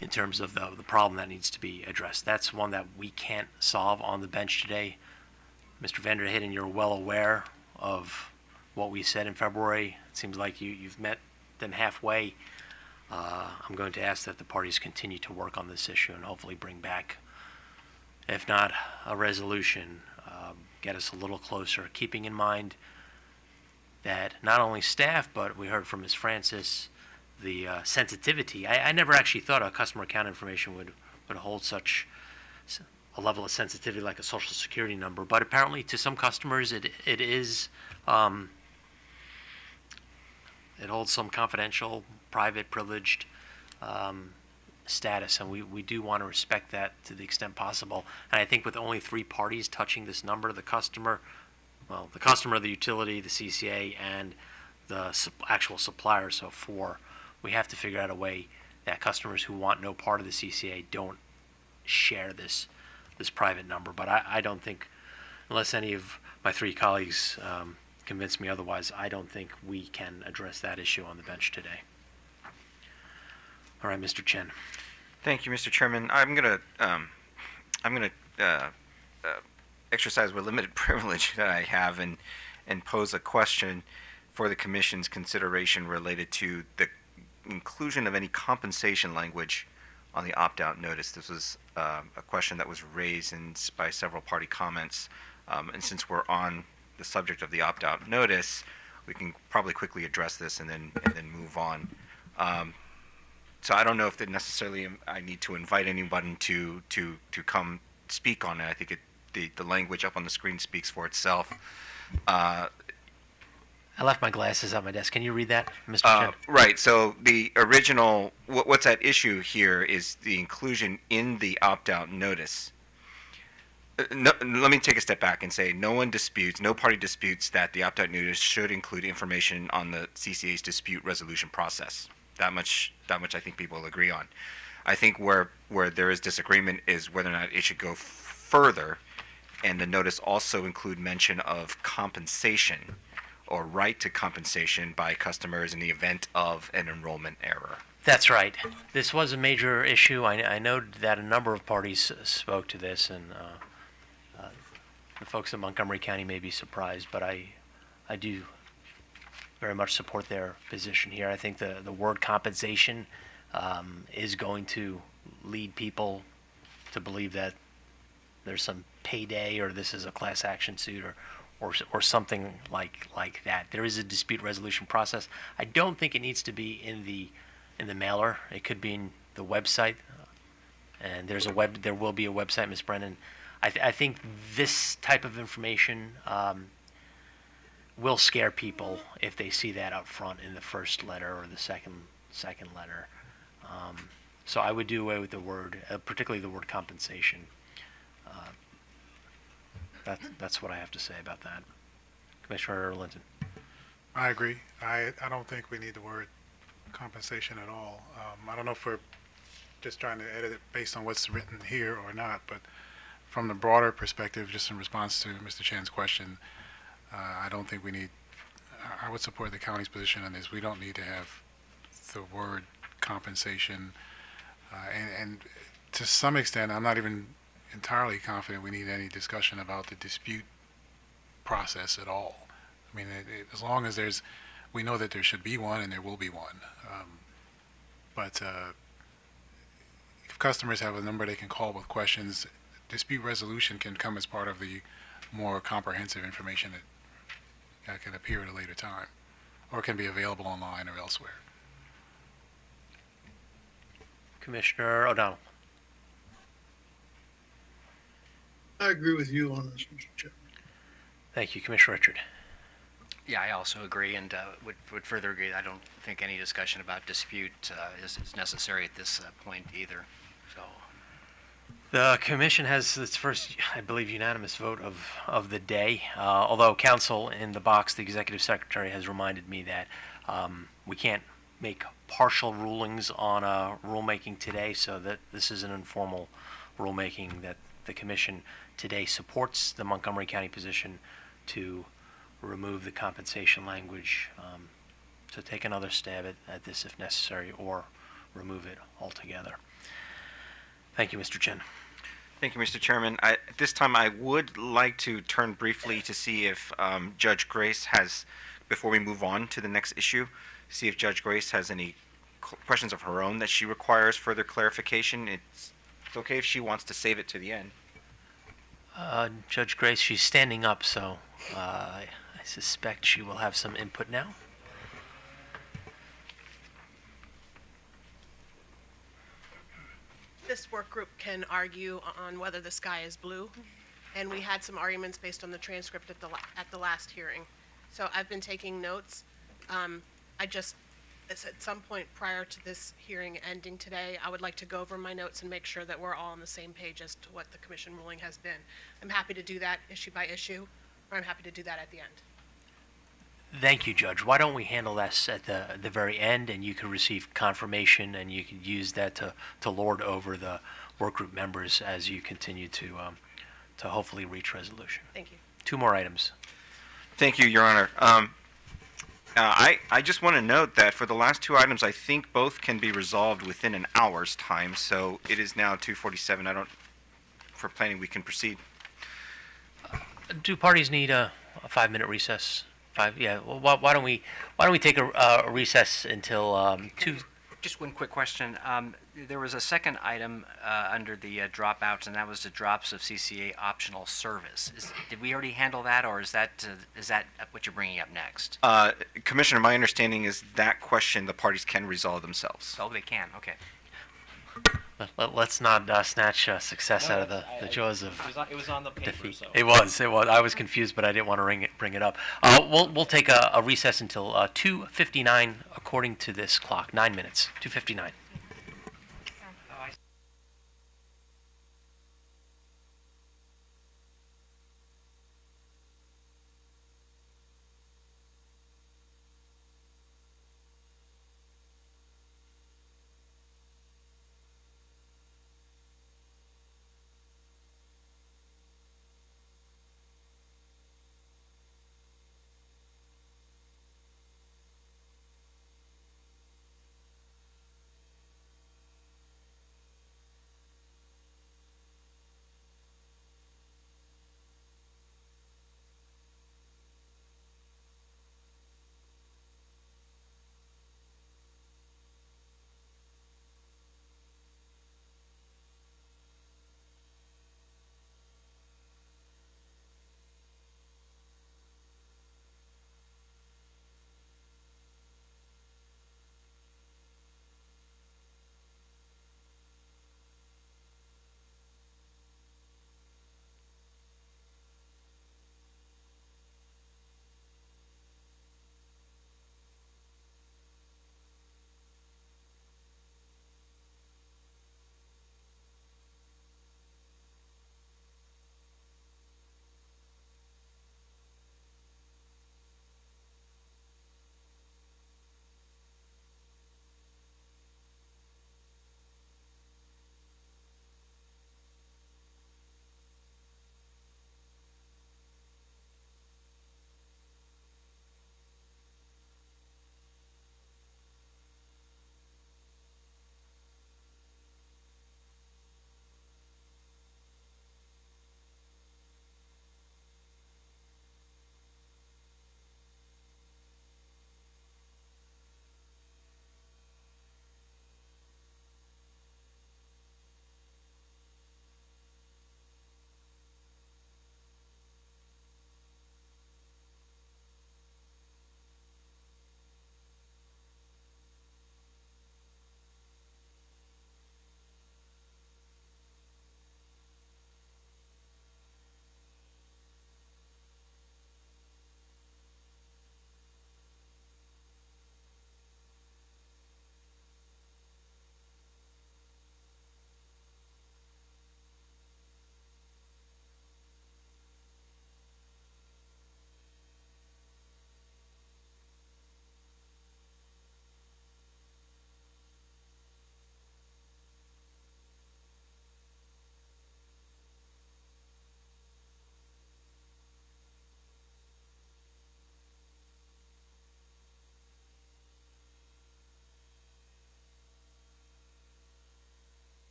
in terms of the problem that needs to be addressed. That's one that we can't solve on the bench today. Mr. Vanderhitten, you're well aware of what we said in February. It seems like you've met them halfway. I'm going to ask that the parties continue to work on this issue and hopefully bring back, if not a resolution, get us a little closer, keeping in mind that not only staff, but we heard from Ms. Francis, the sensitivity. I never actually thought a customer account information would hold such a level of sensitivity like a social security number, but apparently to some customers it is, it holds some confidential, private, privileged status, and we do want to respect that to the extent possible. And I think with only 3 parties touching this number, the customer, the utility, the CCA, and the actual supplier, so 4, we have to figure out a way that customers who want no part of the CCA don't share this private number. But I don't think, unless any of my 3 colleagues convince me otherwise, I don't think we can address that issue on the bench today. All right, Mr. Chen. Thank you, Mr. Chairman. I'm gonna exercise what limited privilege that I have and pose a question for the Commission's consideration related to the inclusion of any compensation language on the opt-out notice. This was a question that was raised by several party comments, and since we're on the subject of the opt-out notice, we can probably quickly address this and then move on. So I don't know if necessarily I need to invite anyone to come speak on it. I think the language up on the screen speaks for itself. I left my glasses at my desk. Can you read that, Mr. Chen? Right. So the original, what's at issue here is the inclusion in the opt-out notice. No, let me take a step back and say no party disputes that the opt-out notice should include information on the CCA's dispute resolution process. That much I think people will agree on. I think where there is disagreement is whether or not it should go further, and the notice also include mention of compensation or right to compensation by customers in the event of an enrollment error. That's right. This was a major issue. I know that a number of parties spoke to this, and the folks in Montgomery County may be surprised, but I do very much support their position here. I think the word compensation is going to lead people to believe that there's some payday, or this is a class action suit, or something like that. There is a dispute resolution process. I don't think it needs to be in the mailer. It could be in the website, and there will be a website, Ms. Brennan. I think this type of information will scare people if they see that up front in the first letter or the second letter. So I would do away with the word, particularly the word compensation. That's what I have to say about that. Commissioner Linton. I agree. I don't think we need the word compensation at all. I don't know if we're just trying to edit it based on what's written here or not, but from the broader perspective, just in response to Mr. Chan's question, I don't think we need, I would support the county's position on this. We don't need to have the word compensation. And to some extent, I'm not even entirely confident we need any discussion about the dispute process at all. I mean, as long as we know that there should be one and there will be one. But if customers have a number they can call with questions, dispute resolution can come as part of the more comprehensive information that can appear at a later time, or can be available online or elsewhere. Commissioner O'Donnell. I agree with you on this, Mr. Chairman. Thank you, Commissioner Richard. Yeah, I also agree, and would further agree. I don't think any discussion about dispute is necessary at this point either. So, The commission has its first, I believe, unanimous vote of the day. Although counsel in the box, the executive secretary, has reminded me that we can't make partial rulings on rulemaking today, so that this is an informal rulemaking that the commission today supports the Montgomery County position to remove the compensation language, to take another stab at this if necessary, or remove it altogether. Thank you, Mr. Chen. Thank you, Mr. Chairman. At this time, I would like to turn briefly to see if Judge Grace has, before we move on to the next issue, see if Judge Grace has any questions of her own that she requires further clarification. It's okay if she wants to save it to the end. Judge Grace, she's standing up, so I suspect she will have some input now. This work group can argue on whether the sky is blue, and we had some arguments based on the transcript at the last hearing. So I've been taking notes. At some point prior to this hearing ending today, I would like to go over my notes and make sure that we're all on the same page as to what the commission ruling has been. I'm happy to do that issue by issue, or I'm happy to do that at the end. Thank you, Judge. Why don't we handle this at the very end, and you can receive confirmation, and you can use that to lord over the work group members as you continue to hopefully reach resolution. Thank you. 2 more items. Thank you, Your Honor. I just want to note that for the last 2 items, I think both can be resolved within an hour's time. So it is now 2:47. For planning, we can proceed. Do parties need a 5-minute recess? Yeah. Well, why don't we take a recess until 2? just one quick question. There was a second item under the dropouts, and that was the drops of CCA optional service. Did we already handle that, or is that what you're bringing up next? Commissioner, my understanding is that question the parties can resolve themselves. Oh, they can. Okay. Let's not snatch success out of the jaws of It was on the paper, defeat. so. It was. I was confused, but I didn't want to bring it up. We'll take a recess until 2:59 according to this clock. 9 minutes. 2:59.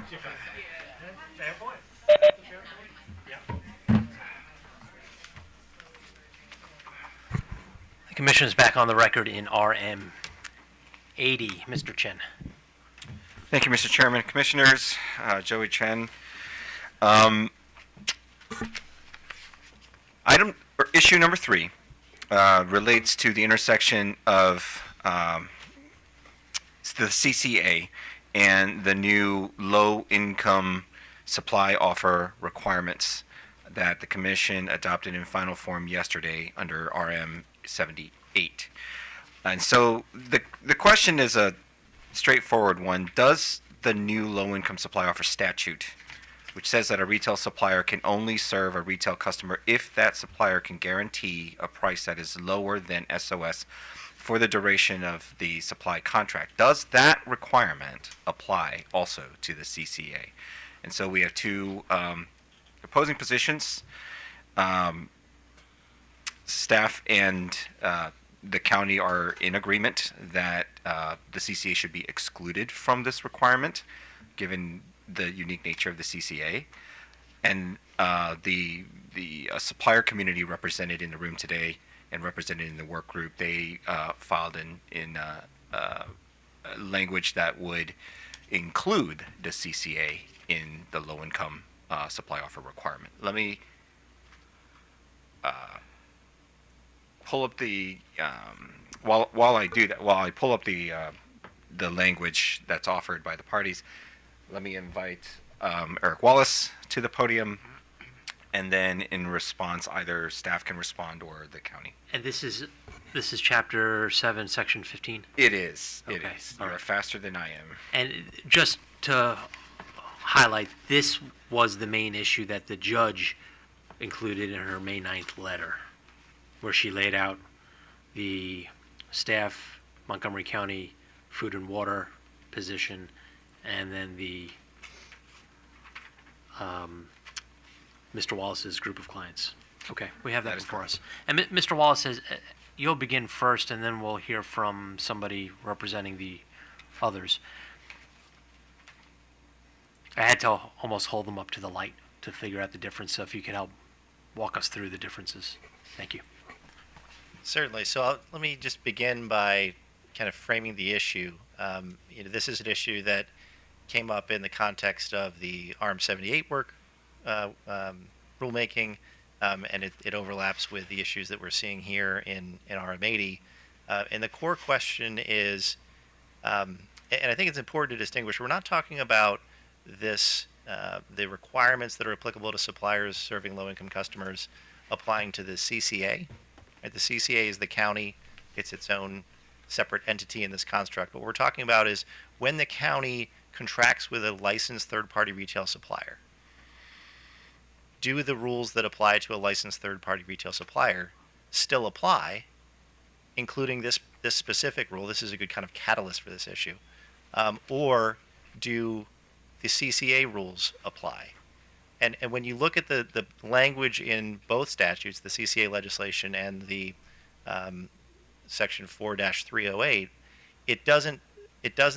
The commission is back on the record in RM 80. Mr. Chen. Thank you, Mr. Chairman. Commissioners, Joey Chen. Issue number 3 relates to the intersection of the CCA and the new low-income supply offer requirements that the Commission adopted in final form yesterday under RM78. And so the question is a straightforward one. Does the new low-income supply offer statute, which says that a retail supplier can only serve a retail customer if that supplier can guarantee a price that is lower than SOS for the duration of the supply contract, does that requirement apply also to the CCA? And so we have two opposing positions. Staff and the county are in agreement that the CCA should be excluded from this requirement, given the unique nature of the CCA. And the supplier community represented in the room today and represented in the work group, they filed in language that would include the CCA in the low-income supply offer requirement. Let me pull up the while I do that, while I pull up the language that's offered by the parties, let me invite Eric Wallace to the podium, and then in response, either staff can respond or the county. And this is Chapter 7, Section 15? It is. It Okay. is. You are faster than I am. And just to highlight, this was the main issue that the judge included in her May 9th letter, where she laid out the staff, Montgomery County food and water position, and then the Mr. Wallace's group of clients. Okay, we have that before us. And Mr. Wallace says you'll begin first, and then we'll hear from somebody representing the others. I had to almost hold them up to the light to figure out the difference, so if you could help walk us through the differences. Thank you. Certainly. So let me just begin by kind of framing the issue. This is an issue that came up in the context of the RM78 work rulemaking, and it overlaps with the issues that we're seeing here in RM80. And the core question is, and I think it's important to distinguish, we're not talking about this, the requirements that are applicable to suppliers serving low-income customers applying to the CCA. Right? The CCA is the county. It's its own separate entity in this construct. What we're talking about is when the county contracts with a licensed third-party retail supplier, do the rules that apply to a licensed third-party retail supplier still apply, including this specific rule? This is a good kind of catalyst for this issue. Or do the CCA rules apply? And when you look at the language in both statutes, the CCA legislation and the Section 4-308, it doesn't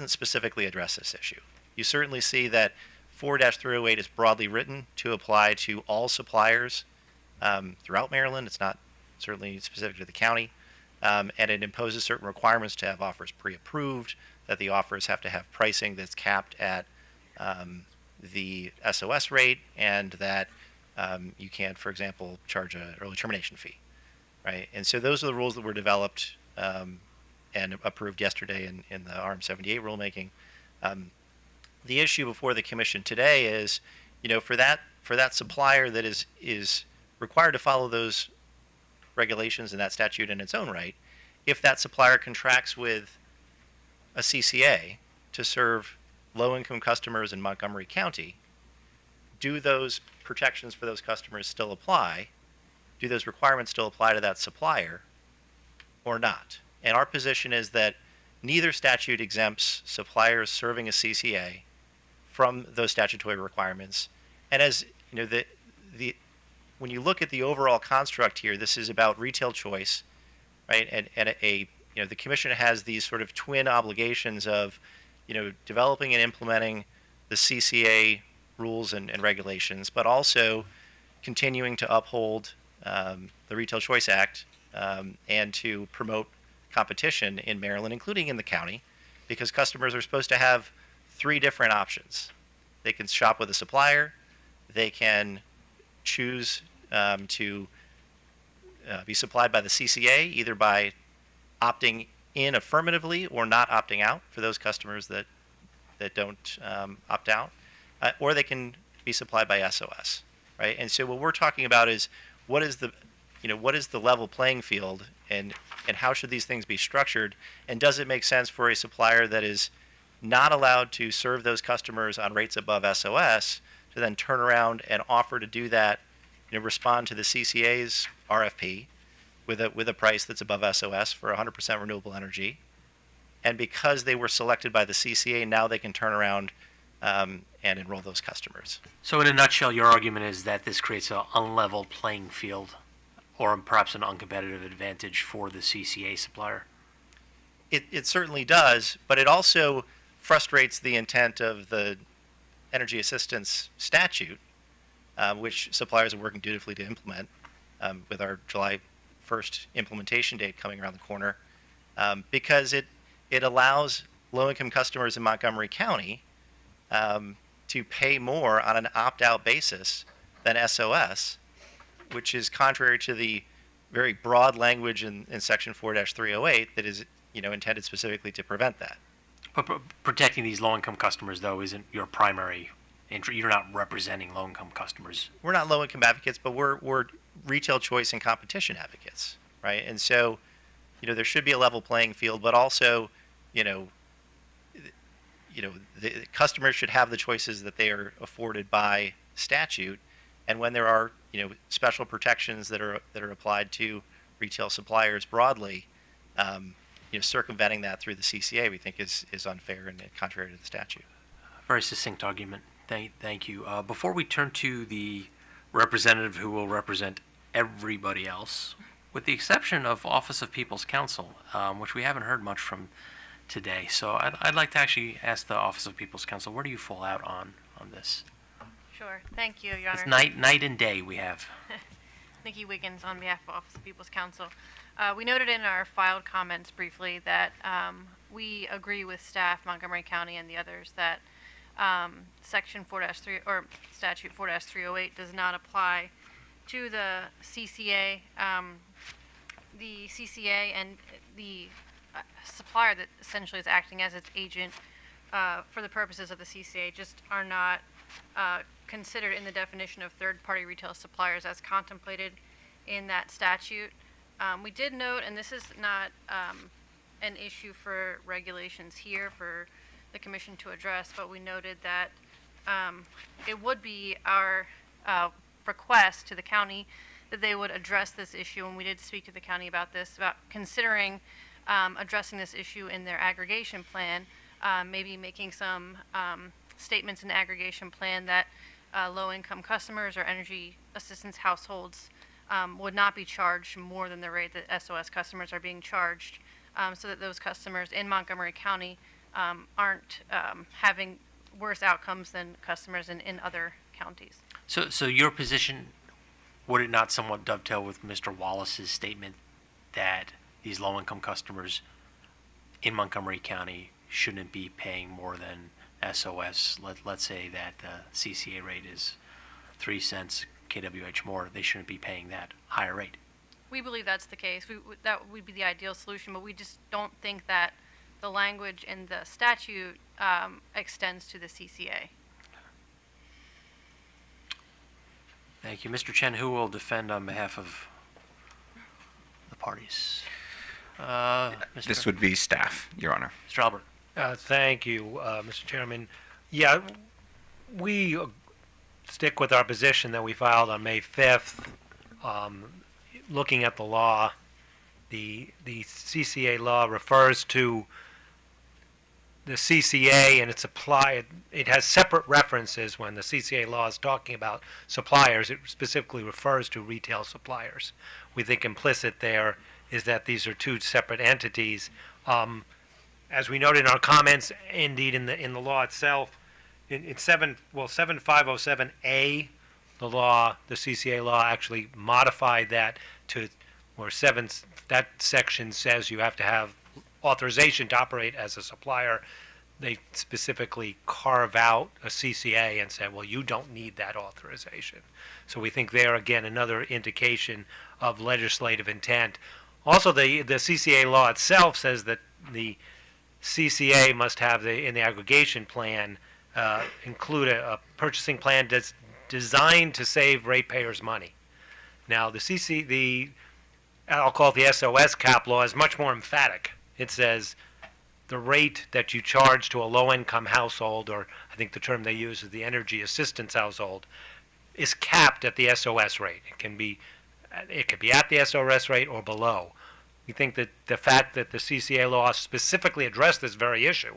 specifically address this issue. You certainly see that 4-308 is broadly written to apply to all suppliers throughout Maryland. It's not certainly specific to the county. And it imposes certain requirements to have offers pre-approved, that the offers have to have pricing that's capped at the SOS rate, and that you can't, for example, charge an early termination fee, right? And so those are the rules that were developed and approved yesterday in the RM78 rulemaking. The issue before the commission today is, for that supplier that is required to follow those regulations and that statute in its own right, if that supplier contracts with a CCA to serve low-income customers in Montgomery County, do those protections for those customers still apply? Do those requirements still apply to that supplier or not? And our position is that neither statute exempts suppliers serving a CCA from those statutory requirements. And as you know, when you look at the overall construct here, this is about retail choice, right? And the commission has these sort of twin obligations of, developing and implementing the CCA rules and regulations, but also continuing to uphold the Retail Choice Act and to promote competition in Maryland, including in the county, because customers are supposed to have 3 different options. They can shop with a supplier, they can choose to be supplied by the CCA, either by opting in affirmatively or not opting out for those customers that don't opt out, or they can be supplied by SOS, right? And so what we're talking about is what is the level playing field, and how should these things be structured, and does it make sense for a supplier that is not allowed to serve those customers on rates above SOS to then turn around and offer to do that, respond to the CCA's RFP with a price that's above SOS for 100% renewable energy, and because they were selected by the CCA, now they can turn around and enroll those customers. So in a nutshell, your argument is that this creates an unlevel playing field, or perhaps an uncompetitive advantage for the CCA supplier? It certainly does, but it also frustrates the intent of the energy assistance statute, which suppliers are working dutifully to implement with our July 1st implementation date coming around the corner, because it allows low-income customers in Montgomery County to pay more on an opt-out basis than SOS, which is contrary to the very broad language in Section 4-308 that is intended specifically to prevent that. But protecting these low-income customers, though, isn't your primary interest. You're not representing low-income customers. We're not low-income advocates, but we're retail choice and competition advocates, right? And so, there should be a level playing field, but also, the customers should have the choices that they are afforded by statute, and when there are, special protections that are applied to retail suppliers broadly, circumventing that through the CCA, we think is unfair and contrary to the statute. Very succinct argument. Thank you. Before we turn to the representative who will represent everybody else, with the exception of Office of People's Counsel, which we haven't heard much from today. So I'd like to actually ask the Office of People's Counsel, where do you fall out on this? Sure. Thank you, Your Honor. It's night and day we have. Nikki Wiggins on behalf of Office of People's Counsel. We noted in our filed comments briefly that we agree with staff, Montgomery County and the others, that Section 4-3 or Statute 4-308 does not apply to the CCA. The CCA and the supplier that essentially is acting as its agent for the purposes of the CCA just are not considered in the definition of third-party retail suppliers as contemplated in that statute. We did note, and this is not an issue for regulations here for the commission to address, but we noted that it would be our request to the county that they would address this issue, and we did speak to the county about this, about considering addressing this issue in their aggregation plan, maybe making some statements in the aggregation plan that low-income customers or energy assistance households would not be charged more than the rate that SOS customers are being charged, so that those customers in Montgomery County aren't having worse outcomes than customers in other counties. So your position, would it not somewhat dovetail with Mr. Wallace's statement that these low-income customers in Montgomery County shouldn't be paying more than SOS? Let's say that the CCA rate is 3 cents kWh more. They shouldn't be paying that higher rate. We believe that's the case. That would be the ideal solution, but we just don't think that the language in the statute extends to the CCA. Thank you. Mr. Chen, who will defend on behalf of the parties? This would be staff, Your Honor. Mr. Albert. Thank you, Mr. Chairman. Yeah, we stick with our position that we filed on May 5th. Looking at the law, the CCA law refers to the CCA and its supply. It has separate references when the CCA law is talking about suppliers. It specifically refers to retail suppliers. We think implicit there is that these are two separate entities. As we noted in our comments, indeed in the law itself, in 7507A, the law, the CCA law actually modified that to where that section says you have to have authorization to operate as a supplier. They specifically carve out a CCA and say, well, you don't need that authorization. So we think there, again, another indication of legislative intent. Also, the CCA law itself says that the CCA must have in the aggregation plan include a purchasing plan that's designed to save ratepayers money. Now, I'll call it the SOS cap law, is much more emphatic. It says the rate that you charge to a low-income household, or I think the term they use is the energy assistance household, is capped at the SOS rate. It could be at the SOS rate or below. We think that the fact that the CCA law specifically addressed this very issue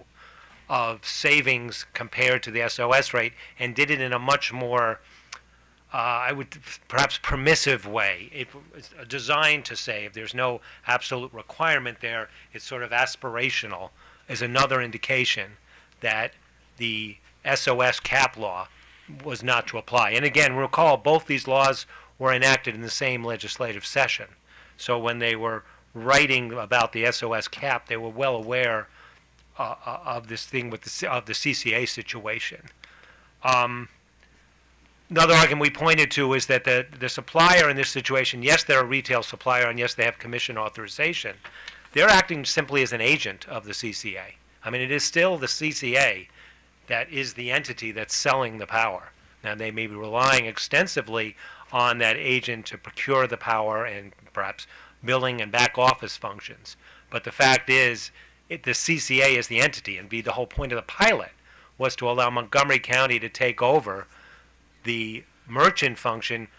of savings compared to the SOS rate and did it in a much more, I would perhaps permissive way. It was designed to save. There's no absolute requirement there. It's sort of aspirational, is another indication that the SOS cap law was not to apply. And again, recall both these laws were enacted in the same legislative session. So when they were writing about the SOS cap, they were well aware of this thing with of the CCA situation. Another argument we pointed to is that the supplier in this situation, yes, they're a retail supplier, and yes, they have commission authorization. They're acting simply as an agent of the CCA. I mean, it is still the CCA that is the entity that's selling the power. Now, they may be relying extensively on that agent to procure the power and perhaps billing and back office functions. But the fact is, the CCA is the entity, and the whole point of the pilot was to allow Montgomery County to take over the merchant function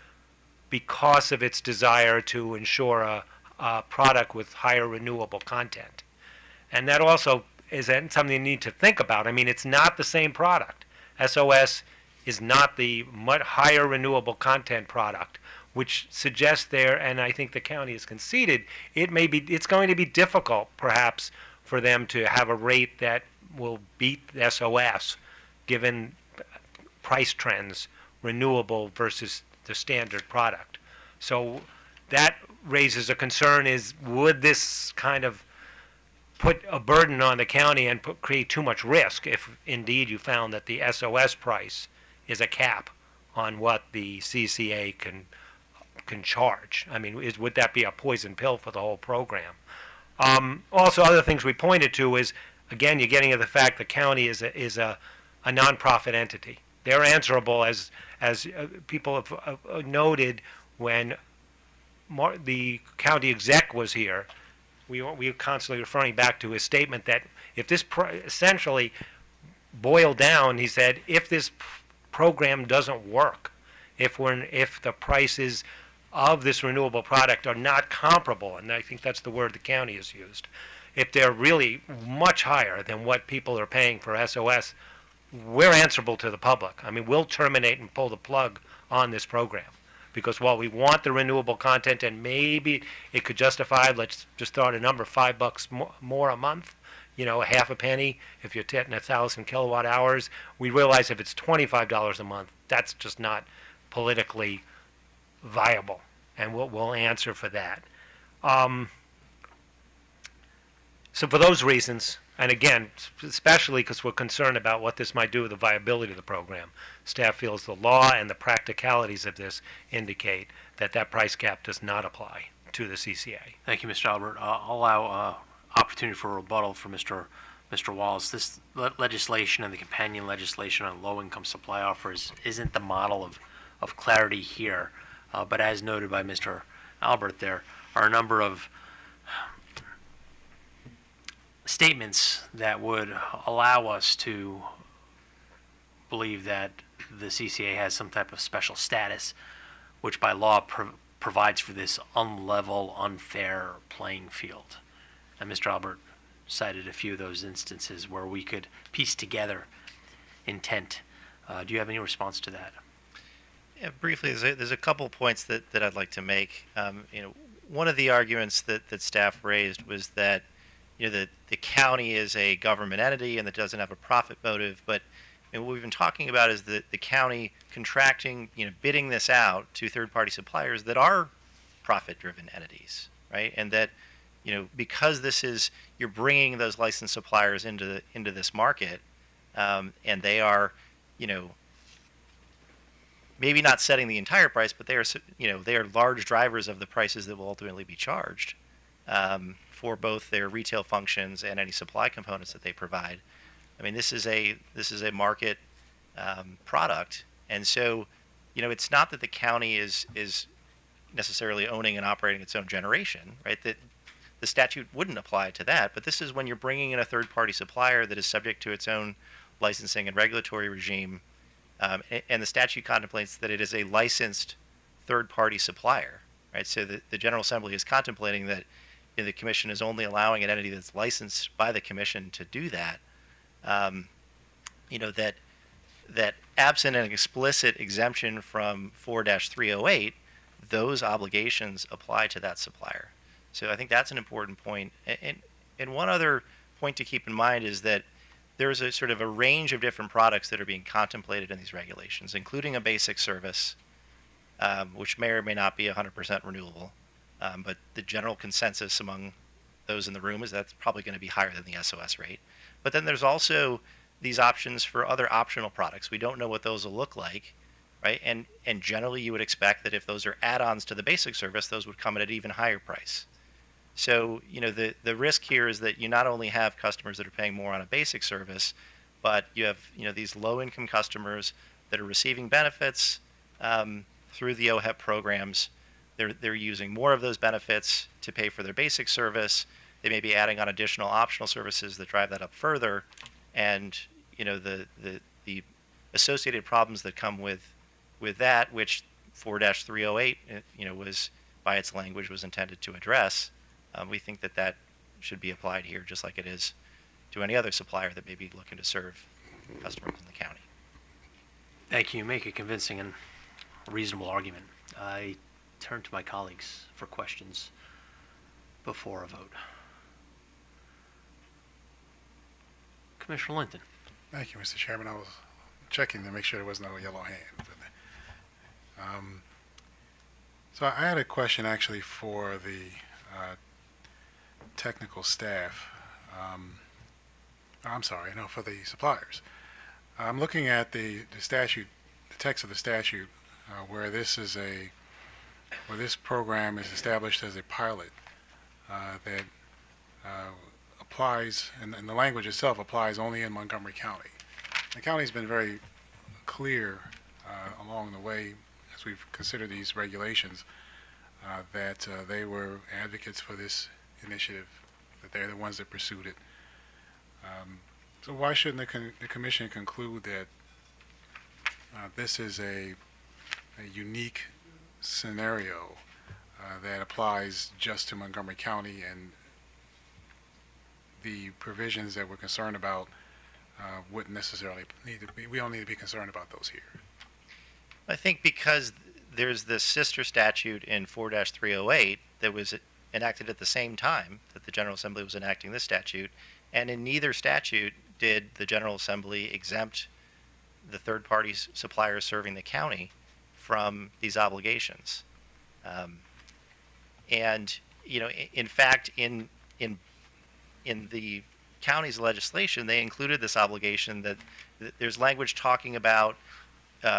because of its desire to ensure a product with higher renewable content. And that also is something you need to think about. I mean, it's not the same product. SOS is not the much higher renewable content product, which suggests there, and I think the county has conceded, it's going to be difficult, perhaps, for them to have a rate that will beat SOS, given price trends, renewable versus the standard product. So that raises a concern: is would this kind of put a burden on the county and create too much risk if indeed you found that the SOS price is a cap on what the CCA can charge? I mean, would that be a poison pill for the whole program? Also, other things we pointed to is, again, you're getting at the fact the county is a nonprofit entity. They're answerable, as people have noted, when the county exec was here. We were constantly referring back to his statement that if this essentially boiled down, he said, if this program doesn't work, if the prices of this renewable product are not comparable, and I think that's the word the county has used, if they're really much higher than what people are paying for SOS, we're answerable to the public. I mean, we'll terminate and pull the plug on this program. Because while we want the renewable content, and maybe it could justify, let's just throw out a number, $5 more a month, a half a penny if you're getting 1,000 kilowatt hours. We realize if it's $25 a month, that's just not politically viable, and we'll answer for that. So for those reasons, and again, especially because we're concerned about what this might do with the viability of the program, staff feels the law and the practicalities of this indicate that that price cap does not apply to the CCA. Thank you, Mr. Albert. I'll allow opportunity for rebuttal for Mr. Wallace. This legislation and the companion legislation on low-income supply offers isn't the model of clarity here, but as noted by Mr. Albert, there are a number of statements that would allow us to believe that the CCA has some type of special status, which by law provides for this unlevel, unfair playing field. And Mr. Albert cited a few of those instances where we could piece together intent. Do you have any response to that? Yeah, briefly, there's a couple points that I'd like to make. One of the arguments that staff raised was that the county is a government entity and that doesn't have a profit motive, but And what we've been talking about is the county contracting, bidding this out to third-party suppliers that are profit-driven entities, right? And that, because you're bringing those licensed suppliers into this market, and they are, maybe not setting the entire price, but they are large drivers of the prices that will ultimately be charged for both their retail functions and any supply components that they provide. I mean, this is a market product, and so it's not that the county is necessarily owning and operating its own generation, right? That the statute wouldn't apply to that, but this is when you're bringing in a third-party supplier that is subject to its own licensing and regulatory regime, and the statute contemplates that it is a licensed third-party supplier, right? So the General Assembly is contemplating that the Commission is only allowing an entity that's licensed by the Commission to do that. That absent an explicit exemption from 4-308, those obligations apply to that supplier. So I think that's an important point. And one other point to keep in mind is that there's a sort of a range of different products that are being contemplated in these regulations, including a basic service, which may or may not be 100% renewable. But the general consensus among those in the room is that's probably going to be higher than the SOS rate. But then there's also these options for other optional products. We don't know what those will look like, right? And generally you would expect that if those are add-ons to the basic service, those would come at an even higher price. So, the risk here is that you not only have customers that are paying more on a basic service, but you have, these low-income customers that are receiving benefits through the OHEP programs. They're using more of those benefits to pay for their basic service. They may be adding on additional optional services that drive that up further, and the associated problems that come with that, which 4-308 was by its language was intended to address. We think that should be applied here, just like it is to any other supplier that may be looking to serve customers in the county. Thank you. You make a convincing and reasonable argument. I turn to my colleagues for questions before a vote. Commissioner Linton. Thank you, Mr. Chairman. I was checking to make sure there was no yellow hand. So I had a question actually for the technical staff. For the suppliers. I'm looking at the statute, the text of the statute, where this program is established as a pilot that applies, and the language itself applies only in Montgomery County. The county's been very clear along the way as we've considered these regulations that they were advocates for this initiative, that they're the ones that pursued it. So why shouldn't the Commission conclude that this is a unique scenario that applies just to Montgomery County, and the provisions that we're concerned about wouldn't necessarily we don't need to be concerned about those here? I think because there's this sister statute in 4-308 that was enacted at the same time that the General Assembly was enacting this statute, and in neither statute did the General Assembly exempt the third-party suppliers serving the county from these obligations. And in fact, in the county's legislation, they included this obligation that there's language talking about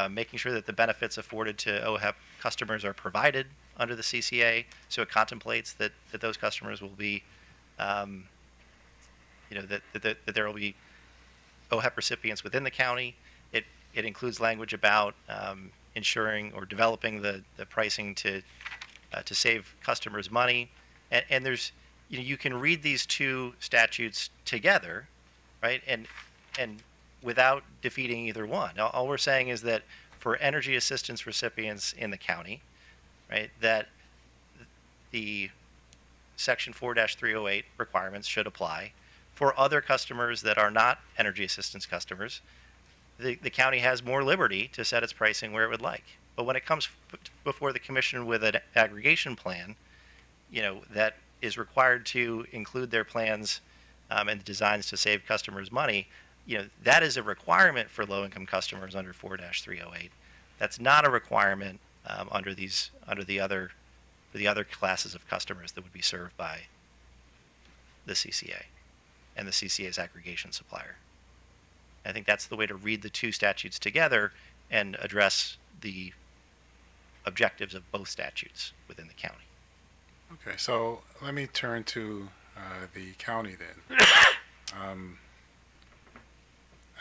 making sure that the benefits afforded to OHEP customers are provided under the CCA. So it contemplates that those customers will be, that there will be OHEP recipients within the county. It includes language about ensuring or developing the pricing to save customers money. And there's, you can read these two statutes together, right? And without defeating either one. All we're saying is that for energy assistance recipients in the county, right, that the Section 4-308 requirements should apply. For other customers that are not energy assistance customers, the county has more liberty to set its pricing where it would like. But when it comes before the Commission with an aggregation plan, that is required to include their plans and designs to save customers money, that is a requirement for low-income customers under 4-308. That's not a requirement under the other classes of customers that would be served by the CCA and the CCA's aggregation supplier. I think that's the way to read the two statutes together and address the objectives of both statutes within the county. Okay, so let me turn to the county then. I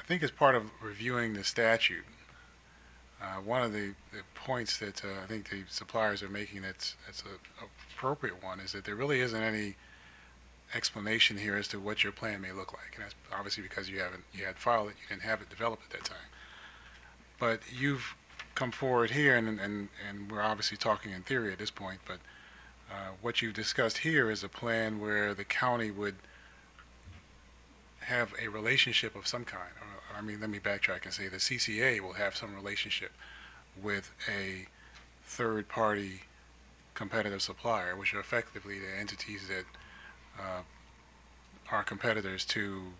think as part of reviewing the statute, one of the points that I think the suppliers are making that's a appropriate one is that there really isn't any explanation here as to what your plan may look like. And that's obviously because you had filed it, you didn't have it developed at that time. But you've come forward here, and we're obviously talking in theory at this point, but what you've discussed here is a plan where the county would have a relationship of some kind. Let me backtrack and say the CCA will have some relationship with a third-party competitive supplier, which are effectively the entities that are competitors to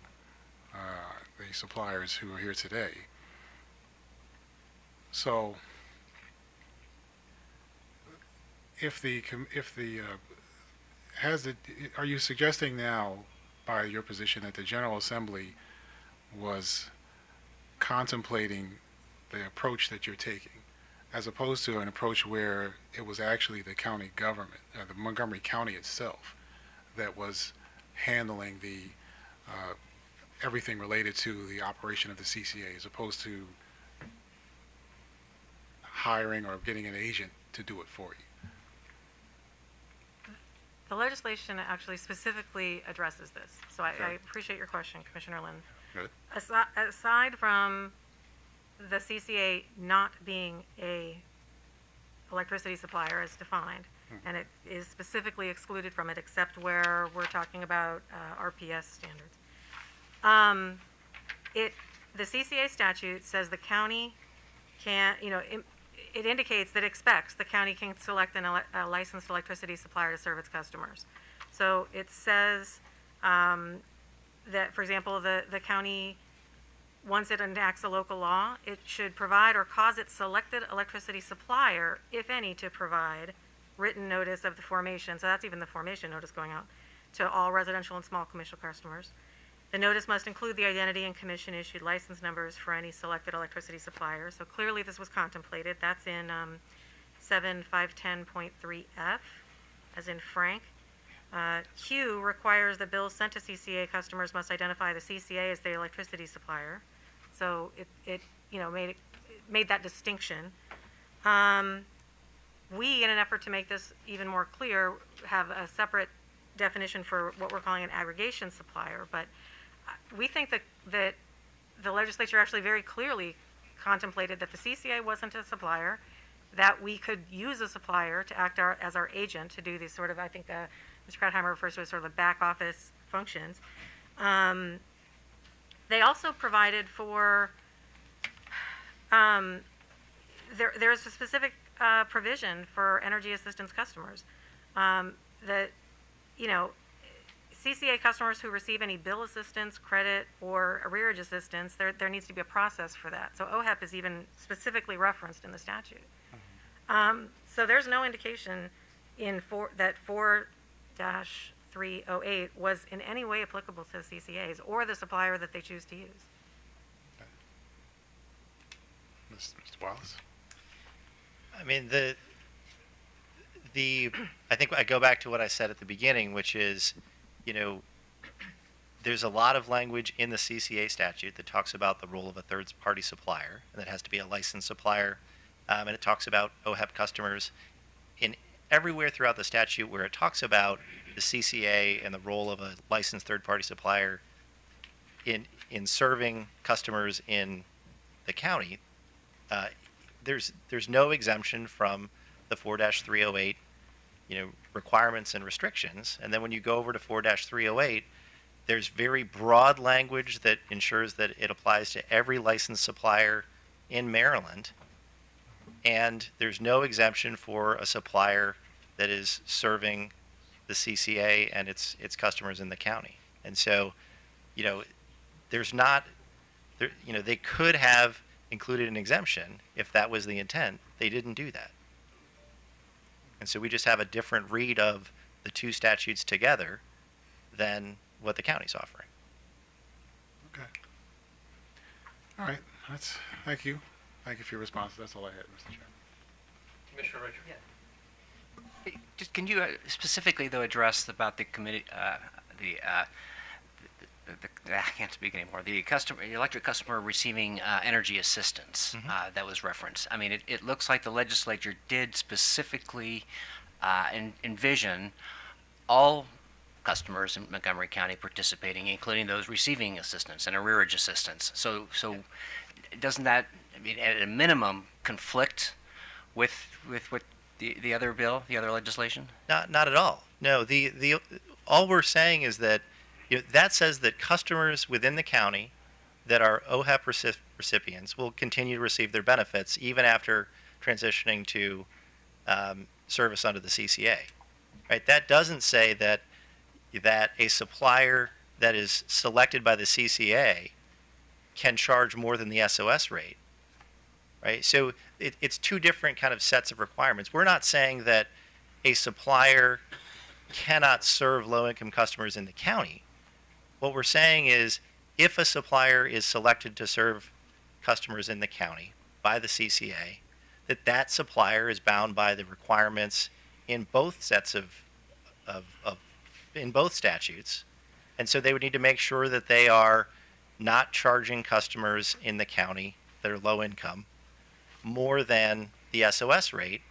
the suppliers who are here today. So, are you suggesting now, by your position, that the General Assembly was contemplating the approach that you're taking, as opposed to an approach where it was actually the county government, the Montgomery County itself, that was handling the everything related to the operation of the CCA, as opposed to hiring or getting an agent to do it for you? The legislation actually specifically addresses this. So I appreciate your question, Commissioner Lynn. Good. Aside from the CCA not being a electricity supplier as defined, and it is specifically excluded from it except where we're talking about RPS standards. The CCA statute says the county can, it indicates that it expects the county can select a licensed electricity supplier to serve its customers. So it says that, for example, the county, once it enacts a local law, it should provide or cause its selected electricity supplier, if any, to provide written notice of the formation, so that's even the formation notice going out, to all residential and small commercial customers. The notice must include the identity and commission-issued license numbers for any selected electricity supplier. So clearly this was contemplated. That's in 7510.3F, as in Frank. Q requires that bills sent to CCA customers must identify the CCA as the electricity supplier. So it made that distinction. We, in an effort to make this even more clear, have a separate definition for what we're calling an aggregation supplier. But we think that the legislature actually very clearly contemplated that the CCA wasn't a supplier, that we could use a supplier to act as our agent to do these sort of, I think Mr. Kratheimer refers to as sort of the back office functions. They also provided for, there's a specific provision for energy assistance customers that, CCA customers who receive any bill assistance, credit, or arrearage assistance, there needs to be a process for that. So OHEP is even specifically referenced in the statute. So there's no indication that 4-308 was in any way applicable to the CCAs or the supplier that they choose to use. Mr. Wallace? I think I go back to what I said at the beginning, which is, there's a lot of language in the CCA statute that talks about the role of a third-party supplier, and that has to be a licensed supplier, and it talks about OHEP customers. In everywhere throughout the statute where it talks about the CCA and the role of a licensed third-party supplier in serving customers in the county, there's no exemption from the 4-308 requirements and restrictions. And then when you go over to 4-308, there's very broad language that ensures that it applies to every licensed supplier in Maryland. And there's no exemption for a supplier that is serving the CCA and its customers in the county. And so, there's not they could have included an exemption if that was the intent. They didn't do that. And so we just have a different read of the two statutes together than what the county's offering. Okay. All right. Thank you. Thank you for your response. That's all I had, Mr. Chairman. Commissioner Richard. Just can you specifically though address about the committee, I can't speak anymore. The electric customer receiving energy assistance that was referenced. I mean, it looks like the legislature did specifically envision all customers in Montgomery County participating, including those receiving assistance and arrearage assistance. So doesn't that, I mean, at a minimum, conflict with what the other bill, the other legislation? Not at all. No, all we're saying is that that says that customers within the county that are OHEP recipients will continue to receive their benefits even after transitioning to service under the CCA. Right? That doesn't say that a supplier that is selected by the CCA can charge more than the SOS rate. Right? So it's two different kind of sets of requirements. We're not saying that a supplier cannot serve low-income customers in the county. What we're saying is if a supplier is selected to serve customers in the county by the CCA, that supplier is bound by the requirements in both sets in both statutes. And so they would need to make sure that they are not charging customers in the county that are low income more than the SOS rate.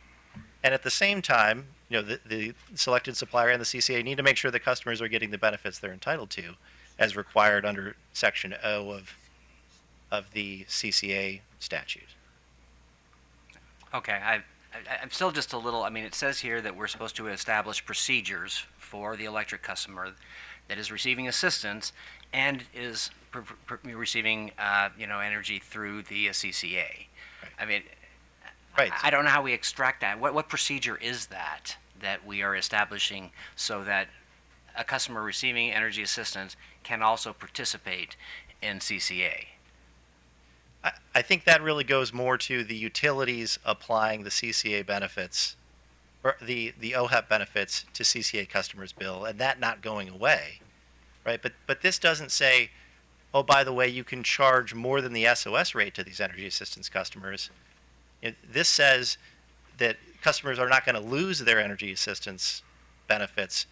And at the same time, the selected supplier and the CCA need to make sure that customers are getting the benefits they're entitled to as required under Section O of the CCA statute. Okay, I'm still just a little, I mean, it says here that we're supposed to establish procedures for the electric customer that is receiving assistance and is receiving, energy through the CCA. Right. I mean, right. I don't know how we extract that. What procedure is that we are establishing so that a customer receiving energy assistance can also participate in CCA? I think that really goes more to the utilities applying the CCA benefits, or the OHEP benefits to CCA customers' bill, and that not going away, right? But this doesn't say, oh, by the way, you can charge more than the SOS rate to these energy assistance customers. This says that customers are not going to lose their energy assistance benefits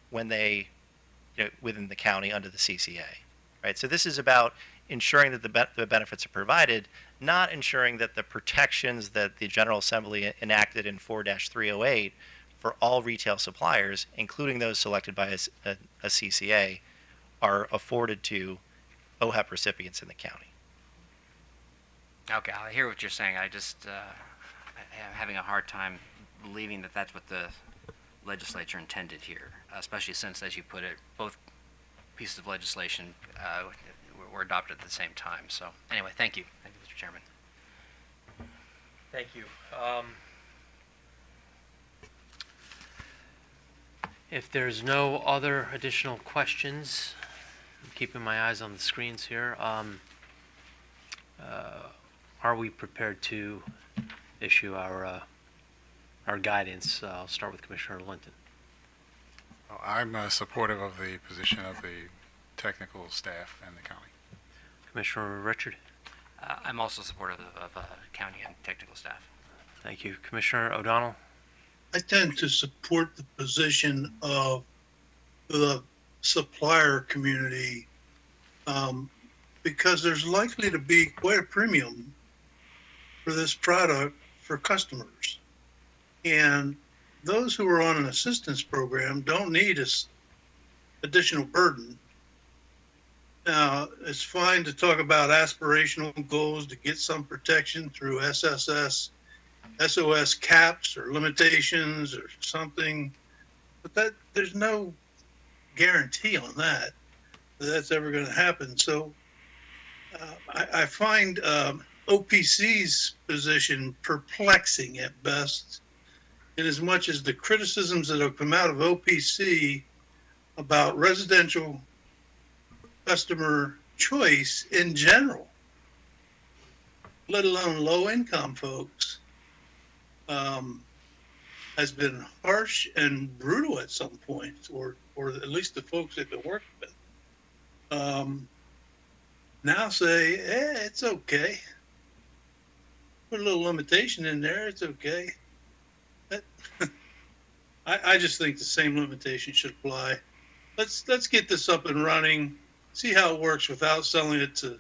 when they, within the county under the CCA, right? So this is about ensuring that the benefits are provided, not ensuring that the protections that the General Assembly enacted in 4-308 for all retail suppliers, including those selected by a CCA, are afforded to OHEP recipients in the county. Okay, I hear what you're saying. I just I'm having a hard time believing that that's what the legislature intended here, especially since, as you put it, both pieces of legislation were adopted at the same time. So anyway, thank you. Thank you, Mr. Chairman. Thank you. If there's no other additional questions, I'm keeping my eyes on the screens here. Are we prepared to issue our guidance? I'll start with Commissioner Linton. I'm supportive of the position of the technical staff and the county. Commissioner Richard? I'm also supportive of county and technical staff. Thank you. Commissioner O'Donnell? I tend to support the position of the supplier community because there's likely to be quite a premium for this product for customers. And those who are on an assistance program don't need this additional burden. Now, it's fine to talk about aspirational goals to get some protection through SOS caps or limitations or something, but there's no guarantee on that's ever going to happen. So I find OPC's position perplexing at best, in as much as the criticisms that have come out of OPC about residential customer choice in general let alone low-income folks, has been harsh and brutal at some points, or at least the folks they've been working with. Now say, it's okay. Put a little limitation in there, it's okay. That, I just think the same limitation should apply. Let's get this up and running, see how it works without selling it to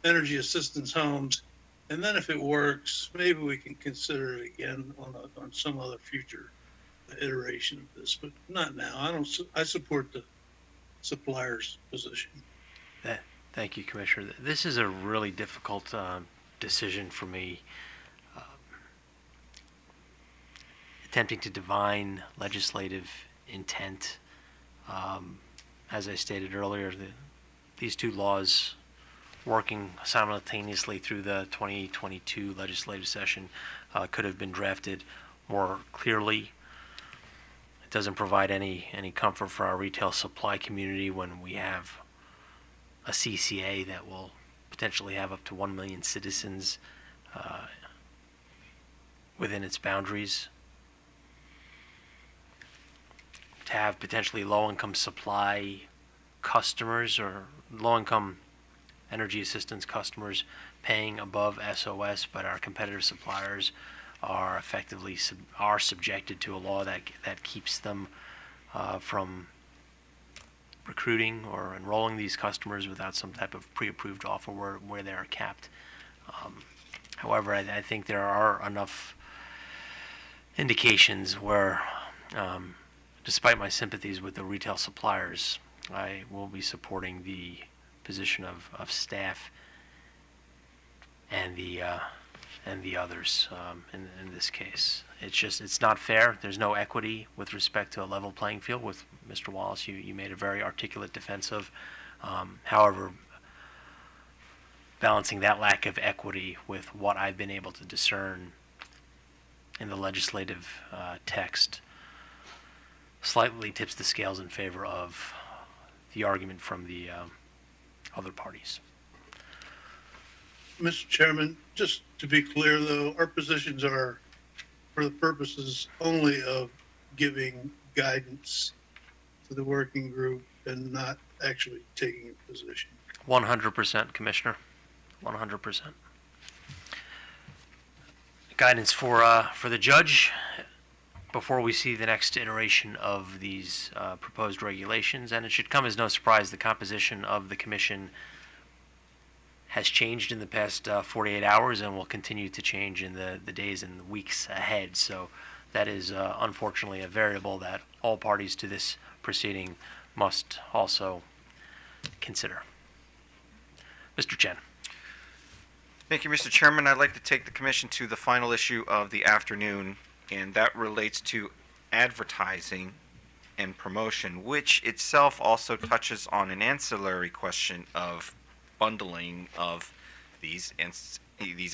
energy assistance homes. And then if it works, maybe we can consider it again on some other future iteration of this, but not now. I support the supplier's position. Thank you, Commissioner. This is a really difficult decision for me. Attempting to divine legislative intent. As I stated earlier, these two laws working simultaneously through the 2022 legislative session could have been drafted more clearly. It doesn't provide any comfort for our retail supply community when we have a CCA that will potentially have up to 1 million citizens within its boundaries. To have potentially low-income supply customers or low-income energy assistance customers paying above SOS, but our competitive suppliers are effectively subjected to a law that keeps them from recruiting or enrolling these customers without some type of pre-approved offer where they are capped. However, I think there are enough indications where, despite my sympathies with the retail suppliers, I will be supporting the position of staff and the others in this case. It's not fair. There's no equity with respect to a level playing field. With Mr. Wallace, you made a very articulate defense of. However, balancing that lack of equity with what I've been able to discern in the legislative text slightly tips the scales in favor of the argument from the other parties. Mr. Chairman, just to be clear though, our positions are for the purposes only of giving guidance to the working group and not actually taking a position. 100%, Commissioner. 100%. Guidance for the judge before we see the next iteration of these proposed regulations, and it should come as no surprise the composition of the commission has changed in the past 48 hours and will continue to change in the days and weeks ahead. So that is unfortunately a variable that all parties to this proceeding must also consider. Mr. Chen. Thank you, Mr. Chairman. I'd like to take the commission to the final issue of the afternoon, and that relates to advertising and promotion, which itself also touches on an ancillary question of bundling of these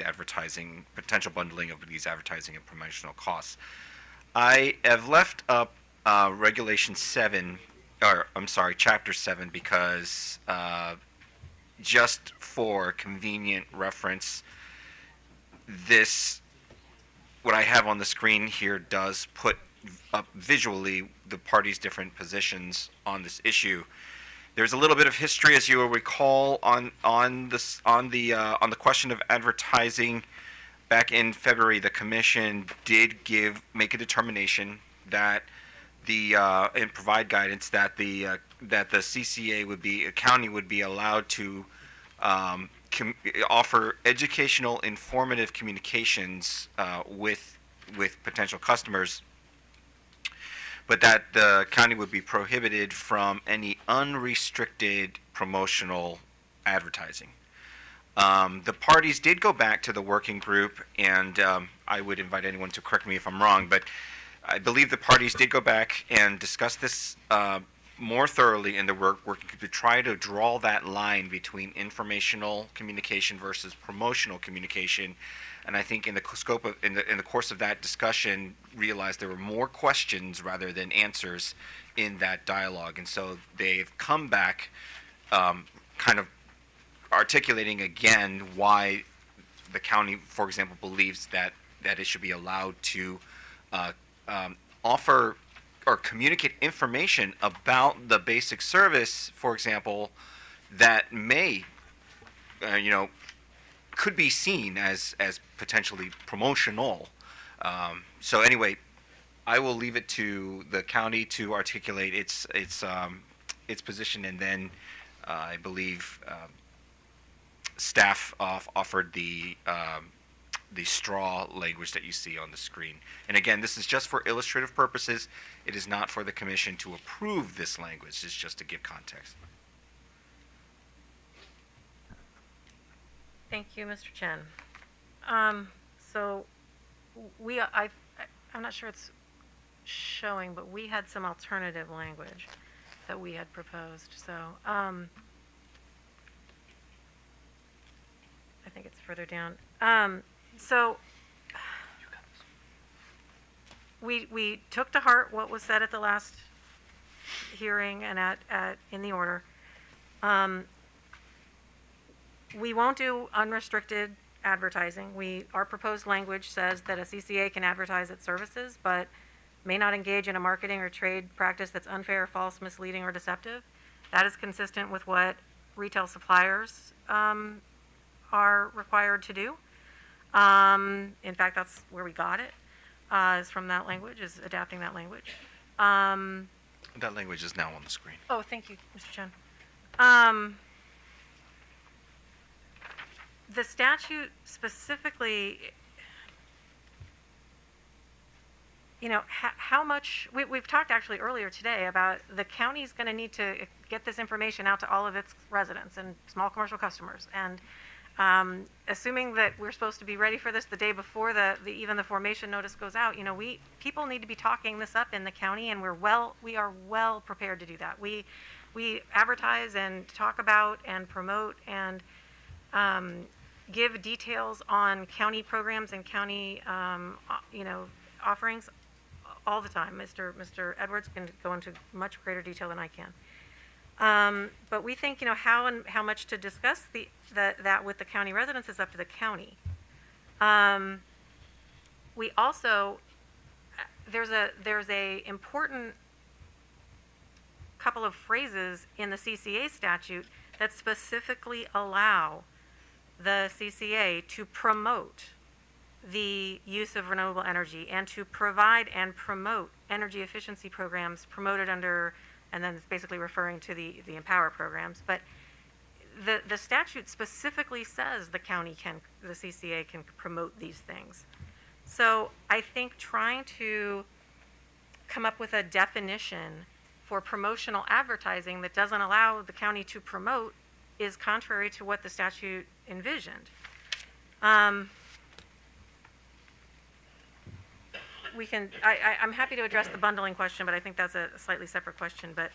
advertising, potential bundling of these advertising and promotional costs. I have left up Regulation 7, or I'm sorry, Chapter 7, because just for convenient reference, what I have on the screen here does put up visually the parties' different positions on this issue. There's a little bit of history, as you will recall, on the question of advertising. Back in February, the commission did make a determination that and provide guidance that the CCA county would be allowed to offer educational, informative communications with potential customers, but that the county would be prohibited from any unrestricted promotional advertising. The parties did go back to the working group, and I would invite anyone to correct me if I'm wrong, but I believe the parties did go back and discuss this more thoroughly in the working group to try to draw that line between informational communication versus promotional communication. And I think in the scope of in the course of that discussion, realized there were more questions rather than answers in that dialogue, and so they've come back, kind of articulating again why the county, for example, believes that it should be allowed to offer or communicate information about the basic service, for example, that may, could be seen as potentially promotional. So anyway, I will leave it to the county to articulate its position, and then I believe staff offered the straw language that you see on the screen. And again, this is just for illustrative purposes. It is not for the commission to approve this language. It's just to give context. Thank you, Mr. Chen. So I'm not sure it's showing, but we had some alternative language that we had proposed. So I think it's further down. So we took to heart what was said at the last hearing and in the order. We won't do unrestricted advertising. Our proposed language says that a CCA can advertise its services, but may not engage in a marketing or trade practice that's unfair, false, misleading, or deceptive. That is consistent with what retail suppliers are required to do. In fact, that's where we got it, is from that language, is adapting that language. That language is now on the screen. Oh, thank you, Mr. Chen. The statute specifically, how much, we've talked actually earlier today about the county's going to need to get this information out to all of its residents and small commercial customers. And assuming that we're supposed to be ready for this the day before even the formation notice goes out, people need to be talking this up in the county, and we are well prepared to do that. We advertise and talk about and promote and give details on county programs and county offerings all the time. Mr. Edwards can go into much greater detail than I can. But we think, how much to discuss that with the county residents is up to the county. We also, there's a important couple of phrases in the CCA statute that specifically allow the CCA to promote the use of renewable energy and to provide and promote energy efficiency programs promoted under, and then it's basically referring to the Empower programs. But the statute specifically says the CCA can promote these things. So I think trying to come up with a definition for promotional advertising that doesn't allow the county to promote is contrary to what the statute envisioned. I'm happy to address the bundling question, but I think that's a slightly separate question. But,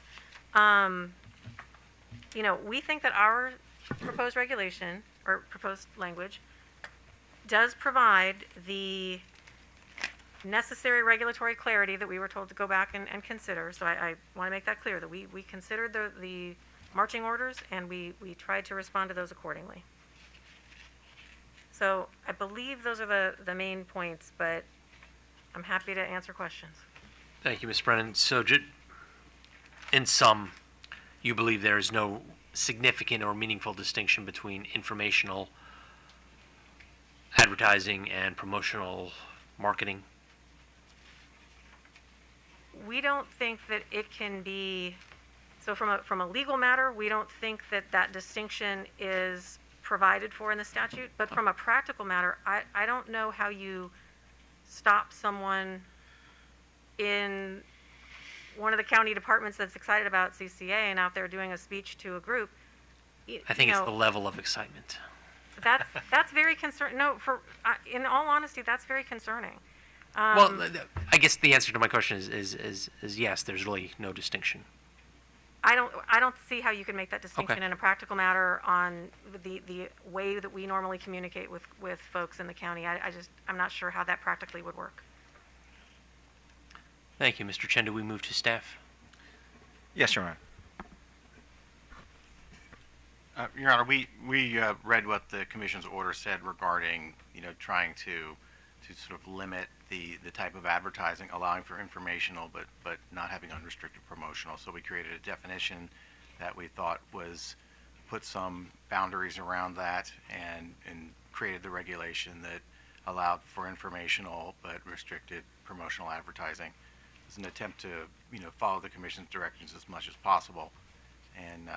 we think that our proposed regulation or proposed language does provide the necessary regulatory clarity that we were told to go back and consider. So I want to make that clear, that we considered the marching orders, and we tried to respond to those accordingly. So I believe those are the main points, but I'm happy to answer questions. Thank you, Ms. Brennan. So in sum, you believe there is no significant or meaningful distinction between informational advertising and promotional marketing? We don't think that it can be, so from a legal matter, we don't think that distinction is provided for in the statute, but from a practical matter, I don't know how you stop someone in one of the county departments that's excited about CCA and out there doing a speech to a group. I think it's the level of excitement. That's very concerning. No, in all honesty, that's very concerning. Well, I guess the answer to my question is yes. There's really no distinction. I don't see how you can make that distinction in a practical matter on the way that we normally communicate with folks in the county. I'm not sure how that practically would work. Thank you, Mr. Chen. Do we move to staff? Yes, Your Honor. Your Honor, we read what the commission's order said regarding, trying to sort of limit the type of advertising, allowing for informational, but not having unrestricted promotional. So we created a definition that we thought was put some boundaries around that and created the regulation that allowed for informational but restricted promotional advertising. It's an attempt to, follow the commission's directions as much as possible. And,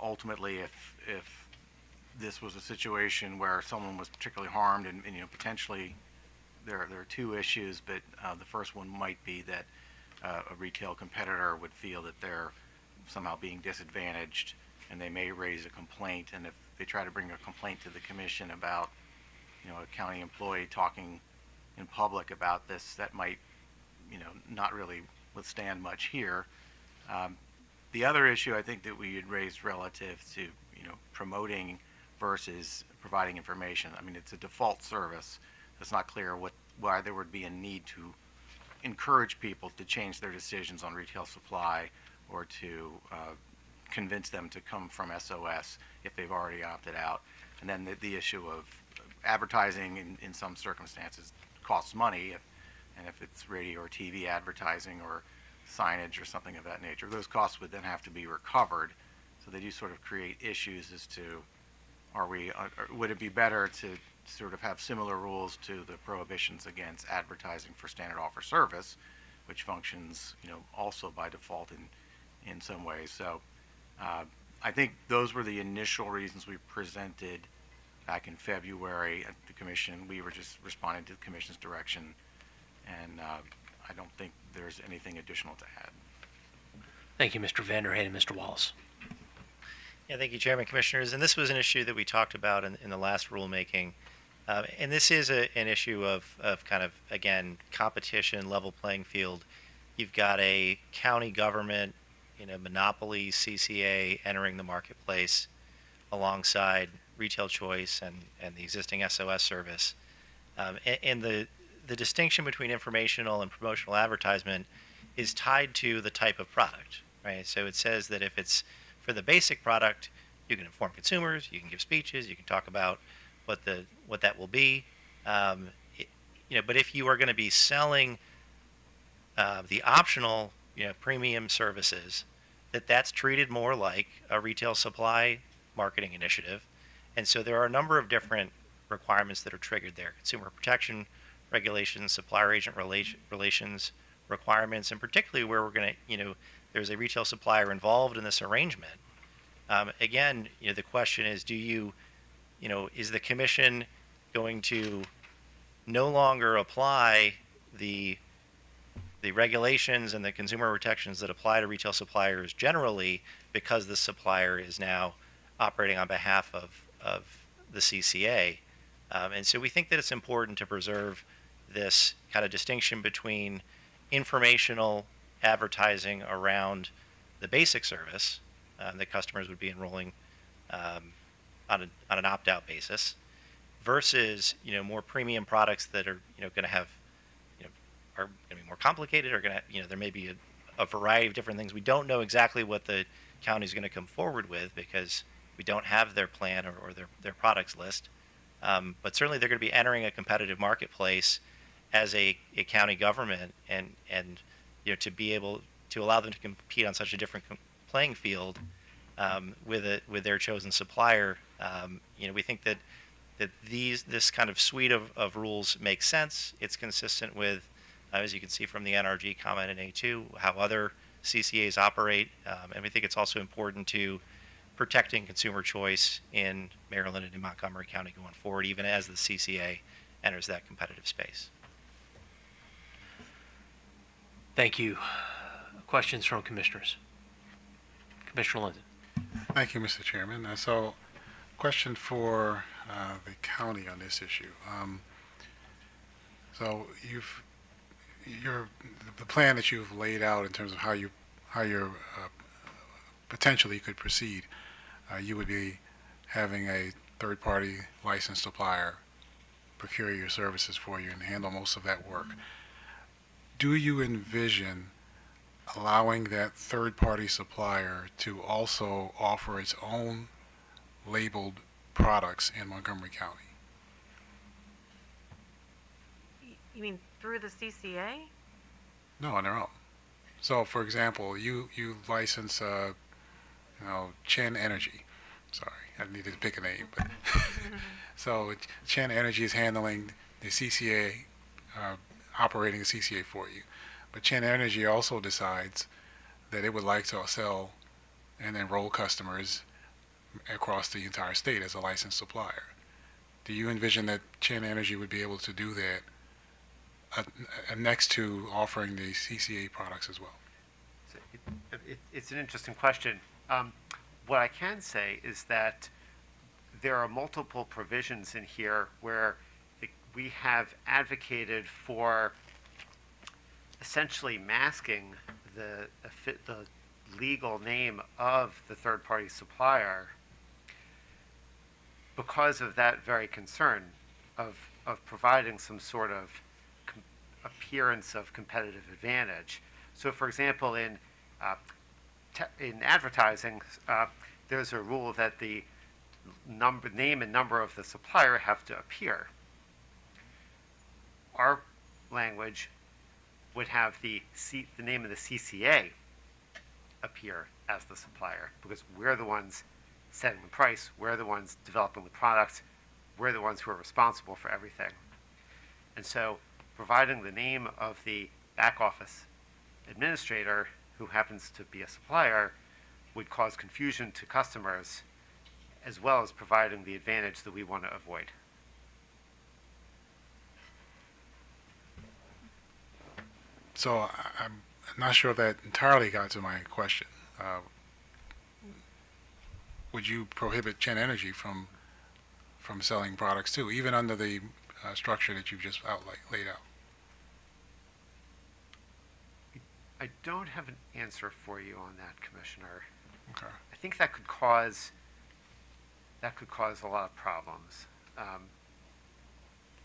ultimately, if this was a situation where someone was particularly harmed and potentially there are two issues, but the first one might be that a retail competitor would feel that they're somehow being disadvantaged and they may raise a complaint. And if they try to bring a complaint to the commission about, a county employee talking in public about this, that might, not really withstand much here. The other issue I think that we had raised relative to, promoting versus providing information. I mean, it's a default service. It's not clear why there would be a need to encourage people to change their decisions on retail supply or to convince them to come from SOS if they've already opted out. And then the issue of advertising in some circumstances costs money, and if it's radio or TV advertising or signage or something of that nature, those costs would then have to be recovered. So they do sort of create issues as to would it be better to sort of have similar rules to the prohibitions against advertising for standard offer service, which functions, also by default in some ways. So I think those were the initial reasons we presented back in February at the commission. We were just responding to the commission's direction, and I don't think there's anything additional to add. Thank you, Mr. Vanderheide and Mr. Wallace. Yeah, thank you, Chairman, Commissioners. And this was an issue that we talked about in the last rulemaking. And this is an issue of kind of, again, competition, level playing field. You've got a county government, monopoly CCA entering the marketplace alongside retail choice and the existing SOS service. And the distinction between informational and promotional advertisement is tied to the type of product, right? So it says that if it's for the basic product, you can inform consumers, you can give speeches, you can talk about what that will be. But if you are going to be selling the optional, premium services, that's treated more like a retail supply marketing initiative. And so there are a number of different requirements that are triggered there: consumer protection regulations, supplier agent relations requirements, and particularly where we're going to, there's a retail supplier involved in this arrangement. Again, the question is, is the commission going to no longer apply the regulations and the consumer protections that apply to retail suppliers generally because the supplier is now operating on behalf of the CCA? And so we think that it's important to preserve this kind of distinction between informational advertising around the basic service that customers would be enrolling on an opt-out basis versus more premium products that are going to have are going to be more complicated, or going to there may be a variety of different things. We don't know exactly what the county is going to come forward with because we don't have their plan or their products list. But certainly they're going to be entering a competitive marketplace as a county government, and to be able to allow them to compete on such a different playing field with their chosen supplier. We think that this kind of suite of rules makes sense. It's consistent with, as you can see from the NRG comment in A2, how other CCAs operate, and we think it's also important to protecting consumer choice in Maryland and in Montgomery County going forward, even as the CCA enters that competitive space. Thank you. Questions from commissioners? Commissioner Linden. Thank you, Mr. Chairman. So, question for the county on this issue. So the plan that you've laid out in terms of how you're potentially could proceed, you would be having a third-party licensed supplier procure your services for you and handle most of that work. Do you envision allowing that third-party supplier to also offer its own labeled products in Montgomery County. You mean through the CCA? No, on their own. So, for example, you license, Chen Energy. Sorry, I needed to pick a name. But so Chen Energy is handling the CCA, operating the CCA for you. But Chen Energy also decides that it would like to sell and enroll customers across the entire state as a licensed supplier. Do you envision that Chen Energy would be able to do that next to offering the CCA products as well? It's an interesting question. What I can say is that there are multiple provisions in here where we have advocated for essentially masking the legal name of the third-party supplier because of that very concern of providing some sort of appearance of competitive advantage. So, for example, in advertising, there's a rule that the name and number of the supplier have to appear. Our language would have the name of the CCA appear as the supplier because we're the ones setting the price, we're the ones developing the product, we're the ones who are responsible for everything. And so providing the name of the back office administrator who happens to be a supplier would cause confusion to customers as well as providing the advantage that we want to avoid. So I'm not sure if that entirely got to my question. Would you prohibit Chen Energy from selling products too, even under the structure that you've just laid out? I don't have an answer for you on that, Commissioner. Okay. I think that could cause a lot of problems.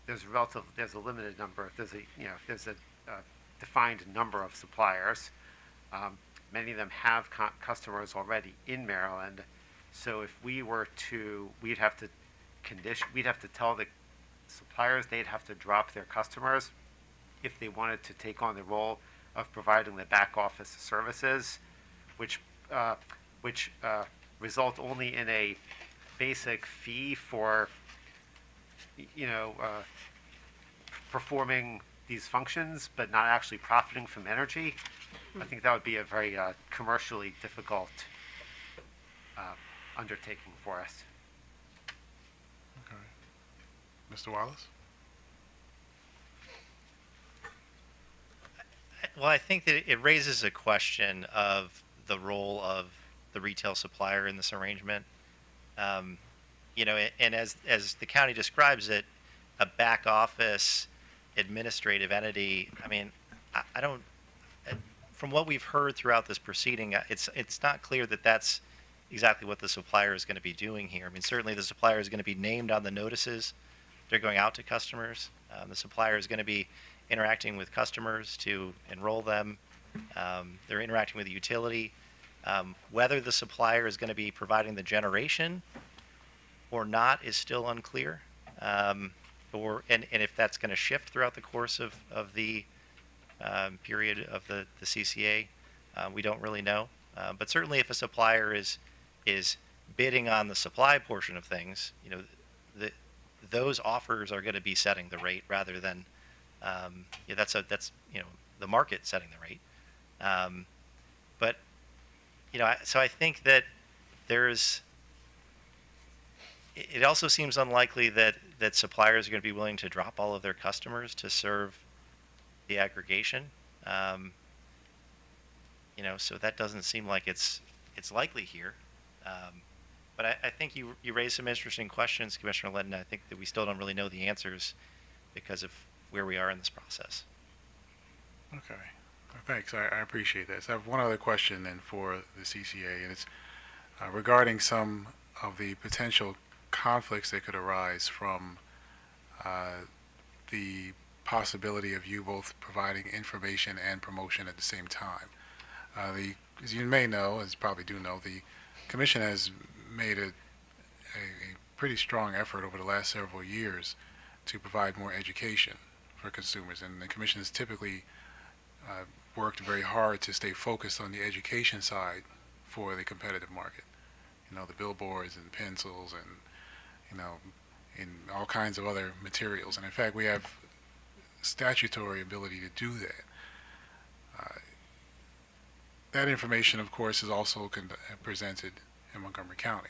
There's a limited number. There's a defined number of suppliers. Many of them have customers already in Maryland. So if we were to, we'd have to tell the suppliers they'd have to drop their customers if they wanted to take on the role of providing the back office services, which result only in a basic fee for performing these functions, but not actually profiting from energy. I think that would be a very commercially difficult undertaking for us. Okay. Mr. Wallace? Well, I think that it raises a question of the role of the retail supplier in this arrangement. And as the county describes it, a back office administrative entity, I mean, I don't, from what we've heard throughout this proceeding, it's not clear that that's exactly what the supplier is going to be doing here. I mean, certainly the supplier is going to be named on the notices. They're going out to customers. The supplier is going to be interacting with customers to enroll them. They're interacting with the utility. Whether the supplier is going to be providing the generation or not is still unclear. And if that's going to shift throughout the course of the period of the CCA, we don't really know. But certainly if a supplier is bidding on the supply portion of things, those offers are going to be setting the rate rather than that's the market setting the rate. But so I think that it also seems unlikely that suppliers are going to be willing to drop all of their customers to serve the aggregation. So that doesn't seem like it's likely here. But I think you raised some interesting questions, Commissioner Linton. I think that we still don't really know the answers because of where we are in this process. Okay. Thanks. I appreciate that. So I have one other question then for the CCA, and it's regarding some of the potential conflicts that could arise from the possibility of you both providing information and promotion at the same time. As you may know, as you probably do know, the Commission has made a pretty strong effort over the last several years to provide more education for consumers, and the commission has typically worked very hard to stay focused on the education side for the competitive market. You know, the billboards and pencils and, you know, and all kinds of other materials. And in fact, we have statutory ability to do that. That information, of course, is also presented in Montgomery County.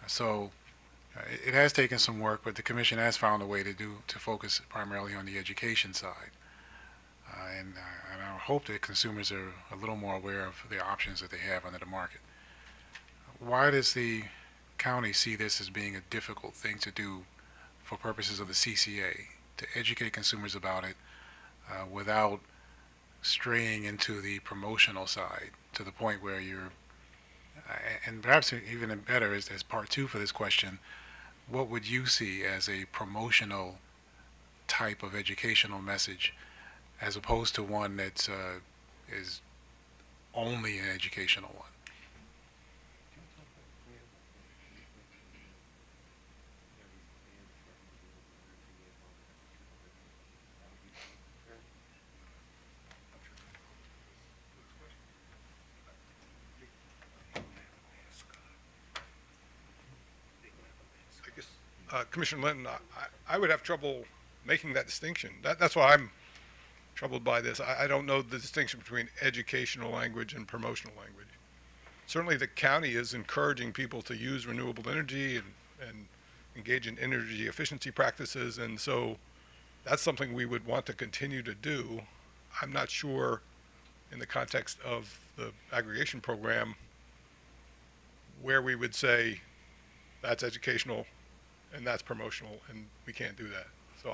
So it has taken some work, but the commission has found a way to focus primarily on the education side. And I hope that consumers are a little more aware of the options that they have under the market. Why does the county see this as being a difficult thing to do for purposes of the CCA, to educate consumers about it without straying into the promotional side to the point where you're, and perhaps even better as part two for this question, what would you see as a promotional type of educational message as opposed to one that is only an educational one? Commissioner Linton, I would have trouble making that distinction. That's why I'm troubled by this. I don't know the distinction between educational language and promotional language. Certainly the county is encouraging people to use renewable energy and engage in energy efficiency practices, and so that's something we would want to continue to do. I'm not sure in the context of the aggregation program where we would say that's educational and that's promotional, and we can't do that. So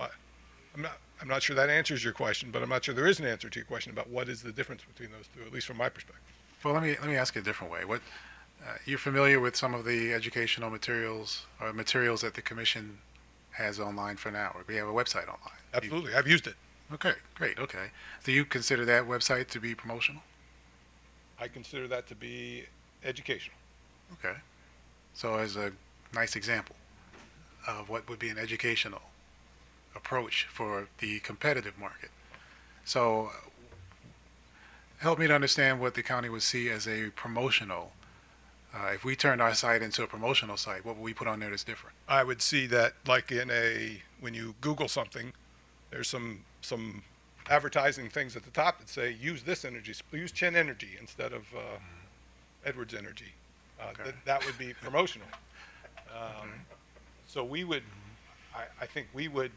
I'm not sure that answers your question, but I'm not sure there is an answer to your question about what is the difference between those two, at least from my perspective. Well, let me ask it a different way. What you're familiar with some of the educational materials or materials that the commission has online for now? We have a website online. Absolutely, I've used it. Okay, great. Okay, do you consider that website to be promotional? I consider that to be educational. Okay, so as a nice example of what would be an educational approach for the competitive market. So help me to understand what the county would see as a promotional. If we turned our site into a promotional site, what would we put on there that's different? I would see that like when you Google something, there's some advertising things at the top that say use this energy, use Chen Energy instead of Edwards Energy. Okay. That would be promotional. So we would, I think we would,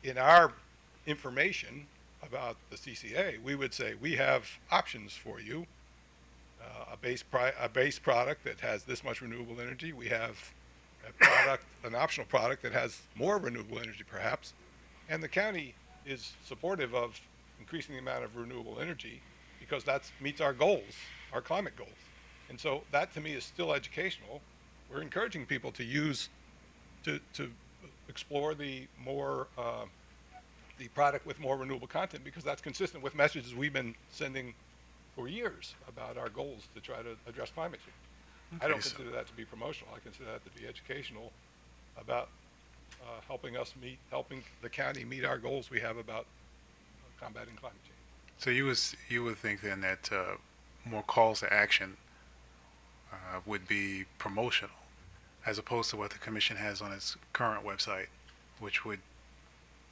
in our information about the CCA, we would say we have options for you. A base product that has this much renewable energy. We have an optional product that has more renewable energy, perhaps. And the county is supportive of increasing the amount of renewable energy because that meets our goals, our climate goals. And so that to me is still educational. We're encouraging people to use, to explore the product with more renewable content because that's consistent with messages we've been sending for years about our goals to try to address climate change. I don't consider that to be promotional. I consider that to be educational about helping the county meet our goals we have about combating climate change. So you would think then that more calls to action would be promotional, as opposed to what the commission has on its current website, which would,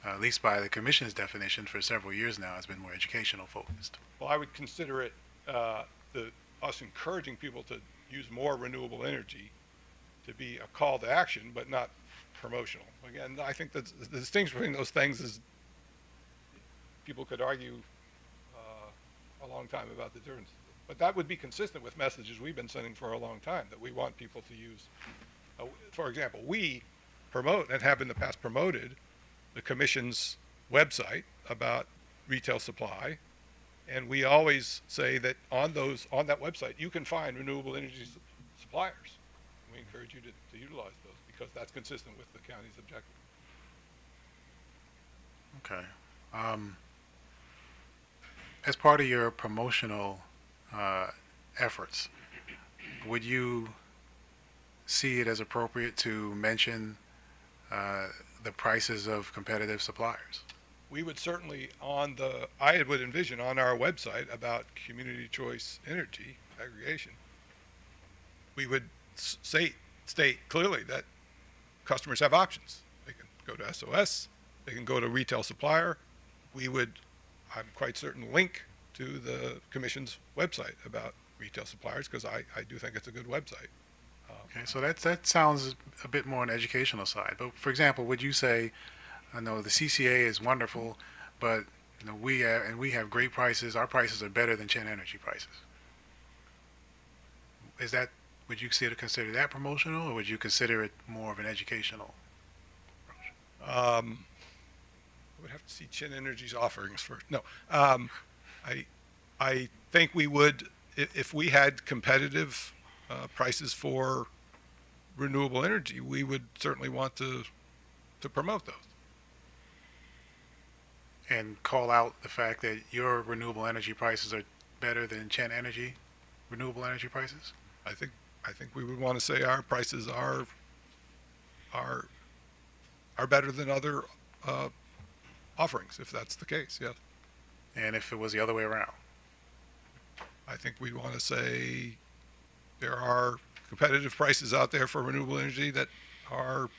at least by the commission's definition for several years now, has been more educational focused. Well, I would consider it us encouraging people to use more renewable energy to be a call to action, but not promotional. Again, I think that the distinction between those things is people could argue a long time about the difference. But that would be consistent with messages we've been sending for a long time, that we want people to use. For example, we promote and have in the past promoted the commission's website about retail supply. And we always say that on that website, you can find renewable energy suppliers. We encourage you to utilize those because that's consistent with the county's objective. Okay. As part of your promotional efforts, would you see it as appropriate to mention the prices of competitive suppliers? We would certainly I would envision on our website about community choice energy aggregation, we would state clearly that customers have options. They can go to SOS, they can go to retail supplier. We would, I'm quite certain, link to the commission's website about retail suppliers because I do think it's a good website. Okay, so that sounds a bit more on the educational side. But for example, would you say, I know the CCA is wonderful, but we have great prices. Our prices are better than Chen Energy prices. Would you consider that promotional, or would you consider it more of an educational approach? I would have to see Chen Energy's offerings first. No, I think we would, if we had competitive prices for renewable energy, we would certainly want to promote those. And call out the fact that your renewable energy prices are better than Chen Energy renewable energy prices? I think we would want to say our prices are better than other offerings, if that's the case, yes. And if it was the other way around? I think we want to say there are competitive prices out there for renewable energy that are,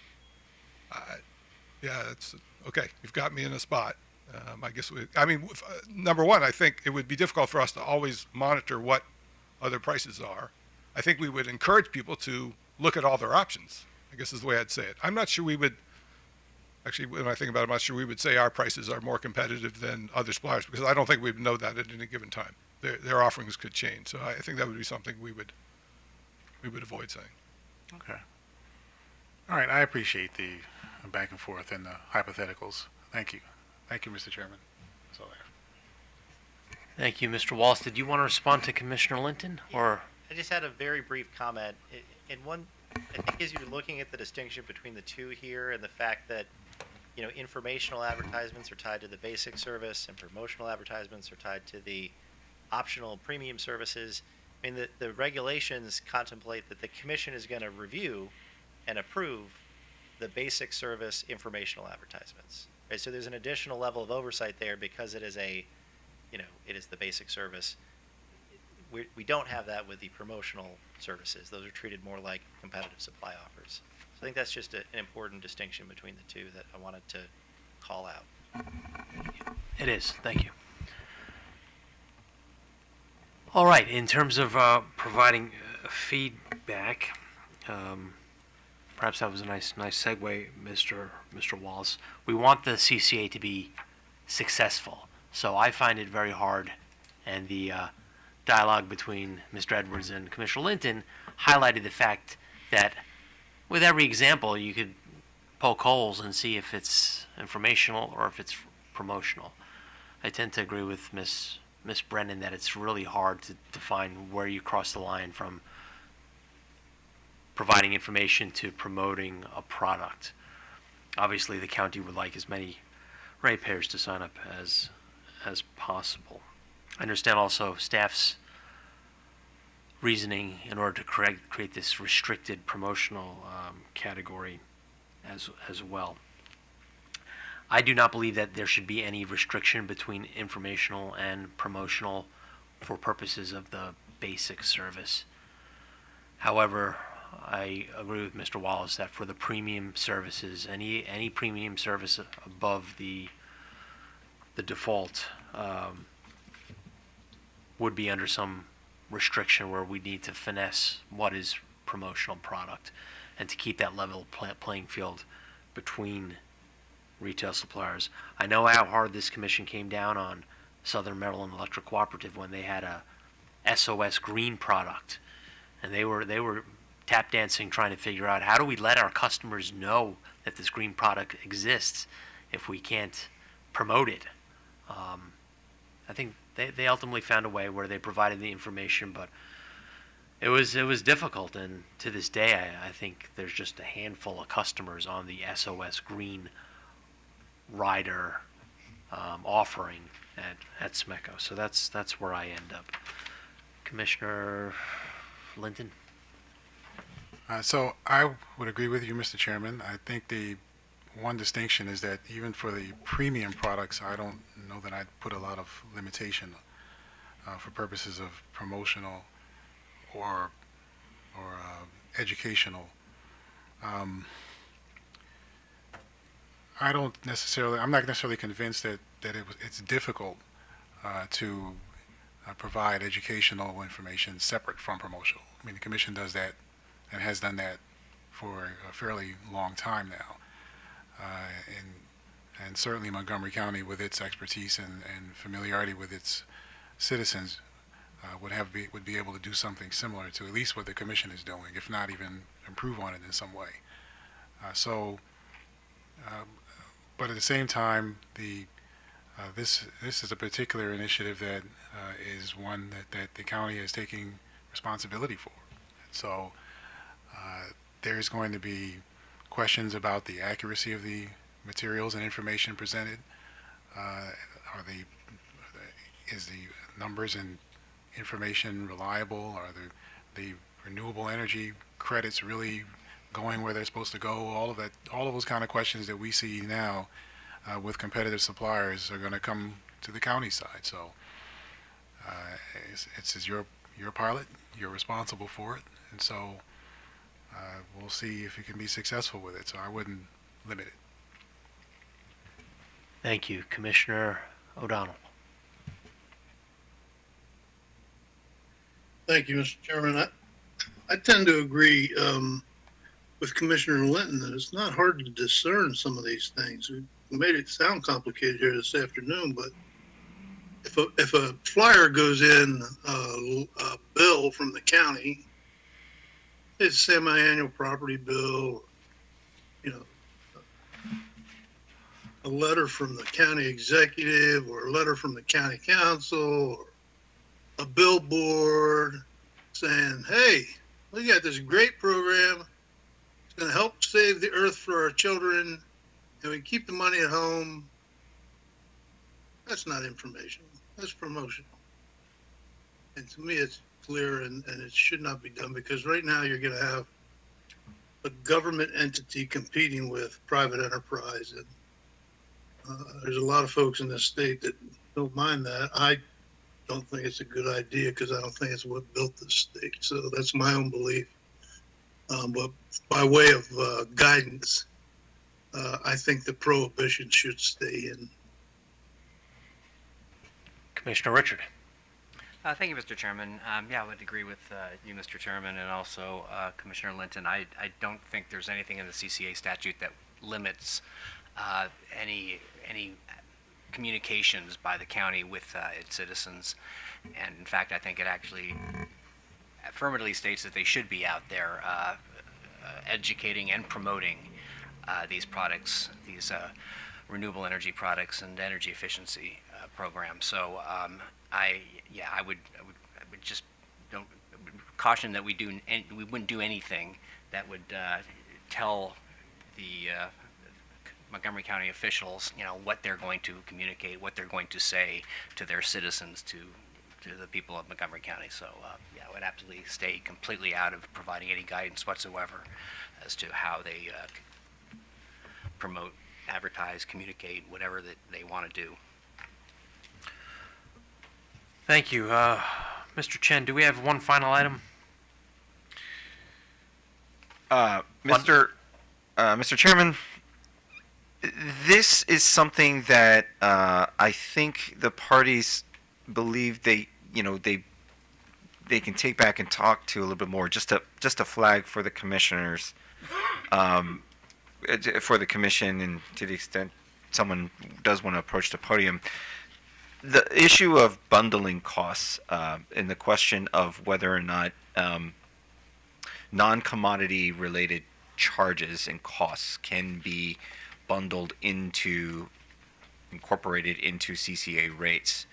that's okay. You've got me in a spot. I guess number one, I think it would be difficult for us to always monitor what other prices are. I think we would encourage people to look at all their options, I guess is the way I'd say it. I'm not sure we would, actually, when I think about it, I'm not sure we would say our prices are more competitive than other suppliers, because I don't think we'd know that at any given time. Their offerings could change. So I think that would be something we would avoid saying. Okay. All right, I appreciate the back and forth and the hypotheticals. Thank you. Thank you, Mr. Chairman. That's all I have. Thank you, Mr. Wallace. Did you want to respond to Commissioner Linton, or? I just had a very brief comment. I think as you're looking at the distinction between the two here and the fact that, informational advertisements are tied to the basic service and promotional advertisements are tied to the optional premium services. I mean, the regulations contemplate that the commission is going to review and approve the basic service informational advertisements. Right? So there's an additional level of oversight there because it is it is the basic service. We don't have that with the promotional services. Those are treated more like competitive supply offers. So I think that's just an important distinction between the two that I wanted to call out. It is. Thank you. All right. In terms of providing feedback, perhaps that was a nice segue, Mr. Wallace. We want the CCA to be successful. So I find it very hard, and the dialogue between Mr. Edwards and Commissioner Linton highlighted the fact that with every example you could poke holes and see if it's informational or if it's promotional. I tend to agree with Miss Brennan that it's really hard to define where you cross the line from providing information to promoting a product. Obviously the county would like as many ratepayers to sign up as possible. I understand also staff's reasoning in order to create this restricted promotional category as well. I do not believe that there should be any restriction between informational and promotional for purposes of the basic service. However, I agree with Mr. Wallace that for the premium services, any premium service above the default would be under some restriction where we need to finesse what is promotional product and to keep that level playing field between retail suppliers. I know how hard this commission came down on Southern Maryland Electric Cooperative when they had a SOS green product, and they were tap dancing trying to figure out how do we let our customers know that this green product exists if we can't promote it. I think they ultimately found a way where they provided the information, but it was difficult, and to this day I think there's just a handful of customers on the SOS green rider offering at SMECO. So that's where I end up. Commissioner Linton? So I would agree with you, Mr. Chairman. I think the one distinction is that even for the premium products, I don't know that I'd put a lot of limitation for purposes of promotional or educational. Um, I'm not necessarily convinced that it's difficult to provide educational information separate from promotional. I mean, the commission does that and has done that for a fairly long time now. And certainly Montgomery County, with its expertise and familiarity with its citizens, would be able to do something similar to at least what the commission is doing, if not even improve on it in some way. But at the same time, this is a particular initiative that is one that the county is taking responsibility for. So there's going to be questions about the accuracy of the materials and information presented. Is the numbers and information reliable? Are the renewable energy credits really going where they're supposed to go? All of those kind of questions that we see now with competitive suppliers are going to come to the county side. So it's your pilot. You're responsible for it, and so we'll see if you can be successful with it. So I wouldn't limit it. Thank you, Commissioner O'Donnell. Thank you, Mr. Chairman. I tend to agree with Commissioner Linton that it's not hard to discern some of these things. We made it sound complicated here this afternoon, but if a flyer goes in a bill from the county, it's a semi-annual property bill, you know, a letter from the county executive or a letter from the county council or a billboard saying, hey, we got this great program. It's going to help save the earth for our children, and we keep the money at home. That's not informational. That's promotional. And to me, it's clear, and it should not be done, because right now you're going to have a government entity competing with private enterprise. And there's a lot of folks in this state that don't mind that. I don't think it's a good idea because I don't think it's what built this state. So that's my own belief. But by way of guidance, I think the prohibition should stay in. Commissioner Richard. Thank you, Mr. Chairman. Yeah, I would agree with you, Mr. Chairman, and also Commissioner Linton. I don't think there's anything in the CCA statute that limits any communications by the county with its citizens. And in fact, I think it actually affirmatively states that they should be out there educating and promoting these products, these renewable energy products and energy efficiency programs. So I would just don't caution that we wouldn't do anything that would tell the Montgomery County officials, what they're going to communicate, what they're going to say to their citizens, to the people of Montgomery County. So, I would absolutely stay completely out of providing any guidance whatsoever as to how they promote, advertise, communicate, whatever that they want to do. Thank you. Mr. Chen, do we have one final item? Mr. Chairman, this is something that I think the parties believe they can take back and talk to a little bit more. Just a flag for the commissioners, for the commission, and to the extent someone does want to approach the podium. The issue of bundling costs and the question of whether or not non-commodity related charges and costs can be bundled incorporated into CCA rates.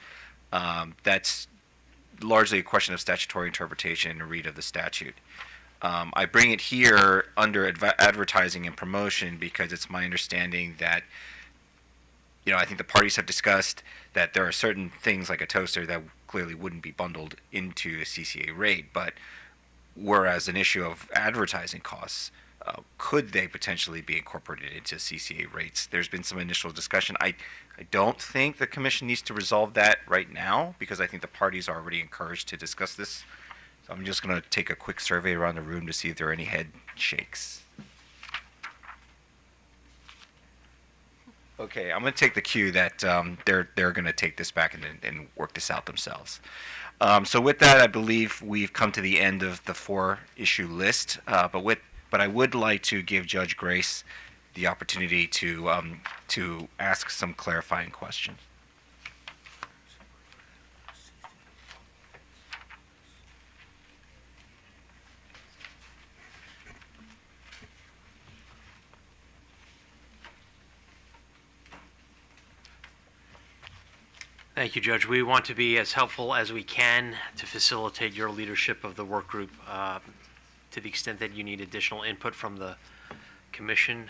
That's largely a question of statutory interpretation and a read of the statute. I bring it here under advertising and promotion because it's my understanding that, I think the parties have discussed that there are certain things like a toaster that clearly wouldn't be bundled into a CCA rate, but whereas an issue of advertising costs, could they potentially be incorporated into CCA rates? There's been some initial discussion. I don't think the commission needs to resolve that right now because I think the parties are already encouraged to discuss this. So I'm just going to take a quick survey around the room to see if there are any head shakes. Okay, I'm going to take the cue that they're going to take this back and work this out themselves. So with that, I believe we've come to the end of the 4-issue list. But I would like to give Judge Grace the opportunity to ask some clarifying questions. Thank you, Judge. We want to be as helpful as we can to facilitate your leadership of the work group. To the extent that you need additional input from the commission,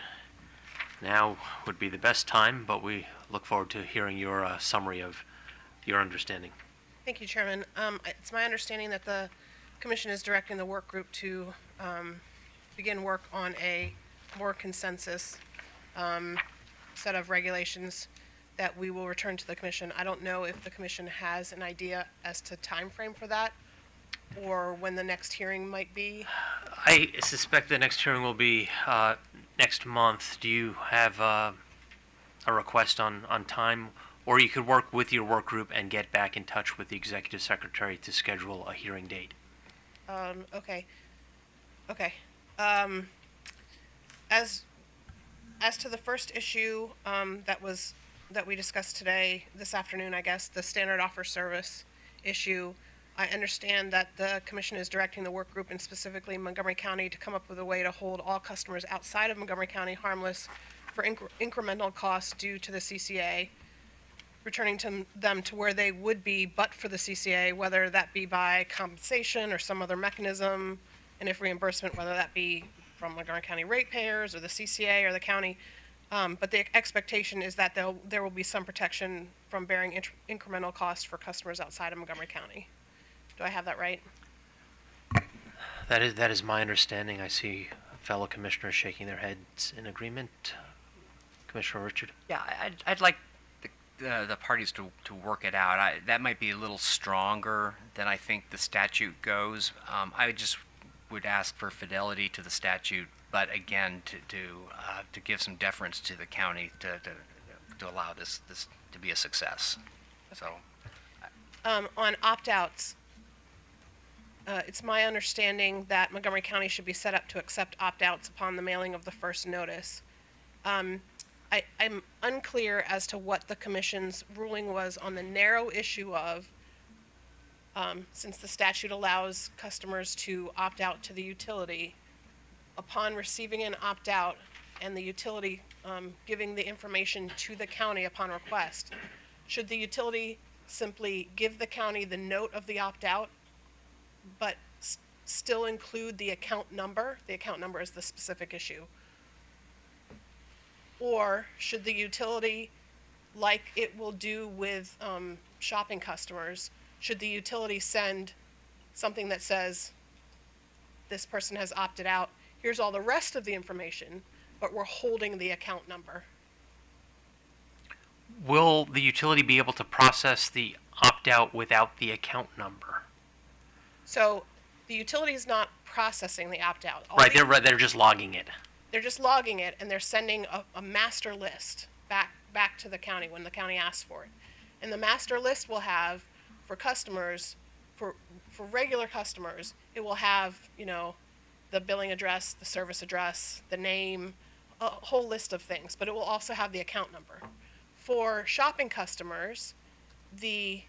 now would be the best time, but we look forward to hearing your summary of your understanding. Thank you, Chairman. It's my understanding that the commission is directing the work group to begin work on a more consensus set of regulations that we will return to the commission. I don't know if the commission has an idea as to time frame for that or when the next hearing might be. I suspect the next hearing will be next month. Do you have a request on time? Or you could work with your work group and get back in touch with the executive secretary to schedule a hearing date. Okay. As to the first issue that we discussed this afternoon, I guess, the standard offer service issue, I understand that the commission is directing the work group and specifically Montgomery County to come up with a way to hold all customers outside of Montgomery County harmless for incremental costs due to the CCA, returning them to where they would be but for the CCA, whether that be by compensation or some other mechanism, and if reimbursement, whether that be from Montgomery County ratepayers or the CCA or the county. But the expectation is that there will be some protection from bearing incremental costs for customers outside of Montgomery County. Do I have that right? That is my understanding. I see fellow commissioners shaking their heads in agreement. Commissioner Richard? Yeah, I'd like the parties to work it out. That might be a little stronger than I think the statute goes. I just would ask for fidelity to the statute, but again, to give some deference to the county to allow this to be a success. So, on opt-outs, it's my understanding that Montgomery County should be set up to accept opt-outs upon the mailing of the first notice. I'm unclear as to what the commission's ruling was on the narrow issue of, since the statute allows customers to opt out to the utility, upon receiving an opt-out and the utility giving the information to the county upon request, should the utility simply give the county the note of the opt-out, but still include the account number? The account number is the specific issue. Or should the utility, like it will do with shopping customers, should the utility send something that says, this person has opted out, here's all the rest of the information, but we're holding the account number? Will the utility be able to process the opt-out without the account number? So the utility is not processing the opt-out. Right, they're just logging it. They're just logging it, and they're sending a master list back to the county when the county asks for it. And the master list will have, for customers, for regular customers, it will have, the billing address, the service address, the name, a whole list of things, but it will also have the account number. For shopping customers, the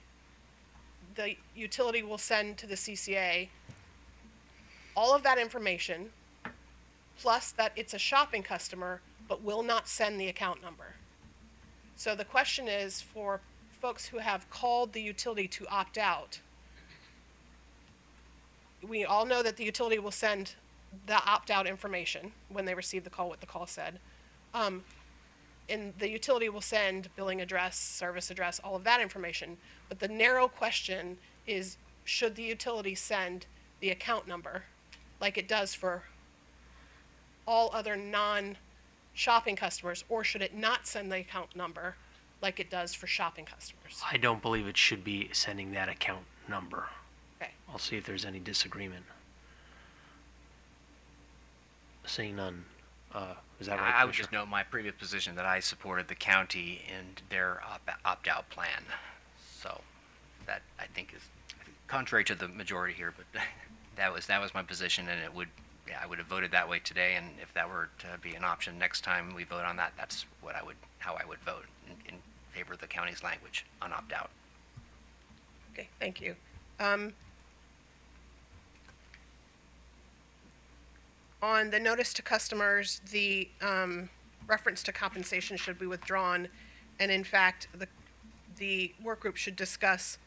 utility will send to the CCA all of that information, plus that it's a shopping customer, but will not send the account number. So the question is, for folks who have called the utility to opt out, we all know that the utility will send the opt-out information when they receive the call, what the call said. And the utility will send billing address, service address, all of that information. But the narrow question is, should the utility send the account number like it does for all other non-shopping customers, or should it not send the account number like it does for shopping customers? I don't believe it should be sending that account number. Okay. I'll see if there's any disagreement. Seeing none. Is that right, I would just Commissioner? note my previous position that I supported the county in their opt-out plan. So that I think is contrary to the majority here, but that was my position, and I would have voted that way today. And if that were to be an option next time we vote on that, that's how I would vote in favor of the county's language on opt-out. Okay, thank you. On the notice to customers, the reference to compensation should be withdrawn, and in fact, the work group should discuss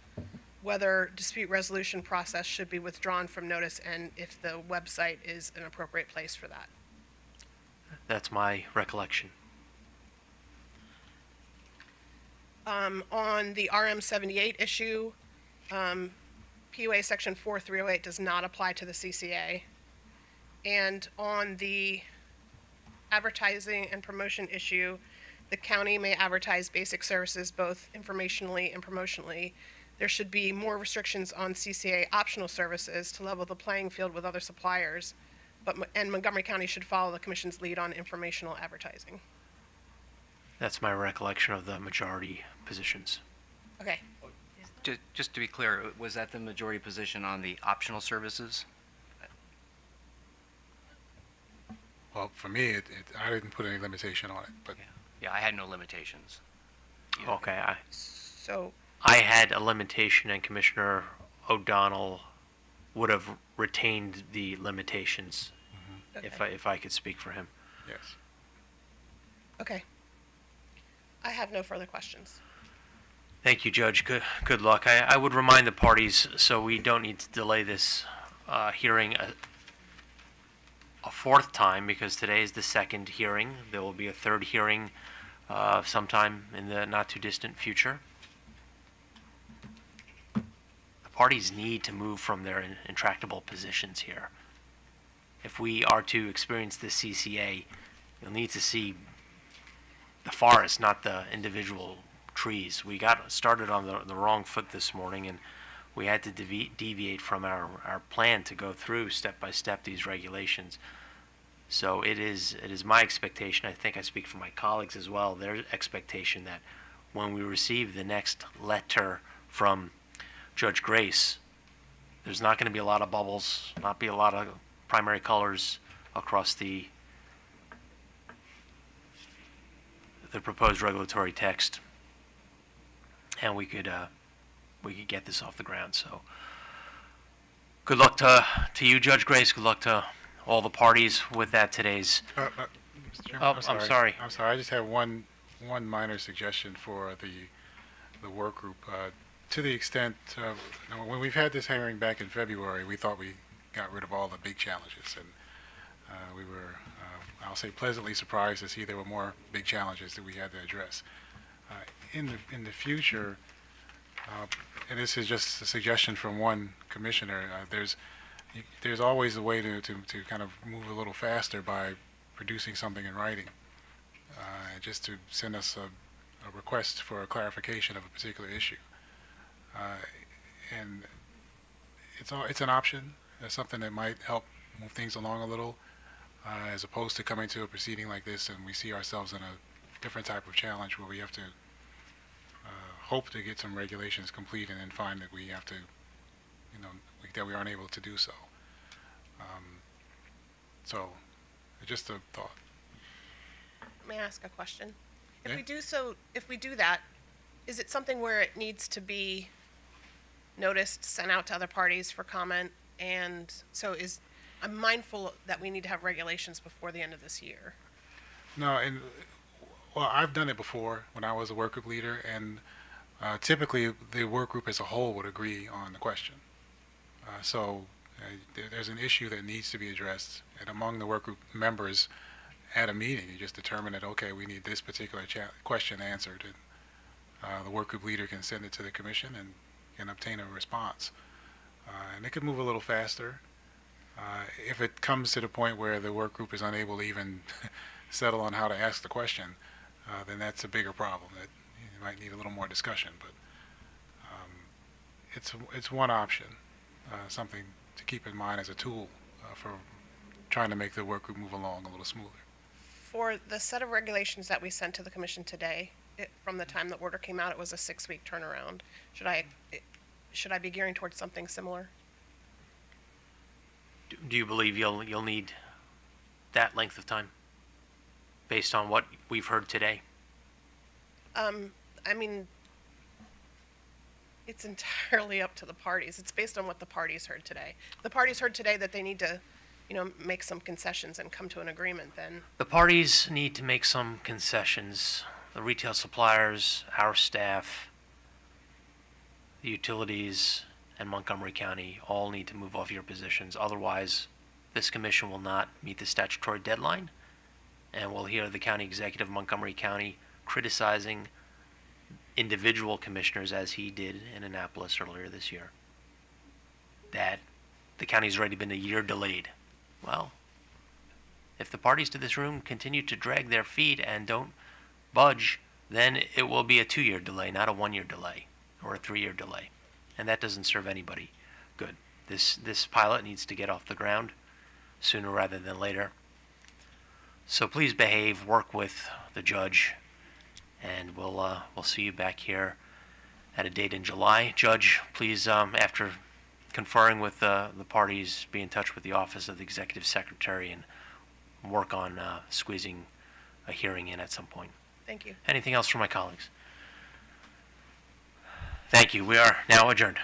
whether dispute resolution process should be withdrawn from notice and if the website is an appropriate place for that. That's my recollection. On the RM78 issue, PUA Section 4308 does not apply to the CCA. And on the advertising and promotion issue, the county may advertise basic services both informationally and promotionally. There should be more restrictions on CCA optional services to level the playing field with other suppliers, and Montgomery County should follow the Commission's lead on informational advertising. That's my recollection of the majority positions. Okay. Just to be clear, was that the majority position on the optional services? Well, for me, I didn't put any limitation on it, but Yeah, I had no limitations. Okay. So I had a limitation, and Commissioner O'Donnell would have retained the limitations if I could speak for him. yes. Okay. I have no further questions. Thank you, Judge. Good luck. I would remind the parties, so we don't need to delay this hearing a fourth time, because today is the second hearing. There will be a third hearing sometime in the not-too-distant future. The parties need to move from their intractable positions here. If we are to experience the CCA, you'll need to see the forest, not the individual trees. We got started on the wrong foot this morning, and we had to deviate from our plan to go through step by step these regulations. So it is my expectation, I think I speak for my colleagues as well, their expectation that when we receive the next letter from Judge Grace, there's not going to be a lot of bubbles, not be a lot of primary colors across the proposed regulatory text, and we could get this off the ground. So good luck to you, Judge Grace. Good luck to all the parties with that today's. Mr. Chairman, Oh, I'm sorry. I'm sorry. I just have one minor suggestion for the work group. To the extent when we've had this hearing back in February, we thought we got rid of all the big challenges, and we were, I'll say, pleasantly surprised to see there were more big challenges that we had to address. In the future, and this is just a suggestion from one commissioner, there's always a way to kind of move a little faster by producing something in writing, just to send us a request for a clarification of a particular issue. And it's an option. That's something that might help move things along a little, as opposed to coming to a proceeding like this and we see ourselves in a different type of challenge where we have to hope to get some regulations complete and then find that we have to, that we aren't able to do so. So, just a thought. May I ask a question? Yeah. If we do that, is it something where it needs to be noticed, sent out to other parties for comment? And so I'm mindful that we need to have regulations before the end of this year. No, well, I've done it before when I was a work group leader, and typically the work group as a whole would agree on the question. So there's an issue that needs to be addressed, and among the work group members at a meeting, you just determine that, okay, we need this particular question answered, and the work group leader can send it to the commission and can obtain a response. And it could move a little faster. If it comes to the point where the work group is unable to even settle on how to ask the question, then that's a bigger problem. That you might need a little more discussion, but it's one option, something to keep in mind as a tool for trying to make the work group move along a little smoother. For the set of regulations that we sent to the commission today, from the time the order came out, it was a 6-week turnaround. Should I be gearing towards something similar? Do you believe you'll need that length of time based on what we've heard today? I mean, it's entirely up to the parties. It's based on what the parties heard today. The parties heard today that they need to, make some concessions and come to an agreement, then The parties need to make some concessions. The retail suppliers, our staff, the utilities, and Montgomery County all need to move off your positions. Otherwise, this commission will not meet the statutory deadline, and we'll hear the county executive of Montgomery County criticizing individual commissioners, as he did in Annapolis earlier this year, that the county's already been a year delayed. Well, if the parties to this room continue to drag their feet and don't budge, then it will be a 2-year delay, not a 1-year delay or a 3-year delay. And that doesn't serve anybody good. This pilot needs to get off the ground sooner rather than later. So please behave, work with the judge, and we'll see you back here at a date in July. Judge, please, after conferring with the parties, be in touch with the Office of the Executive Secretary and work on squeezing a hearing in at some point. thank you. Anything else from my colleagues? Thank you. We are now adjourned.